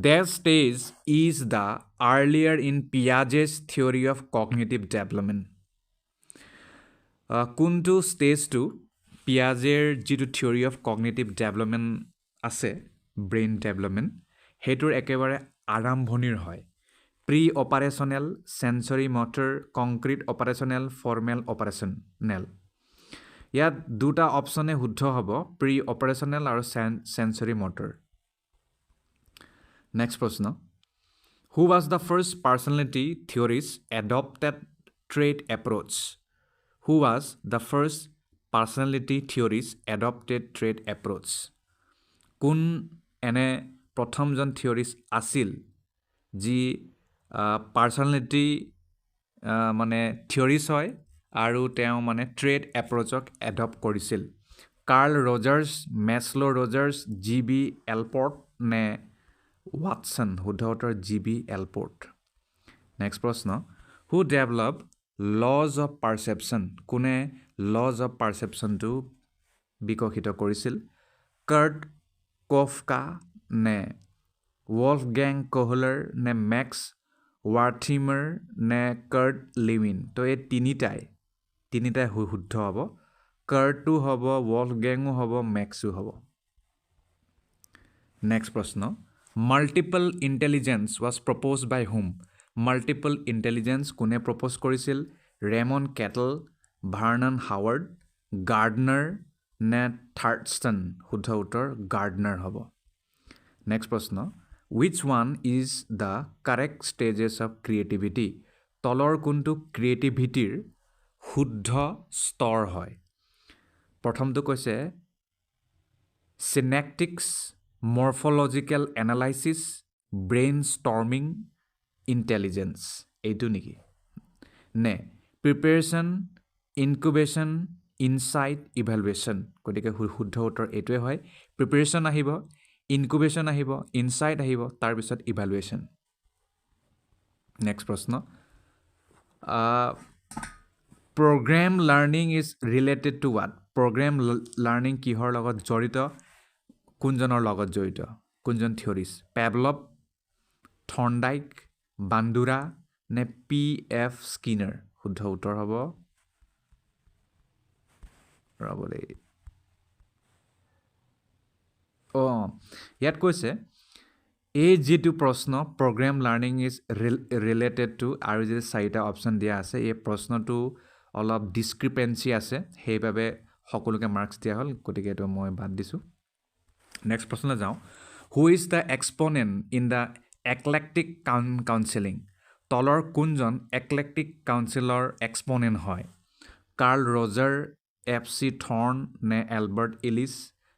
the stage is the earlier in Piaget's theory of cognitive development কোনটো ষ্টেজটো পিয়াজেৰ যিটো থিয়ৰী অফ কগনিটিভ ডেভেলপমেণ্ট আছে ব্ৰেইন ডেভেলপমেণ্ট সেইটোৰ একেবাৰে আৰম্ভণিৰ হয় pre operational sensory motor concrete operational formal operational ইয়াত দুটা অপশ্যনে শুদ্ধ হ'ব প্ৰি অপাৰেশ্যনেল আৰু চেঞ্চৰী মটৰ নেক্সট প্ৰশ্ন who was the first personality theorists adopted trait approach who was the first personality theorists adopted trait approach কোন এনে প্ৰথমজন থিয়ৰিষ্ট আছিল যি পাৰ্চনেলিটি মানে থিয়ৰিজ হয় আৰু তেওঁ মানে ট্ৰেড এপ্ৰ'চক এডপ্ট কৰিছিল Carl Rogers Mehul' Rogers GB এলপৰ্ট নে ৱাটছন শুদ্ধ উত্তৰ GB এলপৰ্ট নেক্সট প্ৰশ্ন হু ডেভেলপ লজ অফ পাৰচেপশ্যন কোনে লজ অফ পাৰচেপশ্যনটো বিকশিত কৰিছিল কাৰ্ট কফকা নে ৱল্ফগেং কোহলাৰ নে মেক্স ৱাৰ্থিমাৰ নে কাৰ্ট লিউইন তো এই তিনিটাই শুদ্ধ হ'ব কাৰ্টটো হ'ব ৱল্ফগেঙো হ'ব মেক্সো হ'ব নেক্সট প্ৰশ্ন multiple intelligence was propose by whom multiple intelligence কোনে প্ৰপ'জ কৰিছিল Raymond Cattell Vernon Howard Gardner নে থাৰ্ডষ্টন শুদ্ধ উত্তৰ গাৰ্ডনাৰ হ'ব নেক্সট প্ৰশ্ন which one is the correct stages of creativity তলৰ কোনটো ক্ৰিয়েটিভিটিৰ শুদ্ধ স্তৰ হয় প্ৰথমটো কৈছে synaptics morphological analysis brainstorming intelligence এইটো নেকি নে প্ৰিপাৰেশ্যন ইনকুবেশ্যন ইনচাইট ইভেলুৱেশ্যন গতিকে শুদ্ধ উত্তৰ এইটোৱে হয় প্ৰিপাৰেশ্যন আহিব ইনকুবেশ্যন আহিব ইনচাইট আহিব তাৰপিছত ইভেলুৱেশ্যন নেক্সট প্ৰশ্ন program learning is related to what program learning কিহৰ লগত জড়িত কোনজনৰ লগত জড়িত কোনজন থিয়ৰিষ্ট পেভলভ থৰ্ণ্ডাইক বান্দুৰা নে পি এফ স্কিনাৰ শুদ্ধ উত্তৰ হ'ব ৰ'বলৈ ইয়াত কৈছে এই যিটো প্ৰশ্ন program learning is related to আৰু যদি 4টা অপশ্যন দিয়া আছে এই প্ৰশ্নটো অলপ ডিছক্ৰিপেঞ্চি আছে সেইবাবে সকলোকে মাৰ্কছ দিয়া হ'ল গতিকে এইটো মই বাদ দিছোঁ নেক্সট প্ৰশ্নলৈ যাওঁ who is the exponent in the eclectic counselling তলৰ কোনজন একলেক্টিক কাউন্সিলৰ এক্সপনেণ্ট হয় কাৰ্ল ৰজাৰ এফ চি থৰ্ণ নে এলবাৰ্ট ইলিছ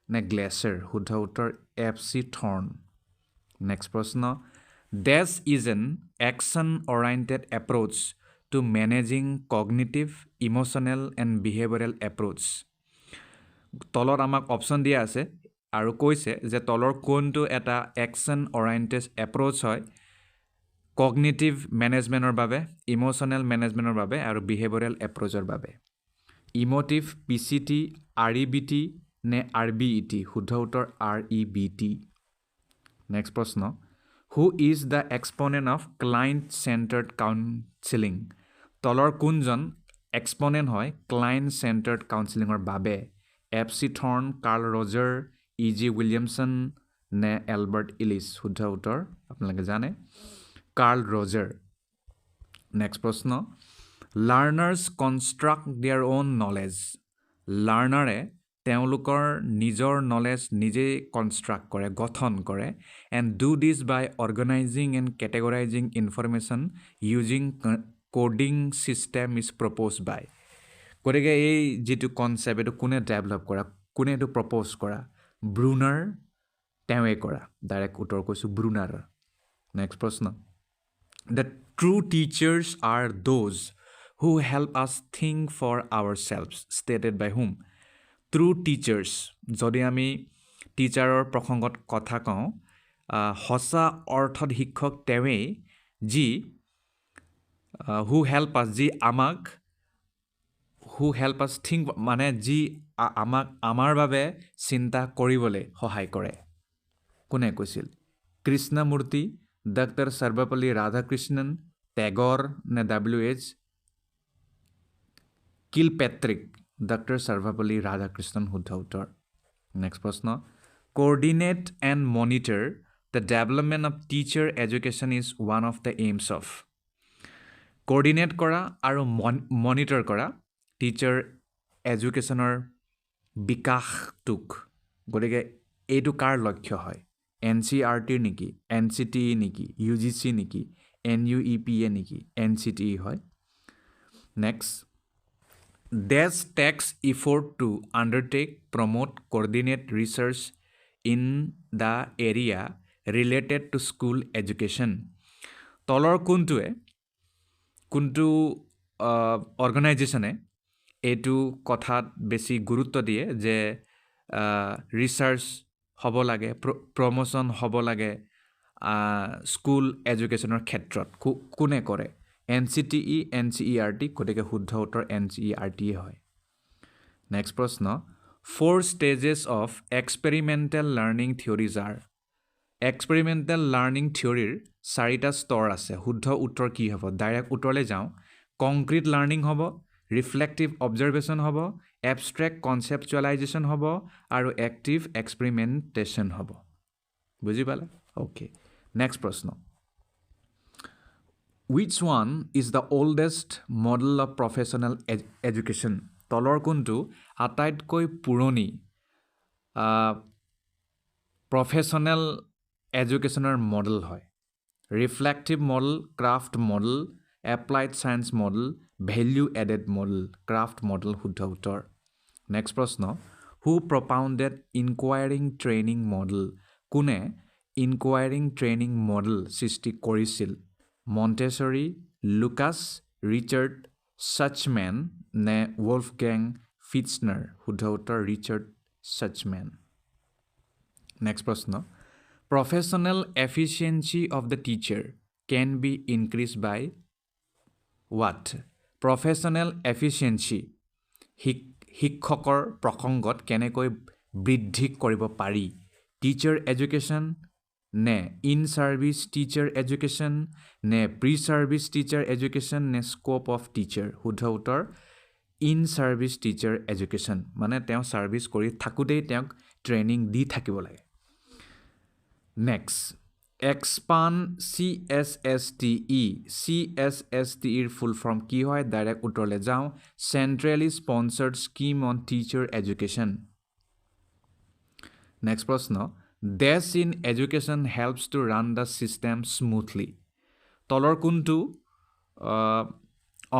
নে গ্লেচাৰ শুদ্ধ উত্তৰ এফ চি থৰ্ণ নেক্সট প্ৰশ্ন dash is an action oriented approach to managing cognitive emotional and behavioural approach তলত আমাক অপশ্যন দিয়া আছে আৰু কৈছে যে তলৰ কোনটো এটা একশ্যন অৰিয়েণ্টেড এপ্ৰ'চ হয় কগনিটিভ মেনেজমেণ্টৰ বাবে ইম'চনেল মেনেজমেণ্টৰ বাবে আৰু বিহেভিয়ৰেল এপ্ৰ'চৰ বাবে emotive P C T R E B T নে আৰ বি ই টি শুদ্ধ উত্তৰ R E B T next প্ৰশ্ন who is the exponent of client centred counselling তলৰ কোনজন এক্সপনেণ্ট হয় ক্লায়েণ্ট চেণ্টাৰ্ড কাউন্সিলিঙৰ বাবে F C Thorne Carl Rogers E G Williamson নে Albert Ellis শুদ্ধ উত্তৰ আপোনালোকে জানে কাৰ্ল ৰজাৰ নেক্সট প্ৰশ্ন learners construct their own knowledge লাৰ্ণাৰে তেওঁলোকৰ নিজৰ নলেজ নিজেই কনষ্ট্ৰাক্ট কৰে গঠন কৰে and do this by organising and categorising information using coding system is propose by গতিকে এই যিটো কনচেপ্ট এইটো কোনে ডেভেলপ কৰা কোনে এইটো প্ৰপ'জ কৰা ব্ৰুনাৰ তেওঁৱে কৰা ডাইৰেক্ট উত্তৰ কৈছোঁ ব্ৰুনাৰ নেক্সট প্ৰশ্ন the true teachers are those who help us think for our selves stated by whom true teachers যদি আমি টিচাৰৰ প্ৰসংগত কথা কওঁ সঁচা অৰ্থত শিক্ষক তেওঁৱেই যি হু হেল্প আছ যি আমাক হু হেল্প আছ থিংক মানে যি আমাক আমাৰ বাবে চিন্তা কৰিবলৈ সহায় কৰে কোনে কৈছিল কৃষ্ণমূৰ্তি ডক্টৰ সৰ্বপল্লী ৰাধাকৃষ্ণন টেগৰ নে W H Kilpatrick doctor Sarvepalli Radhakrishnan শুদ্ধ উত্তৰ নেক্সট প্ৰশ্ন coordinate and monitor the development of teacher education is one of the aims of coordinate কৰা আৰু মনিটৰ কৰা টিচাৰ এডুকেশ্যনৰ বিকাশটোক গতিকে এইটো কাৰ লক্ষ্য হয় এন চি আৰ টিৰ নেকি এন চি টি ই নেকি ইউ জি চি নেকি N U E P A নেকি এন চি টি ই হয় next dash takes effort to undertake promote coordinate research in the area related to school education তলৰ কোনটো অৰ্গেনাইজেশ্যনে এইটো কথাত বেছি গুৰুত্ব দিয়ে যে ৰিচাৰ্চ হ'ব লাগে প্ৰমোশ্যন হ'ব লাগে স্কুল এডুকেশ্যনৰ ক্ষেত্ৰত কোনে কৰে N C T E N C E R T গতিকে শুদ্ধ উত্তৰ এন চি ই আৰ টিয়ে হয় নেক্সট প্ৰশ্ন 4 stages of experimental learning theories are experimental learning থিয়ৰীৰ 4টা স্তৰ আছে শুদ্ধ উত্তৰ কি হ'ব ডাইৰেক্ট উত্তৰলৈ যাওঁ কংক্ৰিট লাৰ্ণিং হ'ব ৰিফ্লেক্টিভ অবজাৰভেশ্যন হ'ব এবষ্ট্ৰেক্ট কনচেপচুৱেলাইজেশ্যন হ'ব আৰু এক্টিভ এক্সপেৰিমেণ্টেশ্যন হ'ব বুজি পালে ওকে নেক্সট প্ৰশ্ন Which one is the oldest model of professional education? তলৰ কোনটো আটাইতকৈ পুৰণি প্ৰফেশ্যনেল এডুকেশ্যনৰ মডেল হয় reflective model craft model applied science model value added model craft model শুদ্ধ উত্তৰ নেক্সট প্ৰশ্ন হু প্ৰপাউণ্ডেড ইনকুৱায়াৰিং ট্ৰেইনিং মডেল কোনে ইনকুৱায়াৰিং ট্ৰেইনিং মডেল সৃষ্টি কৰিছিল মণ্টেছৰী লুকাছ ৰিচাৰ্ড ছাচমেন নে wolfgang ফিটছনাৰ শুদ্ধ উত্তৰ ৰিচাৰ্ড ছাচমেন নেক্সট প্ৰশ্ন professional efficiency of the teacher can be increase by what professional efficiency শিক্ষকৰ প্ৰসংগত কেনেকৈ বৃদ্ধি কৰিব পাৰি টিচাৰ এডুকেশ্যন নে ইন ছাৰ্ভিচ টিচাৰ এডুকেশ্যন নে প্ৰি ছাৰ্ভিচ টিচাৰ এডুকেশ্যন নে স্ক'প অফ টিচাৰ শুদ্ধ উত্তৰ ইন ছাৰ্ভিচ টিচাৰ এডুকেশ্যন মানে তেওঁ ছাৰ্ভিচ কৰি থাকোঁতেই তেওঁক ট্ৰেইনিং দি থাকিব লাগে নেক্সট এক্সপান CSSTE CSSTEৰ ফুল ফৰ্ম কি হয় ডাইৰেক্ট উত্তৰলৈ যাওঁ centrally sponsored scheme on teacher education next প্ৰশ্ন dash in education helps to run the system smoothly তলৰ কোনটো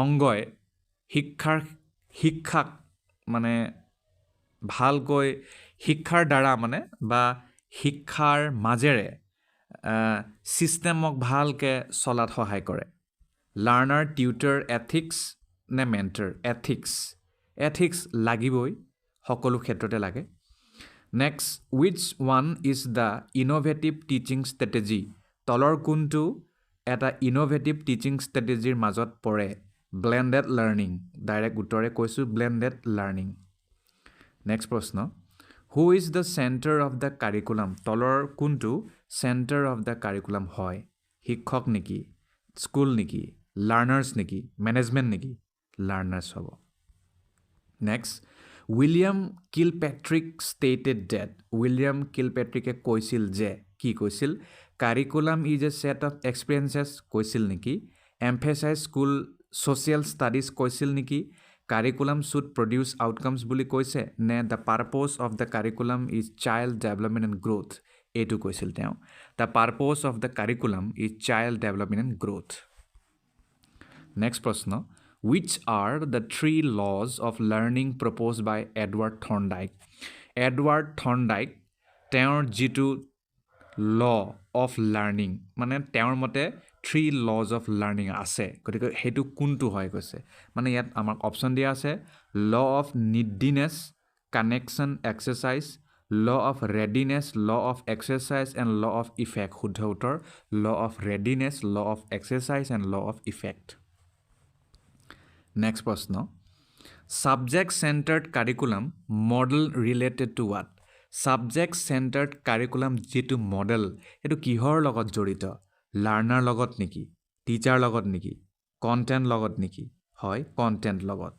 অংগই শিক্ষাক মানে ভালকৈ শিক্ষাৰ দ্বাৰা মানে বা শিক্ষাৰ মাজেৰে ছিষ্টেমক ভালকৈ চলাত সহায় কৰে লাৰ্ণাৰ টিউটৰ এথিক্স নে মেণ্টৰ এথিক্স লাগিবই সকলো ক্ষেত্ৰতে লাগে next wish one is the innovative teaching strategy তলৰ কোনটো এটা ইন'ভেটিভ টিচিং ষ্ট্ৰেটেজিৰ মাজত পৰে ব্লেণ্ডেড লাৰ্ণিং ডাইৰেক্ট উত্তৰে কৈছোঁ ব্লেণ্ডেড লাৰ্ণিং নেক্সট প্ৰশ্ন who is the centre of the curriculum তলৰ কোনটো চেণ্টাৰ অফ দ্য কাৰিকুলাম হয় শিক্ষক নেকি স্কুল নেকি লাৰ্ণাৰ্ছ নেকি মেনেজমেণ্ট নেকি লাৰ্ণাৰ্ছ হ'ব next William Kilpatrick stated that William কিলপেট্ৰিকে কৈছিল যে কি কৈছিল curriculum is a set of experiences কৈছিল নেকি এম্ফেচাইজ স্কুল ছ'চিয়েল ষ্টাডিজ কৈছিল নেকি কাৰিকুলাম শুড প্ৰডিউচ আউটকামছ বুলি কৈছে নে the purpose of the curriculum is child development and growth এইটো কৈছিল তেওঁ the purpose of the curriculum is child development and growth next প্ৰশ্ন which are the 3 laws of learning proposed by Edward Thorndike Edward Thorndike তেওঁৰ যিটো law of learning মানে তেওঁৰ মতে 3 laws of learning আছে গতিকে হেতু কোনটো হয় কৈছে মানে ইয়াত আমাক অপচন দিয়া আছে law of neediness connection exercise law of readiness law of exercise and law of effect শুদ্ধ উত্তৰ law of readiness law of exercise and law of effect next প্ৰশ্ন subject centred curriculum model related to what subject centred curriculum যিটো model এইটো কিহৰ লগত জড়িত learner লগত নেকি টিচাৰ লগত নেকি কণ্টেণ্ট লগত নেকি হয় কণ্টেণ্ট লগত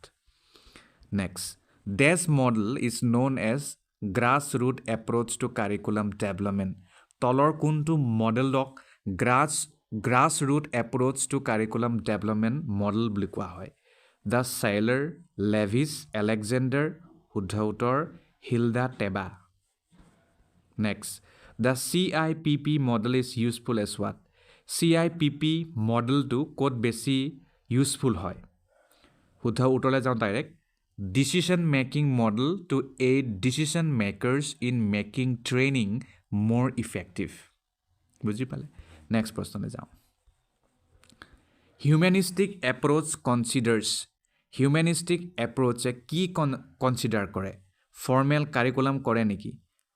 next dash model is known as grass root approach to curriculum development তলৰ কোনটো মডেলক grass root approach to curriculum development model বুলি কোৱা হয় দ্য চাইলাৰ লেভিছ এলেকজেণ্ডাৰ শুদ্ধ উত্তৰ Hilda Taba next the CIPP model is useful as what CIPP মডেলটো ক'ত বেছি ইউজফুল হয় শুদ্ধ উত্তৰলৈ যাওঁ direct decision making model to aid decision makers in making training more effective বুজি পালে নেক্সট প্ৰশ্নলৈ যাওঁ হিউমেনিষ্টিক এপ্ৰ'চ কনচিডাৰ্ছ হিউমেনিষ্টিক এপ্ৰ'চে কি কনচিডাৰ কৰে ফৰ্মেল কাৰিকুলাম কৰে নেকি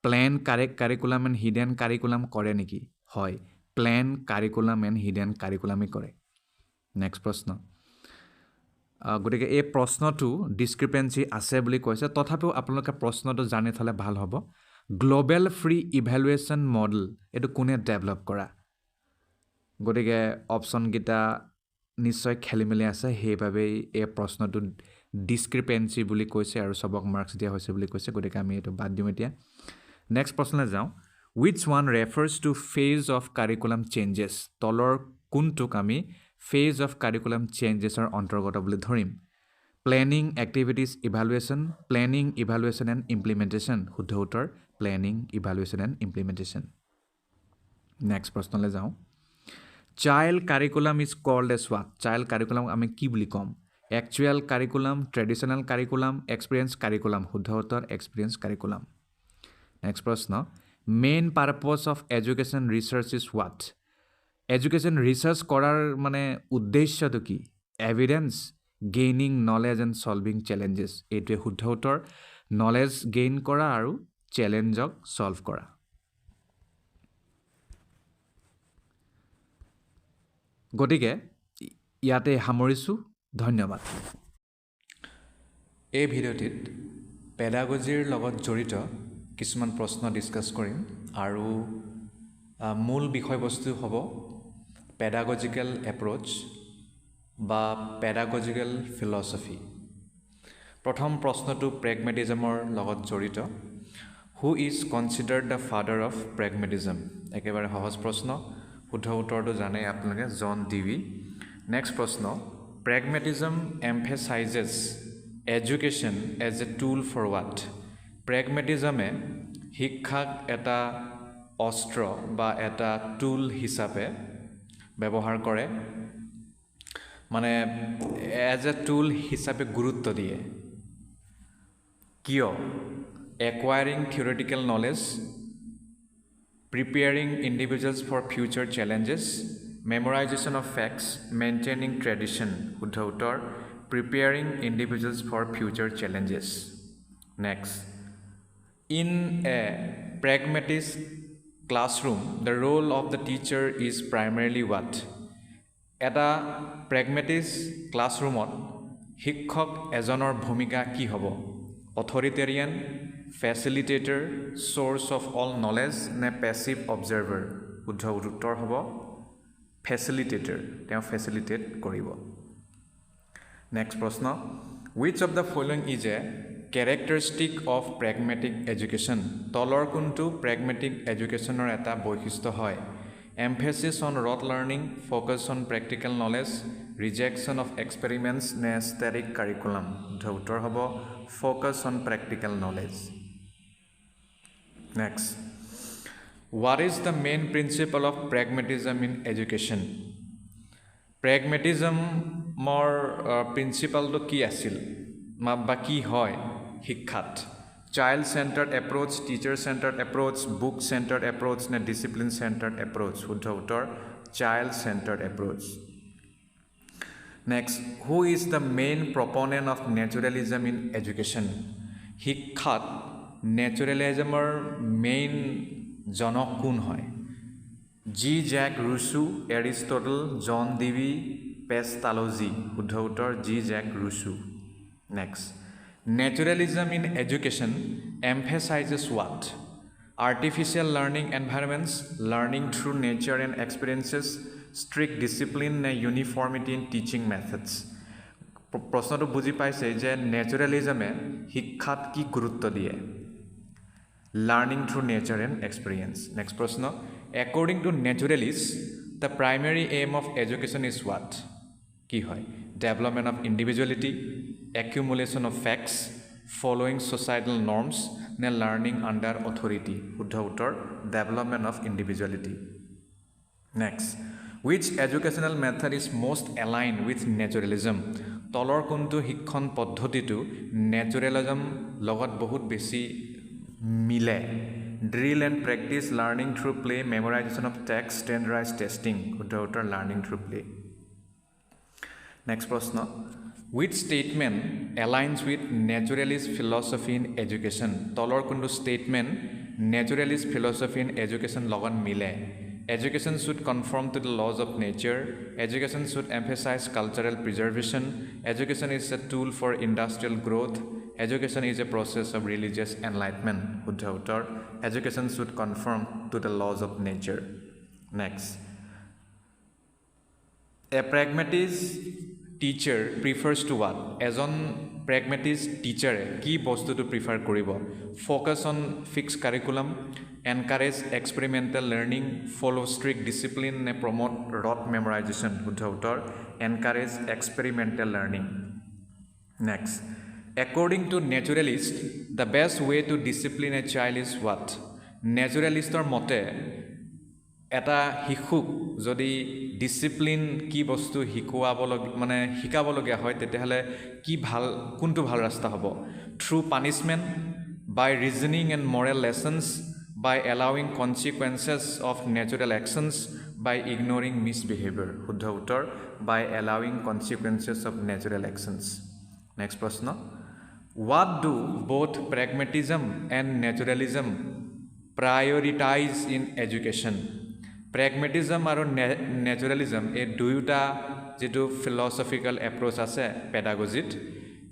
plan curriculum and hidden curriculum কৰে নেকি হয় প্লেন কাৰিকুলাম এণ্ড হিডেন কাৰিকুলামেই কৰে নেক্সট প্ৰশ্ন গতিকে এই প্ৰশ্নটো ডিছক্ৰিপেঞ্চি আছে বুলি কৈছে তথাপিও আপোনালোকে প্ৰশ্নটো জানি থ'লে ভাল হ'ব গ্লোবেল ফ্ৰী ইভ্যালুৱেশ্যন মডেল এইটো কোনে ডেভেলপ কৰা গতিকে অপশ্যনকেইটা নিশ্চয় খেলি মেলি আছে সেইবাবেই এই প্ৰশ্নটো ডিছক্ৰিপেঞ্চি বুলি কৈছে আৰু চবক মাৰ্কছ দিয়া হৈছে বুলি কৈছে গতিকে আমি এইটো বাদ দিওঁ এতিয়া নেক্সট প্ৰশ্নলৈ যাওঁ which one refers to phase of curriculum changes তলৰ কোনটোক আমি phase of curriculum changesৰ অন্তৰ্গত বুলি ধৰিম planning activities evaluation planning evaluation and implementation শুদ্ধ উত্তৰ planning evaluation and implementation next প্ৰশ্নলৈ যাওঁ child curriculum is called as what child curriculum আমি কি বুলি ক'ম actual curriculum traditional curriculum experience curriculum শুদ্ধ উত্তৰ experience curriculum next প্ৰশ্ন main purpose of education research is what education research কৰাৰ মানে উদ্দেশ্যটো কি evidence gaining knowledge and solving challenges এইটোৱে শুদ্ধ উত্তৰ knowledge gain কৰা আৰু চেলেঞ্জক solve কৰা গতিকে ইয়াতে সামৰিছোঁ ধন্যবাদ এই ভিডিঅ'টিত পেডাগজিৰ লগত জড়িত কিছুমান প্ৰশ্ন ডিছকাছ কৰিম আৰু মূল বিষয়বস্তু হ'ব পেডাগজিকেল এপ্ৰ'চ বা পেডাগজিকেল ফিল'চফি প্ৰথম প্ৰশ্নটো প্ৰেগমেটিজমৰ লগত জড়িত who is considered the father of pragmatism একেবাৰে সহজ প্ৰশ্ন শুদ্ধ উত্তৰটো জানে আপোনালোকে জন ডিভি নেক্সট প্ৰশ্ন pragmatism emphasises education as a tool for what প্ৰেগমেটিজমে শিক্ষাক এটা অস্ত্ৰ বা এটা টুল হিচাপে ব্যৱহাৰ কৰে মানে এজ এ টুল হিচাপে গুৰুত্ব দিয়ে কিয় একুৱায়াৰিং থিঅৰিটিকেল knowledge preparing individuals for future challenges, memorization of facts, maintaining tradition, শুদ্ধ উত্তৰ preparing individuals for future challenges. Next, in a pragmatist classroom, the role of the teacher is primarily what? এটা pragmatist classroomত শিক্ষক এজনৰ ভূমিকা কি হ'ব? Authoritarian, facilitator, source of all knowledge নে passive observer শুদ্ধ উত্তৰ হ'ব facilitator তেওঁ facilitate কৰিব next প্ৰশ্ন which of the following is a characteristic of pragmatic education তলৰ কোনটো pragmatic educationৰ এটা বৈশিষ্ট্য হয় emphasis on rote learning focus on practical knowledge rejection of experiments নে static curriculum শুদ্ধ উত্তৰ হ'ব focus on practical knowledge next what is the main principle of pragmatism in education pragmatism more principle to ki asil ba ki hoy শিক্ষাত child centered approach teacher centered approach book centered approach na discipline centered approach শুদ্ধ উত্তৰ child centered approach next who is the main proponent of naturalism in education শিক্ষাত নেচাৰেলিজমৰ main জনক কোন হয় Jean Jacques Rousseau Aristotle John Dewey Pestalozzi শুদ্ধ উত্তৰ Jean Jacques Rousseau next naturalism in education এম্ফেচাইজেছ what artificial learning environments learning through nature and experiences strict discipline নে uniformity in teaching methods প্ৰশ্নটো বুজি পাইছে যে নেচাৰেলিজমে শিক্ষাত কি গুৰুত্ব দিয়ে learning through nature and experience next prashna according to naturalists the primary aim of education is what ki hoy development of individuality accumulation of facts following societal norms ne learning under authority শুদ্ধ উত্তৰ development of individuality next which educational method is most aligned with naturalism তলৰ কোনটো শিক্ষণ পদ্ধতিটো নেচাৰেলিজম লগত বহুত বেছি মিলে drill and practice learning through play memorization of text standardized testing শুদ্ধ উত্তৰ learning through play next প্ৰশ্ন which statement aligns with naturalist philosophy in education তলৰ কোনটো statement naturalist philosophy in education লগত মিলে education should conform to the laws of nature education should emphasize cultural preservation education is a tool for industrial growth Education is a process of religious enlightenment. শুদ্ধ উত্তৰ Education should conform to the laws of nature. Next. A pragmatist teacher prefers to what? এজন pragmatist teacher কি বস্তুটো prefer কৰিব? Focus on fixed curriculum, encourage experimental learning, follow strict discipline, নে promote rote memorization. শুদ্ধ উত্তৰ encourage experimental learning. Next. According to naturalist, the best way to discipline a child is what? Naturalistor মতে এটা শিশুক যদি discipline কি বস্তু শিকাবলগীয়া হয় তেতিয়াহ'লে কি ভাল কোনটো ভাল ৰাস্তা হ'ব? Through punishment, by reasoning and moral lessons, by allowing consequences of natural actions, by ignoring misbehaviour. শুদ্ধ উত্তৰ by allowing consequences of natural actions. Next প্ৰশ্ন. What do both pragmatism and naturalism prioritize in education? Pragmatism আৰু naturalism এই দুয়োটা যেটো philosophical approach আছে pedagogyত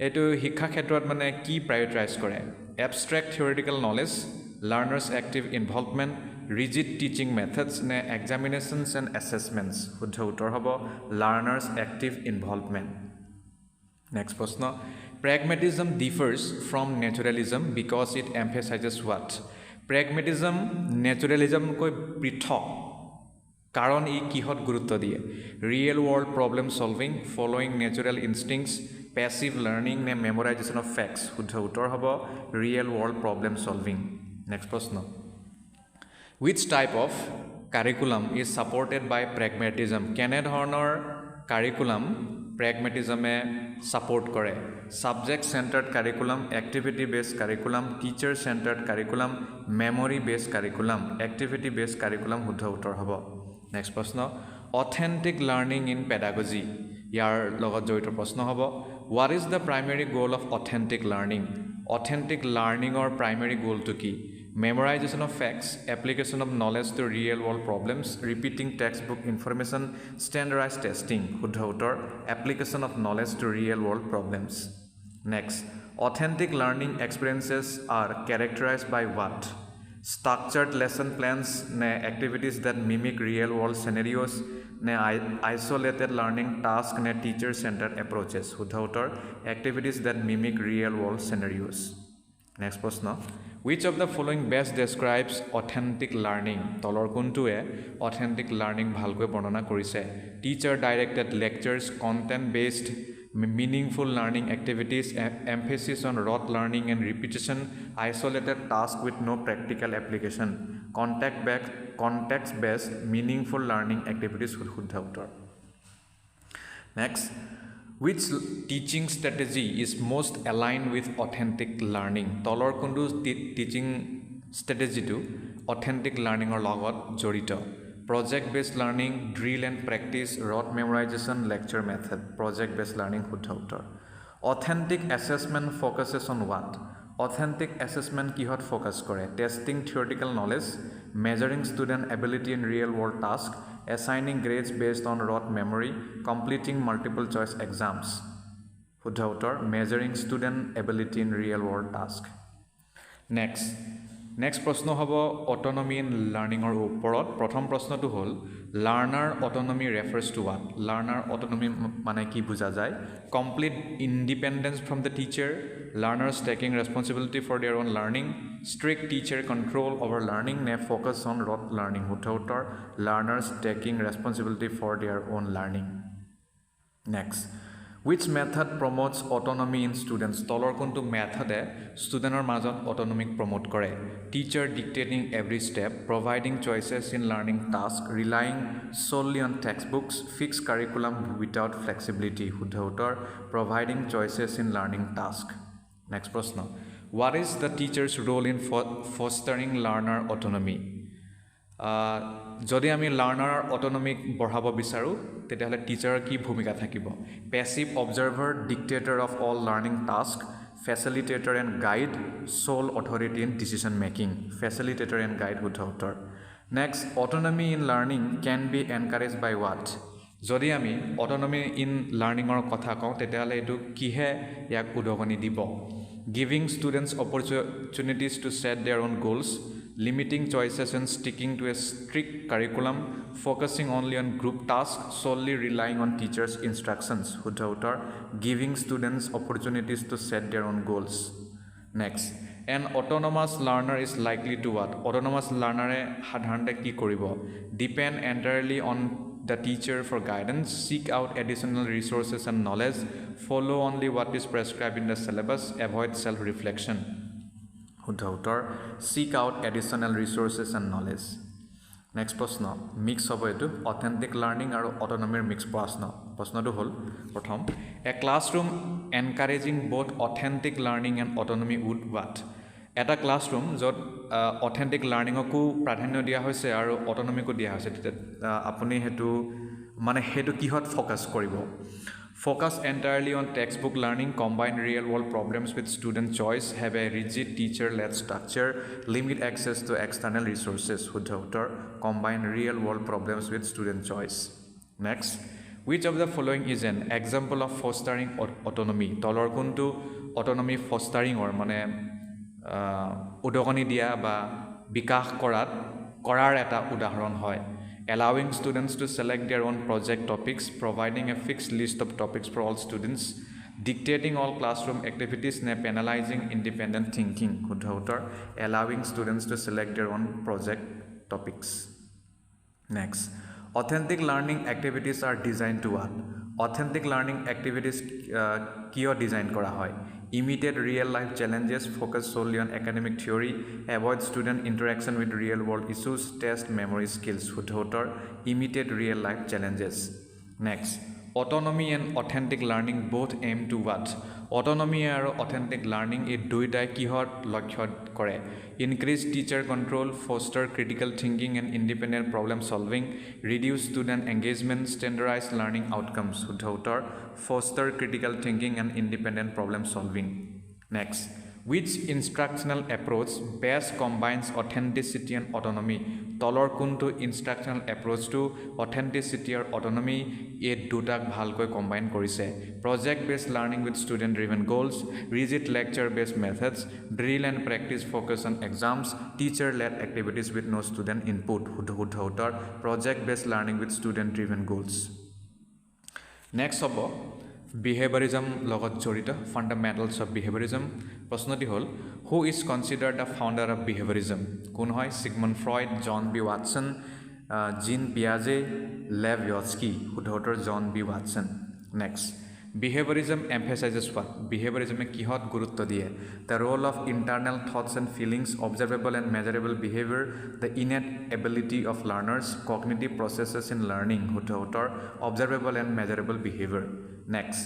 এটো শিক্ষা ক্ষেত্ৰত মানে কি prioritize কৰে? Abstract theoretical knowledge, learners active involvement, rigid teaching methods নে examinations and assessments. শুদ্ধ উত্তৰ হ'ব learners active involvement. Next প্ৰশ্ন. Pragmatism differs from naturalism because it emphasizes what? Pragmatism naturalism কৈ পৃথক কাৰণ ই কিহত গুৰুত্ব দিয়ে? Real world problem solving, following natural instincts, passive learning নে memorization of facts. শুদ্ধ উত্তৰ হ'ব real world problem solving. Next প্ৰশ্ন. Which type of curriculum is supported by pragmatism? কেনে ধৰণৰ কাৰিকুলাম প্ৰেগমেটিজমে সাপোৰ্ট কৰে? Subject centred curriculum, activity based curriculum, teacher centred curriculum, memory based curriculum, activity based curriculum. শুদ্ধ উত্তৰ হ'ব. নেক্সট প্ৰশ্ন. Authentic learning in pedagogy ইয়াৰ লগত জড়িত প্ৰশ্ন হ'ব. What is the primary goal of authentic learning? Authentic লাৰ্নিঙৰ প্ৰাইমেৰী গ'লটো কি? Memorization of facts, application of knowledge to real world problems, repeating textbook information, standardized testing. শুদ্ধ উত্তৰ application of knowledge to real world problems. Next. Authentic learning experiences are characterized by what? Structured lesson plans নে activities that mimic real world scenarios নে isolated learning task নে teacher centered approaches. শুদ্ধ উত্তৰ activities that mimic real world scenarios. Next প্ৰশ্ন. Which of the following best describes authentic learning? তলৰ কোনটোৱে authentic learning ভালকৈ বৰ্ণনা কৰিছে? Teacher directed lectures, content based meaningful learning activities, emphasis on rote learning and repetition, isolated task with no practical application, context based meaningful learning activities. শুদ্ধ উত্তৰ. Next. Which teaching strategy is most aligned with authentic learning? তলৰ কোনটো teaching ষ্ট্ৰেটেজিটো authentic লাৰ্নিঙৰ লগত জড়িত? Project based learning, drill and practice, rote memorization, lecture method. Project based learning. শুদ্ধ উত্তৰ. Authentic assessment focuses on what? Authentic assessment কিহত focus কৰে? Testing theoretical knowledge, measuring student ability in real world task, assigning grades based on rote memory, completing multiple choice exams. শুদ্ধ উত্তৰ measuring student ability in real world task. Next প্ৰশ্ন হ'ব autonomy in learning ৰ ওপৰত. প্ৰথম প্ৰশ্নটো হ'ল learner autonomy refers to what? learner autonomy মানে কি বুজা যায়? Complete independence from the teacher, learners taking responsibility for their own learning, strict teacher control over learning নে focus on rote learning. শুদ্ধ উত্তৰ learners taking responsibility for their own learning. Next. Which method promotes autonomy in students? তলৰ কোনটো মেথডে ষ্টুডেণ্টৰ মাজত অট'নমিক promote কৰে? Teacher dictating every step, providing choices in learning task, relying solely on textbooks, fixed curriculum without flexibility. শুদ্ধ উত্তৰ providing choices in learning task. Next প্ৰশ্ন. What is the teacher's role in fostering learner autonomy? যদি আমি learner অট'নমিক বঢ়াব বিচাৰোঁ তেতিয়াহ'লে টিচাৰৰ কি ভূমিকা থাকিব? Passive observer, dictator of all learning task, facilitator and guide, sole authority in decision making. Facilitator and guide. শুদ্ধ উত্তৰ. Next. Autonomy in learning can be encourage by what? যদি আমি অট'নমি ইন লাৰ্নিঙৰ কথা কওঁ তেতিয়াহ'লে এইটো কিহে ইয়াক উদগনি দিব? giving students opportunities to set their own goals, limiting choices and sticking to a strict curriculum, focusing only on group tasks, solely relying on teachers' instructions. শুদ্ধ উত্তৰ giving students opportunities to set their own goals. Next, an autonomous learner is likely to what? Autonomous learner সাধাৰণতে কি কৰিব? Depend entirely on the teacher for guidance, seek out additional resources and knowledge, follow only what is prescribed in the syllabus, avoid self-reflection. শুদ্ধ উত্তৰ seek out additional resources and knowledge. Next প্ৰশ্ন mix হ'ব এইটো authentic learning আৰু অট'নমিৰ mix প্ৰশ্নটো হ'ল প্ৰথম a classroom encouraging both authentic learning and autonomy would what এটা ক্লাছৰুম য'ত অথেণ্টিক লাৰ্ণিঙকো প্ৰাধান্য দিয়া হৈছে আৰু অট'নমিকো দিয়া হৈছে তেতিয়া আপুনি সেইটো কিহত ফ'কাছ কৰিব Focus entirely on textbook learning, combine real-world problems with student choice, have a rigid teacher-led structure, limit access to external resources. শুদ্ধ উত্তৰ combine real-world problems with student choice. Next, which of the following is an example of fostering autonomy? তলৰ কোনটো autonomy fostering মানে উদগনি দিয়া বা বিকাশ কৰাৰ এটা উদাহৰণ হয় allowing students to select their own project topics, providing a fixed list of topics for all students, dictating all classroom activities, and penalizing independent thinking. শুদ্ধ উত্তৰ allowing students to select their own project topics. Next, authentic learning activities are designed to what? Authentic learning activities কিয় design কৰা হয় imitate real life challenges, focus solely on academic theory, avoid student interaction with real world issues, test memory skills. শুদ্ধ উত্তৰ imitate real life challenges. Next, autonomy and authentic learning both aim to what? Autonomy আৰু authentic learning এই দুইটাই কিহত লক্ষ্য কৰে increase teacher control, foster critical thinking and independent problem solving, reduce student engagement, standardize learning outcomes. শুদ্ধ উত্তৰ foster critical thinking and independent problem solving. Next, which instructional approach best combines authenticity and autonomy? তলৰ কোনটো instructional approach to authenticity or autonomy এই দুটাক ভালকৈ combine কৰিছে project based learning with student driven goals, rigid lecture based methods, drill and practice focus on exams, teacher led activities with no student input. শুদ্ধ উত্তৰ project based learning with student driven goals. Next হ'ব behaviorism লগত জড়িত fundamentals of behaviorism প্ৰশ্নটি হ'ল who is considered the founder of behaviorism কোন হয় Sigmund Freud, John B. Watson, Jean Piaget, Lev Vygotsky. শুদ্ধ উত্তৰ John B. Watson. Next, behaviorism emphasizes what? Behaviorism কিহত গুৰুত্ব দিয়ে the role of internal thoughts and feelings, observable and measurable behavior, the innate ability of learners, cognitive processes in learning. শুদ্ধ উত্তৰ observable and measurable behavior. Next,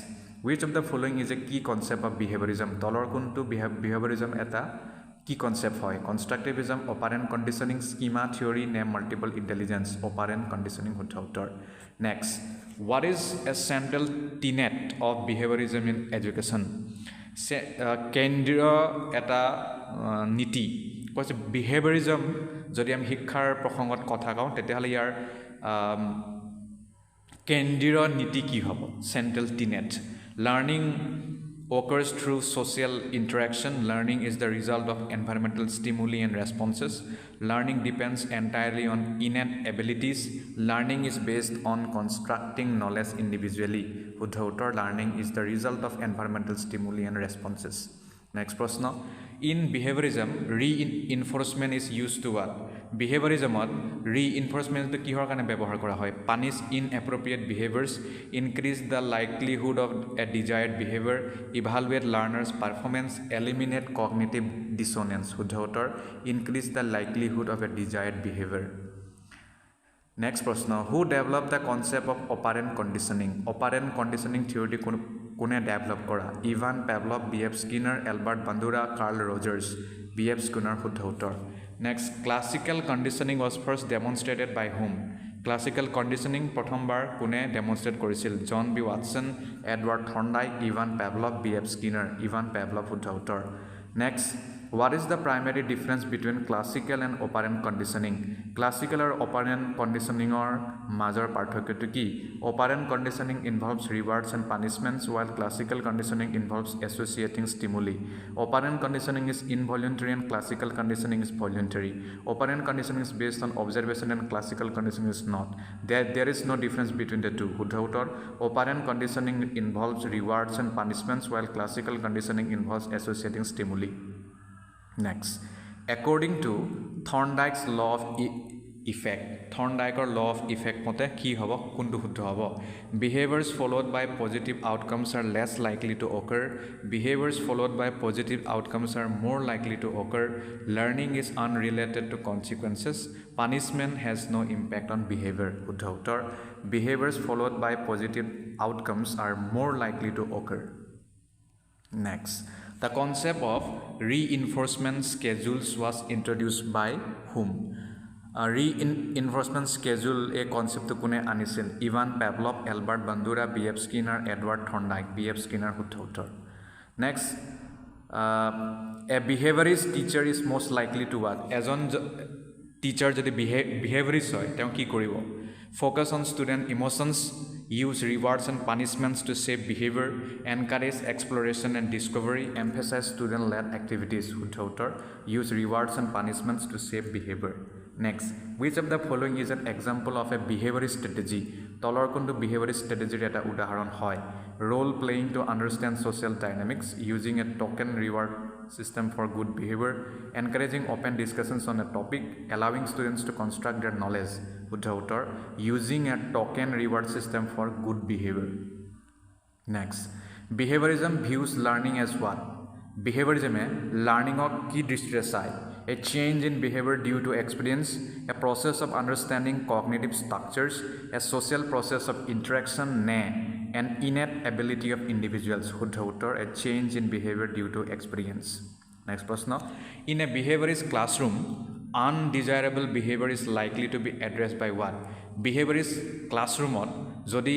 which of the following is a key concept of behaviorism? তলৰ কোনটো behaviorism এটা key concept হয় constructivism, operant conditioning, schema theory, নে multiple intelligence? operant conditioning. শুদ্ধ উত্তৰ. Next, what is a central tenet of behaviorism in education? কেন্দ্ৰীয় এটা নীতি কৈছে behaviorism যদি আমি শিক্ষাৰ প্ৰসংগত কথা কওঁ তেতিয়াহ'লে ইয়াৰ কেন্দ্ৰীয় নীতি কি হ'ব central tenet learning occurs through social interaction, learning is the result of environmental stimuli and responses, learning depends entirely on innate abilities, learning is based on constructing knowledge individually. শুদ্ধ উত্তৰ learning is the result of environmental stimuli and responses. Next প্ৰশ্ন in behaviorism reinforcement is used to what? behaviorismত reinforcement কিহৰ কাৰণে ব্যৱহাৰ কৰা হয় punish inappropriate behaviors, increase the likelihood of a desired behavior, evaluate learners performance, eliminate cognitive dissonance. শুদ্ধ উত্তৰ increase the likelihood of a desired behavior. Next প্ৰশ্ন who developed the concept of operant conditioning? operant conditioning theory কোনে develop কৰা Ivan Pavlov, B.F. Skinner, Albert Bandura, Carl Rogers. B.F. Skinner. শুদ্ধ উত্তৰ. Next, classical conditioning was first demonstrated by whom? classical conditioning প্ৰথমবাৰ কোনে demonstrate কৰিছিল John B Watson, Edward Thorndike, Ivan Pavlov, B.F. Skinner. Ivan Pavlov. শুদ্ধ উত্তৰ. Next what is the primary difference between classical and operant conditioning? Classical or operant conditioning or major পাৰ্থক্যটো কি? Operant conditioning involves rewards and punishments while classical conditioning involves associating stimuli. Operant conditioning is involuntary and classical conditioning is voluntary. Operant conditioning is based on observation and classical conditioning is not. There is no difference between the two. শুদ্ধ উত্তৰ operant conditioning involves rewards and punishments while classical conditioning involves associating stimuli. Next, according to Thorndike's law of effect, Thorndike's law of effect মতে কি হ'ব কোনটো শুদ্ধ হ'ব? Behaviors followed by positive outcomes are less likely to occur. Behaviors followed by positive outcomes are more likely to occur. Learning is unrelated to consequences. Punishment has no impact on behavior. শুদ্ধ উত্তৰ behaviors followed by positive outcomes are more likely to occur. Next, the concept of reinforcement schedules was introduced by whom? Reinforcement schedule a concept kune anisil? Ivan Pavlov, Albert Bandura, B.F. Skinner, Edward Thorndike. B.F. Skinner শুদ্ধ উত্তৰ. Next, a behaviorist teacher is most likely to what? এজন teacher যদি behaviorist হয় তেওঁ কি কৰিব? Focus on student emotions, use rewards and punishments to shape behavior, encourage exploration and discovery, emphasize student-led activities. শুদ্ধ উত্তৰ use rewards and punishments to shape behavior. Next, which of the following is an example of a behaviorist strategy? তলৰ কোনটো behaviorist strategy এটা উদাহৰণ হয়? Role playing to understand social dynamics, using a token reward system for good behavior, encouraging open discussions on a topic, allowing students to construct their knowledge. শুদ্ধ উত্তৰ using a token reward system for good behavior. Next, behaviorism views learning as what? Behaviorism learning of কি দৃষ্টিৰে চায়? A change in behavior due to experience, a process of understanding cognitive structures, a social process of interaction, an innate ability of individuals. শুদ্ধ উত্তৰ a change in behavior due to experience. Next প্ৰশ্ন, in a behaviorist classroom, undesirable behavior is likely to be addressed by what? Behaviorist classroomত যদি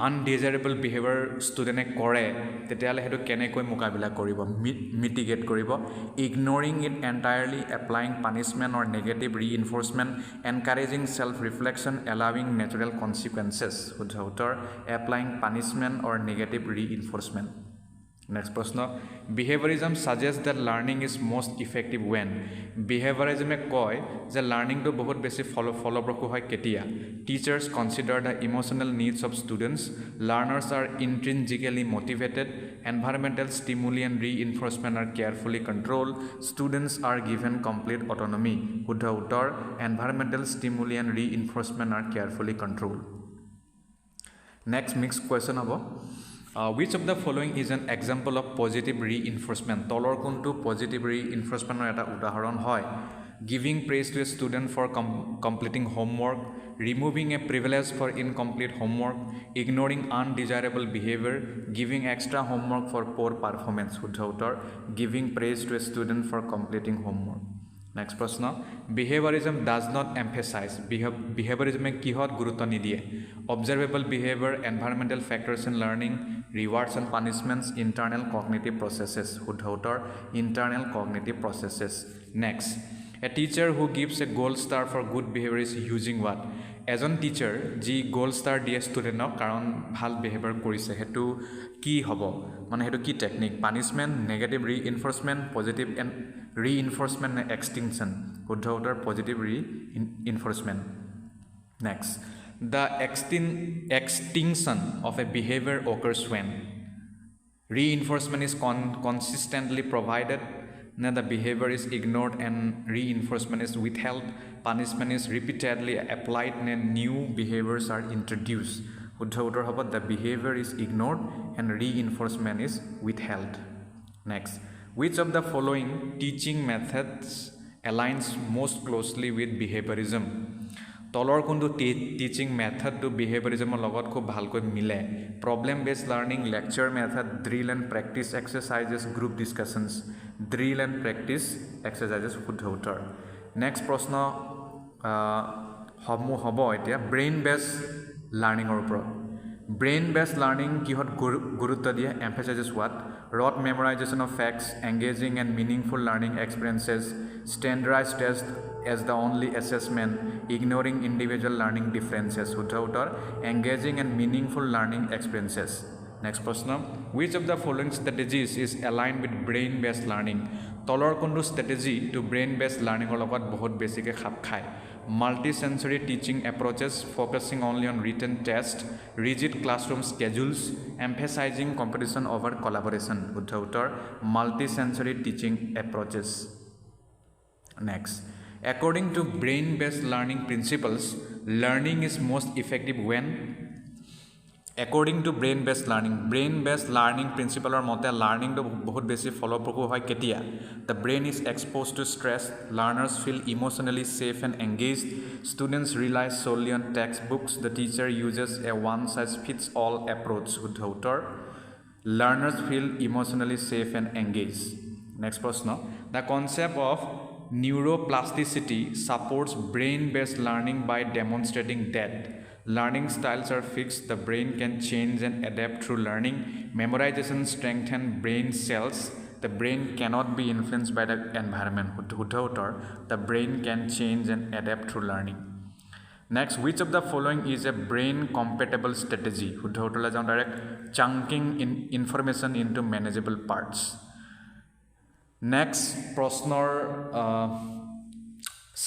undesirable behavior studente কৰে তেতিয়াহ'লে সেইটো কেনেকৈ মোকাবিলা কৰিব? mitigate কৰিব? Ignoring it entirely, applying punishment or negative reinforcement, encouraging self-reflection, allowing natural consequences. শুদ্ধ উত্তৰ applying punishment or negative reinforcement. Next প্ৰশ্ন, behaviorism suggests that learning is most effective when? Behaviorism কয় যে লাৰ্ণিংটো বহুত বেছি ফলপ্ৰসূ হয় কেতিয়া? Teachers consider the emotional needs of students, learners are intrinsically motivated, environmental stimuli and reinforcement are carefully controlled, students are given complete autonomy. শুদ্ধ উত্তৰ environmental stimuli and reinforcement are carefully controlled. Next mixed question হ'ব, which of the following is an example of positive reinforcement? তলৰ কোনটো positive reinforcementৰ এটা উদাহৰণ হয়? Giving praise to a student for completing homework, removing a privilege for incomplete homework, ignoring undesirable behavior, giving extra homework for poor performance. শুদ্ধ উত্তৰ giving praise to a student for completing homework. Next প্ৰশ্ন, behaviorism does not emphasize. behaviorism কিহত গুৰুত্ব নিদিয়ে? Observable behavior, environmental factors in learning, rewards and punishments, internal cognitive processes. শুদ্ধ উত্তৰ internal cognitive processes. Next, a teacher who gives a gold star for good behavior is using what? এজন teacher যি gold star দিয়ে ষ্টুডেণ্টক কাৰণ ভাল behaviour কৰিছে সেইটো কি হ'ব? মানে সেইটো কি technique? Punishment, negative reinforcement, positive reinforcement নে এক্সটিংশ্যন? শুদ্ধ উত্তৰ positive reinforcement. Next, the extinction of a behavior occurs when? Reinforcement is consistently provided, the behavior is ignored and reinforcement is withheld, punishment is repeatedly applied, and new behaviors are introduced. শুদ্ধ উত্তৰ হ'ব the behavior is ignored and reinforcement is withheld. Next, which of the following teaching methods aligns most closely with behaviorism? তলৰ কোনটো teaching মেথডটো বিহেভিয়ৰিজমৰ লগত খুব ভালকৈ মিলে? Problem based learning, lecture method, drill and practice exercises, group discussions. Drill and practice exercises শুদ্ধ উত্তৰ. Next প্ৰশ্ন সমূহ হ'ব এতিয়া ব্ৰেইন বেছড লাৰ্ণিঙৰ ওপৰত. ব্ৰেইন বেছড লাৰ্ণিং কিহত গুৰুত্ব দিয়ে? এম্ফেচাইজেছ হোৱাত? rote memorization of facts, engaging and meaningful learning experiences, standardized test as the only assessment, ignoring individual learning differences. শুদ্ধ উত্তৰ engaging and meaningful learning experiences. Next প্ৰশ্ন, which of the following strategies is aligned with brain based learning? তলৰ কোনটো strategy to brain based learning ৰ লগত বহুত বেছিকৈ খাপ খায়? Multi-sensory teaching approaches focusing only on written test, rigid classroom schedules, emphasizing competition over collaboration. শুদ্ধ উত্তৰ multi-sensory teaching approaches. Next, according to brain-based learning principles, learning is most effective when? According to brain-based learning principle or mote learning to bahut besi ফলপ্ৰসূ হয় কেতিয়া? The brain is exposed to stress, learners feel emotionally safe and engaged, students rely solely on textbooks, the teacher uses a one-size-fits-all approach. শুদ্ধ উত্তৰ learners feel emotionally safe and engaged. Next প্ৰশ্ন, the concept of neuroplasticity supports brain-based learning by demonstrating that learning styles are fixed, the brain can change and adapt through learning, memorization strengthens brain cells, the brain cannot be influenced by the environment. শুদ্ধ উত্তৰ the brain can change and adapt through learning. Next, which of the following is a brain compatible strategy? শুদ্ধ উত্তৰলৈ যাওঁ direct, chunking information into manageable parts. Next প্ৰশ্নৰ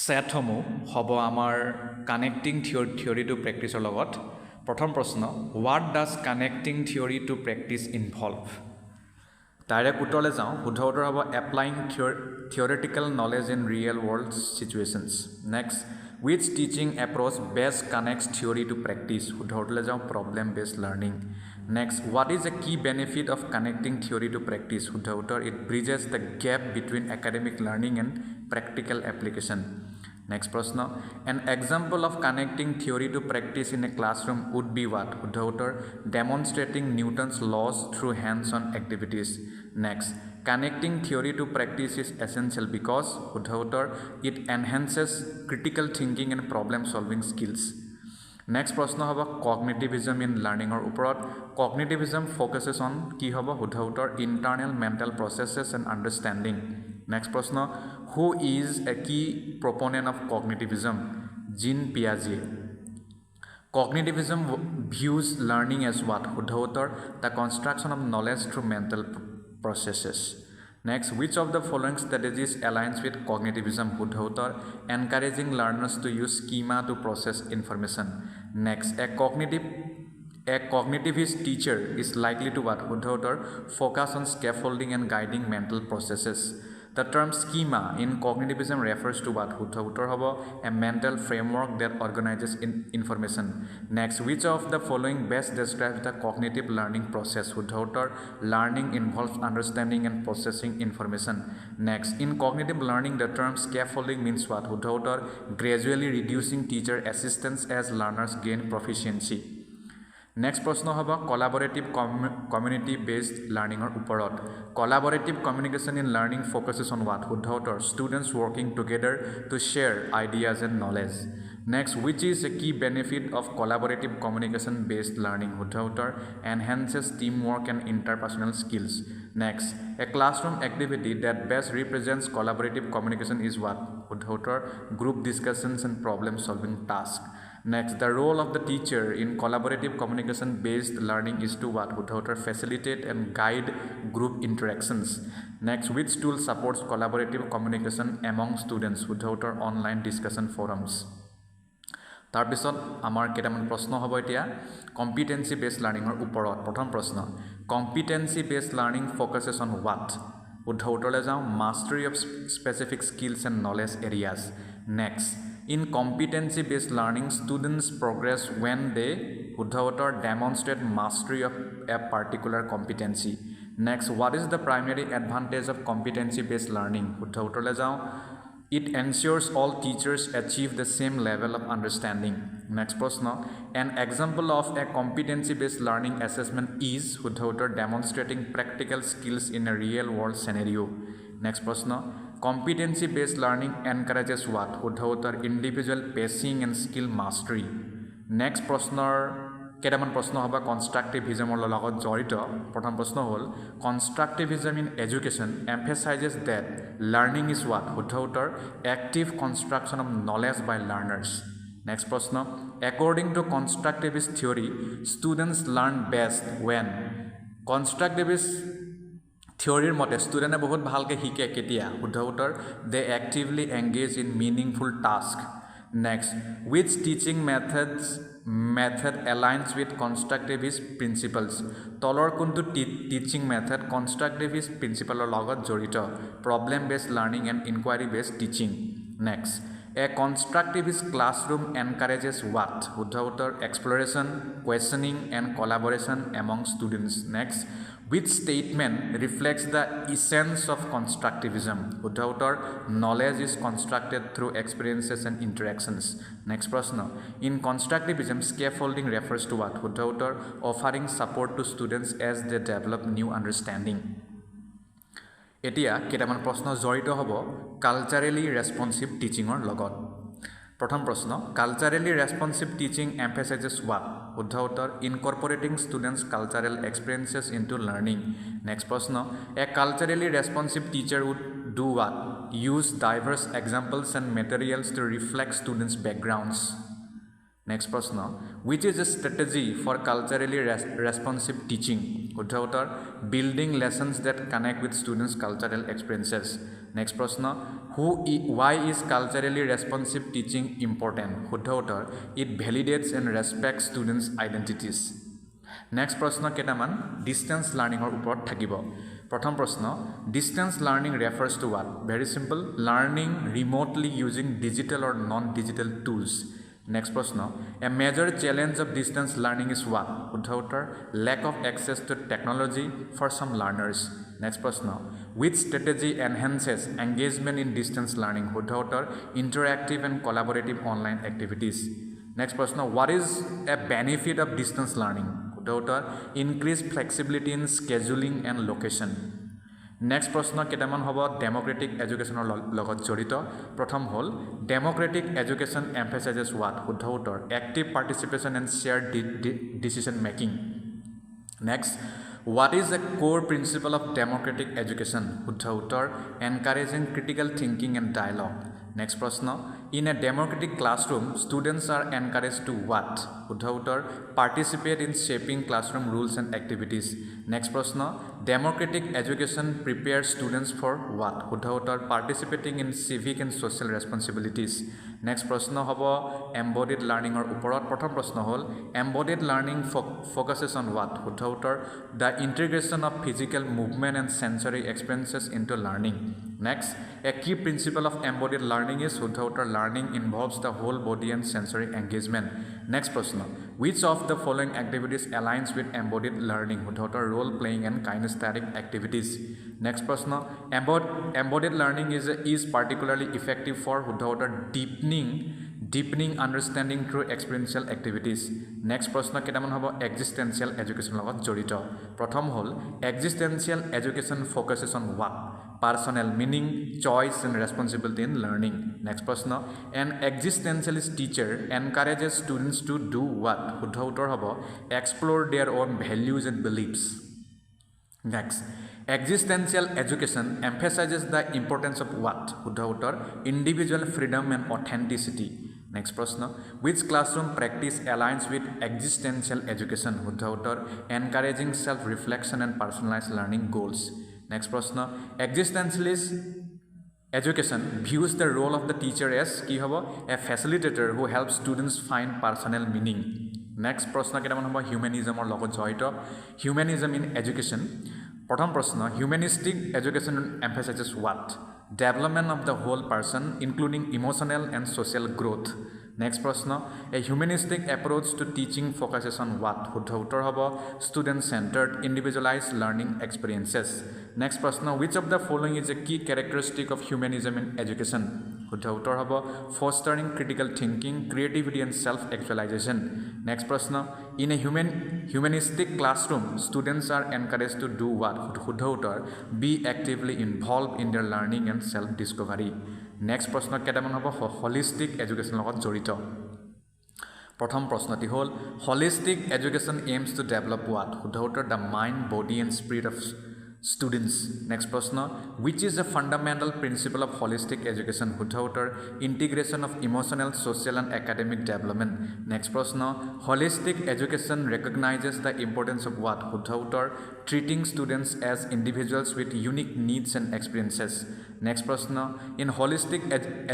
সেটসমূহ হ'ব আমাৰ connecting theory two প্ৰেক্টিছৰ লগত। প্ৰথম প্ৰশ্ন, what does connecting theory to practice involve? Direct উত্তৰলৈ যাওঁ, শুদ্ধ উত্তৰ হ'ব applying theoretical knowledge in real world situations. Next, which teaching approach best connects theory to practice? শুদ্ধ উত্তৰলৈ যাওঁ, problem based learning. Next, what is the key benefit of connecting theory to practice? শুদ্ধ উত্তৰ it bridges the gap between academic learning and practical application. Next প্ৰশ্ন, an example of connecting theory to practice in a classroom would be what? শুদ্ধ উত্তৰ demonstrating Newton's laws through hands-on activities. Next, connecting theory to practice is essential because শুদ্ধ উত্তৰ it enhances critical thinking and problem solving skills. Next প্ৰশ্ন হ'ব কগনিটিভিজম in লাৰ্ণিঙৰ ওপৰত। কগনিটিভিজম ফ'কাছেছ on কি হ'ব? শুদ্ধ উত্তৰ internal mental processes and understanding. Next প্ৰশ্ন, who is a key proponent of cognitivism? Jean পিয়াজে। Cognitivism views learning as what? শুদ্ধ উত্তৰ the construction of knowledge through mental processes. Next, which of the following strategies aligns with cognitivism? শুদ্ধ উত্তৰ encouraging learners to use schema to process information. Next, a cognitivist teacher is likely to what? শুদ্ধ উত্তৰ focus on scaffolding and guiding mental processes. The term schema in cognitivism refers to what? শুদ্ধ উত্তৰ হ'ব a mental framework that organizes information. Next, which of the following best describes the cognitive learning process? শুদ্ধ উত্তৰ learning involves understanding and processing information. Next, in cognitive learning the term scaffolding means what? শুদ্ধ উত্তৰ gradually reducing teacher assistance as learners gain proficiency. Next প্ৰশ্ন হ'ব collaborative community based লাৰ্ণিঙৰ ওপৰত। Collaborative communication in learning focuses on what? শুদ্ধ উত্তৰ students working together to share ideas and knowledge. Next, which is a key benefit of collaborative communication based learning? শুদ্ধ উত্তৰ enhances team work and interpersonal skills. Next, a classroom activity that best represents collaborative communication is what? শুদ্ধ উত্তৰ group discussions and problem solving task. Next, the role of the teacher in collaborative communication based learning is to what? শুদ্ধ উত্তৰ facilitate and guide group interactions. Next, which tool supports collaborative communication among students? শুদ্ধ উত্তৰ online discussion forums. তাৰপিছত আমাৰ কেইটামান প্ৰশ্ন হ'ব এতিয়া কম্পিটেন্সি বেছড লাৰ্ণিঙৰ ওপৰত। প্ৰথম প্ৰশ্ন, competency based learning focuses on what? শুদ্ধ উত্তৰলৈ যাওঁ mastery of specific skills and knowledge areas. Next, in competency based learning students progress when they শুদ্ধ উত্তৰ demonstrate mastery of a particular competency. Next, what is the primary advantage of competency based learning? শুদ্ধ উত্তৰলৈ যাওঁ it ensures all teachers achieve the same level of understanding. Next প্ৰশ্ন, an example of a competency based learning assessment is শুদ্ধ উত্তৰ demonstrating practical skills in a real world scenario. Next প্ৰশ্ন, competency based learning encourages what? শুদ্ধ উত্তৰ individual pacing and skill mastery. Next প্ৰশ্নৰ কেইটামান প্ৰশ্ন হ'ব কনষ্ট্ৰাকটিভিজমৰ লগত জড়িত প্ৰথম প্ৰশ্ন হ'ল constructivism in education emphasizes that learning is what শুদ্ধ উত্তৰ active construction of knowledge by learners next প্ৰশ্ন according to constructivist theory students learn best when constructivist থিয়ৰীৰ মতে ষ্টুডেণ্টে বহুত ভালকৈ শিকে কেতিয়া শুদ্ধ উত্তৰ they actively engage in meaningful task next which teaching method aligns with constructivist principles তলৰ কোনটো টিচিং মেথড কনষ্ট্ৰাকটিভিষ্ট প্ৰিন্সিপালৰ লগত জড়িত problem based learning and inquiry based teaching next A constructivist classroom encourages what শুদ্ধ উত্তৰ exploration questioning and collaboration among students next which statement reflects the essence of constructivism শুদ্ধ উত্তৰ knowledge is constructed through experiences and interactions next প্ৰশ্ন in constructivism scaffolding refers to what শুদ্ধ উত্তৰ offering support to students as they develop new understanding এতিয়া কেইটামান প্ৰশ্ন জড়িত হ'ব কালচাৰেলি ৰেছপন্সিভ টিচিঙৰ লগত প্ৰথম প্ৰশ্ন culturally responsive teaching emphasizes what শুদ্ধ উত্তৰ incorporating students cultural experiences into learning next প্ৰশ্ন a culturally responsive teacher would do what use diverse examples and materials to reflect students backgrounds next প্ৰশ্ন which is a strategy for culturally responsive teaching শুদ্ধ উত্তৰ building lessons that connect with students cultural experiences next প্ৰশ্ন why is culturally responsive teaching important শুদ্ধ উত্তৰ it validates and respects students identities next প্ৰশ্ন কেইটামান distance learning ৰ ওপৰত থাকিব প্ৰথম প্ৰশ্ন distance learning refers to what very simple learning remotely using digital or non digital tools next প্ৰশ্ন a major challenge of distance learning is what শুদ্ধ উত্তৰ lack of access to technology for some learners next প্ৰশ্ন which strategy enhances engagement in distance learning শুদ্ধ উত্তৰ interactive and collaborative online activities next প্ৰশ্ন what is a benefit of distance learning শুদ্ধ উত্তৰ increased flexibility in scheduling and location next প্ৰশ্ন কেইটামান হ'ব Democratic এডুকেশ্যনৰ লগত জড়িত প্ৰথম হ'ল ডেম'ক্ৰেটিক এডুকেশ্যন এম্ফেচাইজেছ হোৱাট শুদ্ধ উত্তৰ এক্টিভ পাৰ্টিচিপেশ্যন এণ্ড শ্বেয়াৰ decision making next what is a core principle of democratic education শুদ্ধ উত্তৰ encouraging critical thinking and dialogue next প্ৰশ্ন in a democratic classroom students are encourage to what শুদ্ধ উত্তৰ participate in shaping classroom rules and activities next প্ৰশ্ন democratic education prepare students for what শুদ্ধ উত্তৰ participating in civic and social responsibilities next প্ৰশ্ন হ'ব embodied লাৰ্ণিঙৰ ওপৰত প্ৰথম প্ৰশ্ন হ'ল embodied learning focuses on what শুদ্ধ উত্তৰ the integration of physical movement and sensory experiences into learning next a key principle of embodied learning is শুদ্ধ উত্তৰ learning involves the whole body and sensory engagement next প্ৰশ্ন which of the following activities aligns with embodied learning শুদ্ধ উত্তৰ role playing and kinesthetic activities next প্ৰশ্ন embodied learning is particularly effective for শুদ্ধ উত্তৰ deepening understanding through experiential activities next প্ৰশ্ন কেইটামান হ'ব existential education লগত জড়িত প্ৰথম হ'ল existential education focuses on what personal meaning choice and responsibility in learning next প্ৰশ্ন an existentialist teacher encourages students to do what শুদ্ধ উত্তৰ হ'ব explore their own values and beliefs next existential education emphasizes the importance of what শুদ্ধ উত্তৰ individual freedom and authenticity next প্ৰশ্ন which classroom practice aligns with existential education শুদ্ধ উত্তৰ encouraging self reflection and personalized learning goals next প্ৰশ্ন existentialist education views the role of the teacher as কি হ'ব a facilitator who helps students find personal meaning next প্ৰশ্ন কেইটামান হ'ব হিউমেনিজমৰ লগত জড়িত হিউমেনিজম ইন এডুকেশ্যন প্ৰথম প্ৰশ্ন humanistic education এম্ফেচাইজেছ what development of the whole person including emotional and social growth next প্ৰশ্ন a humanistic approach to teaching focuses on what শুদ্ধ উত্তৰ হ'ব student centred individualize learning experiences next প্ৰশ্ন which of the following is a key characteristic of humanism in education শুদ্ধ উত্তৰ হ'ব fostering critical thinking creativity and self actualization next প্ৰশ্ন in a humanistic classroom students are encouraged to do what শুদ্ধ উত্তৰ be actively involved in their learning and self discovery next প্ৰশ্ন কেইটামান হ'ব holistic education লগত জড়িত প্ৰথম প্ৰশ্নটি হ'ল holistic education aims to develop what? শুদ্ধ উত্তৰ the mind, body and spirit of students. Next প্ৰশ্ন which is a fundamental principle of holistic education? শুদ্ধ উত্তৰ integration of emotional, social and academic development. Next প্ৰশ্ন holistic education recognizes the importance of what? শুদ্ধ উত্তৰ treating students as individuals with unique needs and experiences. Next প্ৰশ্ন in holistic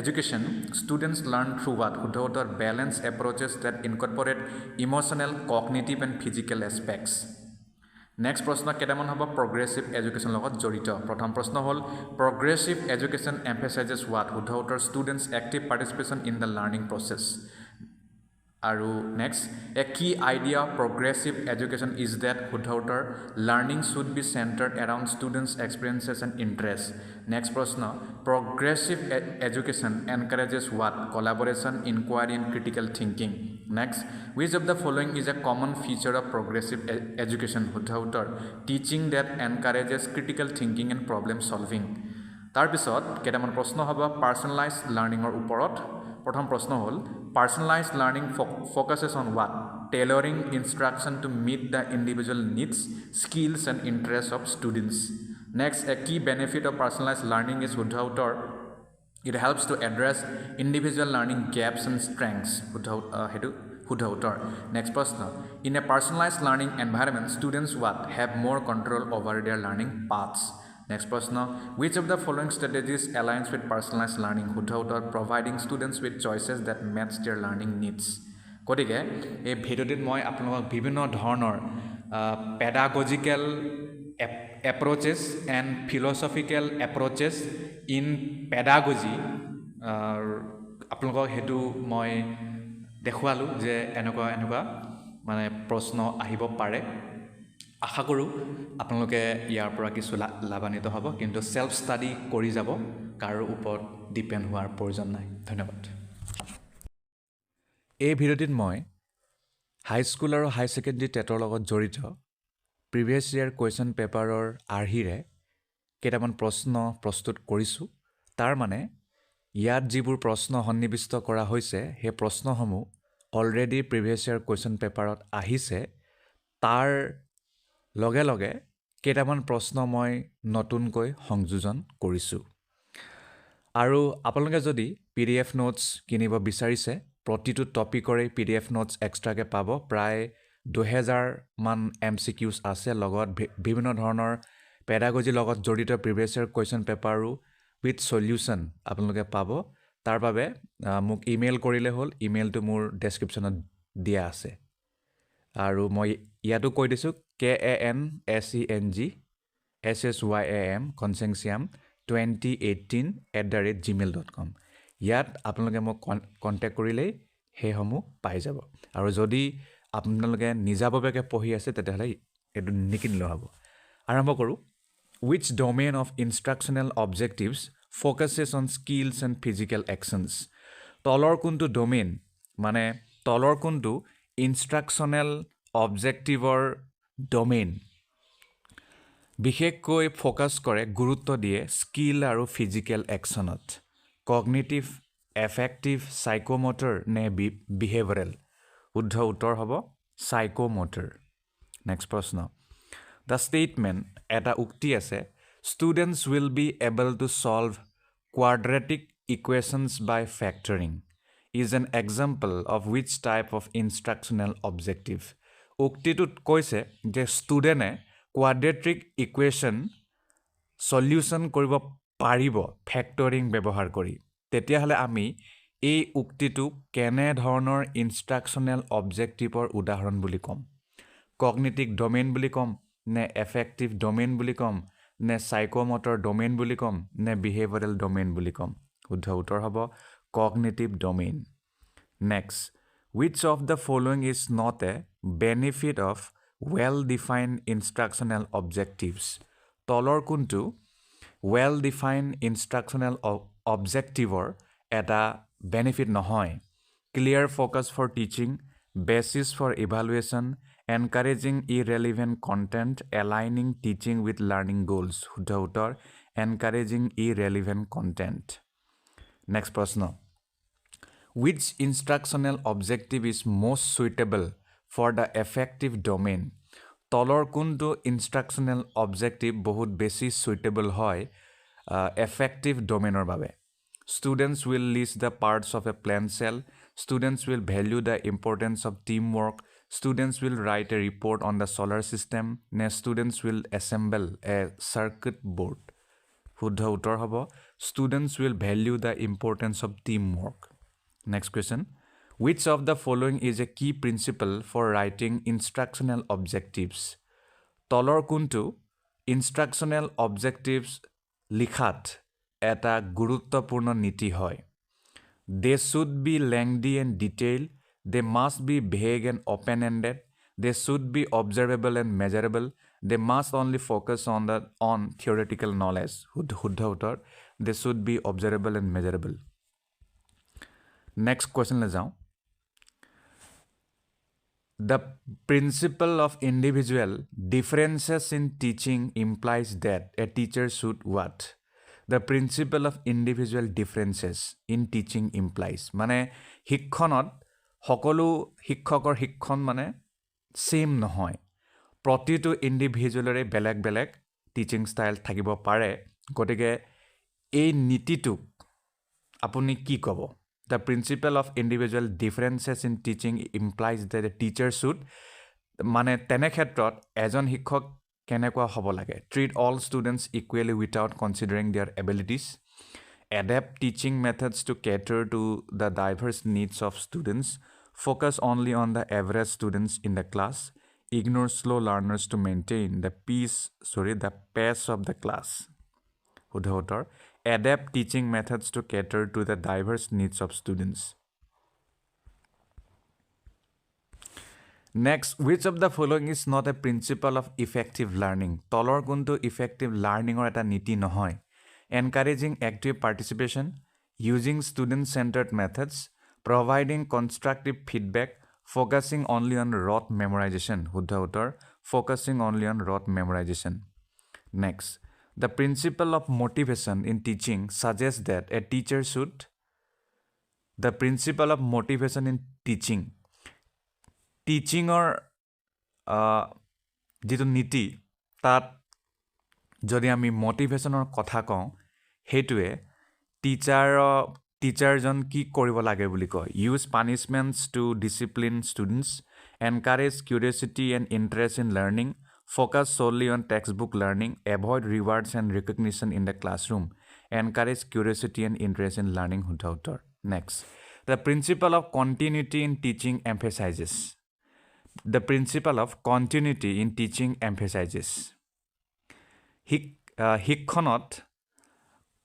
education students learn through what? শুদ্ধ উত্তৰ balanced approaches that incorporate emotional, cognitive and physical aspects. Next প্ৰশ্ন কেইটামান হ'ব progressive education লগত জড়িত প্ৰথম প্ৰশ্ন হ'ল প্ৰগ্ৰেছিভ এডুকেশ্যন এম্ফেচাইজেছ হোৱাট শুদ্ধ উত্তৰ students active participation in the learning process আৰু next a key idea of progressive education is that শুদ্ধ উত্তৰ learning should be centred around students experiences and interest next প্ৰশ্ন progressive education encourages what collaboration inquiry and critical thinking next which of the following is a common feature of progressive education শুদ্ধ উত্তৰ teaching that encourages critical thinking and problem solving তাৰপিছত কেইটামান প্ৰশ্ন হ'ব পাৰ্চনেলাইজড লাৰ্ণিঙৰ ওপৰত প্ৰথম প্ৰশ্ন হ'ল পাৰ্চনেলাইজড learning focuses on what tailoring instruction to meet the individual needs skills and interests of students next a key benefit of personalized learning is শুদ্ধ উত্তৰ it helps to address individual learning gaps and strengths শুদ্ধ উত্তৰ next প্ৰশ্ন in a personalized learning environment students what have more control over their learning paths next প্ৰশ্ন which of the following strategies aligns with personalized learning শুদ্ধ উত্তৰ providing students with choices that match their learning needs গতিকে এই ভিডিঅ'টিত মই আপোনালোকক বিভিন্ন ধৰণৰ pedagogical approaches and philosophical approaches in pedagogy আপোনালোকক হেতু মই দেখুৱালোঁ যে এনেকুৱা মানে প্ৰশ্ন আহিব পাৰে আশা কৰোঁ আপোনালোকে ইয়াৰ পৰা কিছু লাভান্বিত হ'ব কিন্তু সেলফ ষ্টাডি কৰি যাব কাৰো ওপৰত ডিপেণ্ড হোৱাৰ প্ৰয়োজন নাই ধন্যবাদ এই ভিডিঅ'টিত মই হাইস্কুল আৰু হাই ছেকেণ্ডেৰী টেটৰ লগত জড়িত প্ৰিভিয়াছ ইয়াৰ কুৱেশ্যন পেপাৰৰ আৰ্হিৰে কেইটামান প্ৰশ্ন প্ৰস্তুত কৰিছোঁ তাৰ মানে ইয়াত যিবোৰ প্ৰশ্ন সন্নিৱিষ্ট কৰা হৈছে সেই প্ৰশ্নসমূহ অলৰেডি প্ৰিভিয়াছ ইয়াৰ কুৱেশ্যন পেপাৰত আহিছে তাৰ লগে লগে কেইটামান প্ৰশ্ন মই নতুনকৈ সংযোজন কৰিছোঁ আৰু আপোনালোকে যদি PDF নোটছ কিনিব বিচাৰিছে প্ৰতিটো টপিকৰে PDF নোটছ এক্সট্ৰাকৈ পাব প্ৰায় 2000 মান MCQs আছে লগত বিভিন্ন ধৰণৰ পেডাগজি লগত জড়িত প্ৰিভিয়াছ ইয়াৰ কুৱেশ্যন পেপাৰো উইথ সলিউশ্যন আপোনালোকে পাব তাৰ বাবে মোক ইমেইল কৰিলে হ'ল ইমেইলটো মোৰ ডেছক্ৰিপশ্যনত দিয়া আছে আৰু মই ইয়াতো কৈ দিছোঁ KANSENG consensium 2018@gmail.com ইয়াত আপোনালোকে মোক কণ্টেক্ট কৰিলেই সেইসমূহ পাই যাব আৰু যদি আপোনালোকে নিজাববীয়াকৈ পঢ়ি আছে তেতিয়াহ'লে এইটো নিকিনিলেও হ'ব আৰম্ভ কৰোঁ which domain of instructional objectives focuses on skills and physical actions তলৰ কোনটো ডোমেইন মানে তলৰ কোনটো ইনষ্ট্ৰাকশ্যনেল অবজেক্টিভৰ ডোমেইন বিশেষকৈ ফোকাস কৰে গুৰুত্ব দিয়ে স্কিল আৰু ফিজিক্যাল একশ্যনত কগনিটিভ এফেক্টিভ সাইকোমোটৰ নে বিহেভিয়ৰেল শুদ্ধ উত্তৰ হ'ব সাইকোমোটৰ নেক্সট প্ৰশ্ন দ্য ষ্টেটমেণ্ট এটা উক্তি আছে students will be able to solve quadratic equations by factoring is an example of which type of instructional objective উক্তিটোত কৈছে যে ষ্টুডেণ্টে quadratic equation সলিউশ্যন কৰিব পাৰিব ফেক্টৰিং ব্যৱহাৰ কৰি তেতিয়াহ'লে আমি এই উক্তিটো কেনে ধৰণৰ ইনষ্ট্ৰাকশ্যনেল অবজেক্টিভৰ উদাহৰণ বুলি ক'ম কগনিটিভ ডোমেইন বুলি ক'ম নে এফেক্টিভ ডোমেইন বুলি ক'ম নে সাইকোমোটৰ ডোমেইন বুলি ক'ম নে বিহেভিয়ৰেল ডোমেইন বুলি ক'ম শুদ্ধ উত্তৰ হ'ব cognitive domain next which of the following is not a benefit of well defined instructional objectives তলৰ কোনটো well defined instructional objectiveৰ এটা benefit নহয় clear focus for teaching basis for evaluation encouraging irrelevant content aligning teaching with learning goals শুদ্ধ উত্তৰ encouraging irrelevant content next প্ৰশ্ন Which instructional objective is most suitable for the affective domain? তলৰ কোনটো instructional objective বহুত বেছি suitable হয় affective domainৰ বাবে? Students will list the parts of a plant cell. Students will value the importance of teamwork. Students will write a report on the solar system. Next, students will assemble a circuit board. শুদ্ধ উত্তৰ হ'ব students will value the importance of teamwork. Next question. Which of the following is a key principle for writing instructional objectives? তলৰ কোনটো instructional objectives লিখাত এটা গুৰুত্বপূৰ্ণ নীতি হয়? They should be lengthy and detailed. They must be vague and open-ended. They should be observable and measurable. They must only focus on theoretical knowledge. শুদ্ধ উত্তৰ They should be observable and measurable. Next question le jao. The principle of individual differences in teaching implies that a teacher should what? The principle of individual differences in teaching implies মানে শিক্ষণত সকলো শিক্ষকৰ শিক্ষণ মানে same নহয় প্ৰতিটো ইন্ডিভিজুৱেলৰে বেলেগ বেলেগ টিচিং ষ্টাইল থাকিব পাৰে গতিকে এই নীতিটো আপুনি কি ক'ব The principle of individual differences in teaching implies that a teacher should মানে তেনে ক্ষেত্ৰত এজন শিক্ষক কেনেকুৱা হ'ব লাগে treat all students equally without considering their abilities adapt teaching methods to cater to the diverse needs of students focus only on the average students in the class ignore slow learners to maintain the pace of the class শুদ্ধ উত্তৰ adapt teaching methods to cater to the diverse needs of students. Next, which of the following is not a principle of effective learning? তলৰ কোনটো effective learning or এটা নীতি নহয়? Encouraging active participation, using student-centered methods, providing constructive feedback, focusing only on rote memorization. শুদ্ধ উত্তৰ focusing only on rote memorization. Next, the principle of motivation in teaching suggests that a teacher should the principle of motivation in teaching or যেটো নীতি তাত যদি আমি মোটিভেশনৰ কথা কওঁ হেতুৱে টিচাৰজন কি কৰিব লাগে বুলি কয় use punishments to discipline students encourage curiosity and interest in learning focus solely on textbook learning avoid rewards and recognition in the classroom encourage curiosity and interest in learning শুদ্ধ উত্তৰ next the principle of continuity in teaching emphasizes the principle of continuity in teaching emphasizes শিক্ষণত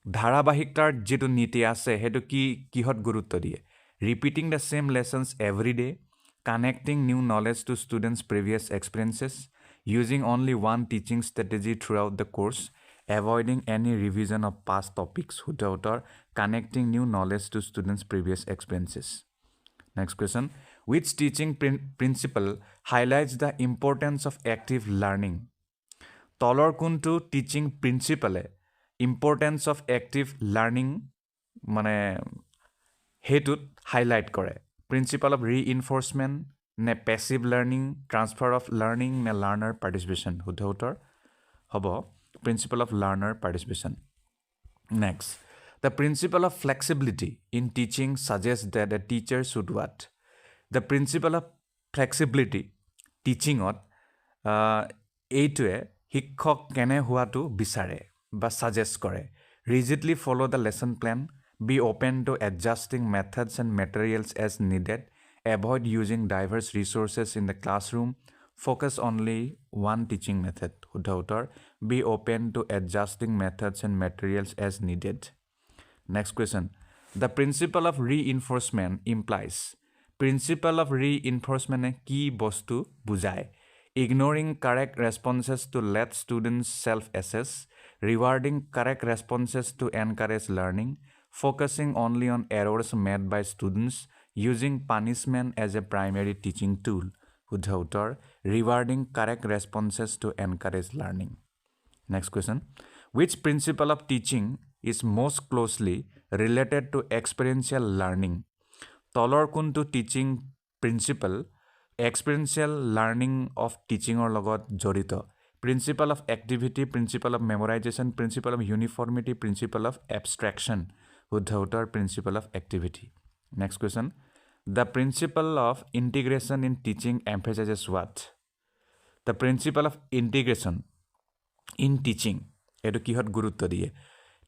ধাৰাবাহিকতাৰ যেটো নীতি আছে হেতু কিহত গুৰুত্ব দিয়ে repeating the same lessons every day connecting new knowledge to students previous experiences using only one teaching strategy throughout the course avoiding any revision of past topics শুদ্ধ উত্তৰ connecting new knowledge to students previous experiences next question which teaching principle highlights the importance of active learning তলৰ কোনটো teaching প্ৰিন্সিপালে importance of active learning মানে হেতুত highlight কৰে principle of reinforcement নে passive learning transfer of learning নে learner participation শুদ্ধ উত্তৰ হ'ব principle of learner participation next the principle of flexibility in teaching suggests that a teacher should what the principle of flexibility teaching ot এইটোৱে শিক্ষক কেনে হোৱাটো বিচাৰে বা সাজেষ্ট কৰে rigidly follow the lesson plan be open to adjusting methods and materials as needed avoid using diverse resources in the classroom focus only one teaching method শুদ্ধ উত্তৰ be open to adjusting methods and materials as needed next question the principle of reinforcement implies principle of reinforcement কি বস্তু বুজায় ignoring correct responses to let students self-assess, rewarding correct responses to encourage learning, focusing only on errors made by students, using punishment as a primary teaching tool. শুদ্ধ উত্তৰ rewarding correct responses to encourage learning. Next question. Which principle of teaching is most closely related to experiential learning? তলৰ কোনটো teaching principle experiential learning of টিচিঙৰ লগত জড়িত principle of activity principle of memorization principle of uniformity principle of abstraction শুদ্ধ উত্তৰ principle of activity next question the principle of integration in teaching emphasizes what the principle of integration in teaching এইটো কিহত গুৰুত্ব দিয়ে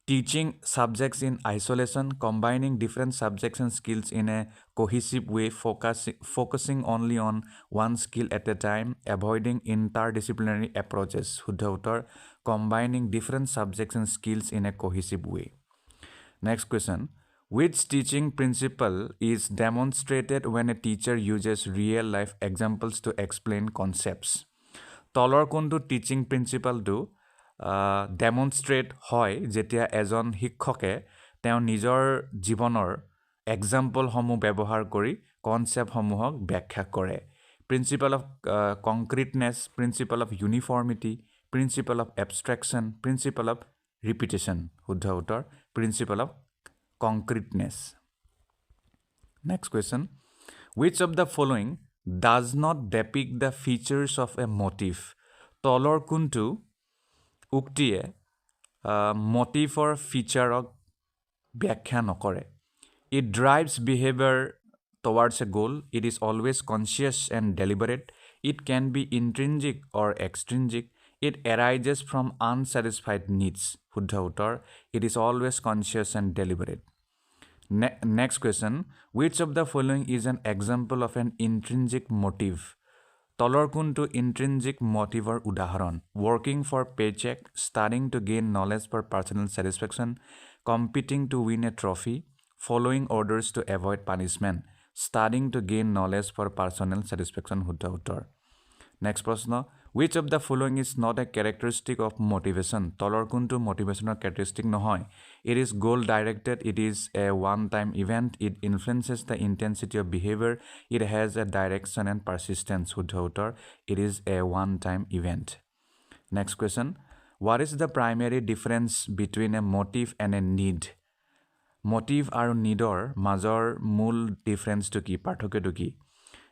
teaching subjects in isolation, combining different subjects and skills in a cohesive way, focusing only on one skill at a time, avoiding interdisciplinary approaches. Shuddha uttar, combining different subjects and skills in a cohesive way. Next question. Which teaching principle is demonstrated when a teacher uses real-life examples to explain concepts? Tolor kuntu teaching principle do ডেমনষ্ট্ৰেট হয় যেতিয়া এজন শিক্ষকে তেওঁ নিজৰ জীৱনৰ এক্সাম্পলসমূহ ব্যৱহাৰ কৰি কনচেপ্টসমূহক ব্যাখ্যা কৰে principle of concreteness principle of uniformity principle of abstraction principle of repetition শুদ্ধ উত্তৰ principle of concreteness next question which of the following does not depict the features of a motif তলৰ কোনটো উক্তিয়ে motifৰ ফিচাৰক ব্যাখ্যা নকৰে it drives behavior towards a goal it is always conscious and deliberate it can be intrinsic or extrinsic it arises from unsatisfied needs শুদ্ধ উত্তৰ it is always conscious and deliberate next question which of the following is an example of an intrinsic motive তলৰ কোনটো intrinsic motiveৰ উদাহৰণ working for paycheck studying to gain knowledge for personal satisfaction competing to win a trophy following orders to avoid punishment studying to gain knowledge for personal satisfaction শুদ্ধ উত্তৰ next প্ৰশ্ন which of the following is not a characteristic of motivation তলৰ কোনটো motivational characteristic নহয় it is goal directed it is a one time event it influences the intensity of behavior it has a direction and persistence শুদ্ধ উত্তৰ it is a one time event next question what is the primary difference between a motive and a need motive আৰু needৰ মাজৰ মূল ডিফাৰেন্সটো কি পাৰ্থক্যটো কি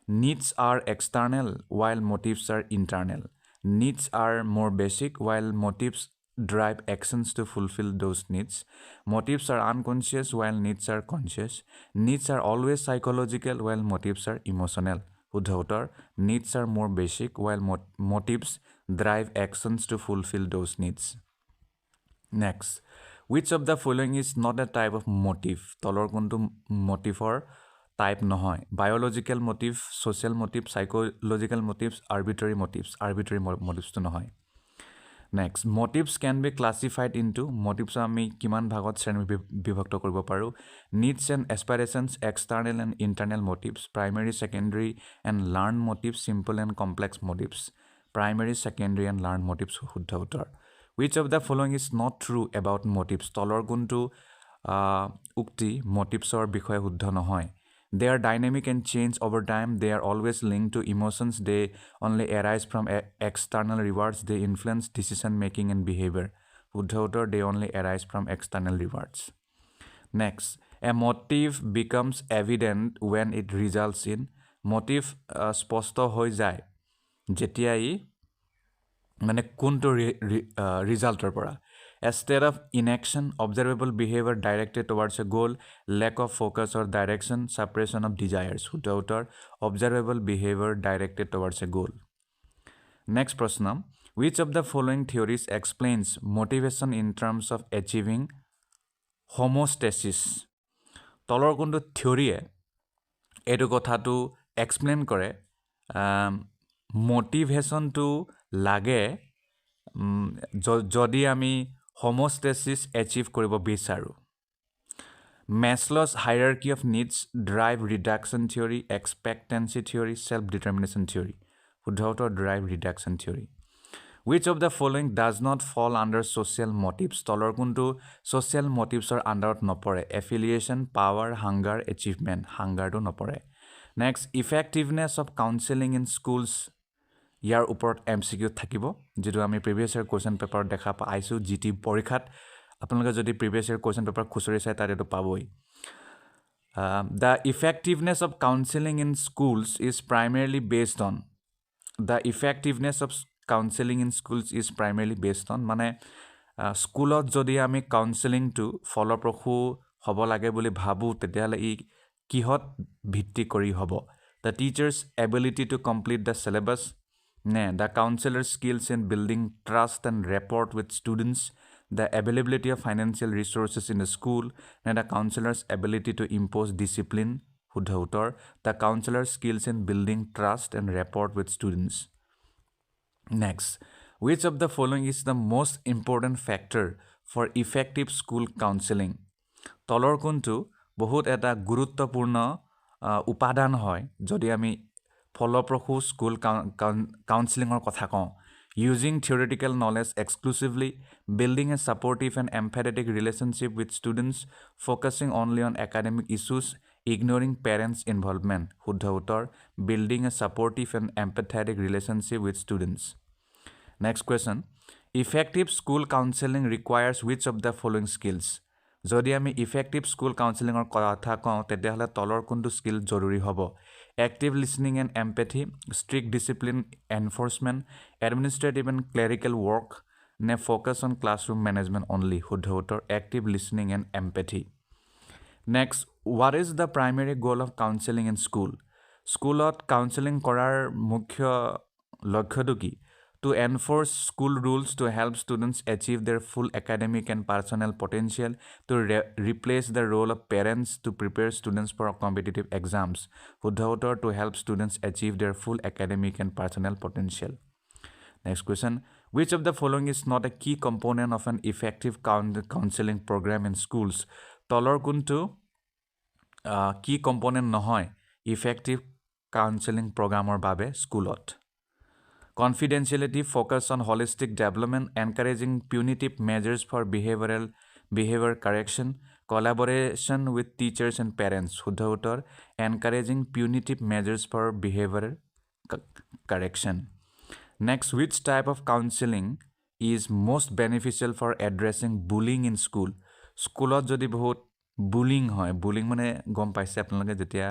Needs are external while motives are internal. Needs are more basic while motives drive actions to fulfill those needs. Motives are unconscious while needs are conscious. Needs are always psychological while motives are emotional. শুদ্ধ উত্তৰ needs are more basic while motives drive actions to fulfill those needs. Next, which of the following is not a type of motive? তলৰ কোনটো motiveৰ type নহয় biological motive social motive psychological motives arbitrary motives to নহয় next motives can be classified into motives আমি কিমান ভাগত শ্ৰেণী বিভক্ত কৰিব পাৰো needs and aspirations external and internal motives primary secondary and learned motives simple and complex motives primary secondary and learned motives শুদ্ধ উত্তৰ which of the following is not true about motives তলৰ কোনটো উক্তি motivesৰ বিষয়ে শুদ্ধ নহয় They are dynamic and change over time. They are always linked to emotions. They only arise from external rewards. They influence decision making and behavior. They only arise from external rewards. Next, a motive becomes evident when it results in motive স্পষ্ট হৈ যায় যেতিয়া ই মানে কোনটো ৰিজাল্টৰ পৰা A state of inaction, observable behavior directed towards a goal, lack of focus or direction, suppression of desires. শুদ্ধ উত্তৰ observable behavior directed towards a goal. Next প্ৰশ্ন which of the following theories explains motivation in terms of achieving homeostasis? তলৰ কোনটো থিওৰিয়ে এইটো কথাটো explain কৰে মোটিভেশ্যনটো লাগে যদি আমি homeostasis achieve কৰিব বিচাৰো Maslow's hierarchy of needs drive reduction theory expectancy theory self determination theory শুদ্ধ উত্তৰ drive reduction theory which of the following does not fall under social motives তলৰ কোনটো social motivesৰ আন্ডাৰত নপৰে affiliation power hunger achievement hungerটো নপৰে next effectiveness of counseling in schools ইয়াৰ ওপৰত MCQ থাকিব যেটো আমি প্ৰিভিয়াস ইয়াৰ কোৱেশ্চন পেপাৰ দেখা পাইছো জিটি পৰীক্ষাত আপোনালোকে যদি প্ৰিভিয়াস ইয়াৰ কোৱেশ্চন পেপাৰ খুচৰি চাই তাত এটো পাবই The effectiveness of counseling in schools is primarily based on মানে স্কুলত যদি আমি কাউন্সেলিংটো ফলপ্ৰসূ হ'ব লাগে বুলি ভাবোঁ তেতিয়াহ'লে ই কিহত ভিত্তি কৰি হ'ব the teacher's ability to complete the syllabus নে the counselor's skills in building trust and rapport with students the availability of financial resources in the school নে the counselor's ability to impose discipline শুদ্ধ উত্তৰ the counselor's skills in building trust and rapport with students. Next, which of the following is the most important factor for effective school counseling? তলৰ কোনটো বহুত এটা গুৰুত্বপূৰ্ণ উপাদান হয় যদি আমি ফলপ্ৰসূ স্কুল কাউন্সেলিঙৰ কথা কওঁ using theoretical knowledge exclusively, building a supportive and empathetic relationship with students, focusing only on academic issues, ignoring parents' involvement. শুদ্ধ উত্তৰ building a supportive and empathetic relationship with students. Next question. Effective school counseling requires which of the following skills? যদি আমি effective school কাউন্সেলিঙৰ কথা কওঁ তেতিয়াহ'লে তলৰ কোনটো skill জৰুৰী হ'ব active listening and empathy strict discipline enforcement administrative and clerical work নে focus on classroom management only শুদ্ধ উত্তৰ active listening and empathy next what is the primary goal of counselling in school স্কুলত counselling কৰাৰ মুখ্য লক্ষ্যটো কি to enforce school rules to help students achieve their full academic and personal potential, to replace the role of parents to prepare students for competitive exams. শুদ্ধ উত্তৰ to help students achieve their full academic and personal potential. Next question. Which of the following is not a key component of an effective counseling program in schools? তলৰ কোনটো key component নহয় effective counseling programৰ বাবে স্কুলত Confidentiality, focus on holistic development, encouraging punitive measures for behavior correction, collaboration with teachers and parents. শুদ্ধ উত্তৰ encouraging punitive measures for behavior correction. Next, which type of counseling is most beneficial for addressing bullying in school? স্কুলত যদি বহুত bullying হয়, bullying মানে গম পাইছে আপোনালোকে যেতিয়া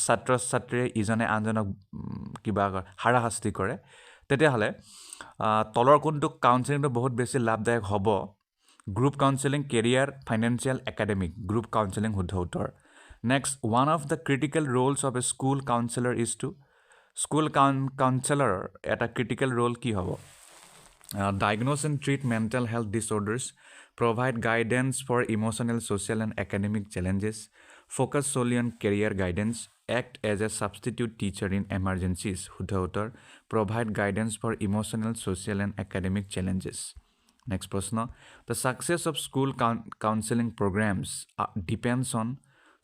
ছাত্ৰ ছাত্ৰীয়ে ইজনে আনজনক কিবা হাৰাশাস্তি কৰে তেতিয়াহ'লে তলৰ কোনটো কাউন্সেলিংটো বহুত বেছি লাভদায়ক হ'ব group counselling career financial academic group counselling শুদ্ধ উত্তৰ next one of the critical roles of a school counsellor is to school কাউন্সেলৰৰ এটা ক্ৰিটিকেল ৰোল কি হ'ব diagnose and treat mental health disorders, provide guidance for emotional, social, and academic challenges, focus solely on career guidance, act as a substitute teacher in emergencies, শুদ্ধ উত্তৰ provide guidance for emotional, social, and academic challenges. Next প্ৰশ্ন the success of school counseling programs depends on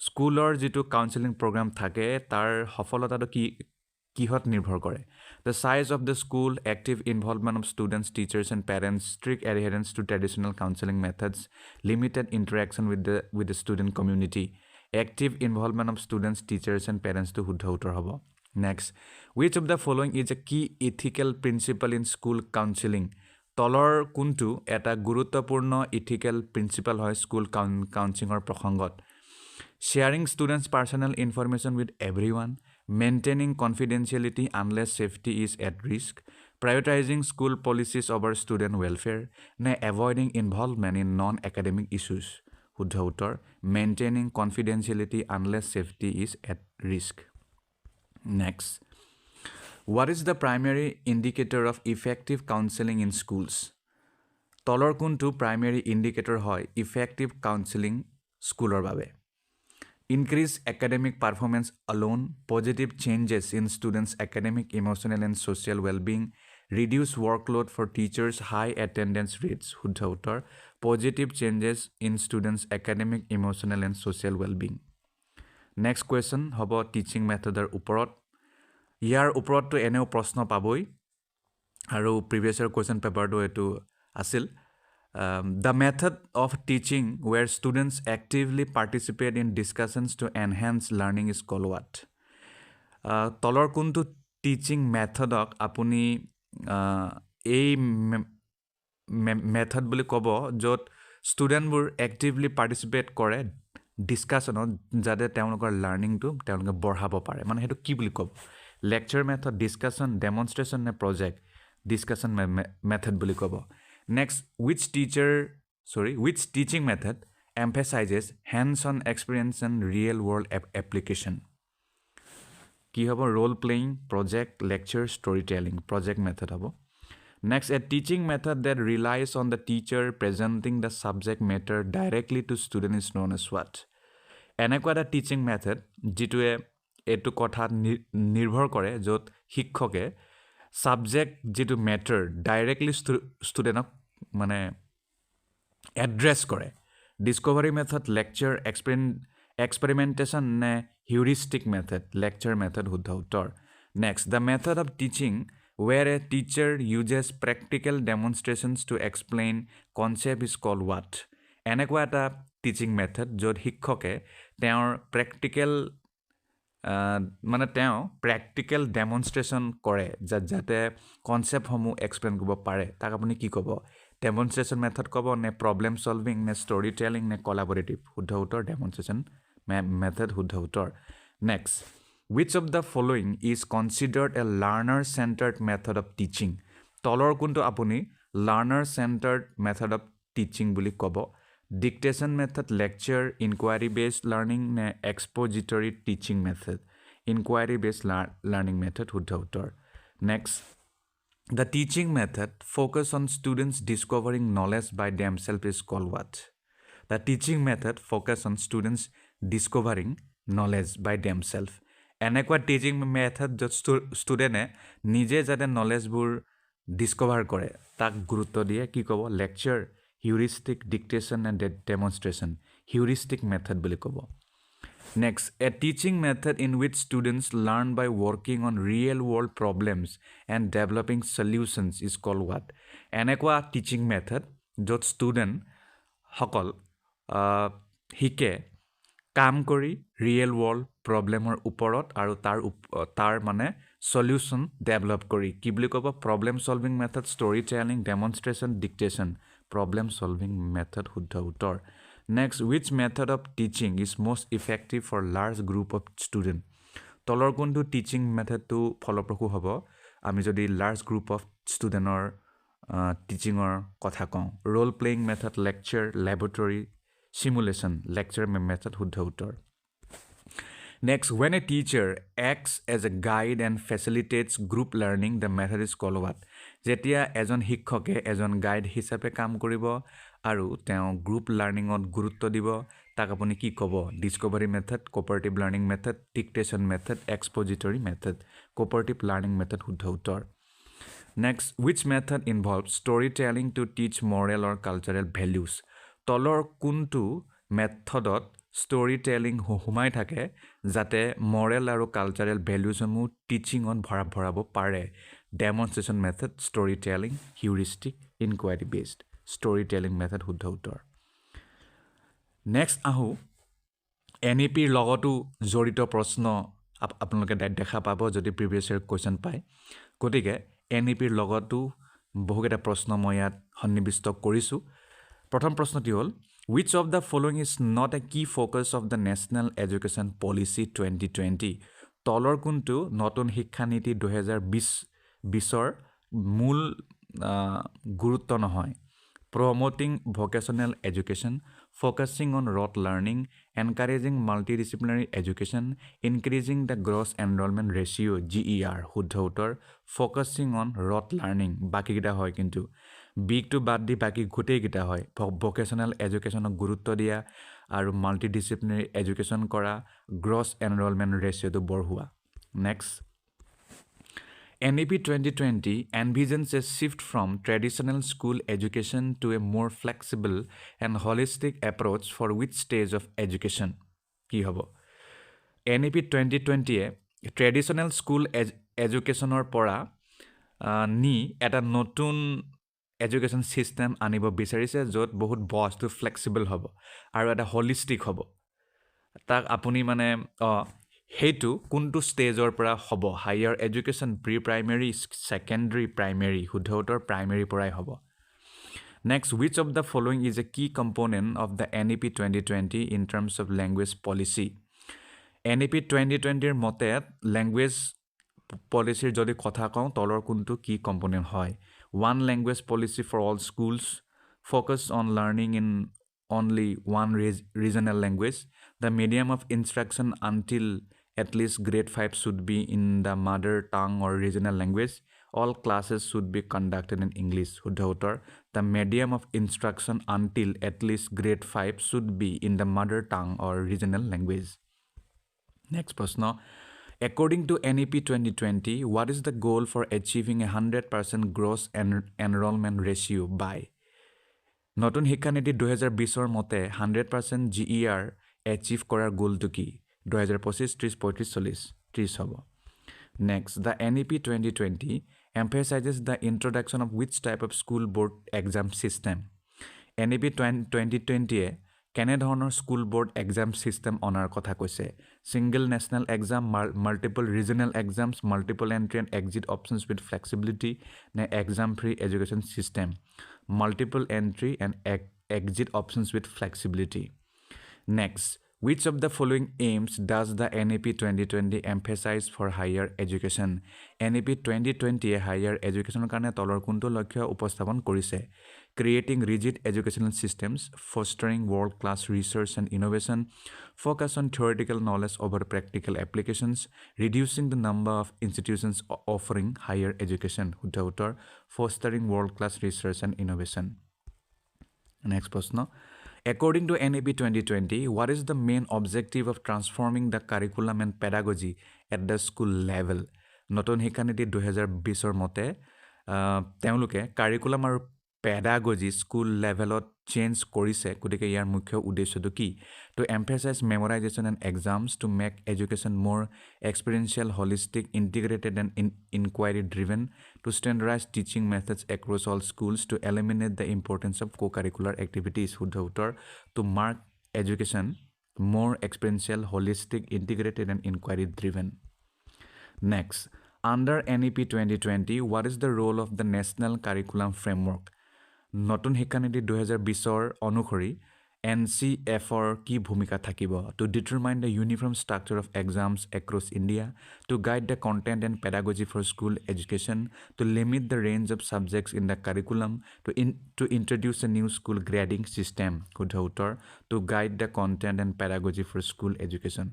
স্কুলৰ যিটো counselling programme থাকে তাৰ সফলতাটো কিহত নিৰ্ভৰ কৰে the size of the school active involvement of students teachers and parents strict adherence to traditional counseling methods limited interaction with the student community active involvement of students teachers and parents to শুদ্ধ উত্তৰ হ'ব next which of the following is a key ethical principle in school counseling তলৰ কোনটো এটা গুৰুত্বপূৰ্ণ ethical principle হয় school কাউন্সেলিঙৰ প্ৰসংগত sharing students personal information with everyone maintaining confidentiality unless safety is at risk, prioritizing school policies over student welfare, নে avoiding involvement in non-academic issues. শুদ্ধ উত্তৰ maintaining confidentiality unless safety is at risk. Next, what is the primary indicator of effective counseling in schools? তলৰ কোনটো primary indicator হয় effective counseling স্কুলৰ বাবে Increase academic performance alone, positive changes in students' academic, emotional, and social well-being, reduce workload for teachers, high attendance rates, শুদ্ধ উত্তৰ positive changes in students' academic, emotional, and social well-being. Next question হ'ব teaching methodৰ ওপৰত ইয়াৰ ওপৰতটো এনেও প্ৰশ্ন পাবই আৰু previous year question paperটো এইটো আছিল the method of teaching where students actively participate in discussions to enhance learning is called what? তলৰ কোনটো টিচিং মেথডক আপুনি এই মেথড বুলি ক'ব য'ত ষ্টুডেণ্টবোৰ এক্টিভলি পাৰ্টিচিপেট কৰে ডিছকাশ্যনত যাতে তেওঁলোকৰ লাৰ্ণিংটো তেওঁলোকে বঢ়াব পাৰে মানে সেইটো কি বুলি ক'ব লেকচাৰ মেথড ডিছকাশ্যন ডেমনষ্ট্ৰেশ্যন নে প্ৰজেক্ট ডিছকাশ্যন মেথড বুলি ক'ব next which teaching method emphasizes hands-on experience and real-world application কি হ'ব role playing project lecture storytelling project method হ'ব next a teaching method that relies on the teacher presenting the subject matter directly to student is known as what এনেকুৱা এটা teaching method যিটোৱে এইটো কথাত নিৰ্ভৰ কৰে য'ত শিক্ষকে সাবজেক্ট যিটো মেটাৰ ডাইৰেক্টলি ষ্টুডেণ্টক মানে এড্ৰেছ কৰে ডিস্কভাৰী মেথড লেকচাৰ এক্সপেৰিমেণ্টেশ্যন নে হিউৰিষ্টিক মেথড লেকচাৰ মেথড শুদ্ধ উত্তৰ next the method of teaching where a teacher uses practical demonstrations to explain concept is called what এনেকুৱা এটা টিচিং মেথড য'ত শিক্ষকে তেওঁৰ প্ৰেক্টিকেল ডেমনষ্ট্ৰেশ্যন কৰে যাতে কনচেপ্টসমূহ এক্সপ্লেইন কৰিব পাৰে তাক আপুনি কি ক'ব ডেমনষ্ট্ৰেশ্যন মেথড ক'ব নে প্ৰব্লেম চলভিং নে ষ্টৰি টেলিং নে কলাবৰেটিভ শুদ্ধ উত্তৰ ডেমনষ্ট্ৰেশ্যন মেথড শুদ্ধ উত্তৰ next which of the following is considered a learner centered method of teaching তলৰ কোনটো আপুনি learner centered method of teaching বুলি ক'ব dictation method lecture inquiry based learning নে expository teaching method inquiry based learning method শুদ্ধ উত্তৰ next the teaching method focus on students discovering knowledge by themselves is called what the teaching method focus on students discovering knowledge by themselves এনেকুৱা teaching method য'ত ষ্টুডেণ্টে নিজে যাতে নলেজবোৰ Discover কৰে তাক গুৰুত্ব দিয়ে কি ক'ব lecture heuristic dictation and demonstration heuristic method বুলি ক'ব next a teaching method in which students learn by working on real world problems and developing solutions is call what এনেকুৱা টিচিং মেথড য'ত ষ্টুডেণ্টসকল শিকে কাম কৰি ৰিয়েল ৱৰ্ল্ড প্ৰব্লেমৰ ওপৰত আৰু তাৰ মানে সলিউশ্যন ডেভেলপ কৰি কি বুলি ক'ব problem solving method story telling demonstration dictation problem solving method শুদ্ধ উত্তৰ next which method of teaching is most effective for large group of student তলৰ কোনটো টিচিং মেথডটো ফলপ্ৰসূ হ'ব আমি যদি লাৰ্জ গ্ৰুপ অফ ষ্টুডেণ্টৰ টিচিঙৰ কথা কওঁ role playing method lecture laboratory simulation lecture method শুদ্ধ উত্তৰ next when a teacher acts as a guide and facilitates group learning the method is called what যেতিয়া এজন শিক্ষকে এজন গাইড হিচাপে কাম কৰিব আৰু তেওঁ গ্ৰুপ লাৰ্ণিঙত গুৰুত্ব দিব তাক আপুনি কি ক'ব discovery method cooperative learning method dictation method expository method cooperative learning method শুদ্ধ উত্তৰ next which method involves storytelling to teach moral or cultural values তলৰ কোনটো মেথডত ষ্টৰি টেলিং সোমাই থাকে যাতে মৰেল আৰু কালচাৰেল ভেলুসমূহ টিচিঙত ভৰাব পাৰে demonstration method story telling heuristic enquiry based story telling method শুদ্ধ উত্তৰ নেক্সট আহোঁ NEPৰ লগতো জড়িত প্ৰশ্ন আপোনালোকে দেখা পাব যদি প্ৰিভিয়াছ ইয়েৰ কুৱেশ্যন পায় গতিকে NEPৰ লগতো বহুকেইটা প্ৰশ্ন মই ইয়াত সন্নিৱিষ্ট কৰিছোঁ প্ৰথম প্ৰশ্নটি হ'ল which of the following is not a key focus of the national education policy 2020 তলৰ কোনটো নতুন শিক্ষা নীতি 2020ৰ মূল গুৰুত্ব নহয় promoting vocational education focusing on rote learning encouraging multidisciplinary education increasing the gross enrollment ratio GER শুদ্ধ উত্তৰ focusing on rote learning বাকি কিটা হয় কিন্তু বিগটো বাদ দি বাকি গোটেই কিটা হয় ভোকেশনাল এডুকেশ্যনক গুৰুত্ব দিয়া আৰু মাল্টিডিসিপ্লিনাৰী এডুকেশ্যন কৰা গ্ৰছ এনৰোলমেণ্ট ৰেচিঅ'টো বঢ়োৱা next NEP 2020 envisions a shift from traditional school education to a more flexible and holistic approach for which stage of education কি হ'ব NEP 2020 এ ট্ৰেডিশনেল স্কুল এডুকেশ্যনৰ পৰা নি এটা নতুন এডুকেশ্যন সিস্টেম আনিব বিচাৰিছে য'ত বহুত বস্তু ফ্লেক্সিবল হ'ব আৰু এটা হলিষ্টিক হ'ব তাক আপুনি মানে হেইটো কোনটো ষ্টেজৰ পৰা হ'ব higher education pre primary secondary primary শুদ্ধ উত্তৰ প্ৰাইমেৰী পৰাই হ'ব Next, which of the following is a key component of the NEP 2020 in terms of language policy? NEP 2020 মতে ল্যাঙ্গুৱেজ পলিচিৰ যদি কথা কওঁ তলৰ কোনটো কি কম্পোনেণ্ট হয় one language policy for all schools focus on learning in only one regional language the medium of instruction until at least grade 5 should be in the mother tongue or regional language all classes should be conducted in English শুদ্ধ উত্তৰ the medium of instruction until at least grade 5 should be in the mother tongue or regional language Next प्रश्न According to NEP 2020, what is the goal for achieving a 100% gross enrollment ratio by? নতুন শিক্ষানীতি 2020 মতে 100% GER achieve কৰাৰ গোলটো কি 2025 30 35 40 30 হ'ব Next, the NEP 2020 emphasizes the introduction of which type of school board exam system? NEP 2020 কেনেধৰণৰ school board exam system অনাৰ কথা কৈছে single national exam multiple regional exams multiple entry and exit options with flexibility নে exam free education system multiple entry and exit options with flexibility next Which of the following aims does the NEP 2020 emphasize for higher education? NEP 2020 higher education কাৰণে তলৰ কোনটো লক্ষ্য উপস্থাপন কৰিছে Creating rigid educational systems, fostering world-class research and innovation, focus on theoretical knowledge over practical applications, reducing the number of institutions offering higher education, fostering world-class research and innovation. Next question. According to NEP 2020, what is the main objective of transforming the curriculum and pedagogy at the school level? নতুন শিক্ষানীতি 2020 মতে তেওঁলোকে curriculum আৰু pedagogy school levelত change কৰিছে গতিকে ইয়াৰ মুখ্য উদ্দেশ্যটো কি to emphasize memorization and exams to make education more experiential holistic integrated and inquiry driven to standardize teaching methods across all schools to eliminate the importance of co-curricular activities শুদ্ধ উত্তৰ to mark education more experiential holistic integrated and inquiry driven Next under NEP 2020 what is the role of the national curriculum framework নতুন শিক্ষানীতি 2020 অনুসৰি NCFৰ কি ভূমিকা থাকিব to determine the uniform structure of exams across India to guide the content and pedagogy for school education to limit the range of subjects in the curriculum to introduce a new school grading system শুদ্ধ উত্তৰ to guide the content and pedagogy for school education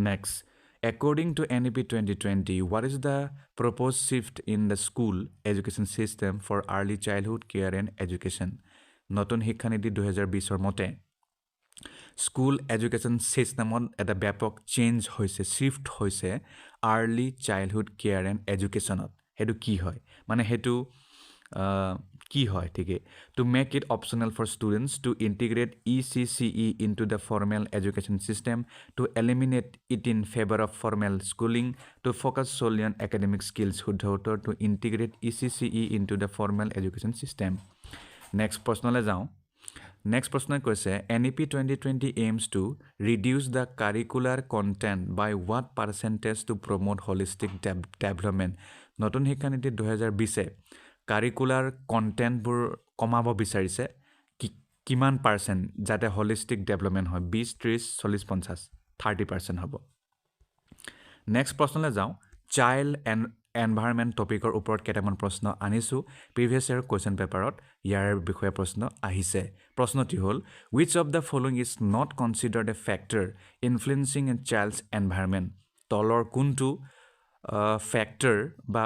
next According to NEP 2020, what is the proposed shift in the school education system for early childhood care and education? নতুন শিক্ষানীতি 2020 মতে school education সিস্টেমত এটা ব্যাপক change হৈছে shift হৈছে early childhood care and এডুকেশ্যনত সেইটো কি হয় মানে সেইটো কি হয় ঠিকে to make it optional for students to integrate ECCE into the formal education system to eliminate it in favor of formal schooling to focus solely on academic skills শুদ্ধ উত্তৰ to integrate ECCE into the formal education system next প্ৰশ্নলৈ যাওঁ next প্ৰশ্ন কৈছে NEP 2020 aims to reduce the curricular content by what percentage to promote holistic development নতুন শিক্ষানীতি 2020 curricular কন্টেন্টবোৰ কমাব বিচাৰিছে কিমান পাৰ্সেন্ট যাতে হোলিস্টিক ডেভেলপমেন্ট হয় 20 30 40 50 30% হ'ব নেক্সট প্ৰশ্নলৈ যাওঁ চাইল্ড এণ্ড এনভাইৰনমেন্ট টপিকৰ ওপৰত কেইটামান প্ৰশ্ন আনিছো প্ৰিভিয়াছ ইয়াৰ কোৱেশ্চন পেপাৰত ইয়াৰ বিষয়ে প্ৰশ্ন আহিছে প্ৰশ্নটি হ'ল which of the following is not considered a factor influencing a child's environment তলৰ কোনটো ফ্যাক্টৰ বা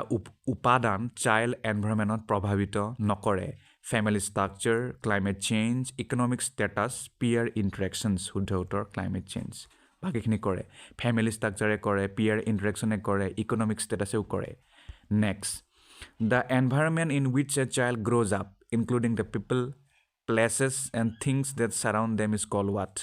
উপাদান চাইল্ড এনভাইৰনমেন্টত প্ৰভাৱিত নকৰে family structure climate change economic status peer interactions শুদ্ধ উত্তৰ ক্লাইমেট চেঞ্জ বাকিখিনি কৰে ফ্যামিলি ষ্ট্ৰাকচাৰে কৰে পিয়াৰ ইন্টাৰেকশনে কৰে ইকোনমিক ষ্টেটাছেও কৰে next the environment in which a child grows up including the people places and things that surround them is called what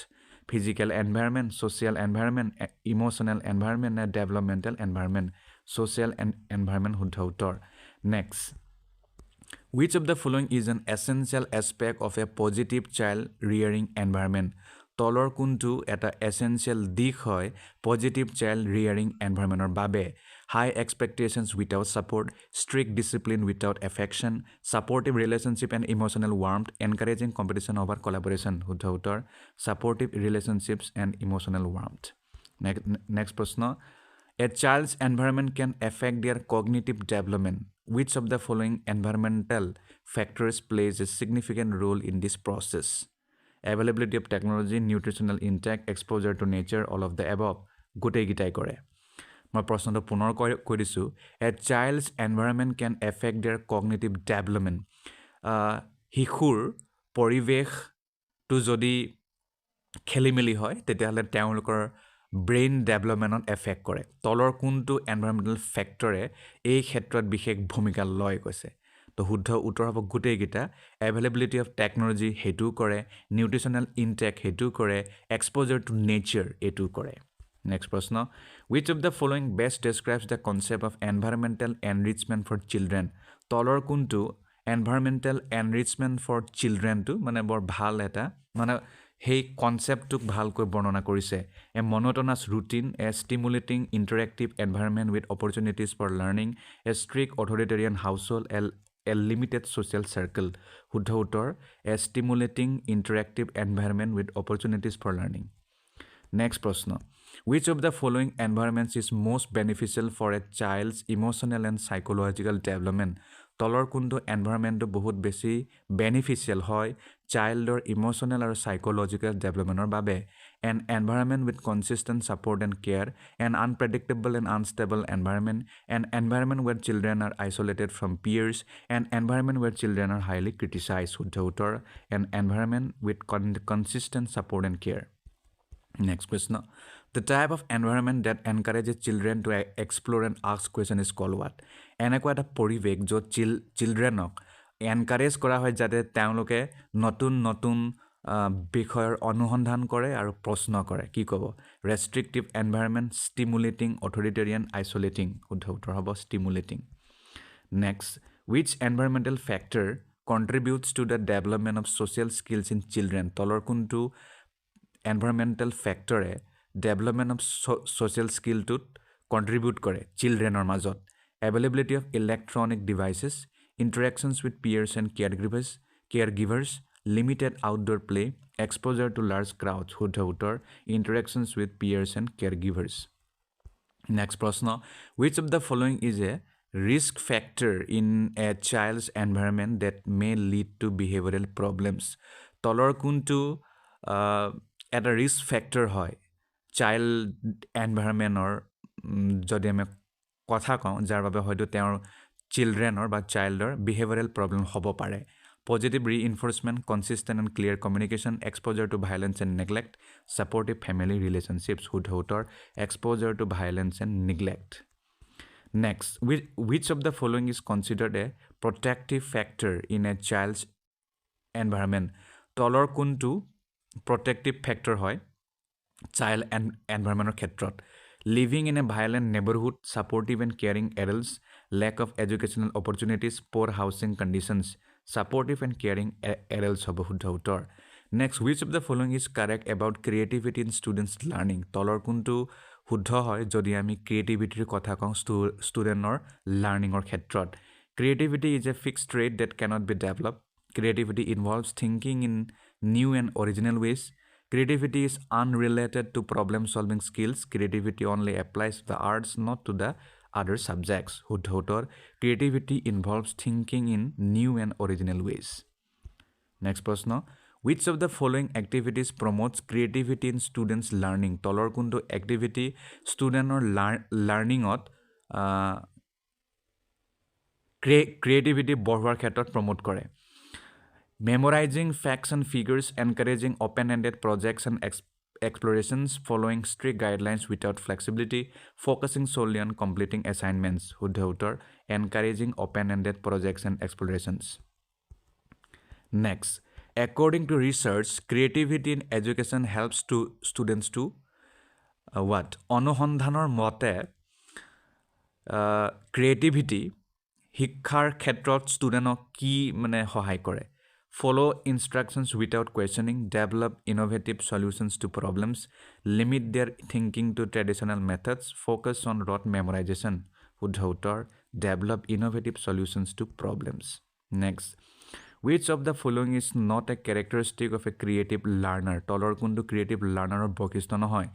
physical environment social environment emotional environment and developmental environment social and environment শুদ্ধ উত্তৰ next which of the following is an essential aspect of a positive child rearing environment তলৰ কোনটো এটা essential দিশ হয় positive child rearing environmentৰ বাবে high expectations without support, strict discipline without affection, supportive relationship and emotional warmth, encouraging competition over collaboration, শুদ্ধ উত্তৰ supportive relationships and emotional warmth. Next প্ৰশ্ন, a child's environment can affect their cognitive development. Which of the following environmental factors plays a significant role in this process? Availability of technology, nutritional intake, exposure to nature, all of the above. গোটেইকেইটাই কৰে। মই প্ৰশ্নটো পুনৰ কৈ দিছোঁ, a child's environment can affect their cognitive development. শিশুৰ পৰিৱেশটো যদি খেলিমেলি হয় তেতিয়াহ'লে তেওঁলোকৰ ব্ৰেইন ডেভেলপমেণ্টত এফেক্ট কৰে। তলৰ কোনটো এনভাইৰমেণ্টেল ফেক্টৰে এই ক্ষেত্ৰত বিশেষ ভূমিকা লয় কৈছে। তো শুদ্ধ উত্তৰ হ'ব গোটেইকেইটা। এভেইলেবিলিটি অফ টেকনলজি সেইটোও কৰে, নিউট্ৰিচনেল ইনটেক সেইটোও কৰে, এক্সপ'জাৰ টু নেচাৰ এইটোও কৰে। নেক্সট প্ৰশ্ন, which of the following best describes the concept of environmental enrichment for children? তলৰ কোনটো environmental enrichment for childrenটো মানে বৰ ভাল এটা মানে সেই কনচেপ্টটোক ভালকৈ বৰ্ণনা কৰিছে। A monotonous routine, a stimulating interactive environment with opportunities for learning, a strict authoritarian household, a limited social circle. শুদ্ধ উত্তৰ a stimulating interactive environment with opportunities for learning. Next প্ৰশ্ন, which of the following environments is most beneficial for a child's emotional and psychological development? তলৰ কোনটো এনভাইৰনমেণ্টটো বহুত বেছি beneficial হয় চাইল্ডৰ emotional আৰু psychological ডেভেলপমেণ্টৰ বাবে? An environment with consistent support and care, an unpredictable and unstable environment, an environment where children are isolated from peers, an environment where children are highly criticize. শুদ্ধ উত্তৰ an environment with consistent support and care. Next question, the type of environment that encourages children to explore and ask questions is called what? এনেকুৱা এটা পৰিৱেশ য'ত চিলড্ৰেনক encourage কৰা হয় যাতে তেওঁলোকে নতুন নতুন বিষয়ৰ অনুসন্ধান কৰে আৰু প্ৰশ্ন কৰে। কি ক'ব? Restrictive environment, stimulating, অথৰিটেৰিয়ান, আইচলেটিং। শুদ্ধ উত্তৰ হ'ব stimulating. Next, which environmental factor contributes to the development of social skills in children? তলৰ কোনটো এনভাইৰনমেণ্টেল ফেক্টৰে ডেভেলপমেণ্ট অফ ছ'চিয়েল স্কিলটোত কণ্ট্ৰিবিউট কৰে চিলড্ৰেনৰ মাজত? Availability of electronic devices, interactions with peers and caregivers, limited outdoor play, exposure to large crowds. শুদ্ধ উত্তৰ interactions with peers and caregivers. Next প্ৰশ্ন, which of the following is a risk factor in a child's environment that may lead to behavioral problems? তলৰ কোনটো এটা risk factor হয় child এনভাইৰনমেণ্টৰ যদি আমি কথা কওঁ যাৰ বাবে হয়তো তেওঁৰ চিলড্ৰেনৰ বা চাইল্ডৰ বিহেভিয়াৰেল প্ৰব্লেম হ'ব পাৰে? Positive reinforcement, consistent and clear communication, exposure to violence and neglect, supportive family relationships. শুদ্ধ উত্তৰ exposure to violence and neglect. Next, which of the following is considered a protective factor in a child's environment? তলৰ কোনটো protective factor হয় child এনভাইৰনমেণ্টৰ ক্ষেত্ৰত? Living in a violent neighbourhood, supportive and caring adults, lack of educational opportunities, poor housing conditions. Supportive and caring adults হ'ব শুদ্ধ উত্তৰ। Next, which of the following is correct about creativity in students learning? তলৰ কোনটো শুদ্ধ হয় যদি আমি ক্ৰিয়েটিভিটিৰ কথা কওঁ ষ্টুডেণ্টৰ লাৰ্ণিঙৰ ক্ষেত্ৰত? Creativity is a fixed trait that cannot be developed. Creativity involves thinking in new and original ways. Creativity is unrelated to problem-solving skills. Creativity only applies to the arts, not to the other subjects. শুদ্ধ উত্তৰ creativity involves thinking in new and original ways. Next প্ৰশ্ন, which of the following activities promotes creativity in students' learning? তলৰ কোনটো activity ষ্টুডেণ্টৰ লাৰ্ণিঙত creativity বঢ়োৱাৰ ক্ষেত্ৰত promote কৰে? Memorizing facts and figures, encouraging open-ended projects and explorations, following strict guidelines without flexibility, focusing solely on completing assignments. শুদ্ধ উত্তৰ encouraging open-ended projects and explorations. Next, according to research, creativity in education helps to students to what? অনুসন্ধানৰ মতে creativity শিক্ষাৰ ক্ষেত্ৰত ষ্টুডেণ্টক কি মানে সহায় কৰে? Follow instructions without questioning, develop innovative solutions to problems, limit their thinking to traditional methods, focus on rote memorization. শুদ্ধ উত্তৰ develop innovative solutions to problems. Next, which of the following is not a characteristic of a creative learner? তলৰ কোনটো creative learner বৈশিষ্ট্য নহয়?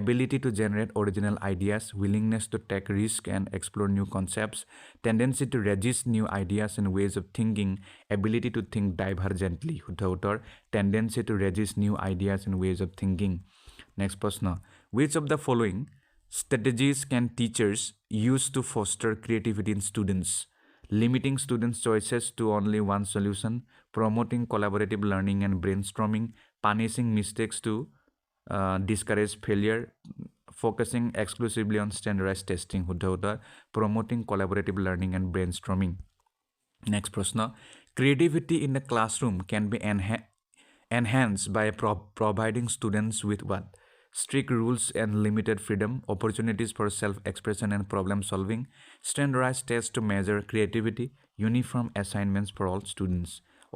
Ability to generate original ideas, willingness to take risk and explore new concepts, tendency to resist new ideas and ways of thinking, ability to think divergently. শুদ্ধ উত্তৰ tendency to resist new ideas and ways of thinking. Next প্ৰশ্ন, which of the following strategies can teachers use to foster creativity in students? Limiting students' choices to only one solution, promoting collaborative learning and brainstorming, punishing mistakes to discourage failure, focusing exclusively on standardized testing. শুদ্ধ উত্তৰ promoting collaborative learning and brainstorming. Next প্ৰশ্ন, creativity in the classroom can be enhanced by providing students with what? Strict rules and limited freedom, opportunities for self-expression and problem solving, standardized tests to measure creativity, uniform assignments for all students,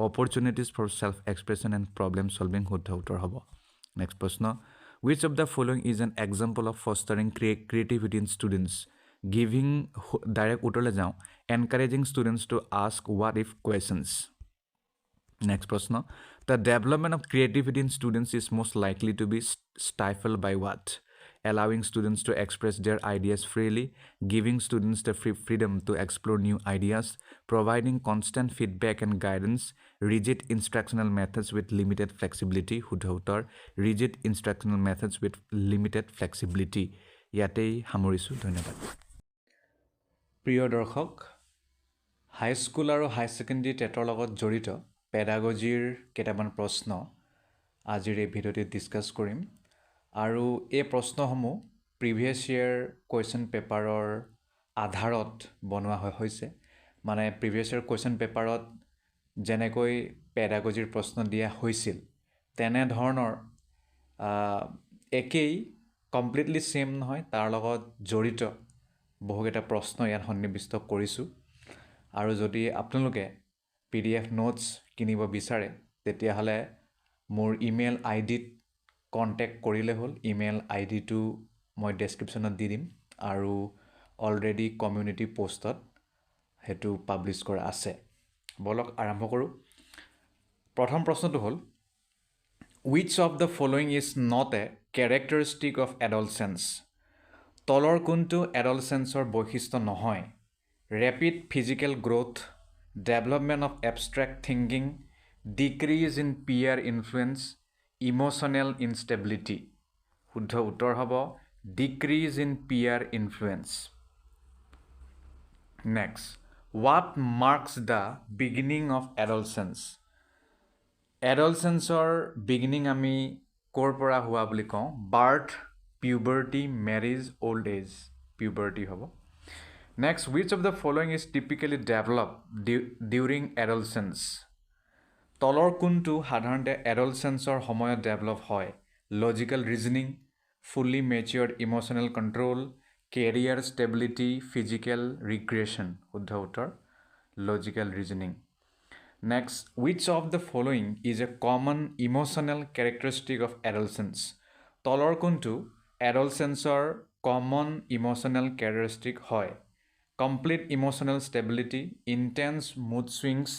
opportunities for self-expression and problem solving. শুদ্ধ উত্তৰ হ'ব. Next প্ৰশ্ন, which of the following is an example of fostering creativity in students? Giving direct উত্তৰলৈ যাওঁ, encouraging students to ask what if questions. Next প্ৰশ্ন, the development of creativity in students is most likely to be stifled by what? Allowing students to express their ideas freely, giving students the freedom to explore new ideas, providing constant feedback and guidance, rigid instructional methods with limited flexibility. শুদ্ধ উত্তৰ rigid instructional methods with limited flexibility. ইয়াতেই সামৰিছোঁ, ধন্যবাদ। প্ৰিয় দৰ্শক, high school আৰু হাই secondary টেটৰ লগত জড়িত পেডাগজিৰ কেইটামান প্ৰশ্ন আজিৰ এই ভিডিঅ'টিত ডিছকাছ কৰিম। আৰু এই প্ৰশ্নসমূহ প্ৰিভিয়াছ ইয়েৰ কুৱেশ্যন পেপাৰৰ আধাৰত বনোৱা হৈছে। মানে প্ৰিভিয়াছ ইয়েৰ কুৱেশ্যন পেপাৰত যেনেকৈ পেডাগজিৰ প্ৰশ্ন দিয়া হৈছিল তেনেধৰণৰ একেই, কমপ্লিটলি ছেম নহয়, তাৰ লগত জড়িত বহুকেইটা প্ৰশ্ন ইয়াত সন্নিৱিষ্ট কৰিছোঁ। আৰু যদি আপোনালোকে PDF নোটছ কিনিব বিচাৰে তেতিয়াহ'লে মোৰ ইমেইল আইডিত কণ্টেক্ট কৰিলে হ'ল। ইমেইল আইডিটো মই ডেছক্ৰিপশ্যনত দি দিম আৰু অলৰেডি কমিউনিটি পষ্টত সেইটো পাব্লিছ কৰা আছে। বলক আৰম্ভ কৰোঁ। প্ৰথম প্ৰশ্নটো হ'ল, which of the following is not a characteristic of adolescence? তলৰ কোনটো adolescenceৰ বৈশিষ্ট্য নহয়? Rapid physical growth, development of abstract thinking, decrease in peer influence, emotional instability. শুদ্ধ উত্তৰ হ'ব decrease in peer influence. Next, what marks the beginning of adolescence? Adolescenceৰ beginning আমি ক'ৰ পৰা হোৱা বুলি কওঁ? Birth, puberty, marriage, old age. Puberty হ'ব। Next, which of the following is typically developed during adolescence? তলৰ কোনটো সাধাৰণতে adolescenceৰ সময়ত ডেভেলপ হয়? Logical reasoning, fully matured emotional control, career stability, physical regression. শুদ্ধ উত্তৰ logical reasoning. Next, which of the following is a common emotional characteristic of adolescence? তলৰ কোনটো adolescenceৰ common emotional characteristic হয়? Complete emotional stability, intense mood swings,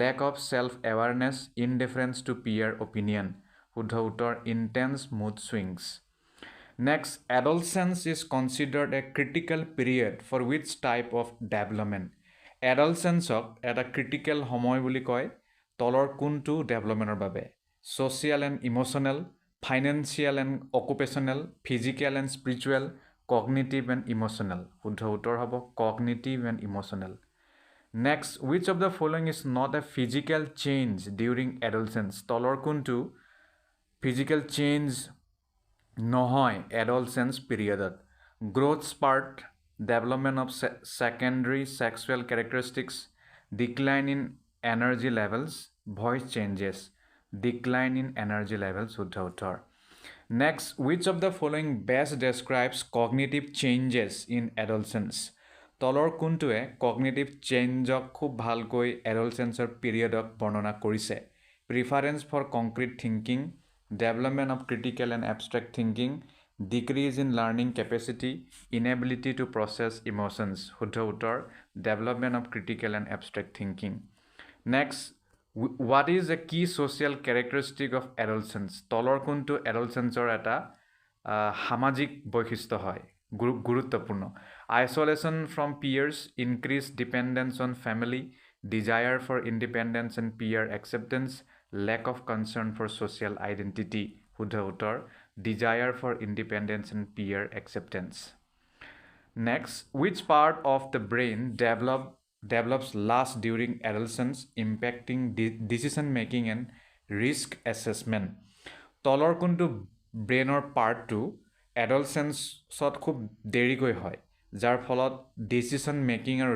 lack of self-awareness, indifference to peer opinion. শুদ্ধ উত্তৰ intense mood swings. Next, adolescence is considered a critical period for which type of development? Adolescenceক এটা critical সময় বুলি কয় তলৰ কোনটো ডেভেলপমেণ্টৰ বাবে? Social and emotional, financial and occupational, physical and spiritual, cognitive and emotional. শুদ্ধ উত্তৰ হ'ব cognitive and emotional. Next, which of the following is not a physical change during adolescence? তলৰ কোনটো physical change নহয় adolescence periodত? Growth spurt, development of secondary sexual characteristics, decline in energy levels, voice changes. Decline in energy levels. শুদ্ধ উত্তৰ। Next, which of the following best describes cognitive changes in adolescence? তলৰ কোনটোৱে cognitive changeক খুব ভালকৈ adolescenceৰ পিৰিয়ডক বৰ্ণনা কৰিছে? Preference for concrete thinking, development of critical and abstract thinking, decrease in learning capacity, inability to process emotions, শুদ্ধ উত্তৰ, development of critical and abstract thinking. Next, what is a key social characteristic of adolescence? তলৰ কোনটো adolescenceৰ এটা সামাজিক বৈশিষ্ট্য হয় গুৰুত্বপূৰ্ণ? Isolation from peers, increased dependence on family, desire for independence and peer acceptance, lack of concern for social identity. শুদ্ধ উত্তৰ, desire for independence and peer acceptance. Next, which part of the brain develops last during adolescence, impacting decision making and risk assessment? তলৰ কোনটো ব্ৰেইনৰ পাৰ্টটো এডলচেন্সত খুব দেৰিকৈ হয়, যাৰ ফলত ডিচিশ্যন মেকিং আৰু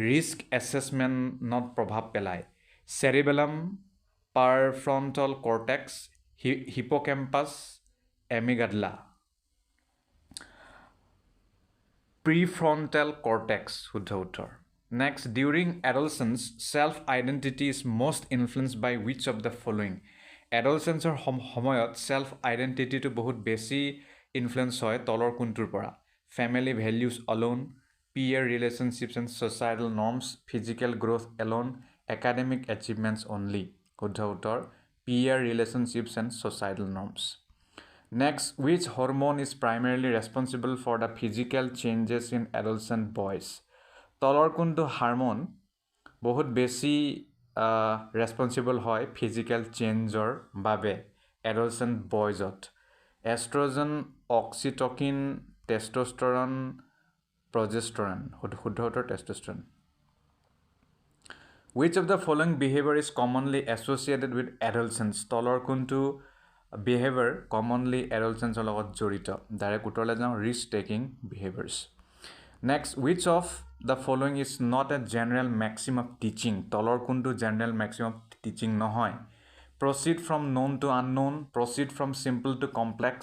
ৰিস্ক এছেছমেণ্টত প্ৰভাৱ পেলায়? চেৰিবেলাম, পাৰফ্ৰণ্টল কৰ্টেক্স, হিপোকেম্পাছ, এমিগাডলা? Prefrontal cortex, শুদ্ধ উত্তৰ. Next, during adolescence, self-identity is most influenced by which of the following? Adolescenceৰ সময়ত self identityটো বহুত বেছি ইনফ্লুৱেঞ্চ হয় তলৰ কোনটোৰ পৰা? Family values alone, peer relationships and societal norms, physical growth alone, academic achievements only. শুদ্ধ উত্তৰ, peer relationships and societal norms. Next, which hormone is primarily responsible for the physical changes in adolescent boys? তলৰ কোনটো Harmon বহুত বেছি ৰেছপন্সিবল হয় physical চেঞ্জৰ বাবে adolescent বয়জত? Estrogen, oxytocin, testosterone, progesterone? শুদ্ধ উত্তৰ, testosterone. Which of the following behavior is commonly associated with adolescence? তলৰ কোনটো behavior commonly adolescents লগত জড়িত? ডাইৰেক্ট উত্তৰলৈ যাওঁ, risk taking behaviors. Next, which of the following is not a general maxim of teaching? তলৰ কোনটো general maxim of teaching নহয়? Proceed from known to unknown, proceed from simple to complex,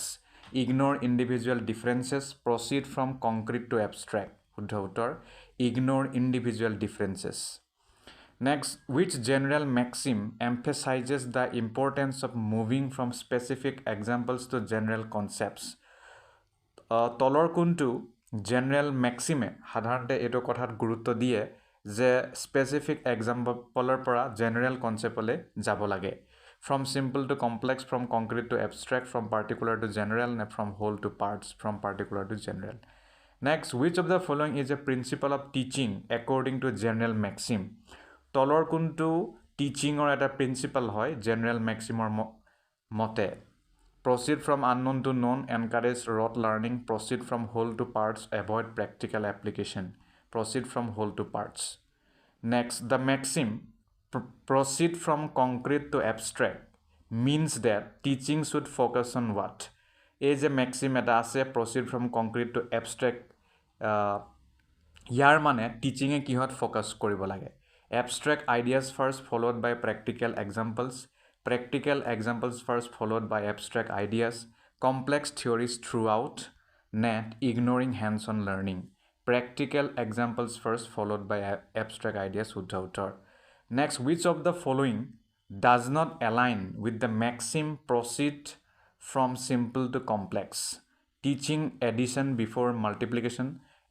ignore individual differences, proceed from concrete to abstract. শুদ্ধ উত্তৰ, ignore individual differences. Next, which general maxim emphasizes the importance of moving from specific examples to general concepts? তলৰ কোনটো general মেক্সিমে সাধাৰণতে এইটো কথাত গুৰুত্ব দিয়ে যে স্পেচিফিক এক্সাম্পলৰ পৰা জেনেৰেল কনচেপ্টলৈ যাব লাগে? From simple to complex, from concrete to abstract, from particular to general, and from whole to parts, from particular to general. Next, which of the following is a principle of teaching according to general maxim? তলৰ কোনটো টিচিঙৰ এটা principal হয় general মেক্সিমৰ মতে? Proceed from unknown to known, encourage rote learning, proceed from whole to parts, avoid practical application. Proceed from whole to parts. Next, the maxim proceed from concrete to abstract means that teaching should focus on what? এই যে maxim এটা আছে proceed from concrete to abstract, ইয়াৰ মানে টিচিঙে কিহত focus কৰিব লাগে? Abstract ideas first followed by practical examples, practical examples first followed by abstract ideas, complex theories throughout, net ignoring hands-on learning, practical examples first followed by abstract ideas. শুদ্ধ উত্তৰ. Next, which of the following does not align with the maxim proceed from simple to complex? Teaching addition before multiplication,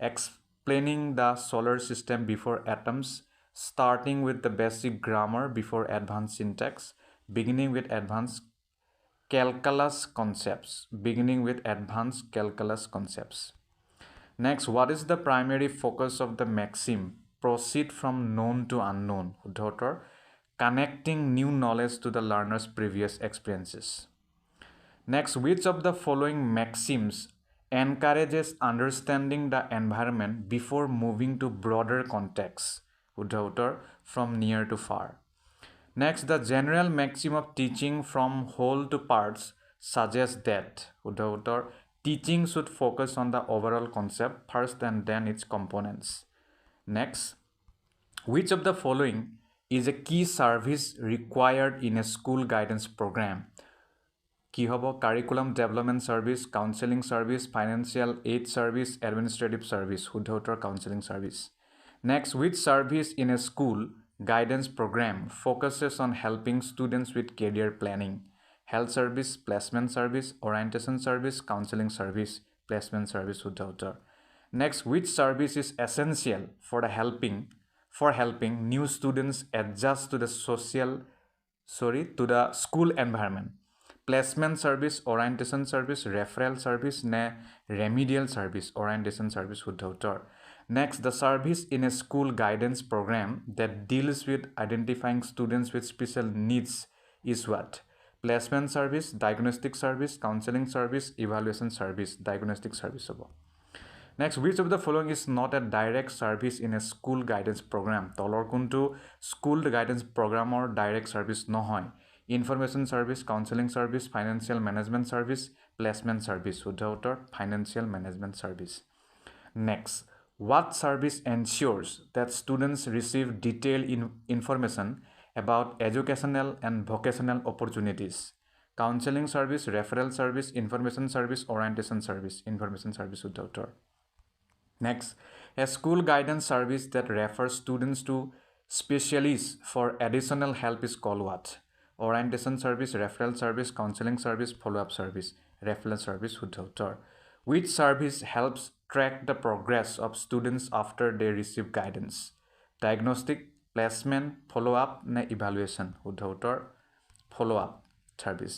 explaining the solar system before atoms, starting with the basic grammar before advanced syntax, beginning with advanced calculus concepts. Beginning with advanced calculus concepts. Next, what is the primary focus of the maxim proceed from known to unknown? শুদ্ধ উত্তৰ, connecting new knowledge to the learner's previous experiences. Next, which of the following maxims encourages understanding the environment before moving to broader contexts? শুদ্ধ উত্তৰ, from near to far. Next, the general maxim of teaching from whole to parts suggests that শুদ্ধ উত্তৰ, teaching should focus on the overall concept first and then its components. Next, which of the following is a key service required in a school guidance program? কি হ'ব? Curriculum development service, counselling service, financial aid service, administrative service? শুদ্ধ উত্তৰ, counselling service. Next, which service in a school guidance program focuses on helping students with career planning? Health service placement service orientation service counselling service placement service শুদ্ধ উত্তৰ next which service is essential for helping new students adjust to the school environment placement service orientation service referral service ne remedial service orientation service শুদ্ধ উত্তৰ next the service in a school guidance program that deals with identifying students with special needs is what placement service diagnostic service counseling service evaluation service diagnostic service হ'ব Next, which of the following is not a direct service in a school guidance program? তলৰ কোনটো school guidance program or direct service নহয় information service counseling service financial management service placement service শুদ্ধ উত্তৰ financial management service next what service ensures that students receive detailed information about educational and vocational opportunities counseling service referral service information service orientation service information service শুদ্ধ উত্তৰ Next, a school guidance service that refers students to specialists for additional help is called what? Orientation service, referral service, counseling service, follow-up service, referral service, শুদ্ধ উত্তৰ Which service helps track the progress of students after they receive guidance? Diagnostic, placement, follow-up, নে evaluation? শুদ্ধ উত্তৰ follow-up service.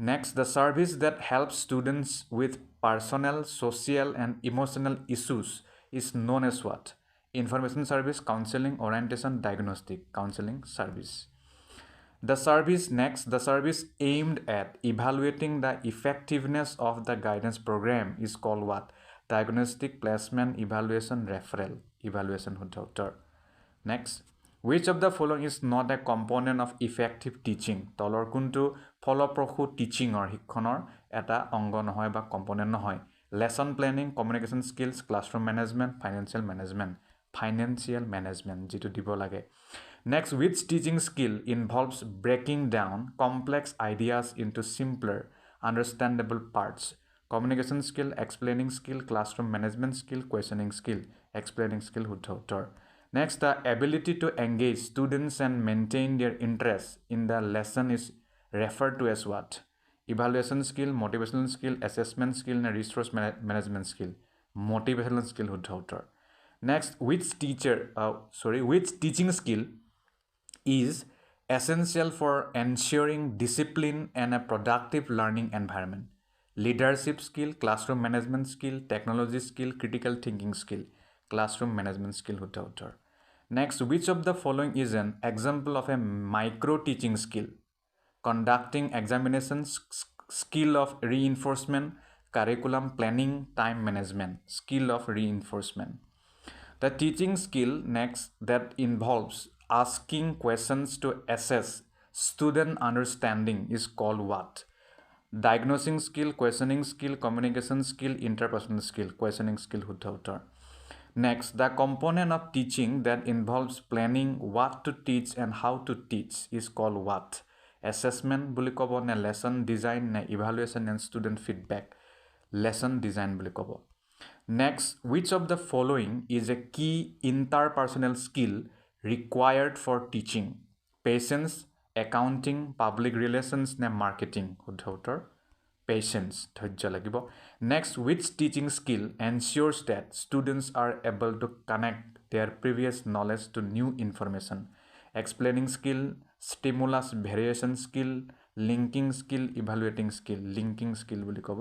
Next, the service that helps students with personal, social, and emotional issues is known as what? Information service, counseling, orientation, diagnostic, counseling service. The service aimed at evaluating the effectiveness of the guidance program is called what? Diagnostic, placement, evaluation, referral, evaluation. Next. Which of the following is not a component of effective teaching? তলৰ কোনটো ফলপ্ৰসূ টিচিঙৰ শিক্ষণৰ এটা অংগ নহয় বা component নহয় lesson planning communication skills classroom management financial management যিটো দিব লাগে next which teaching skill involves breaking down complex ideas into simpler understandable parts communication skill explaining skill classroom management skill questioning skill explaining skill শুদ্ধ উত্তৰ Next, the ability to engage students and maintain their interest in the lesson is referred to as what? Evaluation skill, motivational skill, assessment skill, and resource management skill. Motivational skill শুদ্ধ উত্তৰ Next, which teaching skill is essential for ensuring discipline and a productive learning environment? Leadership skill, classroom management skill, technology skill, critical thinking skill. Classroom management skill শুদ্ধ উত্তৰ Next, which of the following is an example of a micro-teaching skill? Conducting examinations, skill of reinforcement, curriculum planning, time management, skill of reinforcement. The teaching skill next that involves asking questions to assess student understanding is called what? Diagnosing skill, questioning skill, communication skill, interpersonal skill, questioning skill শুদ্ধ উত্তৰ Next, the component of teaching that involves planning what to teach and how to teach is called what? Assessment বুলি ক'ব নে lesson design নে evaluation and student feedback? Lesson design বুলি ক'ব Next, which of the following is a key interpersonal skill required for teaching? Patience, accounting, public relations নে marketing? শুদ্ধ উত্তৰ Patience, ধৈৰ্য লাগিব Next, which teaching skill ensures that students are able to connect their previous knowledge to new information? Explaining skill, stimulus variation skill, linking skill, evaluating skill, linking skill বুলি ক'ব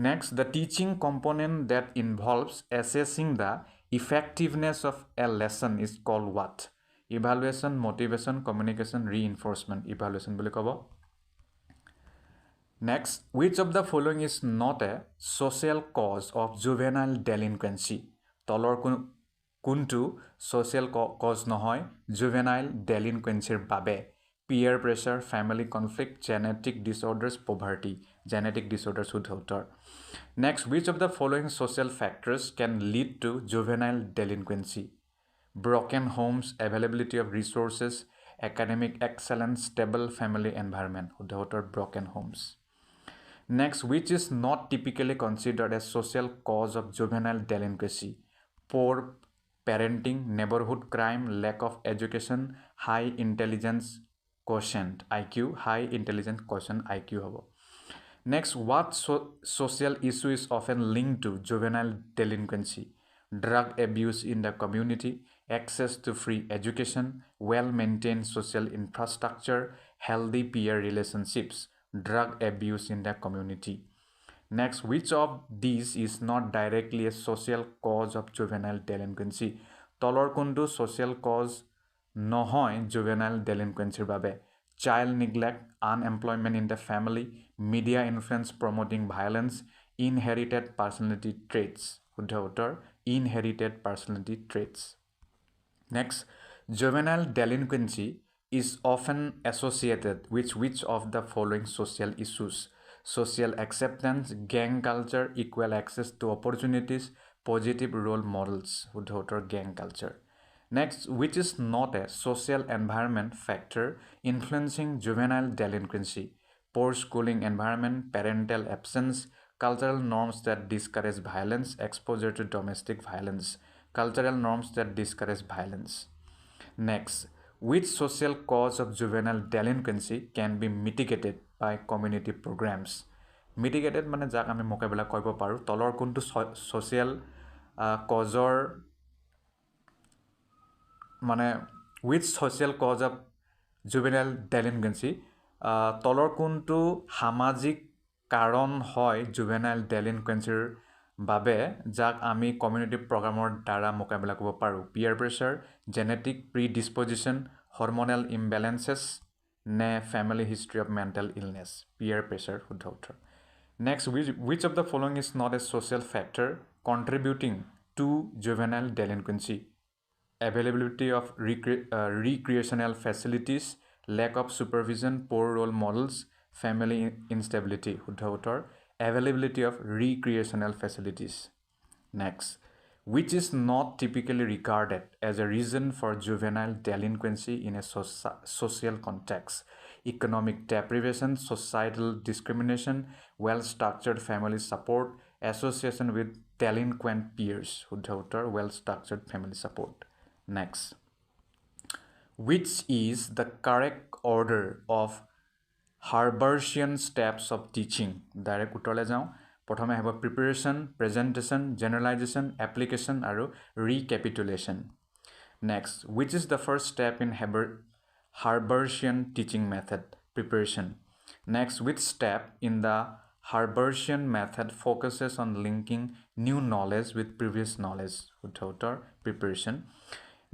Next, the teaching component that involves assessing the effectiveness of a lesson is called what? Evaluation, motivation, communication, reinforcement, evaluation বুলি ক'ব Next, which of the following is not a social cause of juvenile delinquency? তলৰ কোনটো social cause নহয় juvenile delinquencyৰ বাবে peer pressure, family conflict, genetic disorders, poverty, genetic disorders শুদ্ধ উত্তৰ Next, which of the following social factors can lead to juvenile delinquency? Broken homes, availability of resources, academic excellence, stable family environment শুদ্ধ উত্তৰ broken homes Next, which is not typically considered a social cause of juvenile delinquency? Poor parenting, neighborhood crime, lack of education, high intelligence quotient IQ, high intelligence quotient IQ hobo. Next, what social issue is often linked to juvenile delinquency? Drug abuse in the community, access to free education, well-maintained social infrastructure, healthy peer relationships, drug abuse in the community. Next, which of these is not directly a social cause of juvenile delinquency? তলৰ কোনটো social cause নহয় juvenile delinquency বাবে? Child neglect, unemployment in the family, media influence promoting violence, inherited personality traits. শুদ্ধ উত্তৰ inherited personality traits. Next, juvenile delinquency is often associated with which of the following social issues? Social acceptance, gang culture, equal access to opportunities, positive role models. শুদ্ধ উত্তৰ gang culture. Next, which is not a social environment factor influencing juvenile delinquency? Poor schooling environment, parental absence, cultural norms that discourage violence, exposure to domestic violence, cultural norms that discourage violence. Next, which social cause of juvenile delinquency can be mitigated by community programs? Mitigated মানে যাক আমি মোকাবিলা কৰিব পাৰোঁ তলৰ কোনটো social causeৰ মানে which social cause of juvenile delinquency তলৰ কোনটো সামাজিক কাৰণ হয় juvenile delinquencyৰ বাবে যাক আমি কমিউনিটি প্ৰগ্ৰামৰ দ্বাৰা মোকাবিলা কৰিব পাৰোঁ? Peer pressure, genetic predisposition, hormonal imbalances, নে family history of mental illness? Peer pressure শুদ্ধ উত্তৰ. Next, which of the following is not a social factor contributing to juvenile delinquency? Availability of recreational facilities, lack of supervision, poor role models, family instability. শুদ্ধ উত্তৰ availability of recreational facilities. Next, which is not typically regarded as a reason for juvenile delinquency in a social context? Economic deprivation, societal discrimination, well-structured family support, association with delinquent peers. শুদ্ধ উত্তৰ well-structured family support. Next, which is the correct order of Harbertian steps of teaching? Direct উত্তৰলৈ যাওঁ. প্ৰথমে আহিব preparation, presentation, generalization, application আৰু recapitulation. Next, which is the first step in Harbertian teaching method? Preparation. Next, which step in the Harbertian method focuses on linking new knowledge with previous knowledge? শুদ্ধ উত্তৰ preparation.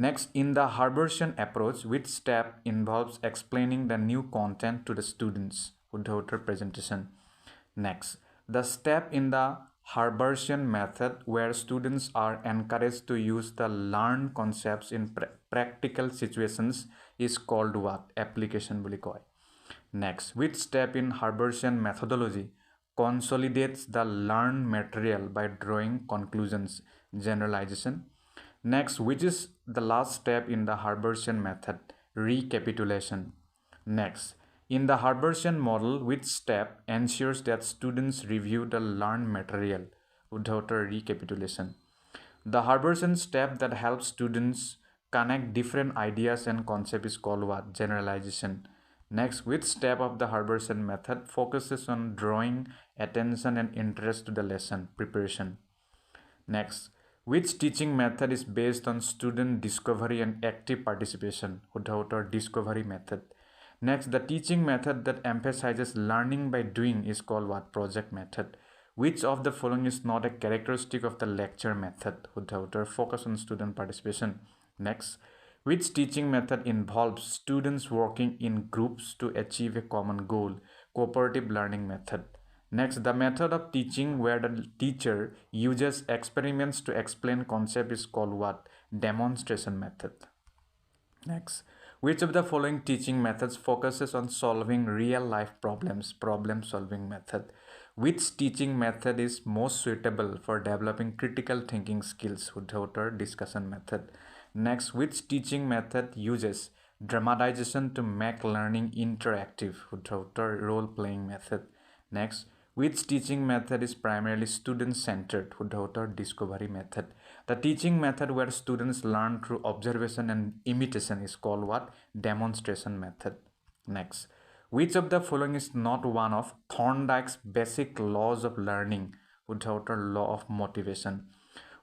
Next, in the Harbertian approach, which step involves explaining the new content to the students? শুদ্ধ উত্তৰ presentation. Next, the step in the Harbertian method where students are encouraged to use the learned concepts in practical situations is called what? Application বুলি কয়. Next, which step in Harbertian methodology consolidates the learned material by drawing conclusions? Generalization. Next, which is the last step in the Harbertian method? Recapitulation. Next, in the Harbertian model, which step ensures that students review the learned material? শুদ্ধ উত্তৰ recapitulation. The Harbertian step that helps students connect different ideas and concepts is called what? Generalization. Next, which step of the Harbertian method focuses on drawing attention and interest to the lesson? Preparation. Next, which teaching method is based on student discovery and active participation? শুদ্ধ উত্তৰ discovery method. Next, the teaching method that emphasizes learning by doing is called what? Project method. Which of the following is not a characteristic of the lecture method? শুদ্ধ উত্তৰ focus on student participation. Next, which teaching method involves students working in groups to achieve a common goal? Cooperative learning method. Next, the method of teaching where the teacher uses experiments to explain concept is called what? Demonstration method. Next, which of the following teaching methods focuses on solving real life problems? Problem solving method. Which teaching method is most suitable for developing critical thinking skills? শুদ্ধ উত্তৰ discussion method. Next, which teaching method uses dramatization to make learning interactive? শুদ্ধ উত্তৰ role playing method. Next, which teaching method is primarily student-centered? শুদ্ধ উত্তৰ discovery method. The teaching method where students learn through observation and imitation is called what? Demonstration method. Next, which of the following is not one of Thorndike's basic laws of learning? শুদ্ধ law of motivation.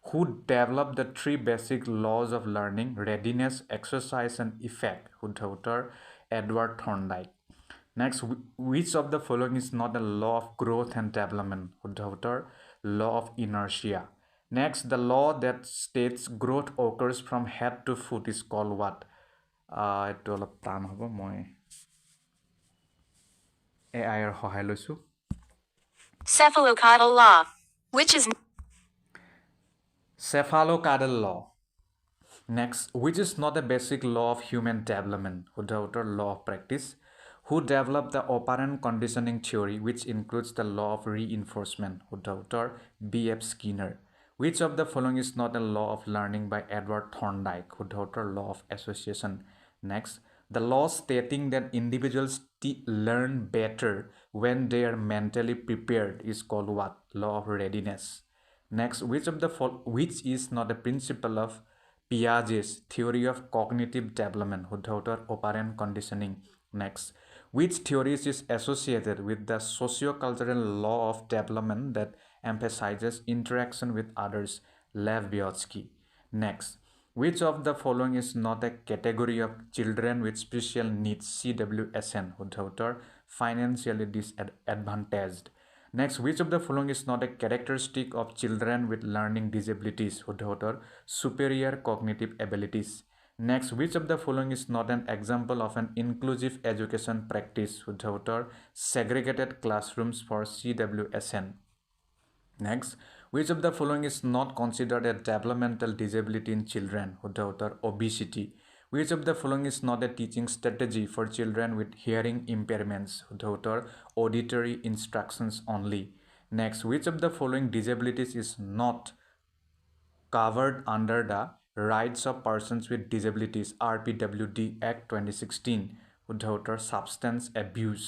Who developed the three basic laws of learning: readiness, exercise, and effect? শুদ্ধ Edward Thorndike. Next, which of the following is not a law of growth and development? শুদ্ধ law of inertia. Next, the law that states growth occurs from head to foot is called what? এইটো অলপ টান হ'ব, মই AIৰ সহায় লৈছোঁ. Cephalocaudal law, which is Cephalocaudal law. Next, which is not a basic law of human development? শুদ্ধ law of practice. Who developed the operant conditioning theory, which includes the law of reinforcement? শুদ্ধ B.F. Skinner. Which of the following is not a law of learning by Edward Thorndike? শুদ্ধ law of association. Next, the law stating that individuals learn better when they are mentally prepared is called what? Law of readiness. Next, which is not a principle of Piaget's theory of cognitive development? শুদ্ধ operant conditioning. Next, which theories is associated with the socio-cultural law of development that emphasizes interaction with others? Lev Vygotsky. Next, which of the following is not a category of children with special needs? CWSN. শুদ্ধ financially disadvantaged. Next, which of the following is not a characteristic of children with learning disabilities? শুদ্ধ superior cognitive abilities. Next, which of the following is not an example of an inclusive education practice? শুদ্ধ segregated classrooms for CWSN. Next, which of the following is not considered a developmental disability in children? শুদ্ধ obesity. Which of the following is not a teaching strategy for children with hearing impairments? শুদ্ধ auditory instructions only. Next, which of the following disabilities is not covered under the Rights of Persons with Disabilities RPWD Act 2016? শুদ্ধ substance abuse.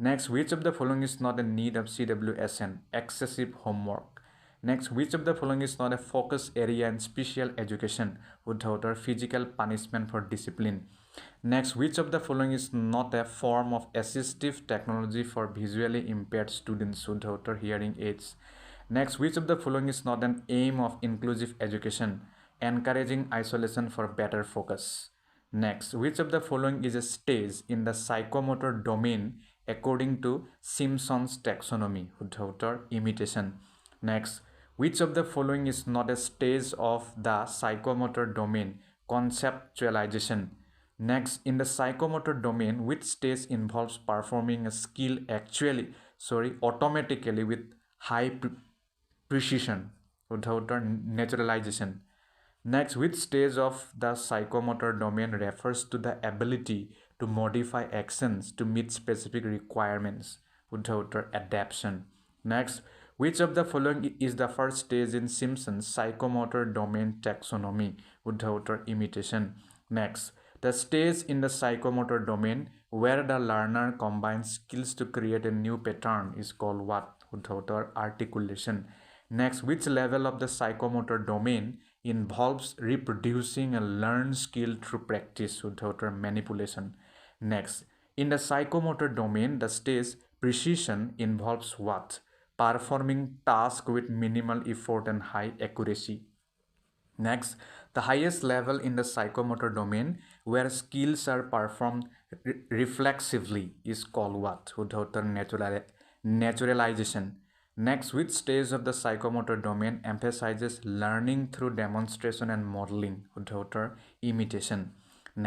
Next, which of the following is not a need of CWSN? Excessive homework. Next, which of the following is not a focus area in special education? শুদ্ধ physical punishment for discipline. Next, which of the following is not a form of assistive technology for visually impaired students? শুদ্ধ hearing aids. Next, which of the following is not an aim of inclusive education? Encouraging isolation for better focus. Next, which of the following is a stage in the psychomotor domain according to Simpson's taxonomy? শুদ্ধ imitation. Next, which of the following is not a stage of the psychomotor domain? Conceptualization. Next, in the psychomotor domain, which stage involves performing a skill automatically with high precision? শুদ্ধ naturalization. Next, which stage of the psychomotor domain refers to the ability to modify actions to meet specific requirements? শুদ্ধ adaptation. Next, which of the following is the first stage in Simpson's psychomotor domain taxonomy? শুদ্ধ imitation. Next, the stage in the psychomotor domain where the learner combines skills to create a new pattern is called what? শুদ্ধ articulation. Next, which level of the psychomotor domain involves reproducing a learned skill through practice? শুদ্ধ manipulation. Next, in the psychomotor domain, the stage precision involves what? Performing tasks with minimal effort and high accuracy. Next, the highest level in the psychomotor domain where skills are performed reflexively is called what? শুদ্ধ naturalization. Next, which stage of the psychomotor domain emphasizes learning through demonstration and modeling? শুদ্ধ imitation.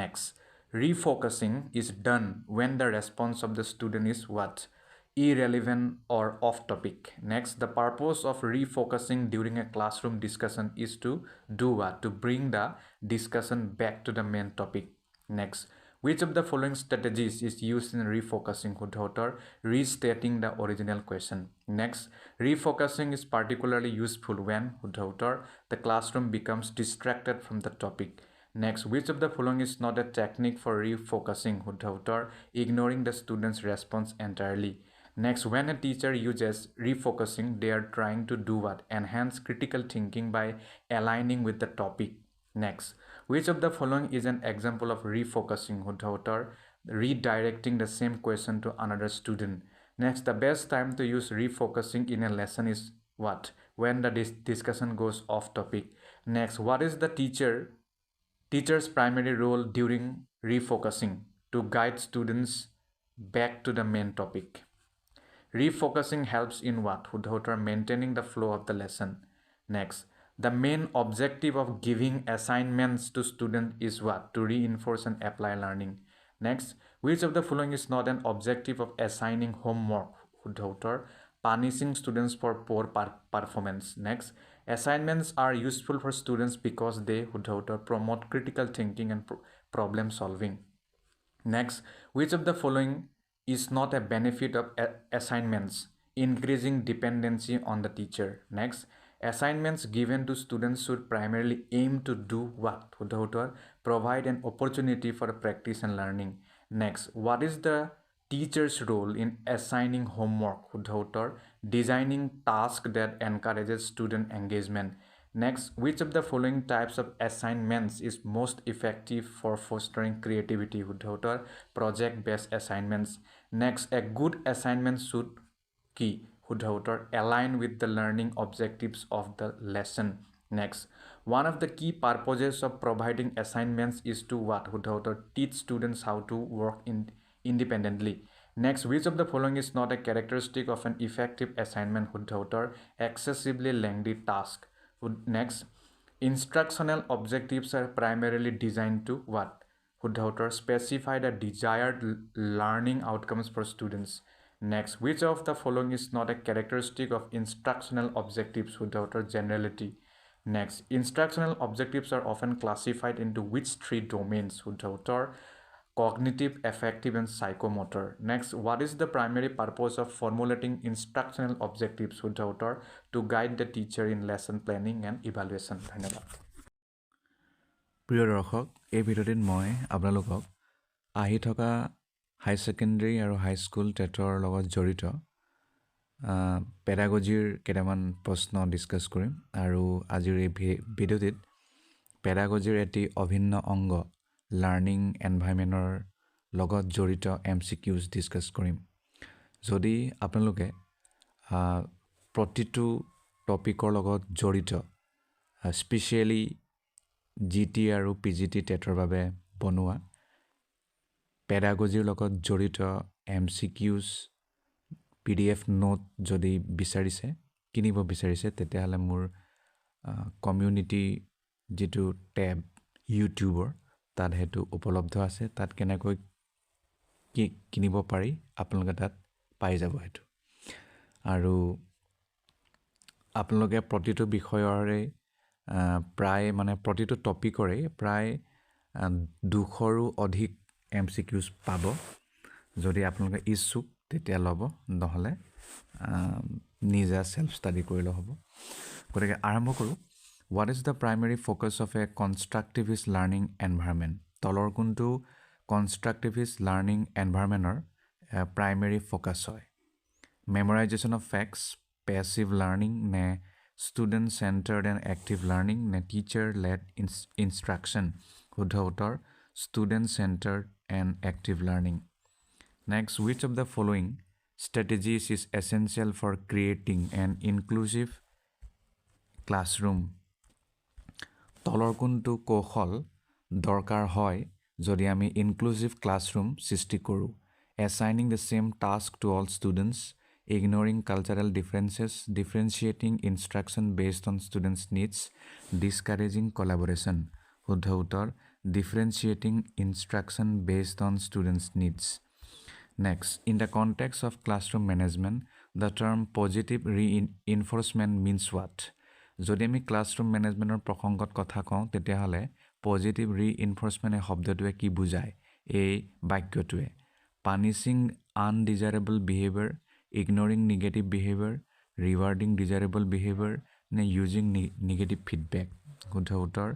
Next, refocusing is done when the response of the student is what? Irrelevant or off topic. Next, the purpose of refocusing during a classroom discussion is to do what? To bring the discussion back to the main topic. Next, which of the following strategies is used in refocusing? শুদ্ধ restating the original question. Next, refocusing is particularly useful when শুদ্ধ the classroom becomes distracted from the topic. Next, which of the following is not a technique for refocusing? শুদ্ধ ignoring the student's response entirely. Next, when a teacher uses refocusing, they are trying to do what? Enhance critical thinking by aligning with the topic. Next, which of the following is an example of refocusing? শুদ্ধ redirecting the same question to another student. Next, the best time to use refocusing in a lesson is what? When the discussion goes off topic. Next, what is the teacher's primary role during refocusing? To guide students back to the main topic. Refocusing helps in what? Hudhotar maintaining the flow of the lesson. Next, the main objective of giving assignments to students is what? To reinforce and apply learning. Next, which of the following is not an objective of assigning homework? Hudhotar punishing students for poor performance. Next, assignments are useful for students because they Hudhotar promote critical thinking and problem solving. Next, which of the following is not a benefit of assignments? Increasing dependency on the teacher. Next, assignments given to students should primarily aim to do what? Provide an opportunity for practice and learning. Next, what is the teacher's role in assigning homework? Designing tasks that encourages student engagement. Next, which of the following types of assignments is most effective for fostering creativity? Project-based assignments. Next, a good assignment should align with the learning objectives of the lesson. Next, one of the key purposes of providing assignments is to what? Teach students how to work independently. Next, which of the following is not a characteristic of an effective assignment? Excessively lengthy task. Next, instructional objectives are primarily designed to what? Specify the desired learning outcomes for students. Next, which of the following is not a characteristic of instructional objectives? Generality. Next, instructional objectives are often classified into which three domains? Cognitive, affective, and psychomotor. Next, what is the primary purpose of formulating instructional objectives? To guide the teacher in lesson planning and evaluation. ধন্যবাদ। প্ৰিয় দৰ্শক, এই ভিডিঅ'টিত মই আপোনালোকক আহি থকা হাই secondary আৰু high school টেটৰ লগত জড়িত পেডাগজিৰ কেইটামান প্ৰশ্ন ডিছকাছ কৰিম আৰু আজিৰ এই ভিডিঅ'টিত পেডাগজিৰ এটি অভিন্ন অংগ লাৰ্ণিং এনভাইৰনমেণ্টৰ লগত জড়িত MCQs ডিছকাছ কৰিম। যদি আপোনালোকে প্ৰতিটো টপিকৰ লগত জড়িত স্পেচিয়েলি GT আৰু PGT টেটৰ বাবে বনোৱা পেডাগজিৰ লগত জড়িত MCQs PDF নোট যদি বিচাৰিছে কিনিব বিচাৰিছে তেতিয়াহ'লে মোৰ কমিউনিটি যিটো টেব ইউটিউবৰ তাত হেতু উপলব্ধ আছে। তাত কেনেকৈ কিনিব পাৰি আপোনালোকে তাত পাই যাব হেতু। আৰু আপোনালোকে প্ৰতিটো বিষয়ৰে প্ৰায় মানে প্ৰতিটো টপিকৰে প্ৰায় 200ৰো অধিক MCQs পাব। যদি আপোনালোকে ইচ্ছুক তেতিয়া ল'ব, নহ'লে নিজা সেলফ ষ্টাডি কৰিলে হ'ব। গতিকে আৰম্ভ কৰোঁ। What is the primary focus of a constructivist learning environment? তলৰ কোনটো constructivist learning environmentৰ primary focus হয়? Memorization of facts, passive learning, নে student-centered and active learning, নে teacher-led instruction? শুদ্ধ উত্তৰ student-centered and active learning. Next, which of the following strategies is essential for creating an inclusive classroom? তলৰ কোনটো কৌশল দৰকাৰ হয় যদি আমি ইনক্লুসিভ ক্লাছৰুম সৃষ্টি কৰোঁ? Assigning the same task to all students, ignoring cultural differences, differentiating instruction based on students' needs, discouraging collaboration. শুদ্ধ উত্তৰ differentiating instruction based on students' needs. Next, in the context of classroom management, the term positive reinforcement means what? যদি আমি classroom মেনেজমেণ্টৰ প্ৰসংগত কথা কওঁ তেতিয়াহ'লে positive reinforcement এই শব্দটোৱে কি বুজায়? এই বাক্যটোৱে punishing undesirable behaviour, ignoring negative behaviour, rewarding desirable behaviour, নে ইউজিং নিগেটিভ ফিডবেক? শুদ্ধ উত্তৰ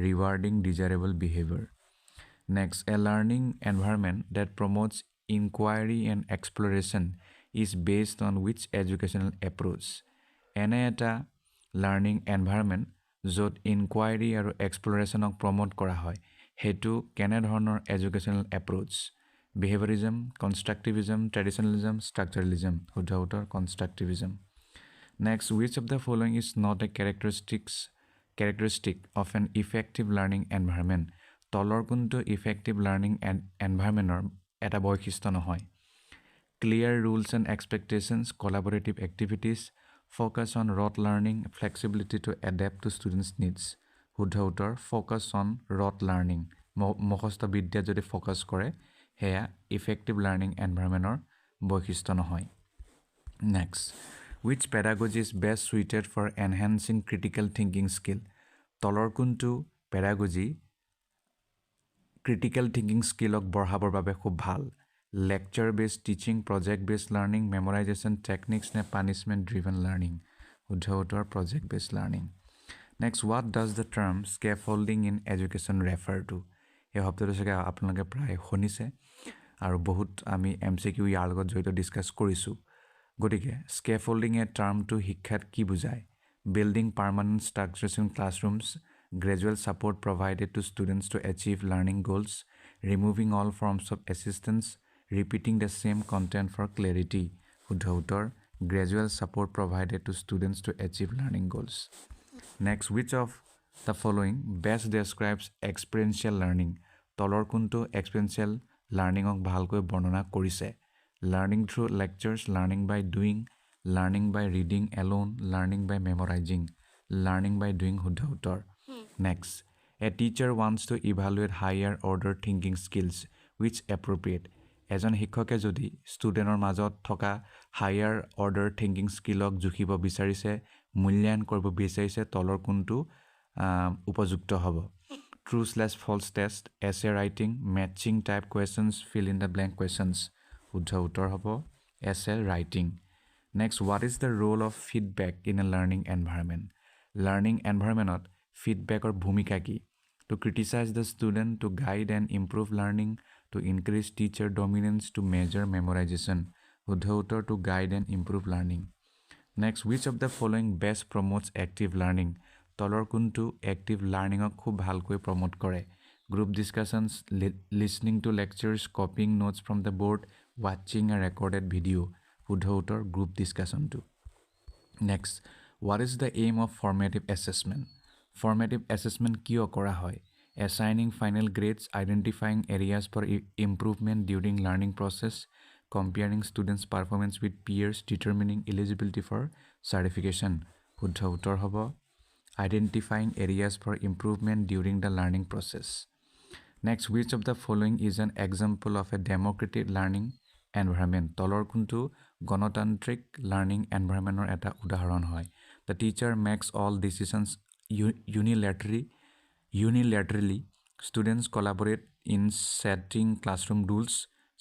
rewarding desirable behaviour. Next, a learning environment that promotes inquiry and exploration is based on which educational approach? এনে এটা লাৰ্ণিং এনভাইৰনমেণ্ট য'ত enquiry আৰু এক্সপ্লৰেশ্যনক promote কৰা হয় সেইটো কেনেধৰণৰ educational approach? Behaviorism, constructivism, traditionalism, structuralism. শুদ্ধ উত্তৰ constructivism. Next, which of the following is not a characteristic of an effective learning environment? তলৰ কোনটো effective learning environmentৰ এটা বৈশিষ্ট্য নহয়? Clear rules and expectations, collaborative activities, focus on rote learning, flexibility to adapt to students' needs. শুদ্ধ উত্তৰ focus on rote learning. মুখস্থ বিদ্যা যদি ফ'কাছ কৰে সেয়া effective learning environmentৰ বৈশিষ্ট্য নহয়. Next, which pedagogy is best suited for enhancing critical thinking skill? তলৰ কোনটো pedagogy critical thinking skillক বঢ়াবৰ বাবে খুব ভাল? Lecture based teaching, project based learning, memorization techniques নে punishment driven learning? শুদ্ধ উত্তৰ project based learning. Next, what does the term scaffolding in education refer to? এই শব্দটো চাগে আপোনালোকে প্ৰায় শুনিছে আৰু বহুত আমি MCQ ইয়াৰ লগত জড়িত ডিছকাছ কৰিছোঁ. গতিকে scaffolding এ টাৰ্মটো শিক্ষাত কি বুজায়? Building permanent structures in classrooms, gradual support provided to students to achieve learning goals, removing all forms of assistance, repeating the same content for clarity. শুদ্ধ উত্তৰ gradual support provided to students to achieve learning goals. Next, which of the following best describes experiential learning? তলৰ কোনটো experiential learningক ভালকৈ বৰ্ণনা কৰিছে? Learning through lectures, learning by doing, learning by reading alone, learning by memorizing, learning by doing. শুদ্ধ উত্তৰ. Next, a teacher wants to evaluate higher order thinking skills. Which appropriate? এজন শিক্ষকে যদি ষ্টুডেণ্টৰ মাজত থকা হায়াৰ অৰ্ডাৰ থিংকিং স্কিলক জুখিব বিচাৰিছে, মূল্যায়ন কৰিব বিচাৰিছে, তলৰ কোনটো উপযুক্ত হ'ব? True/false test, essay writing, matching type questions, fill in the blank questions. শুদ্ধ উত্তৰ হ'ব essay writing. Next, what is the role of feedback in a learning environment? Learning environmentত feedbackৰ ভূমিকা কি? To criticize the student, to guide and improve learning, to increase teacher dominance, to measure memorization. শুদ্ধ উত্তৰ to guide and improve learning. Next, which of the following best promotes active learning? তলৰ কোনটো active learningক খুব ভালকৈ promote কৰে? Group discussions, listening to lectures, copying notes from the board, watching a recorded video. শুদ্ধ উত্তৰ group discussion to. Next, what is the aim of formative assessment? Formative assessment কিয় কৰা হয়? Assigning final grades, identifying areas for improvement during learning process, comparing students' performance with peers, determining eligibility for certification. শুদ্ধ উত্তৰ হ'ব identifying areas for improvement during the learning process. Next, which of the following is an example of a democratic learning environment? তলৰ কোনটো গণতান্ত্ৰিক learning environmentৰ এটা উদাহৰণ হয়? The teacher makes all decisions unilaterally. Students collaborate in setting classroom rules,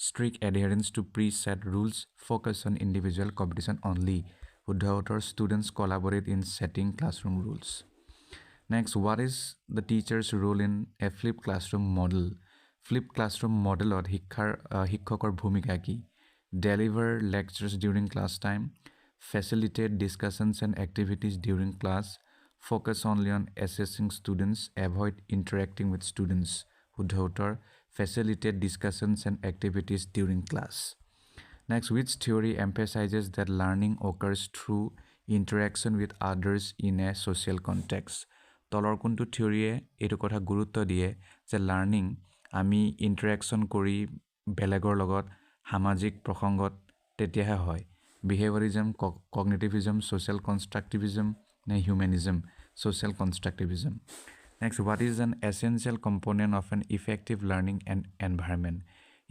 strict adherence to preset rules, focus on individual competition only. শুদ্ধ উত্তৰ students collaborate in setting classroom rules. Next, what is the teacher's role in a flipped classroom model? Flipped classroom modelত শিক্ষকৰ ভূমিকা কি? Deliver lectures during class time, facilitate discussions and activities during class, focus only on assessing students, avoid interacting with students. শুদ্ধ উত্তৰ facilitate discussions and activities during class. Next, which theory emphasizes that learning occurs through interaction with others in a social context? তলৰ কোনটো থিয়ৰিয়ে এইটো কথা গুৰুত্ব দিয়ে যে learning আমি ইণ্টাৰেকশ্যন কৰি বেলেগৰ লগত সামাজিক প্ৰসংগত তেতিয়াহে হয়? বিহেভিয়ৰিজম, কগনিটিভিজম, ছ'চিয়েল কনষ্ট্ৰাক্টিভিজম নে হিউমেনিজম? Social কনষ্ট্ৰাক্টিভিজম. Next, what is an essential component of an effective learning environment?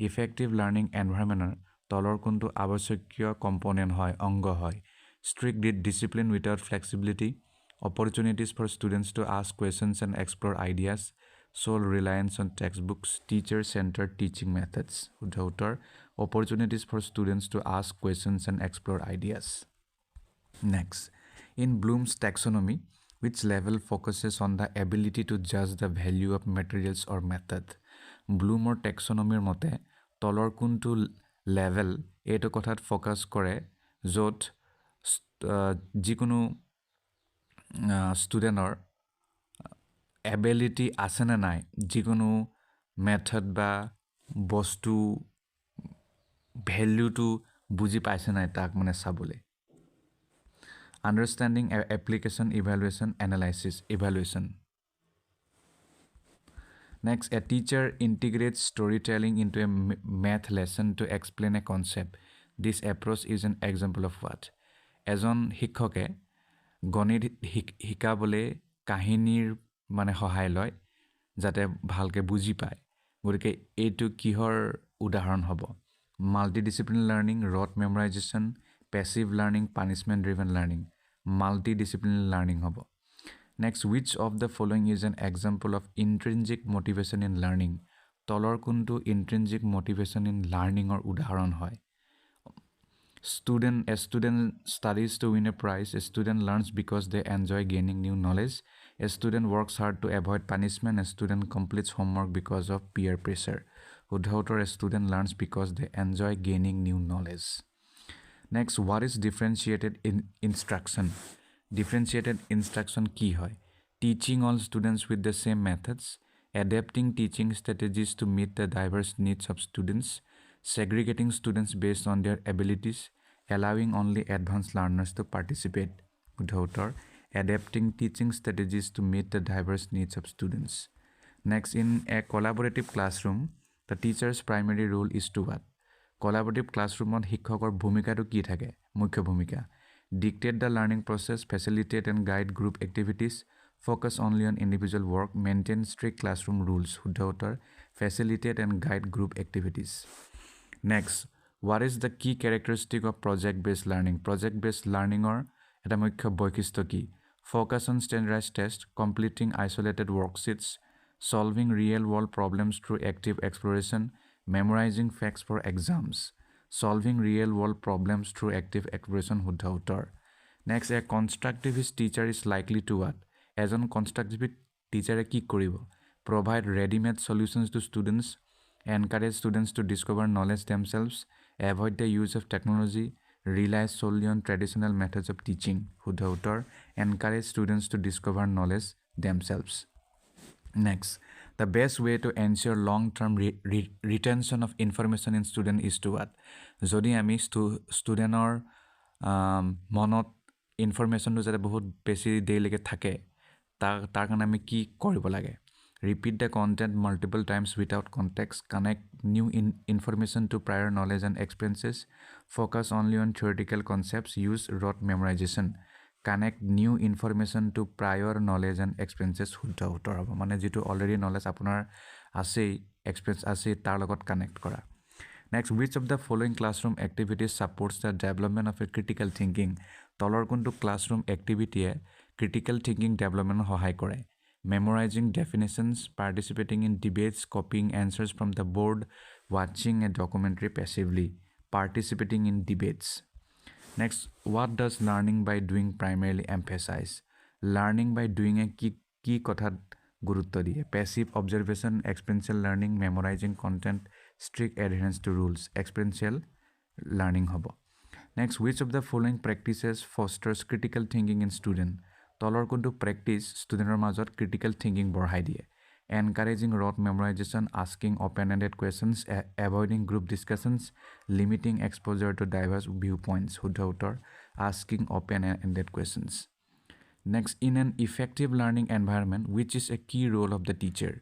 Effective learning environment তলৰ কোনটো আৱশ্যকীয় কম্পোনেণ্ট হয়, অংগ হয়? Strict discipline without flexibility, opportunities for students to ask questions and explore ideas, sole reliance on textbooks, teacher-centered teaching methods. শুদ্ধ উত্তৰ opportunities for students to ask questions and explore ideas. Next, in Bloom's taxonomy, which level focuses on the ability to judge the value of materials or method? ব্লুমৰ টেক্সনমিৰ মতে তলৰ কোনটো level এইটো কথাত focus কৰে য'ত যিকোনো ষ্টুডেণ্টৰ এবিলিটি আছেনে নাই যিকোনো মেথড বা বস্তু ভেল্যুটো বুজি পাইছে নাই তাক মানে চাবলৈ understanding application evaluation analysis evaluation Next, a teacher integrates storytelling into a math lesson to explain a concept. This approach is an example of what? এজন শিক্ষকে গণিত শিকাবলৈ কাহিনীৰ মানে সহায় লয় যাতে ভালকৈ বুজি পায় গতিকে এইটো কিহৰ উদাহৰণ হ'ব multidisciplinary learning rote memorisation passive learning punishment driven learning multidisciplinary learning হ'ব Next, which of the following is an example of intrinsic motivation in learning? তলৰ কোনটো intrinsic motivation in learning or উদাহৰণ হয় A student studies to win a prize. A student learns because they enjoy gaining new knowledge. A student works hard to avoid punishment. A student completes homework because of peer pressure. শুদ্ধ a student learns because they enjoy gaining new knowledge. Next, what is differentiated instruction? Differentiated instruction কি হয় teaching all students with the same methods adapting teaching strategies to meet the diverse needs of students segregating students based on their abilities allowing only advanced learners to participate উত্তৰ adapting teaching strategies to meet the diverse needs of students next in a collaborative classroom the teacher's primary role is to what collaborative classroom শিক্ষকৰ ভূমিকাটো কি থাকে মুখ্য ভূমিকা dictate the learning process, facilitate and guide group activities, focus only on individual work, maintain strict classroom rules, facilitate and guide group activities. Next, what is the key characteristic of project-based learning? Project-based learning or eta mukhya boikhisto ki? Focus on standardized tests, completing isolated worksheets, solving real-world problems through active exploration, memorizing facts for exams. Solving real-world problems through active exploration শুদ্ধ উত্তৰ Next, a constructivist teacher is likely to what? এজন constructivist teacher কি কৰিব? Provide ready-made solutions to students, encourage students to discover knowledge themselves, avoid the use of technology, rely solely on traditional methods of teaching. শুদ্ধ উত্তৰ encourage students to discover knowledge themselves. Next, the best way to ensure long-term retention of information in student is to what? যদি আমি ষ্টুডেণ্টৰ মনত ইনফৰমেশ্যনটো যাতে বহুত বেছি দেৰিলৈকে থাকে তাৰ কাৰণে আমি কি কৰিব লাগে repeat the content multiple times without context connect new information to prior knowledge and experiences focus only on theoretical concepts use rote memorization connect new information to prior knowledge and experiences শুদ্ধ উত্তৰ হ'ব মানে যেটো already knowledge আপোনাৰ আছে experience আছে তাৰ লগত কানেক্ট কৰা Next, which of the following classroom activities supports the development of a critical thinking? তলৰ কোনটো classroom activity critical thinking development সহায় কৰে? Memorizing definitions, participating in debates, copying answers from the board, watching a documentary passively, participating in debates. Next, what does learning by doing primarily emphasize? Learning by doing কি কথাত গুৰুত্ব দিয়ে? Passive observation, experiential learning, memorizing content, strict adherence to rules, experiential learning হ'ব. Next, which of the following practices fosters critical thinking in student? তলৰ কোনটো practice studentৰ মাজত critical thinking বঢ়াই দিয়ে? Encouraging rote memorization, asking open-ended questions, avoiding group discussions, limiting exposure to diverse viewpoints. শুদ্ধ উত্তৰ asking open-ended questions. Next, in an effective learning environment, which is a key role of the teacher?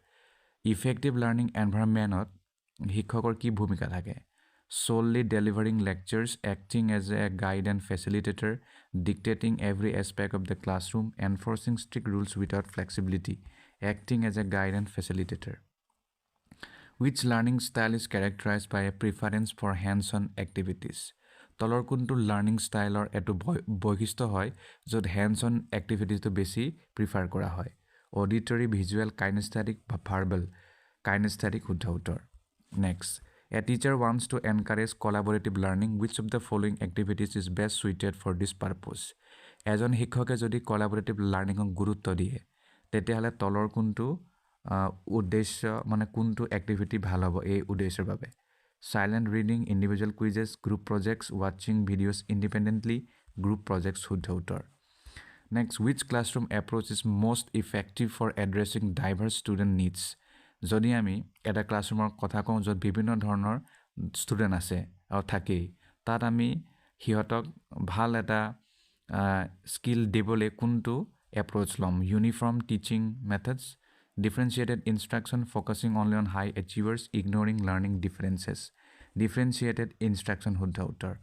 Effective learning environment শিক্ষকৰ কি ভূমিকা থাকে solely delivering lectures acting as a guide and facilitator dictating every aspect of the classroom enforcing strict rules without flexibility acting as a guide and facilitator which learning style is characterized by a preference for hands-on activities তলৰ কোনটো learning ষ্টাইলৰ এটো বৈশিষ্ট্য হয় য'ত hands-on activities to বেছি prefer কৰা হয় auditory visual kinesthetic বা verbal kinesthetic শুদ্ধ উত্তৰ Next, a teacher wants to encourage collaborative learning. Which of the following activities is best suited for this purpose? এজন শিক্ষকে যদি collaborative learning গুৰুত্ব দিয়ে তেতিয়াহলে তলৰ কোনটো উদ্দেশ্য মানে কোনটো activity ভাল হ'ব এই উদ্দেশ্যৰ বাবে silent reading individual quizzes group projects watching videos independently group projects শুদ্ধ উত্তৰ Next, which classroom approach is most effective for addressing diverse student needs? যদি আমি এটা ক্লাছৰুমৰ কথা কওঁ য'ত বিভিন্ন ধৰণৰ ষ্টুডেণ্ট আছে থাকেই তাত আমি সিহঁতক ভাল এটা স্কিল দিবলৈ কোনটো এপ্ৰ'চ ল'ম uniform teaching methods differentiated instruction focusing only on high achievers ignoring learning differences differentiated instruction শুদ্ধ উত্তৰ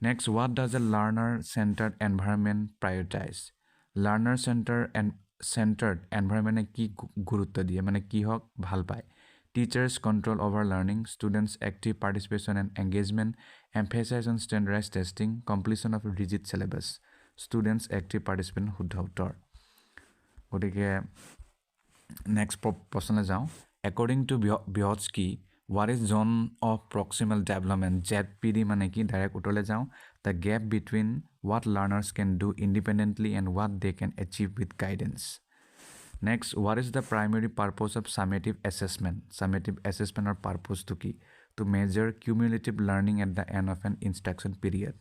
next what does a learner centered environment prioritize learner centered environment কি গুৰুত্ব দিয়ে মানে কি হক ভাল পায় teachers control over learning students active participation and engagement emphasize on standardized testing completion of rigid syllabus students active participation শুদ্ধ উত্তৰ গতিকে next প্ৰশ্নলৈ যাওঁ according to Vygotsky what is zone of proximal development ZPD মানে কি direct উত্তৰলৈ যাওঁ the gap between what learners can do independently and what they can achieve with guidance next what is the primary purpose of summative assessment or purpose to measure cumulative learning at the end of an instruction period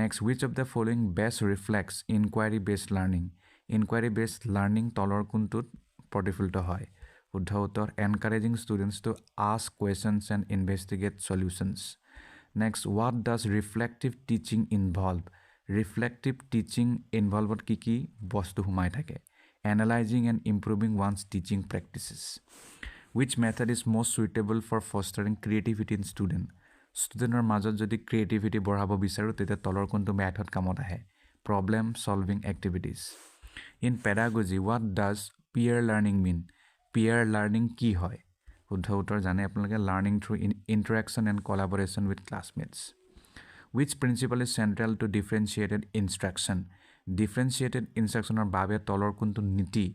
next which of the following best reflects inquiry based learning তলৰ কোনটোত প্ৰতিফলিত হয় শুদ্ধ উত্তৰ encouraging students to ask questions and investigate solutions next what does reflective teaching involve কি বস্তু সোমাই থাকে analyzing and improving one's teaching practices which method is most suitable for fostering creativity in studenter মাজত যদি creativity বঢ়াব বিচাৰো তেতিয়া তলৰ কোনটো মেথড কামত আহে problem solving activities in pedagogy what does peer learning mean peer learning কি হয় শুদ্ধ উত্তৰ জানে আপোনালোকে learning through interaction and collaboration with classmates which principle is central to differentiated instruction ৰ বাবে তলৰ কোনটো নীতি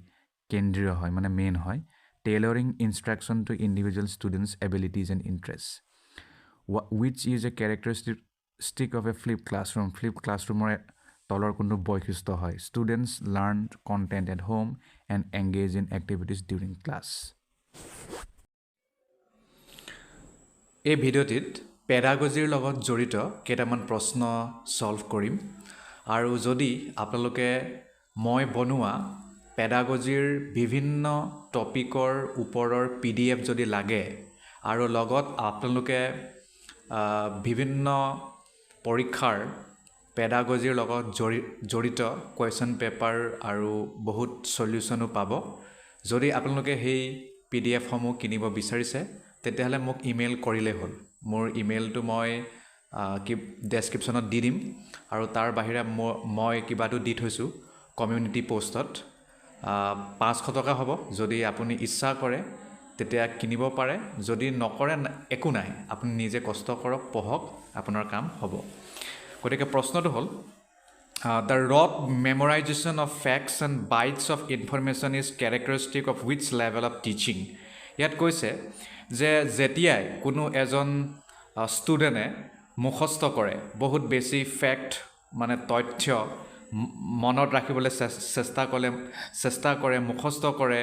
কেন্দ্ৰীয় হয় মানে মেইন হয় tailoring instruction to individual students abilities and interests which is a characteristic of a flipped classroom তলৰ কোনটো বৈশিষ্ট্য হয় students learn content at home and engage in activities during class এই ভিডিঅ'টিত পেডাগজিৰ লগত জড়িত কেইটামান প্ৰশ্ন সলভ কৰিম আৰু যদি আপোনালোকে মই বনোৱা পেডাগজিৰ বিভিন্ন টপিকৰ ওপৰৰ PDF যদি লাগে আৰু লগত আপোনালোকে বিভিন্ন পৰীক্ষাৰ পেডাগজিৰ লগত জড়িত কোৱেশ্চন পেপাৰ আৰু বহুত সলিউশনো পাব যদি আপোনালোকে সেই PDF সমূহ কিনিব বিচাৰিছে তেতিয়াহলে মোক ইমেইল কৰিলে হ'ল মোৰ ইমেইলটো মই ডেসক্ৰিপচনত দি দিম আৰু তাৰ বাহিৰে মই কিবাটো দি থৈছো কমিউনিটি পোষ্টত 500 টকা হ'ব যদি আপুনি ইচ্ছা কৰে তেতিয়া কিনিব পাৰে যদি নকৰে একো নাই আপুনি নিজে কষ্ট কৰক পঢ়ক আপোনাৰ কাম হ'ব গতিকে প্ৰশ্নটো হ'ল the rote memorization of facts and bytes of information is characteristic of which level of teaching ইয়াত কৈছে যে যেতিয়াই কোনো এজন ষ্টুডেণ্টে মুখস্থ কৰে বহুত বেছি ফ্যাক্ট মানে তথ্য মনত ৰাখিবলৈ চেষ্টা কৰে মুখস্থ কৰে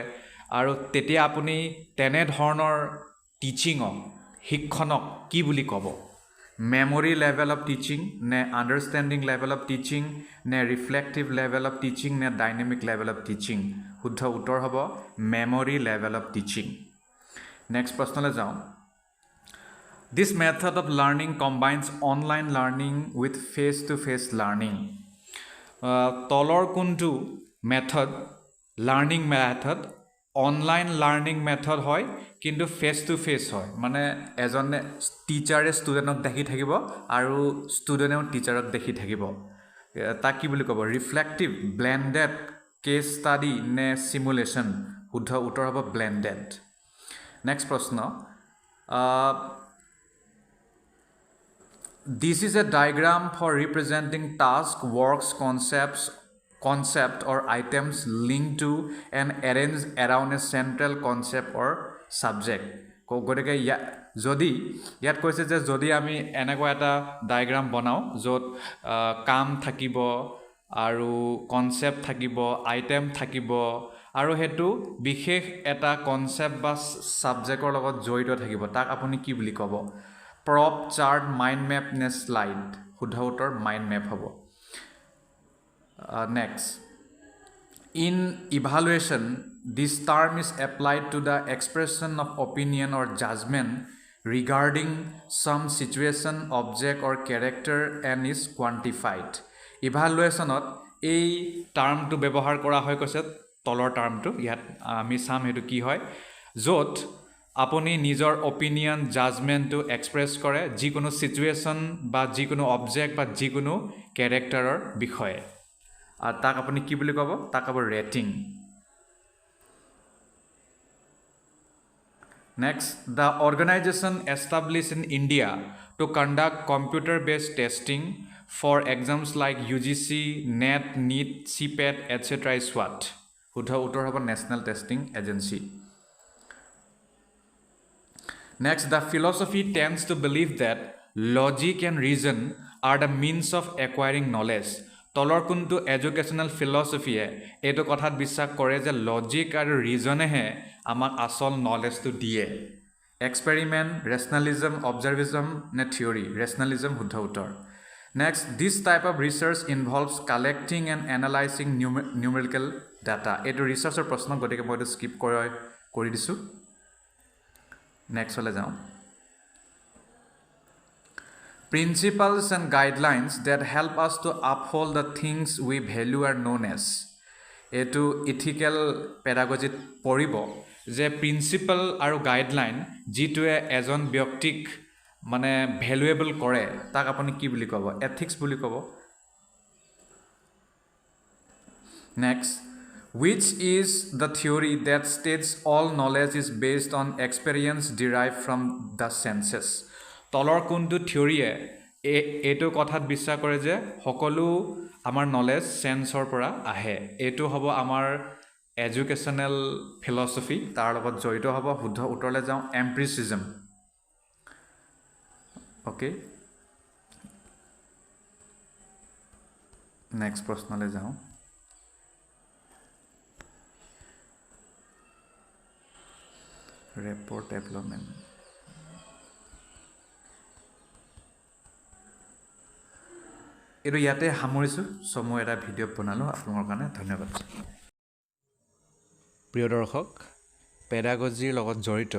আৰু তেতিয়া আপুনি তেনে ধৰণৰ টিচিংক শিক্ষণক কি বুলি ক'ব memory level of teaching ne understanding level of teaching ne reflective level of teaching ne dynamic level of teaching শুদ্ধ উত্তৰ হ'ব memory level of teaching next প্ৰশ্নলৈ যাওঁ this method of learning combines online learning with face to face learning তলৰ কোনটো method learning method online learning method হয় কিন্তু face to face হয় মানে এজনে টিচাৰে ষ্টুডেণ্টক দেখি থাকিব আৰু ষ্টুডেণ্টেও টিচাৰক দেখি থাকিব তাক কি বুলি ক'ব ৰিফ্লেক্টিভ ব্লেন্ডেড কেস ষ্টাডি নে সিমুলেশন শুদ্ধ উত্তৰ হ'ব ব্লেন্ডেড নেক্সট প্ৰশ্ন this is a diagram for representing task works concept or items linked to and arranged around a central concept or subject গতিকে যদি ইয়াত কৈছে যে যদি আমি এনেকুৱা এটা ডায়াগ্ৰাম বনাও য'ত কাম থাকিব আৰু কনসেপ্ট থাকিব আইটেম থাকিব আৰু হেতু বিশেষ এটা কনসেপ্ট বা সাবজেক্টৰ লগত জড়িত থাকিব তাক আপুনি কি বুলি ক'ব prop chart mind map ne slide শুদ্ধ উত্তৰ mind map হ'ব next in evaluation this term is applied to the expression of opinion or judgment regarding some situation, object or character and is quantified. ইভালুৱেশ্যনত এই টাৰ্মটো ব্যৱহাৰ কৰা হয় কৈছে তলৰ টাৰ্মটো ইয়াত আমি চাম সেইটো কি হয় য'ত আপুনি নিজৰ অপিনিয়ন জাজমেণ্টটো এক্সপ্ৰেছ কৰে যিকোনো চিটুৱেশ্যন বা যিকোনো অবজেক্ট বা যিকোনো কেৰেক্টাৰৰ বিষয়ে আৰু তাক আপুনি কি বুলি ক'ব তাক ক'ব rating Next, the organization established in India to conduct computer-based testing for exams like UGC, NET, NEET, CPET, etc. is what? Uttara hobo National Testing Agency. Next, the philosophy tends to believe that logic and reason are the means of acquiring knowledge. তলৰ কোনটো educational ফিলচফিয়ে এইটো কথাত বিশ্বাস কৰে যে logic আৰু ৰিজনেহে আমাক আচল নলেজটো দিয়ে এক্সপেৰিমেণ্ট ৰেচনেলিজম অবজাৰ্ভেশ্যন নে থিয়ৰী ৰেচনেলিজম শুদ্ধ উত্তৰ next this type of research ইনভলভছ collecting and analysing numerical data এইটো ৰিচাৰ্চৰ প্ৰশ্ন গতিকে মই এইটো স্কিপ কৰি দিছোঁ নেক্সট হলে যাওঁ Principles and guidelines that help us to uphold the things we value are known as. এইটো ইথিকেল পেডাগজিত পৰিব যে প্ৰিন্সিপাল আৰু গাইডলাইন যিটোৱে এজন ব্যক্তিক মানে ভ্যালুয়েবল কৰে তাক আপুনি কি বুলি ক'ব এথিক্স বুলি ক'ব next which is the theory that states all knowledge is based on experience derived from the senses তলৰ কোনটো থিওৰিয়ে এইটো কথাত বিশ্বাস কৰে যে সকলো আমাৰ নলেজ সেন্সৰ পৰা আহে এইটো হ'ব আমাৰ এডুকেশ্যনেল ফিলচফি তাৰ লগত জড়িত হ'ব শুদ্ধ উত্তৰলৈ যাওঁ এম্পিৰিচিজম ওকে নেক্সট প্ৰশ্নলৈ যাওঁ ৰেপৰ্ট ডেভেলপমেণ্ট এইটো ইয়াতে সামৰিছোঁ চ' মই এটা ভিডিঅ' বনালোঁ আপোনালোকৰ কাৰণে ধন্যবাদ প্ৰিয় দৰ্শক পেডাগজিৰ লগত জড়িত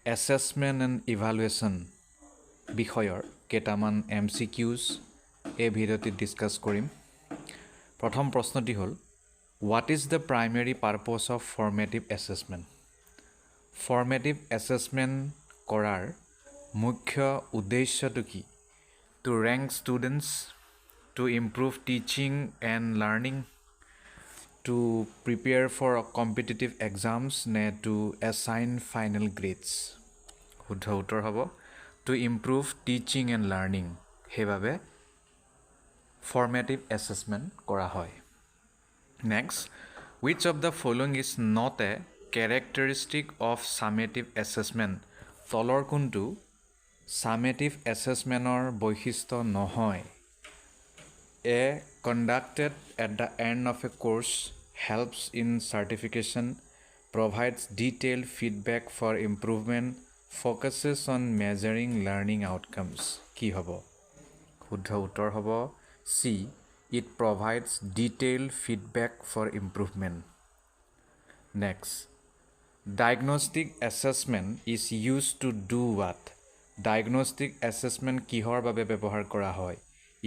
এছেছমেণ্ট এণ্ড ইভালুৱেশ্যন বিষয়ৰ কেইটামান MCQs এই ভিডিঅ'টিত ডিছকাছ কৰিম প্ৰথম প্ৰশ্নটি হ'ল what is the primary purpose of formative assessment formative assessment কৰাৰ মুখ্য উদ্দেশ্যটো কি to rank students, to improve teaching and learning, to prepare for competitive exams, to assign final grades. শুদ্ধ উত্তৰ হ'ব to improve teaching and learning. সেইবাবে formative assessment কৰা হয়. Next, which of the following is not a characteristic of summative assessment? তলৰ কোনটো summative assessmentৰ বৈশিষ্ট্য নহয় A conducted at the end of a course helps in certification provides detailed feedback for improvement focuses on measuring learning outcomes কি হ'ব শুদ্ধ উত্তৰ হ'ব C it provides detailed feedback for improvement next diagnostic assessment is used to do what Diagnostic assessment কিহৰ বাবে ব্যৱহাৰ কৰা হয়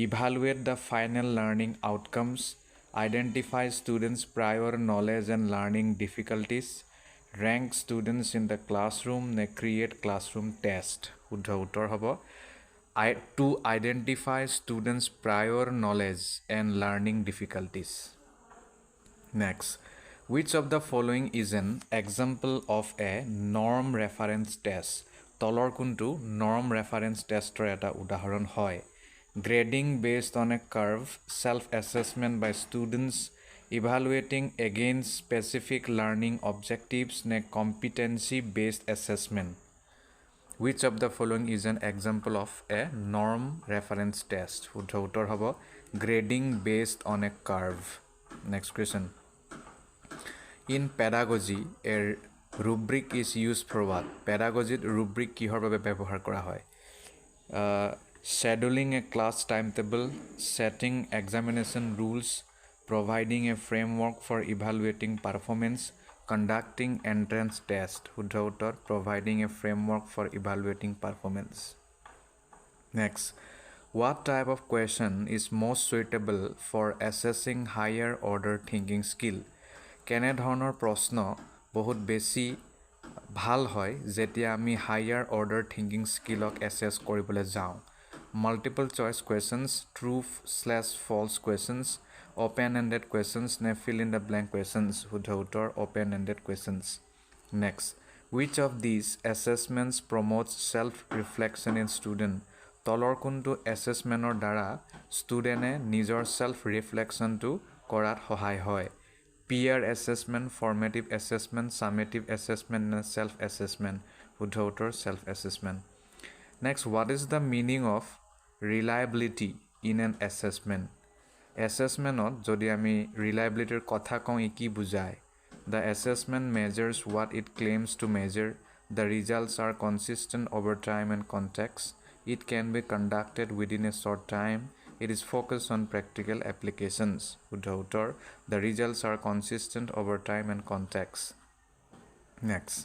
Evaluate the final learning outcomes identify students prior knowledge and learning difficulties rank students in the classroom নে create classroom test শুদ্ধ উত্তৰ হ'ব to identify students prior knowledge and learning difficulties next which of the following is an example of a norm reference test তলৰ কোনটো norm reference টেষ্টৰ এটা উদাহৰণ হয় grading based on a curve self assessment by students evaluating against specific learning objectives নে competency based assessment which of the following is an example of a norm reference test শুদ্ধ উত্তৰ হ'ব grading based on a curve next question in pedagogy a rubric is used for what pedagogy rubric কিহৰ বাবে ব্যৱহাৰ কৰা হয় scheduling a class timetable setting examination rules providing a framework for evaluating performance conducting entrance test, শুদ্ধ উত্তৰ, providing a framework for evaluating performance. Next, what type of question is most suitable for assessing higher order thinking skill? কেনে ধৰণৰ প্ৰশ্ন বহুত বেছি ভাল হয় যেতিয়া আমি হায়াৰ অৰ্ডাৰ থিংকিং স্কিলক এছেছ কৰিবলৈ যাওঁ? Multiple choice questions, true false questions, open ended questions নে fill in the blank questions? শুদ্ধ উত্তৰ, open ended questions. Next, which of these assessments promotes self-reflection in student? তলৰ কোনটো এছেছমেণ্টৰ দ্বাৰা ষ্টুডেণ্টে নিজৰ ছেল্ফ ৰিফ্লেকশ্যনটো কৰাত সহায় হয়? Peer assessment, formative assessment, summative assessment নে ছেল্ফ এছেছমেণ্ট? শুদ্ধ উত্তৰ, self assessment. Next, what is the meaning of reliability in an assessment? এছেছমেণ্টত যদি আমি ৰিলায়েবিলিটিৰ কথা কওঁ, ই কি বুজায়? The assessment measures what it claims to measure. The results are consistent over time and context. It can be conducted within a short time. It is focused on practical applications. শুদ্ধ উত্তৰ, the results are consistent over time and context. Next,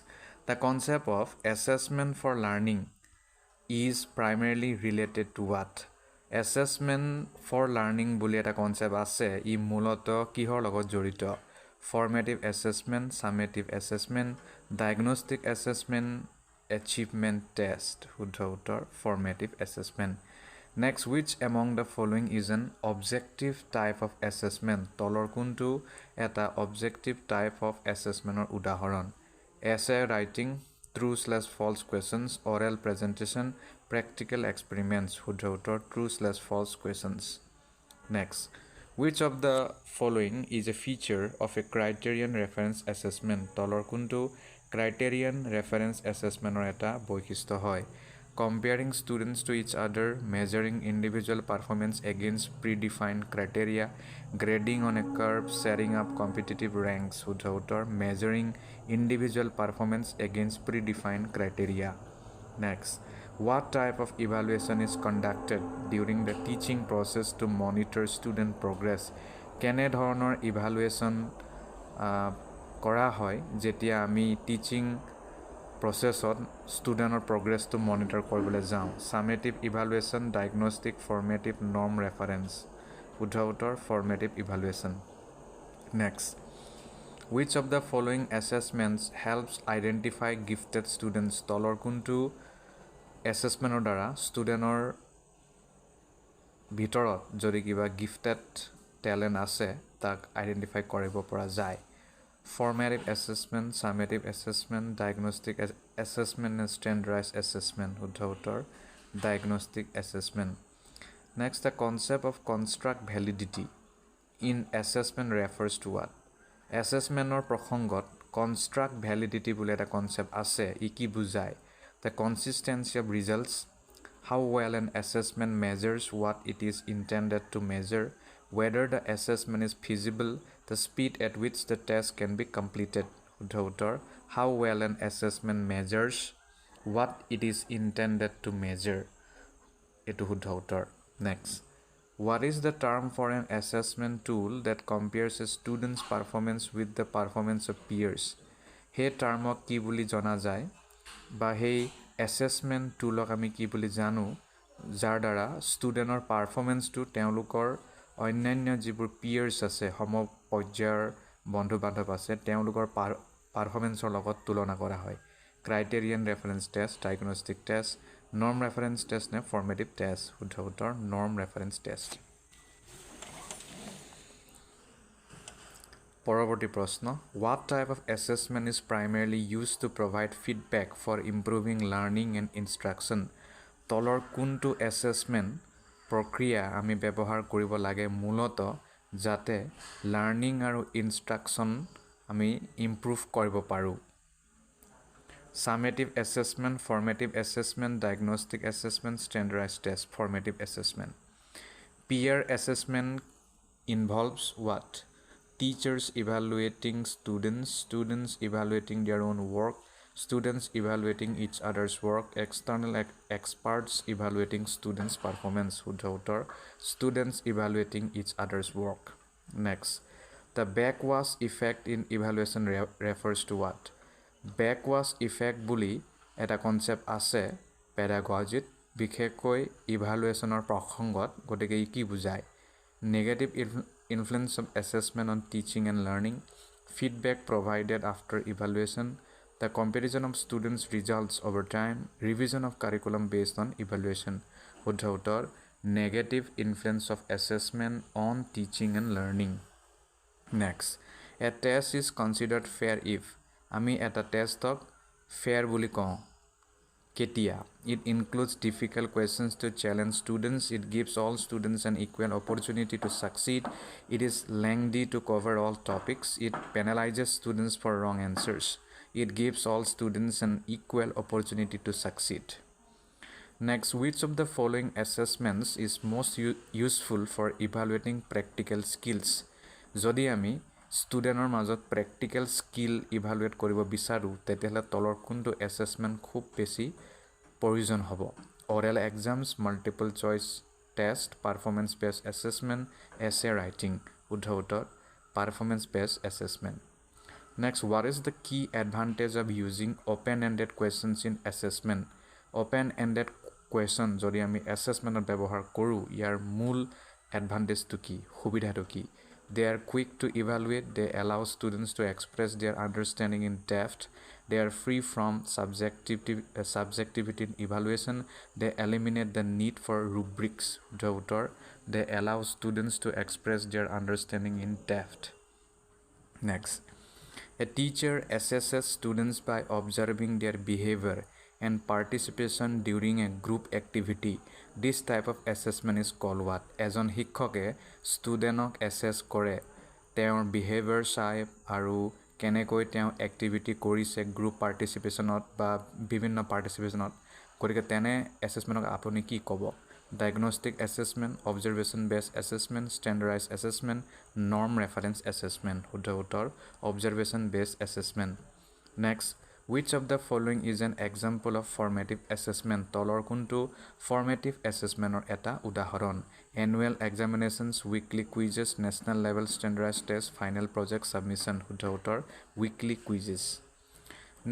the concept of assessment for learning is primarily related to what? Assessment for learning বুলি এটা concept আছে, ই মূলতঃ কিহৰ লগত জড়িত? Formative assessment, summative assessment, diagnostic assessment, achievement test. শুদ্ধ উত্তৰ, formative assessment. Next, which among the following is an objective type of assessment? তলৰ কোনটো এটা objective type of assessmentৰ উদাহৰণ? Essay writing, true/false questions, oral presentation, practical experiments. শুদ্ধ উত্তৰ, true/false questions. Next, which of the following is a feature of a criterion reference assessment? তলৰ কোনটো ক্ৰাইটেৰিয়ান reference এছেছমেণ্টৰ এটা বৈশিষ্ট্য হয়? Comparing students to each other, measuring individual performance against predefined criteria, grading on a curve, setting up competitive ranks. শুদ্ধ উত্তৰ, measuring individual performance against predefined criteria. Next, what type of evaluation is conducted during the teaching process to monitor student progress? কেনে ধৰণৰ evaluation কৰা হয় যেতিয়া আমি teaching প্ৰচেছত ষ্টুডেণ্টৰ প্ৰগ্ৰেছটো মনিটৰ কৰিবলৈ যাওঁ? Summative evaluation, diagnostic, formative, norm reference. শুদ্ধ উত্তৰ, formative evaluation. Next, which of the following assessments helps identify gifted students? তলৰ কোনটো এছেছমেণ্টৰ দ্বাৰা ষ্টুডেণ্টৰ ভিতৰত যদি কিবা গিফটেড টেলেণ্ট আছে তাক আইডেণ্টিফাই কৰিব পৰা যায়? Formative assessment, summative assessment, diagnostic assessment and standardized assessment. শুদ্ধ উত্তৰ, diagnostic assessment. Next, the concept of construct validity in assessment refers to what? Assessmentor প্ৰসংগত construct validity বুলি এটা কনচেপ্ট আছে, ই কি বুজায়? The consistency of results, how well an assessment measures what it is intended to measure, whether the assessment is feasible, the speed at which the test can be completed. শুদ্ধ উত্তৰ, how well an assessment measures what it is intended to measure. এইটো শুদ্ধ উত্তৰ. Next, what is the term for an assessment tool that compares a student's performance with the performance of peers? সেই টাৰ্মক কি বুলি জনা যায় বা সেই এছেছমেণ্ট টুলক আমি কি বুলি জানো যাৰ দ্বাৰা ষ্টুডেণ্টৰ পাৰফৰ্মেঞ্চটো তেওঁলোকৰ অন্যান্য যিবোৰ পিয়াৰ্ছ আছে, সমপৰ্যায়ৰ বন্ধু বান্ধৱ আছে, তেওঁলোকৰ পাৰফৰ্মেঞ্চৰ লগত তুলনা কৰা হয়? Criterion reference test, diagnostic test, norm reference test নে ফৰ্মেটিভ টেষ্ট? শুদ্ধ উত্তৰ, নৰ্ম ৰেফাৰেন্স টেষ্ট. পৰৱৰ্তী প্ৰশ্ন, what type of assessment is primarily used to provide feedback for improving learning and instruction? তলৰ কোনটো এছেছমেণ্ট প্ৰক্ৰিয়া আমি ব্যৱহাৰ কৰিব লাগে মূলতঃ যাতে লাৰ্ণিং আৰু ইনষ্ট্ৰাকশ্যন আমি ইম্প্ৰুভ কৰিব পাৰোঁ? Summative assessment, formative assessment, diagnostic assessment, standardized test. Formative assessment. Peer assessment involves what? Teachers evaluating students, students evaluating their own work, students evaluating each other's work, external experts evaluating students' performance. শুদ্ধ উত্তৰ, students evaluating each other's work. Next, The backwash effect in evaluation refers to what? Backwash effect বুলি এটা concept আছে পেডাগজিত বিশেষকৈ ইভালুৱেশ্যনৰ প্ৰসংগত গতিকে ই কি বুজায় negative influence of assessment on teaching and learning feedback provided after evaluation the comparison of students results over time revision of curriculum based on evaluation শুদ্ধ উত্তৰ negative influence of assessment on teaching and learning next a test is considered fair if আমি এটা টেষ্টক fair বুলি কওঁ কেতিয়া it includes difficult questions to challenge students it gives all students an equal opportunity to succeed it is lengthy to cover all topics it penalizes students for wrong answers it gives all students an equal opportunity to succeed next which of the following assessments is most useful for evaluating practical skills যদি আমি ষ্টুডেণ্টৰ মাজত practical skill evaluate কৰিব বিচাৰোঁ তেতিয়াহ'লে তলৰ কোনটো assessment খুব বেছি প্ৰয়োজন হ'ব oral exams multiple choice test performance based assessment essay writing শুদ্ধ উত্তৰ performance based assessment next what is the key advantage of using open ended questions in assessment open ended question যদি আমি এছেছমেণ্টত ব্যৱহাৰ কৰোঁ ইয়াৰ মূল এডভান্টেজটো কি সুবিধাটো কি They are quick to evaluate, they allow students to express their understanding in depth, they are free from subjectivity in evaluation, they eliminate the need for rubrics, they allow students to express their understanding in depth. Next, a teacher assesses students by observing their behavior and participation during a group activity. This type of assessment is called what? এজন শিক্ষকে ষ্টুডেণ্টক assess কৰে তেওঁৰ behaviour চাই আৰু কেনেকৈ তেওঁ activity কৰিছে group পাৰ্টিচিপেশ্যনত বা বিভিন্ন পাৰ্টিচিপেশ্যনত গতিকে তেনে এছেছমেণ্টক আপুনি কি ক'ব diagnostic assessment observation based assessment standardise assessment norm reference assessment শুদ্ধ উত্তৰ observation based assessment next Which of the following is an example of formative assessment? তলৰ কোনটো formative assessment or এটা উদাহৰণ annual examinations weekly quizzes national level standardized test final project submission শুদ্ধ উত্তৰ weekly quizzes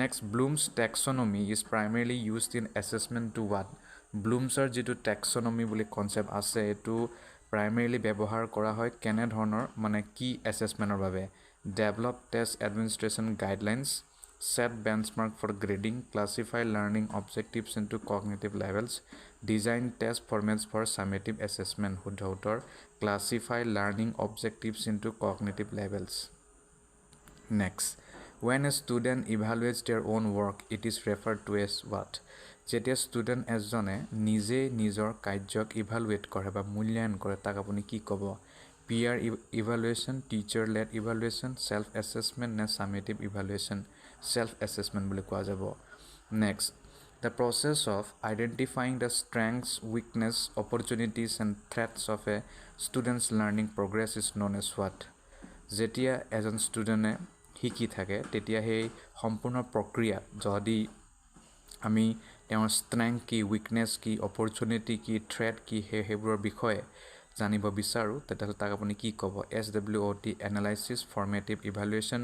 next Bloom's taxonomy is primarily used in assessment to what Bloom'sৰ যিটো taxonomy বুলি concept আছে এটো primarily ব্যৱহাৰ কৰা হয় কেনে ধৰণৰ মানে কি assessmentৰ বাবে develop test administration guidelines set benchmark for grading, classify learning objectives into cognitive levels, design test formats for summative assessment, classify learning objectives into cognitive levels. Next, when a student evaluates their own work, it is referred to as what? যেতিয়া student এজনে নিজে নিজৰ কাৰ্যক evaluate কৰে বা মূল্যায়ন কৰে তাক আপুনি কি ক'ব peer evaluation, teacher-led evaluation, self-assessment, নে summative evaluation, self-assessment বুলি কোৱা যাব next the process of identifying the strengths weakness opportunities and threats of a student's learning progress is known as what যেতিয়া এজন ষ্টুডেণ্টে শিকি থাকে তেতিয়া সেই সম্পূৰ্ণ প্ৰক্ৰিয়া যদি আমি তেওঁৰ ষ্ট্ৰেংথ কি উইকনেছ কি অপৰচুনিটি কি থ্ৰেট কি সেইবোৰৰ বিষয়ে জানিব বিচাৰো তেতিয়াহ'লে তাক আপুনি কি ক'ব SWOT analysis formative evaluation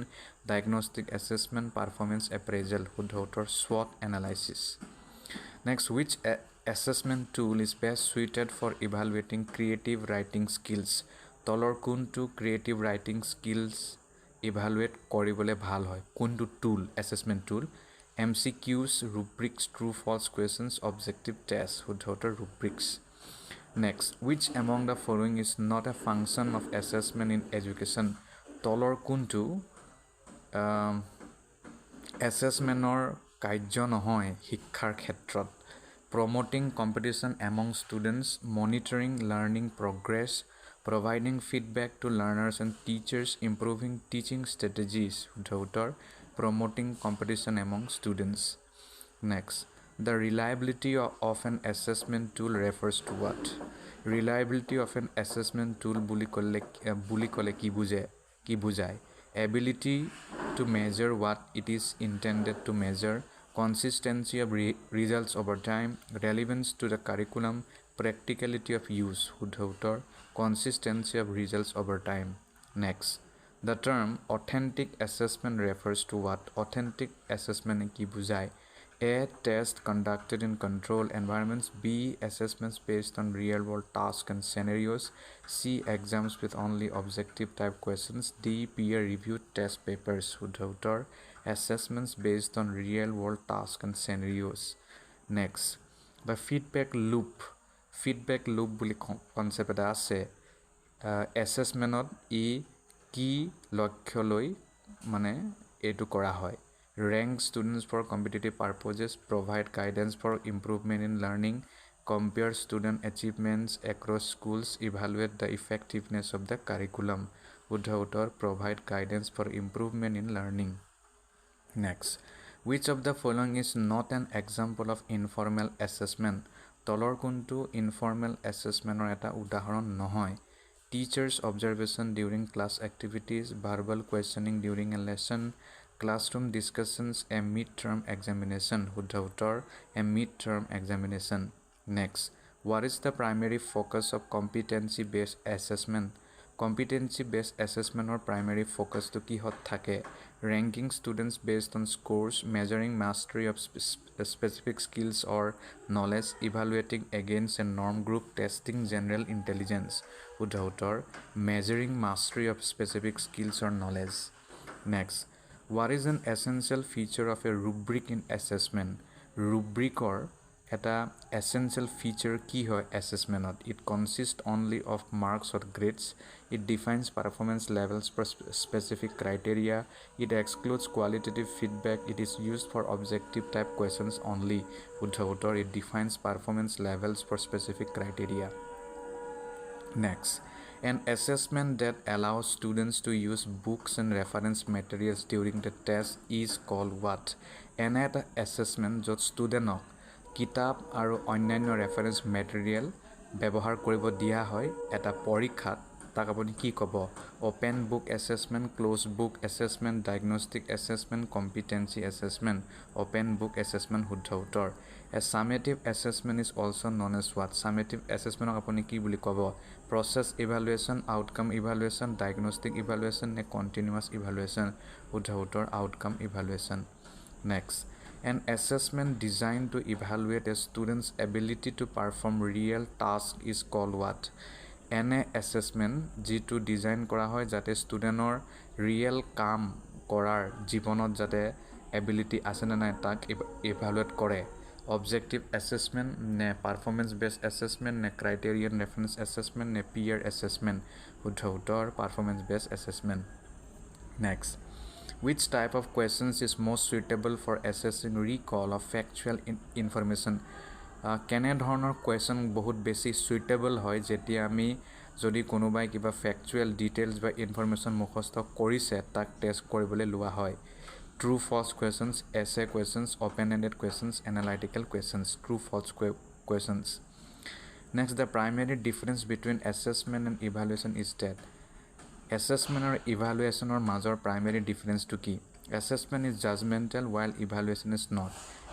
diagnostic assessment performance appraisal শুদ্ধ উত্তৰ SWOT analysis next which assessment tool is best suited for evaluating creative writing skills তলৰ কোনটো creative writing skills evaluate কৰিবলৈ ভাল হয় কোনটো tool assessment tool MCQs rubrics true false questions objective test শুদ্ধ উত্তৰ rubrics Next, which among the following is not a function of assessment in education? তলৰ কোনটো assessmentৰ কাৰ্য নহয় শিক্ষাৰ ক্ষেত্ৰত promoting competition among students, monitoring learning progress, providing feedback to learners and teachers, improving teaching strategies. Promoting competition among students. Next. The reliability of an assessment tool refers to what? Reliability of an assessment tool বুলি ক'লে কি বুজায় ability to measure what it is intended to measure consistency of results over time relevance to the curriculum practicality of use শুদ্ধ উত্তৰ consistency of results over time next The term authentic assessment refers to what? Authentic assessment ki bujhai? A. Test conducted in controlled environments. B. Assessments based on real world tasks and scenarios. C. Exams with only objective type questions. D. Peer reviewed test papers. Shuddha uttor assessments based on real world tasks and scenarios. Next, the feedback loop. Feedback loop বুলি concept এটা আছে assessmentত ই কি লক্ষ্য লৈ মানে এইটো কৰা হয় rank students for competitive purposes, provide guidance for improvement in learning, compare student achievements across schools, evaluate the effectiveness of the curriculum. Shuddha uttor provide guidance for improvement in learning. Next, which of the following is not an example of informal assessment? তলৰ কোনটো informal assessmentৰ এটা উদাহৰণ নহয়? Teachers' observation during class activities, verbal questioning during a lesson, classroom discussions, a mid-term examination. Shuddha uttor a mid-term examination. Next, what is the primary focus of competency-based assessment? Competency-based assessment or primary focus to kihot thake? Ranking students based on scores, measuring mastery of specific skills or knowledge, evaluating against a norm group, testing general intelligence. Shuddha uttor measuring mastery of specific skills or knowledge. Next, what is an essential feature of a rubric in assessment? Rubric or এটা essential feature কি হয় assessmentত? It consists only of marks or grades. It defines performance levels for specific criteria. It excludes qualitative feedback. It is used for objective type questions only. Shuddha uttor it defines performance levels for specific criteria. Next, an assessment that allows students to use books and reference materials during the test is called what? এনে এটা assessment য'ত ষ্টুডেণ্টক কিতাপ আৰু অন্যান্য reference material ব্যৱহাৰ কৰিব দিয়া হয় এটা পৰীক্ষাত তাক আপুনি কি ক'ব? Open book assessment, close book assessment, diagnostic assessment, competency assessment, open book assessment. শুদ্ধ উত্তৰ. A summative assessment is also' known as what? Summative এছেছমেণ্টক আপুনি কি বুলি ক'ব? Process evaluation, outcome evaluation, diagnostic evaluation নে কণ্টিনিউৱাছ ইভালুৱেশ্যন? শুদ্ধ উত্তৰ outcome evaluation. Next, an assessment designed to evaluate a student's ability to perform real task is called what? এনে assessment যিটো ডিজাইন কৰা হয় যাতে ষ্টুডেণ্টৰ ৰিয়েল কাম কৰাৰ জীৱনত যাতে এবিলিটি আছে নে নাই তাক ইভালুৱেট কৰে. অবজেক্টিভ এছেছমেণ্ট নে পাৰফৰ্মেঞ্চ বেছড এছেছমেণ্ট নে ক্ৰাইটেৰিয়ান ৰেফাৰেঞ্চ এছেছমেণ্ট নে পিয়াৰ এছেছমেণ্ট? শুদ্ধ উত্তৰ performance based assessment. Next, which type of questions is most suitable for assessing recall of factual information? কেনে ধৰণৰ কুৱেশ্যন বহুত বেছি সুইটেবল হয় যেতিয়া আমি যদি কোনোবাই কিবা ফেক্চুৱেল ডিটেইলছ বা ইনফৰমেশ্যন মুখস্থ কৰিছে তাক টেষ্ট কৰিবলৈ লোৱা হয়. True false questions, essay questions, open ended questions, analytical questions. True false questions. Next, the primary difference between assessment and evaluation is that? Assessment আৰু ইভালুৱেশ্যনৰ মাজৰ প্ৰাইমেৰী ডিফাৰেঞ্চটো কি? Assessment is judgmental while evaluation is not.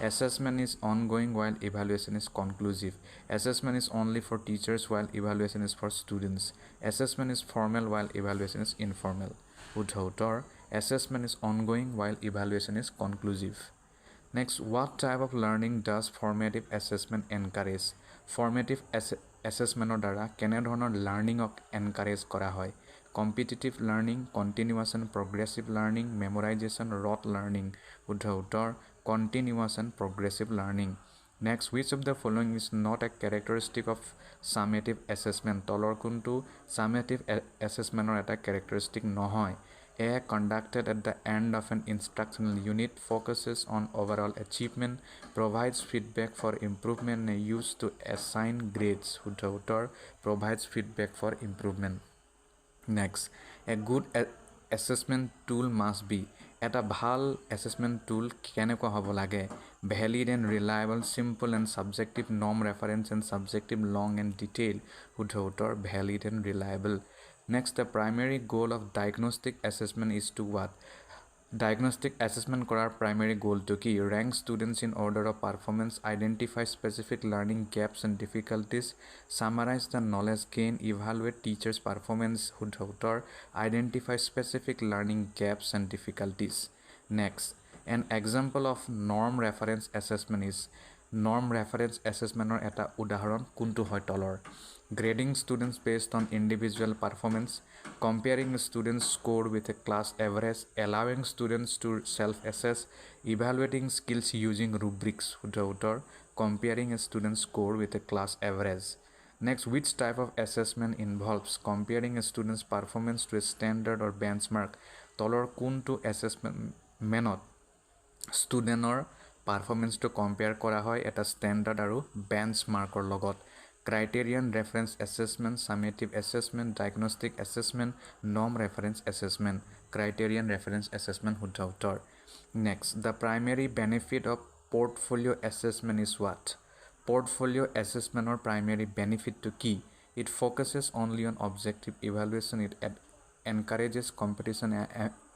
Assessment is ongoing while evaluation is conclusive. Assessment is only for teachers while evaluation is for students. Assessment is formal while evaluation is informal. Shuddha uttor assessment is ongoing while evaluation is conclusive. Next, what type of learning does formative assessment encourage? Formative assessment দ্বাৰা কেনে ধৰণৰ লাৰ্ণিঙক encourage কৰা হয়? Competitive learning, continuous and progressive learning, memorization, rote learning. Shuddha uttor continuous and progressive learning. Next, which of the following is not a characteristic of summative assessment? তলৰ কোনটো summative assessment এটা characteristic নহয়? A. Conducted at the end of an instructional unit, focuses on overall achievement, provides feedback for improvement, and used to assign grades. Shuddha uttor provides feedback for improvement. Next, a good assessment tool must be. এটা ভাল assessment tool কেনেকুৱা হ'ব লাগে? Valid and reliable, simple and subjective, norm reference and subjective, long and detailed. শুদ্ধ উত্তৰ valid and reliable. Next, the primary goal of diagnostic assessment is to what? Diagnostic assessment কৰাৰ primary goal to কি? Rank students in order of performance, identify specific learning gaps and difficulties, summarize the knowledge gain, evaluate teachers' performance, শুদ্ধ উত্তৰ, identify specific learning gaps and difficulties. Next, an example of norm reference assessment is norm reference assessment or এটা উদাহৰণ কোনটো হয় তলৰ? Grading students based on individual performance, comparing students' score with a class average, allowing students to self-assess, evaluating skills using rubrics, comparing a student's score with a class average. Next, which type of assessment involves comparing a student's performance to a standard or benchmark? তলৰ কোনটো assessment মেনত ষ্টুডেণ্টৰ পাৰফৰ্মেঞ্চটো compare কৰা হয় এটা standard আৰু বেঞ্চমাৰ্কৰ লগত? Criterion reference assessment, summative assessment, diagnostic assessment, norm reference assessment. Criterion reference assessment শুদ্ধ উত্তৰ। Next, the primary benefit of portfolio' assessment is what? Portfolio' এছেছমেণ্টৰ প্ৰাইমেৰী বেনিফিটটো কি? It focuses only on objective evaluation, it encourages competition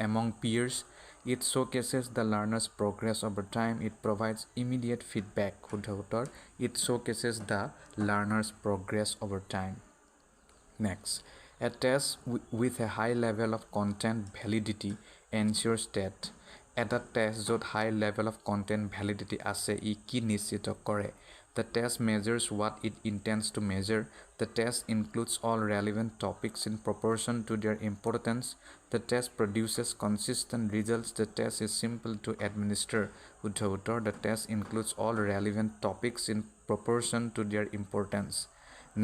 among peers, it showcases the learner's progress over time, it provides immediate feedback, it showcases the learner's progress over time. Next, a test with a high level of content validity ensures that এটা test য'ত হাই level of content validity আছে ই কি নিশ্চিত কৰে? The test measures what it intends to measure. The test includes all relevant topics in proportion to their importance. The test produces consistent results. The test is simple to administer. The test includes all relevant topics in proportion to their importance.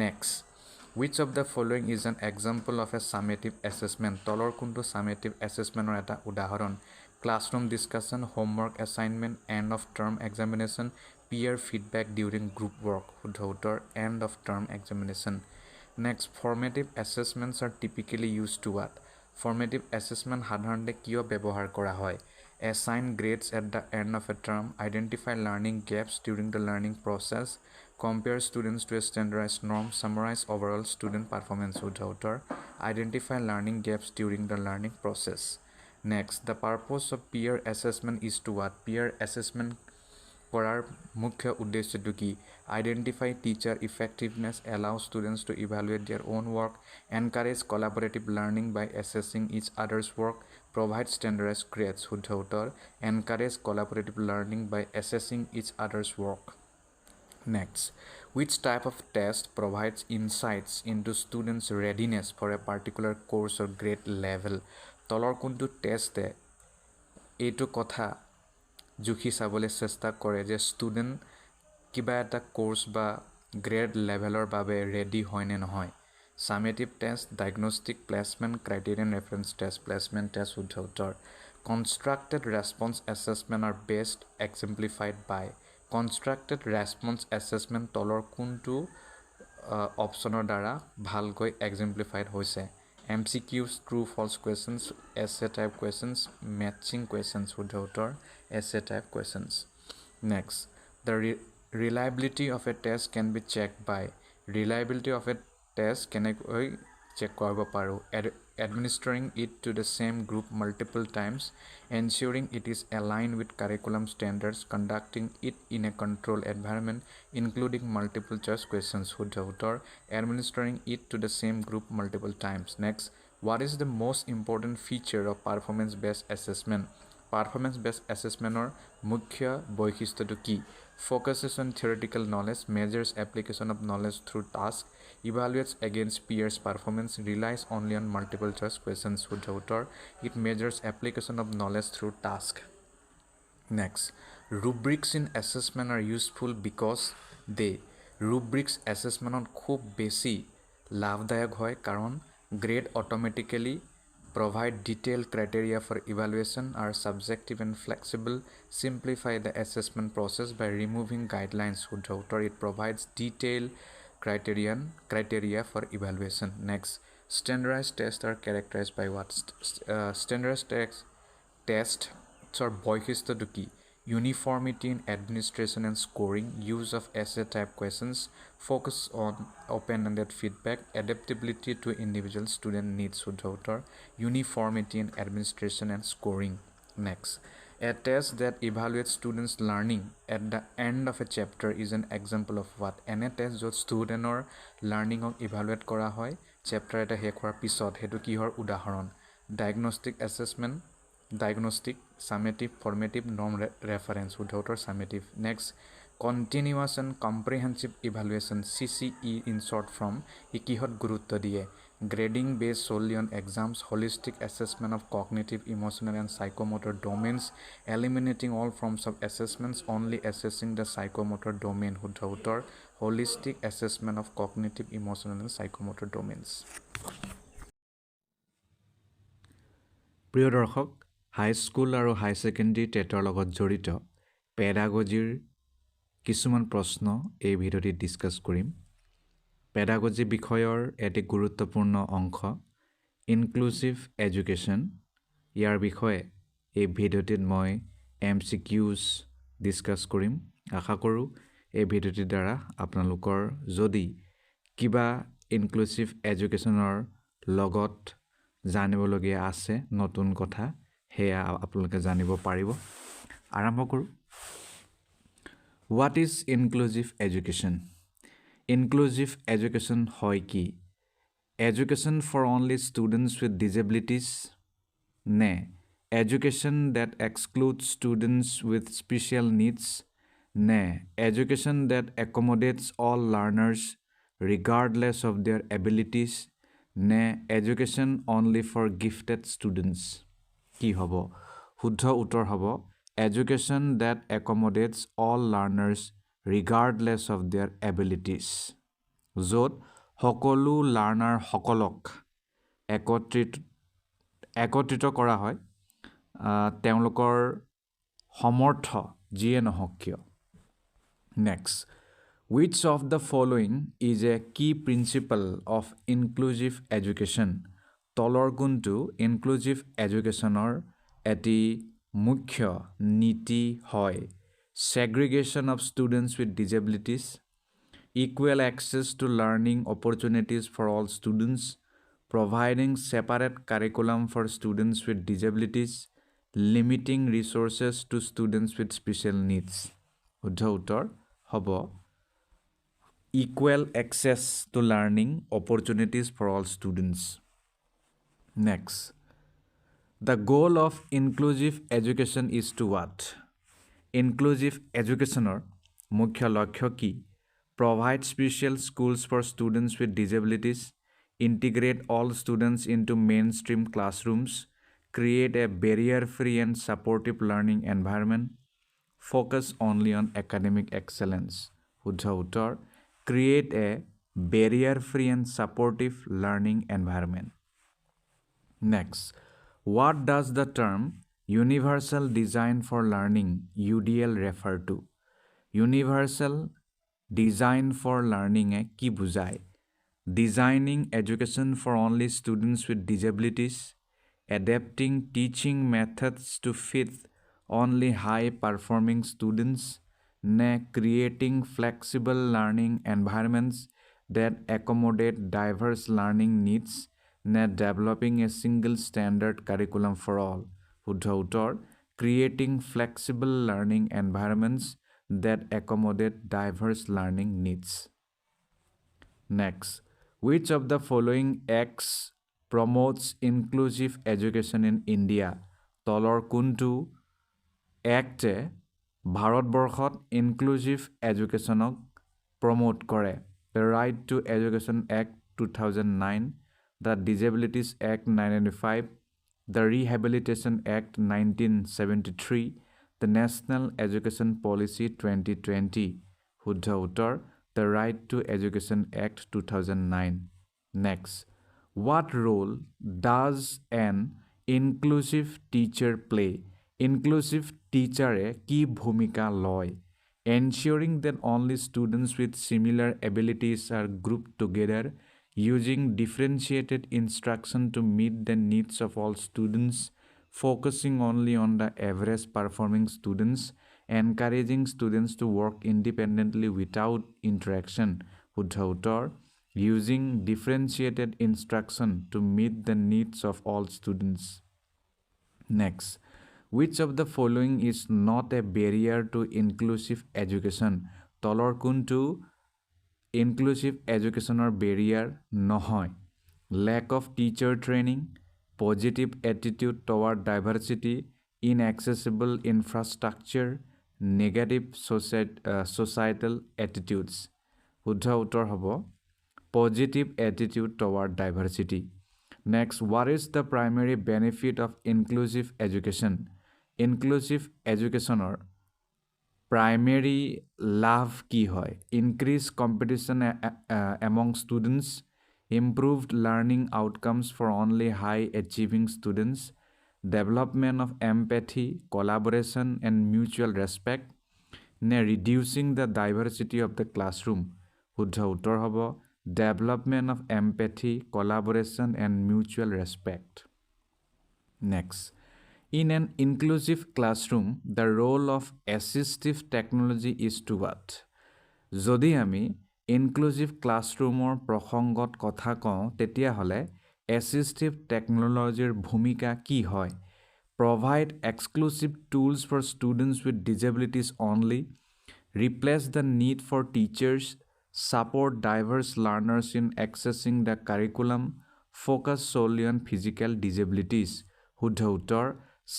Next, which of the following is an example of a summative assessment? তলৰ কোনটো summative assessmentৰ এটা উদাহৰণ? Classroom discussion, homework assignment, end of term examination, peer feedback during group work, end of term examination. Next, formative assessments are typically used to what? Formative assessment সাধাৰণতে কিয় ব্যৱহাৰ কৰা হয়? Assign grades at the end of a term, identify learning gaps during the learning process, compare students to a standardized norm, summarize overall student performance, identify learning gaps during the learning process. Next, the purpose of peer assessment is to what? Peer assessment কৰাৰ মুখ্য উদ্দেশ্যটো কি? Identify teacher effectiveness, allow students to evaluate their own work, encourage collaborative learning by assessing each other's work, provide standardized grades, encourage collaborative learning by assessing each other's work. Next, which type of test provides insights into students' readiness for a particular course or grade level? তলৰ কোনটো টেষ্টে এইটো কথা জুখি চাবলৈ চেষ্টা কৰে যে student কিবা এটা কোৰ্চ বা গ্ৰেড লেভেলৰ বাবে ৰেডি হয় নে নহয়? Summative test, diagnostic placement, criterion reference test, placement test, শুদ্ধ উত্তৰ। Constructed response assessment are best exemplified by. Constructed response assessment তলৰ কোনটো অপশ্যনৰ দ্বাৰা ভালকৈ এক্সেম্প্লিফাইড হৈছে? MCQs, true false questions, essay type questions, matching questions, শুদ্ধ উত্তৰ, essay type questions. Next, the reliability of a test can be checked by. Reliability of a test কেনেকৈ check কৰিব পাৰোঁ? Administering it to the same group multiple times, ensuring it is aligned with curriculum standards, conducting it in a controlled environment, including multiple choice questions, শুদ্ধ উত্তৰ, administering it to the same group multiple times. Next, what is the most important feature of performance-based assessment? Performance-based assessmentor মুখ্য বৈশিষ্ট্যটো কি? Focuses on theoretical knowledge, measures application of knowledge through task, evaluates against peers' performance, relies only on multiple choice questions, শুদ্ধ উত্তৰ, it measures application of knowledge through task. Next, rubrics in assessment are useful because they. Rubrics assessmentত খুব বেছি লাভদায়ক হয় কাৰণ grade automatically provide detailed criteria for evaluation, are subjective and flexible, simplify the assessment process by removing guidelines, it provides detailed criteria for evaluation. Next, standardized tests are characterized by what? Standardized test বৈশিষ্ট্যটো কি? Uniformity in administration and scoring, use of essay type questions, focus on open-ended feedback, adaptability to individual student needs, শুদ্ধ উত্তৰ, uniformity in administration and scoring. Next, a test that evaluates students' learning at the end of a chapter is an example of what? এনে test য'ত ষ্টুডেণ্টৰ লাৰ্ণিঙক evaluate কৰা হয় chapter এটা শেষ হোৱাৰ পিছত, সেইটো কিহৰ উদাহৰণ? Diagnostic assessment, diagnostic, summative, formative, norm reference, উদ্ধতৰ summative. Next, continuous and comprehensive evaluation, CCE in short form, ই কিহত গুৰুত্ব দিয়ে? গ্ৰেডিং বেছ solely on exams, holistic assessment of cognitive, emotional and psychomotor domains, eliminating all forms of assessments, only assessing the psychomotor domain, শুদ্ধ উত্তৰ holistic assessment of cognitive, emotional and psychomotor domains। প্ৰিয় দৰ্শক, high school আৰু হাই secondary টেটৰ লগত জড়িত পেডাগজিৰ কিছুমান প্ৰশ্ন এই ভিডিঅ'টিত ডিছকাছ কৰিম। পেডাগজি বিষয়ৰ এটি গুৰুত্বপূৰ্ণ অংশ ইনক্লুচিভ এডুকেশ্যন, ইয়াৰ বিষয়ে এই ভিডিঅ'টিত মই MCQs ডিছকাছ কৰিম। আশা কৰোঁ এই ভিডিঅ'টিৰ দ্বাৰা আপোনালোকৰ যদি কিবা ইনক্লুচিভ এডুকেশ্যনৰ লগত জানিবলগীয়া আছে নতুন কথা, সেয়া আপোনালোকে জানিব পাৰিব। আৰম্ভ কৰোঁ। What is inclusive education? Inclusive education হয় কি? Education for only students with disabilities নে education that exclude students with special needs নে education that accommodates all learners regardless of their abilities নে education only for gifted students? কি হ'ব? শুদ্ধ উত্তৰ হ'ব education that accommodates all learners regardless of their abilities, য'ত সকলো লাৰ্ণাৰসকলক একত্ৰিত কৰা হয় তেওঁলোকৰ সমৰ্থ যিয়ে নহওক কিয়। Next, which of the following is a key principle of inclusive education? তলৰ কোনটো ইনক্লুচিভ এডুকেশ্যনৰ এটি মুখ্য নীতি হয়? segregation of students with disabilities, equal access to learning opportunities for all students, providing separate curriculum for students with disabilities, limiting resources to students with special needs। শুদ্ধ উত্তৰ হ'ব equal access to learning opportunities for all students। Next, the goal of inclusive education is to what? Inclusive educationৰ মুখ্য লক্ষ্য কি? Provide special schools for students with disabilities, integrate all students into mainstream classrooms, create a barrier-free and supportive learning environment, focus only on academic excellence। শুদ্ধ উত্তৰ create a barrier-free and supportive learning environment। Next, what does the term Universal Design for Learning UDL refer to? Universal Design for Learning এ কি বুজায়? Designing education for only students with disabilities, adapting teaching methods to fit only high-performing students, নে creating flexible learning environments that accommodate diverse learning needs, নে developing a single standard curriculum for all? শুদ্ধ উত্তৰ creating flexible learning environments that accommodate diverse learning needs। Next, which of the following acts promotes inclusive education in India? তলৰ কোনটো এক্টে ভাৰতবৰ্ষত inclusive এডুকেশ্যনক promote কৰে? The Right to Education Act 2009, the Disabilities Act 1995, the Rehabilitation Act 1973, the National Education Policy 2020। শুদ্ধ উত্তৰ The Right to Education Act 2009। Next, what role does an inclusive teacher play? Inclusive teacher কি ভূমিকা লয়? Ensuring that only students with similar abilities are grouped together using differentiated instruction to meet the needs of all students, focusing only on the average performing students, encouraging students to work independently without interaction। শুদ্ধ উত্তৰ using differentiated instruction to meet the needs of all students। Next, Which of the following is not a barrier to inclusive education? তলৰ কোনটো inclusive educationৰ barrier নহয়? Lack of teacher training, positive attitude toward diversity, inaccessible infrastructure, negative societal attitudes. শুদ্ধ উত্তৰ হ'ব positive attitude toward diversity. Next, what is the primary benefit of inclusive education? Inclusive educationৰ primary লাভ কি হয়? Increase competition among students, improved learning outcomes for only high achieving students, development of empathy, collaboration and mutual respect, নে reducing the diversity of the classroom? শুদ্ধ উত্তৰ হ'ব development of empathy, collaboration and mutual respect. Next, in an inclusive classroom, the role of assistive technology is to what? যদি আমি inclusive classroomৰ প্ৰসংগত কথা কওঁ তেতিয়াহ'লে assistive technologyৰ ভূমিকা কি হয়? Provide exclusive tools for students with disabilities only, replace the need for teachers, support diverse learners in accessing the curriculum, focus solely on physical disabilities. শুদ্ধ উত্তৰ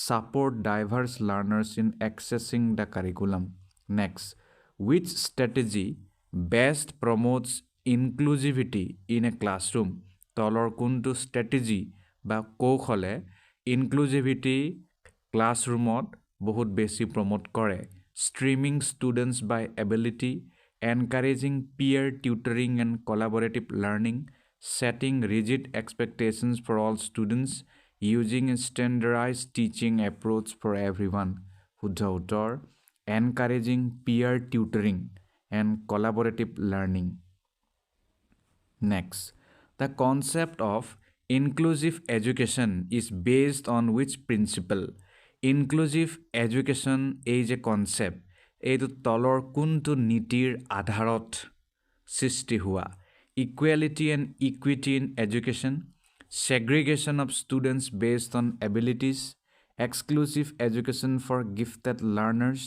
support diverse learners in accessing the curriculum. Next, which strategy best promotes inclusivity in a classroom? তলৰ কোনটো strategy বা কৌশলে inclusivity classroomত বহুত বেছি promote কৰে? Streaming students by ability, encouraging peer tutoring and collaborative learning, setting rigid expectations for all students, using a standardized teaching approach for everyone. শুদ্ধ উত্তৰ encouraging peer tutoring and collaborative learning. Next, the concept of inclusive education is based on which principle? Inclusive education is a concept. এইটো তলৰ কোনটো নীতিৰ আধাৰত সৃষ্টি হোৱা? Equality and equity in education, segregation of students based on abilities, exclusive education for gifted learners,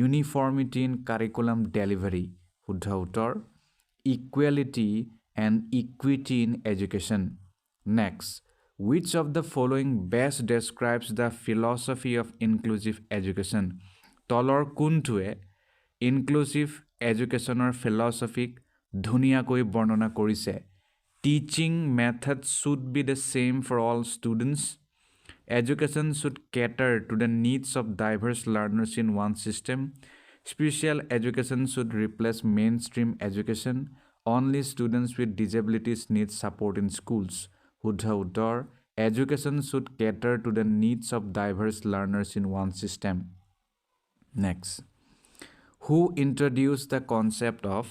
uniformity in curriculum delivery. শুদ্ধ উত্তৰ equality and equity in education. Next, which of the following best describes the philosophy of inclusive education? তলৰ কোনটোৱে inclusive educationৰ philosophy ধুনীয়াকৈ বৰ্ণনা কৰিছে? Teaching methods should be the same for all students. Education should cater to the needs of diverse learners in one system. Special education should replace mainstream education. Only students with disabilities need support in schools. শুদ্ধ উত্তৰ education should cater to the needs of diverse learners in one system. Next, who introduced the concept of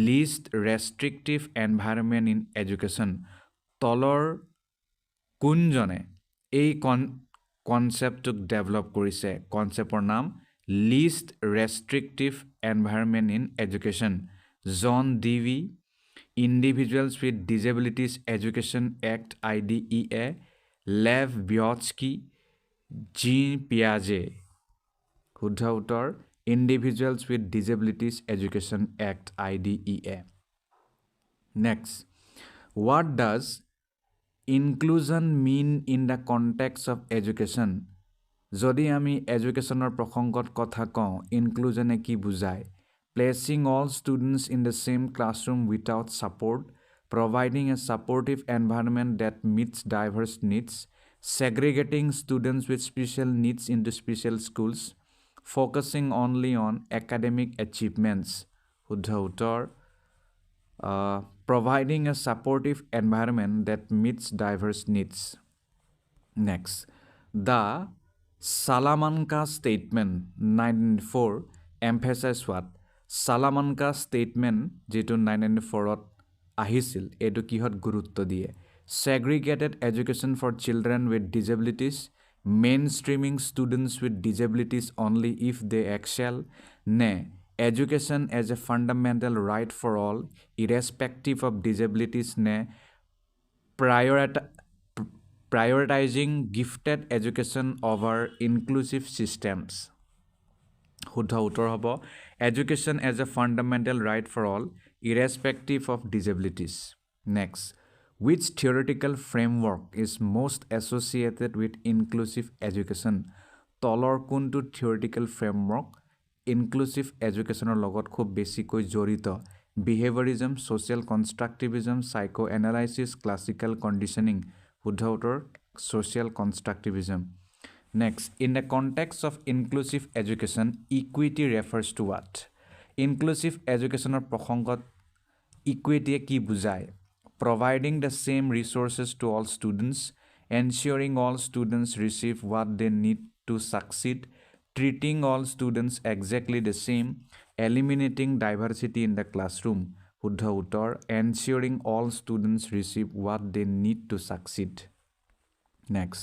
least restrictive environment in education? তলৰ কোনজনে এই কনসেপ্টক develop কৰিছে? কনসেপ্টৰ নাম least restrictive environment in education. John Dewey, Individuals with Disabilities Education Act IDEA, Lev Vygotsky, Jean Piaget. শুদ্ধ উত্তৰ Individuals with Disabilities Education Act IDEA. Next, what does inclusion mean in the context of education? যদি আমি এডুকেশ্যনৰ প্ৰসংগত কথা কওঁ ইনক্লুজনে কি বুজায়? Placing all students in the same classroom without support, providing a supportive environment that meets diverse needs, segregating students with special needs into special schools, focusing only on academic achievements. শুদ্ধ উত্তৰ providing a supportive environment that meets diverse needs. Next, the Salamanca Statement 1994 emphasized what? Salamanca Statement যেটো 1994ত আহিছিল এটো কিহত গুৰুত্ব দিয়ে? Segregated education for children with disabilities, mainstreaming students with disabilities only if they excel, নে education as a fundamental right for all irrespective of disabilities, নে prioritizing gifted education over inclusive systems. শুদ্ধ উত্তৰ হ'ব education as a fundamental right for all irrespective of disabilities. Next, which theoretical framework is most associated with inclusive education? তলৰ কোনটো theoretical framework inclusive educationৰ লগত খুব বেছিকৈ জড়িত? Behaviorism, social constructivism, psychoanalysis, classical conditioning. শুদ্ধ উত্তৰ social constructivism. Next, in the context of inclusive education, equity refers to what? Inclusive educationৰ প্ৰসংগত equity কি বুজায়? Providing the same resources to all students, ensuring all students receive what they need to succeed, treating all students exactly the same, eliminating diversity in the classroom. শুদ্ধ উত্তৰ ensuring all students receive what they need to succeed. Next,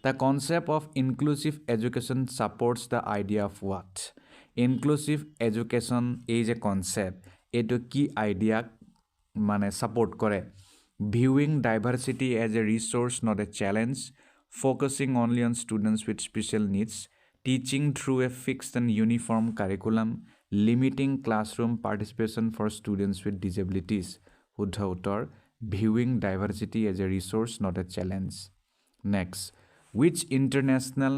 the concept of inclusive education supports the idea of what? Inclusive education is a concept. Eto ki idea mane support kore? Viewing diversity as a resource, not a challenge, focusing only on students with special needs, teaching through a fixed and uniform curriculum, limiting classroom participation for students with disabilities. শুদ্ধ উত্তৰ viewing diversity as a resource, not a challenge. Next, which international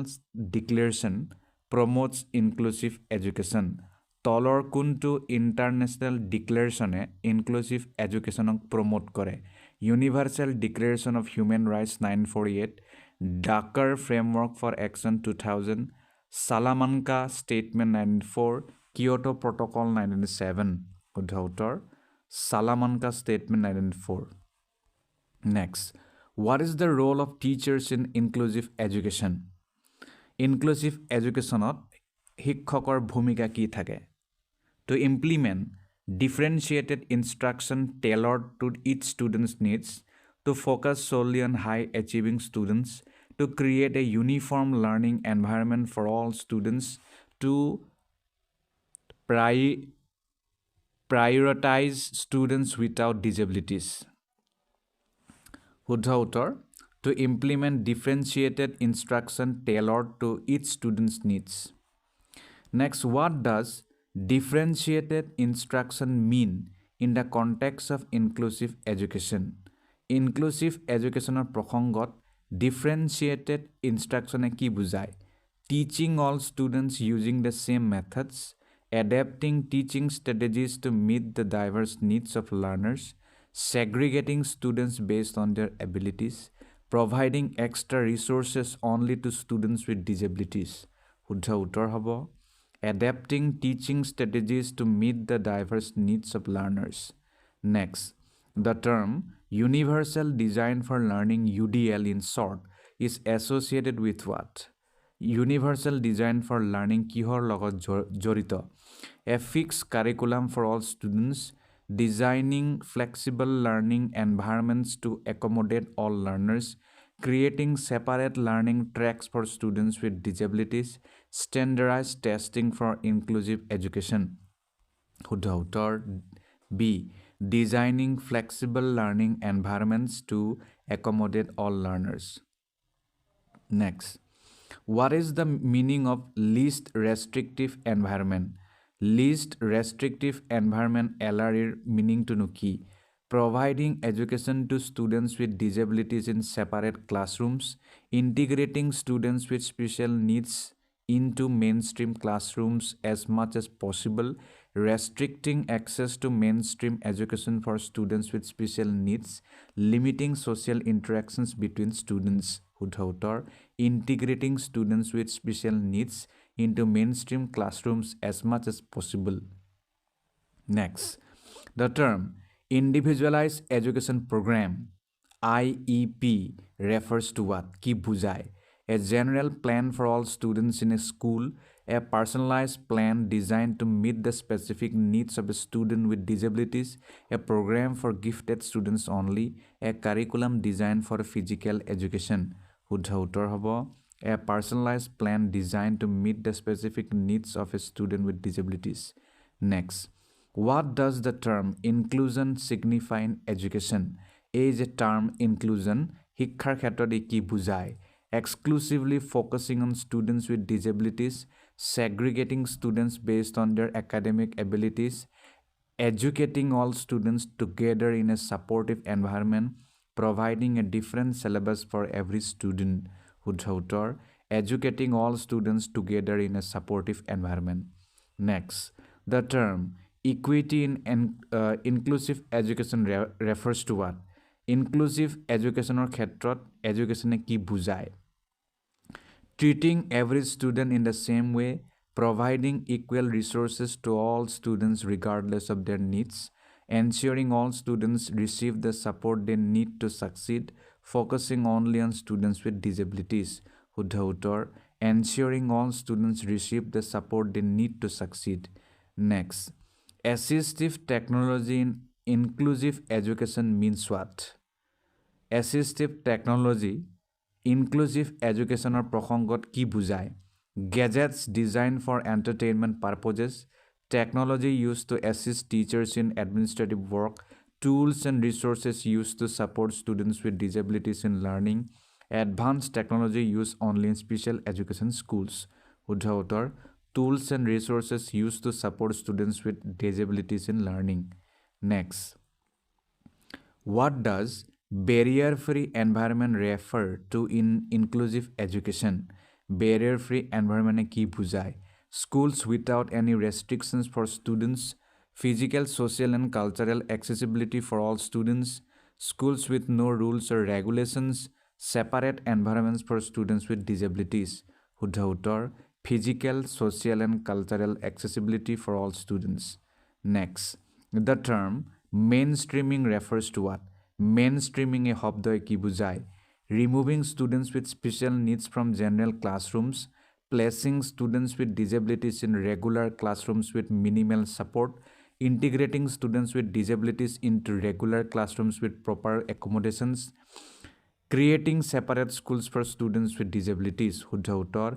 declaration promotes inclusive education? তলৰ কোনটো international declaration inclusive education promote কৰে? Universal Declaration of Human Rights 1948, Dakar Framework for Action 2000, Salamanca Statement 1994, Kyoto Protocol 1997. শুদ্ধ উত্তৰ Salamanca Statement 1994. Next, what is the role of teachers in inclusive education? Inclusive educationত শিক্ষকৰ ভূমিকা কি থাকে? To implement differentiated instruction tailored to each student's needs, to focus solely on high achieving students, to create a uniform learning environment for all students, to prioritize students without disabilities. শুদ্ধ উত্তৰ to implement differentiated instruction tailored to each student's needs. Next, what does differentiated instruction mean in the context of inclusive education? Inclusive educationৰ প্ৰসংগত differentiated instruction কি বুজায়? Teaching all students using the same methods, adapting teaching strategies to meet the diverse needs of learners, segregating students based on their abilities, providing extra resources only to students with disabilities. শুদ্ধ উত্তৰ হ'ব adapting teaching strategies to meet the diverse needs of learners. Next, the term Universal Design for Learning UDL in short is associated with what? Universal Design for Learning কিহৰ লগত জড়িত? A fixed curriculum for all students, designing flexible learning environments to accommodate all learners, creating separate learning tracks for students with disabilities, standardized testing for inclusive education. শুদ্ধ উত্তৰ B. Designing flexible learning environments to accommodate all learners. Next, what is the meaning of least restrictive environment? Least restrictive environment LREৰ meaningটো কি? Providing education to students with disabilities in separate classrooms, integrating students with special needs into mainstream classrooms as much as possible, restricting access to mainstream education for students with special needs, limiting social interactions between students. শুদ্ধ উত্তৰ integrating students with special needs into mainstream classrooms as much as possible. Next, the term Individualized Education Program IEP refers to what? কি বুজায়? A general plan for all students in a school, a personalized plan designed to meet the specific needs of a student with disabilities, a program for gifted students only, a curriculum designed for physical education. শুদ্ধ উত্তৰ হ'ব a personalized plan designed to meet the specific needs of a student with disabilities. Next, what does the term inclusion signify in education? Is a term inclusion শিক্ষাৰ ক্ষেত্ৰত ই কি বুজায় exclusively focusing on students with disabilities segregating students based on their academic abilities educating all students together in a supportive environment providing a different syllabus for every student শুদ্ধ উত্তৰ educating all students together in a supportive environment next the term equity in inclusive education refers to what inclusive educationৰ ক্ষেত্ৰত educatione কি বুজায় treating every student in the same way providing equal resources to all students regardless of their needs ensuring all students receive the support they need to succeed focusing only on students with disabilities শুদ্ধ উত্তৰ ensuring all students receive the support they need to succeed next assistive technology in inclusive education means what assistive technology inclusive educationৰ প্ৰসংগত কি বুজায় gadgets designed for entertainment purposes technology used to assist teachers in administrative work tools and resources used to support students with disabilities in learning advanced technology used only in special education schools শুদ্ধ উত্তৰ tools and resources used to support students with disabilities in learning next what does barrier-free environment refer to in inclusive education? Barrier-free environment ki bujai? Schools without any restrictions for students, physical, social, and cultural accessibility for all students, schools with no rules or regulations, separate environments for students with disabilities. Huddha uttor, physical, social, and cultural accessibility for all students. Next, the term mainstreaming refers to what? Mainstreaming a শব্দই কি বুজায় removing students with special needs from general classrooms placing students with disabilities in regular classrooms with minimal support integrating students with disabilities into regular classrooms with proper accommodations creating separate schools for students with disabilities শুদ্ধ উত্তৰ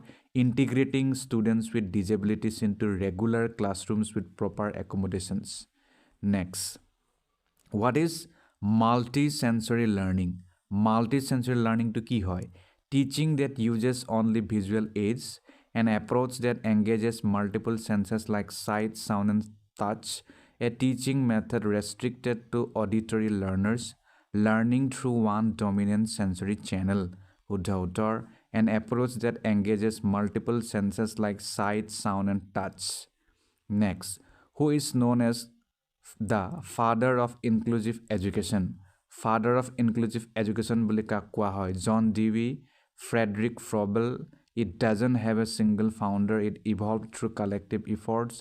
integrating students with disabilities into regular classrooms with proper accommodations next what is multi-sensory learning multi-sensory learning to ki hoy teaching that uses only visual aids an approach that engages multiple senses like sight sound and touch a teaching method restricted to auditory learners learning through one dominant sensory channel শুদ্ধ উত্তৰ an approach that engages multiple senses like sight sound and touch next who is known as the father of inclusive education father of inclusive education বুলি কাক কোৱা হয় জন ডিভি Frederick ফ্ৰবেল it doesn't have a single founder it evolved through collective efforts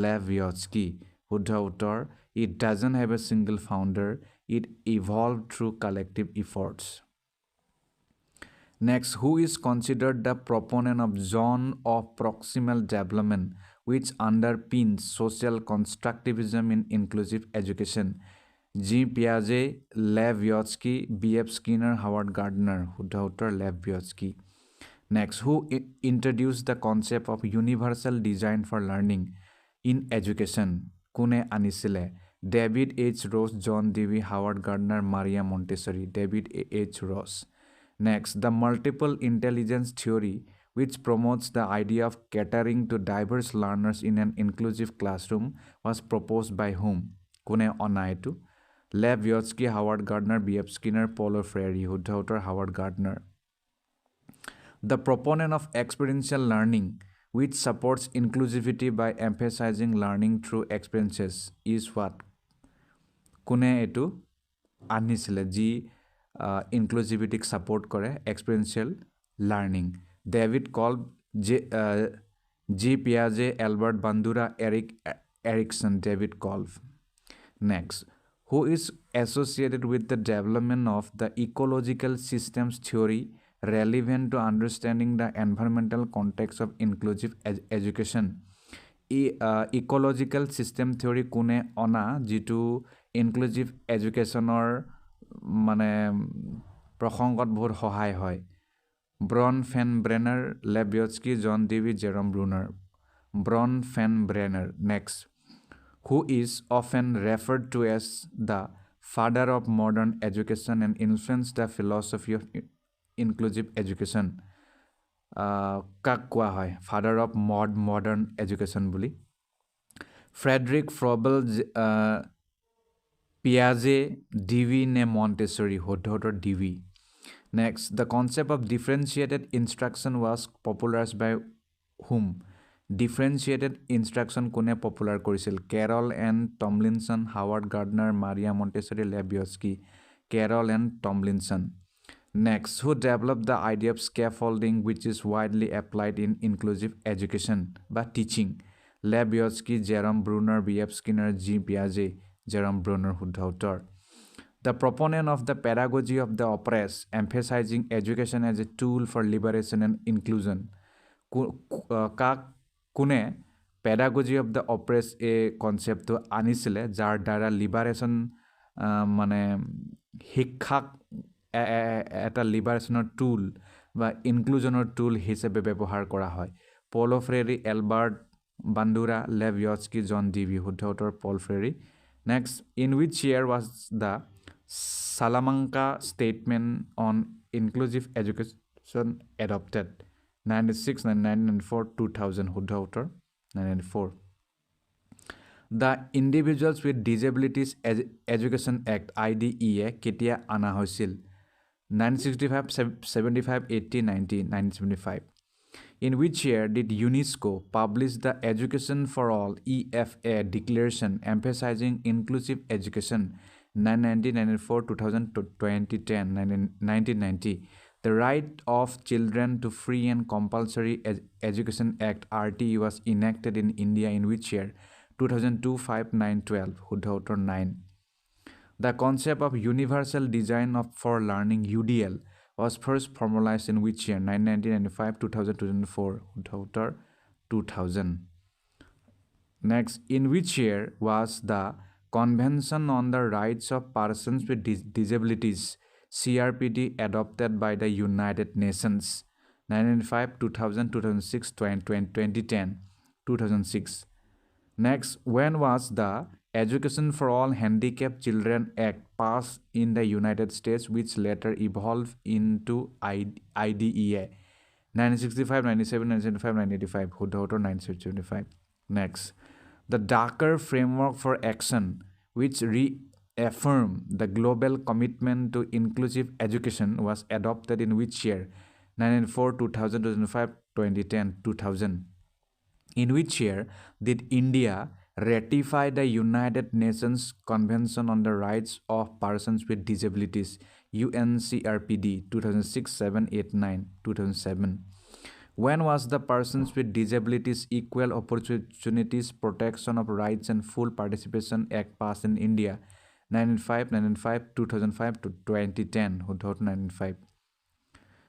lev vygotsky শুদ্ধ উত্তৰ it doesn't have a single founder it evolved through collective efforts next who is considered the proponent of zone of proximal development which underpins social constructivism in inclusive education G. Piaget, Lev Vygotsky, B.F. Skinner, Howard Gardner, শুদ্ধ উত্তৰ Lev Vygotsky. Next, who introduced the concept of universal design for learning in education? কোনে আনিছিলে? David H. Ross, John Dewey, Howard Gardner, Maria Montessori. David H. Ross. Next, the multiple intelligence theory which promotes the idea of catering to diverse learners in an inclusive classroom was proposed by whom? কোনে অনা এইটো? Lev Vygotsky, Howard Gardner, B.F. Skinner, Paulo Freire, শুদ্ধ উত্তৰ Howard Gardner. The proponent of experiential learning, which supports inclusivity by emphasizing learning through experiences, is what? কোনে এইটো আনিছিলে যি inclusivity support কৰে experiential learning? David Kolb, G. Piaget, Albert Bandura, Erik Erikson, David Kolb. Next, who is associated with the development of the ecological systems theory relevant to understanding the environmental context of inclusive education? Ecological system theory kune ona jitu inclusive educationor মানে প্ৰসংগত বহুত সহায় হয় ব্ৰন ফেন ব্ৰেনাৰ লেভ vygotsky John Dewey Jerome Bruner Bronfenbrenner next who is often referred to as the father of modern education and influenced the philosophy of inclusive education. কাক কোৱা হয় father of modern education বুলি Friedrich Froebel পিয়াজে Dewey নে Montessori শুদ্ধতৰ Dewey next the concept of differentiated instruction was popularise by whom differentiated instruction কোনে popular কৰিছিল Carol and Tomlinson Howard Gardner Maria Montessori Lev Vygotsky Carol and Tomlinson Next, who developed the idea of scaffolding, which is widely applied in inclusive education by teaching? Lebowski, Jerome Bruner, B.F. Skinner, G. Piaget, Jerome Bruner, Huddautor. The proponent of the pedagogy of the oppressed, emphasizing education as a tool for liberation and inclusion. Kune pedagogy of the oppressed a concept to anisile jar dara liberation mane hikhak এটা লিবাৰেশ্যনৰ টুল বা ইনক্লুজনৰ টুল হিচাপে ব্যৱহাৰ কৰা হয় পল ferry Albert বান্দুৰা লেভিয়স্কি জন Dewey শুদ্ধ উত্তৰ Paul Freire next in which year was the Salamanca statement on inclusive education adopted 96 1994 2000 শুদ্ধ উত্তৰ 1994 The Individuals with Disabilities Education Act IDEA কেতিয়া আনা হৈছিল 1965, 75, 80, 90, 1975. In which year did UNESCO publish the Education for All EFA Declaration emphasizing inclusive education 1994, 2000, 2010, 1990? The Right of Children to Free and Compulsory Education Act RTE was enacted in India in which year 2002, 5, 9, 12, শুদ্ধ উত্তৰ 9. The concept of universal design for learning UDL was first formalized in which year 1995, 2000, 2004, শুদ্ধ উত্তৰ 2000. Next, in which year was the Convention on the Rights of Persons with Disabilities CRPD adopted by the United Nations 1995, 2000, 2006, 2010, 2006. Next, when was the Education for All Handicapped Children Act passed in the United States, which later evolved into IDEA? 1965, 97, 1975, 1985. শুদ্ধ উত্তৰ 1975. Next, the Dakar Framework for Action, which reaffirmed the global commitment to inclusive education, was adopted in which year? 1994, 2000, 2005, 2010, 2000. In which year did India ratify the United Nations Convention on the Rights of Persons with Disabilities UNCRPD 2006, 7, 8, 9, 2007? When was the Persons with Disabilities Equal Opportunities Protection of Rights and Full Participation Act passed in India 1995, 1995, 2005 to 2010 1995?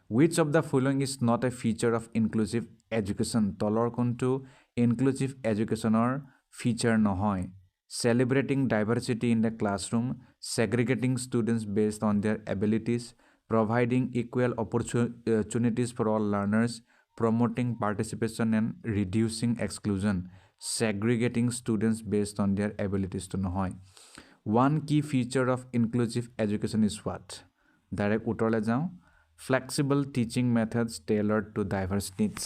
Which of the following is not a feature of inclusive education? তলৰ কোনটো inclusive educationৰ feature নহয়? Celebrating diversity in the classroom, segregating students based on their abilities, providing equal opportunities for all learners, promoting participation and reducing exclusion, segregating students based on their abilities to নহয়. One key feature of inclusive education is what? Direct উত্তৰলৈ যাওঁ. Flexible teaching methods tailored to diverse needs.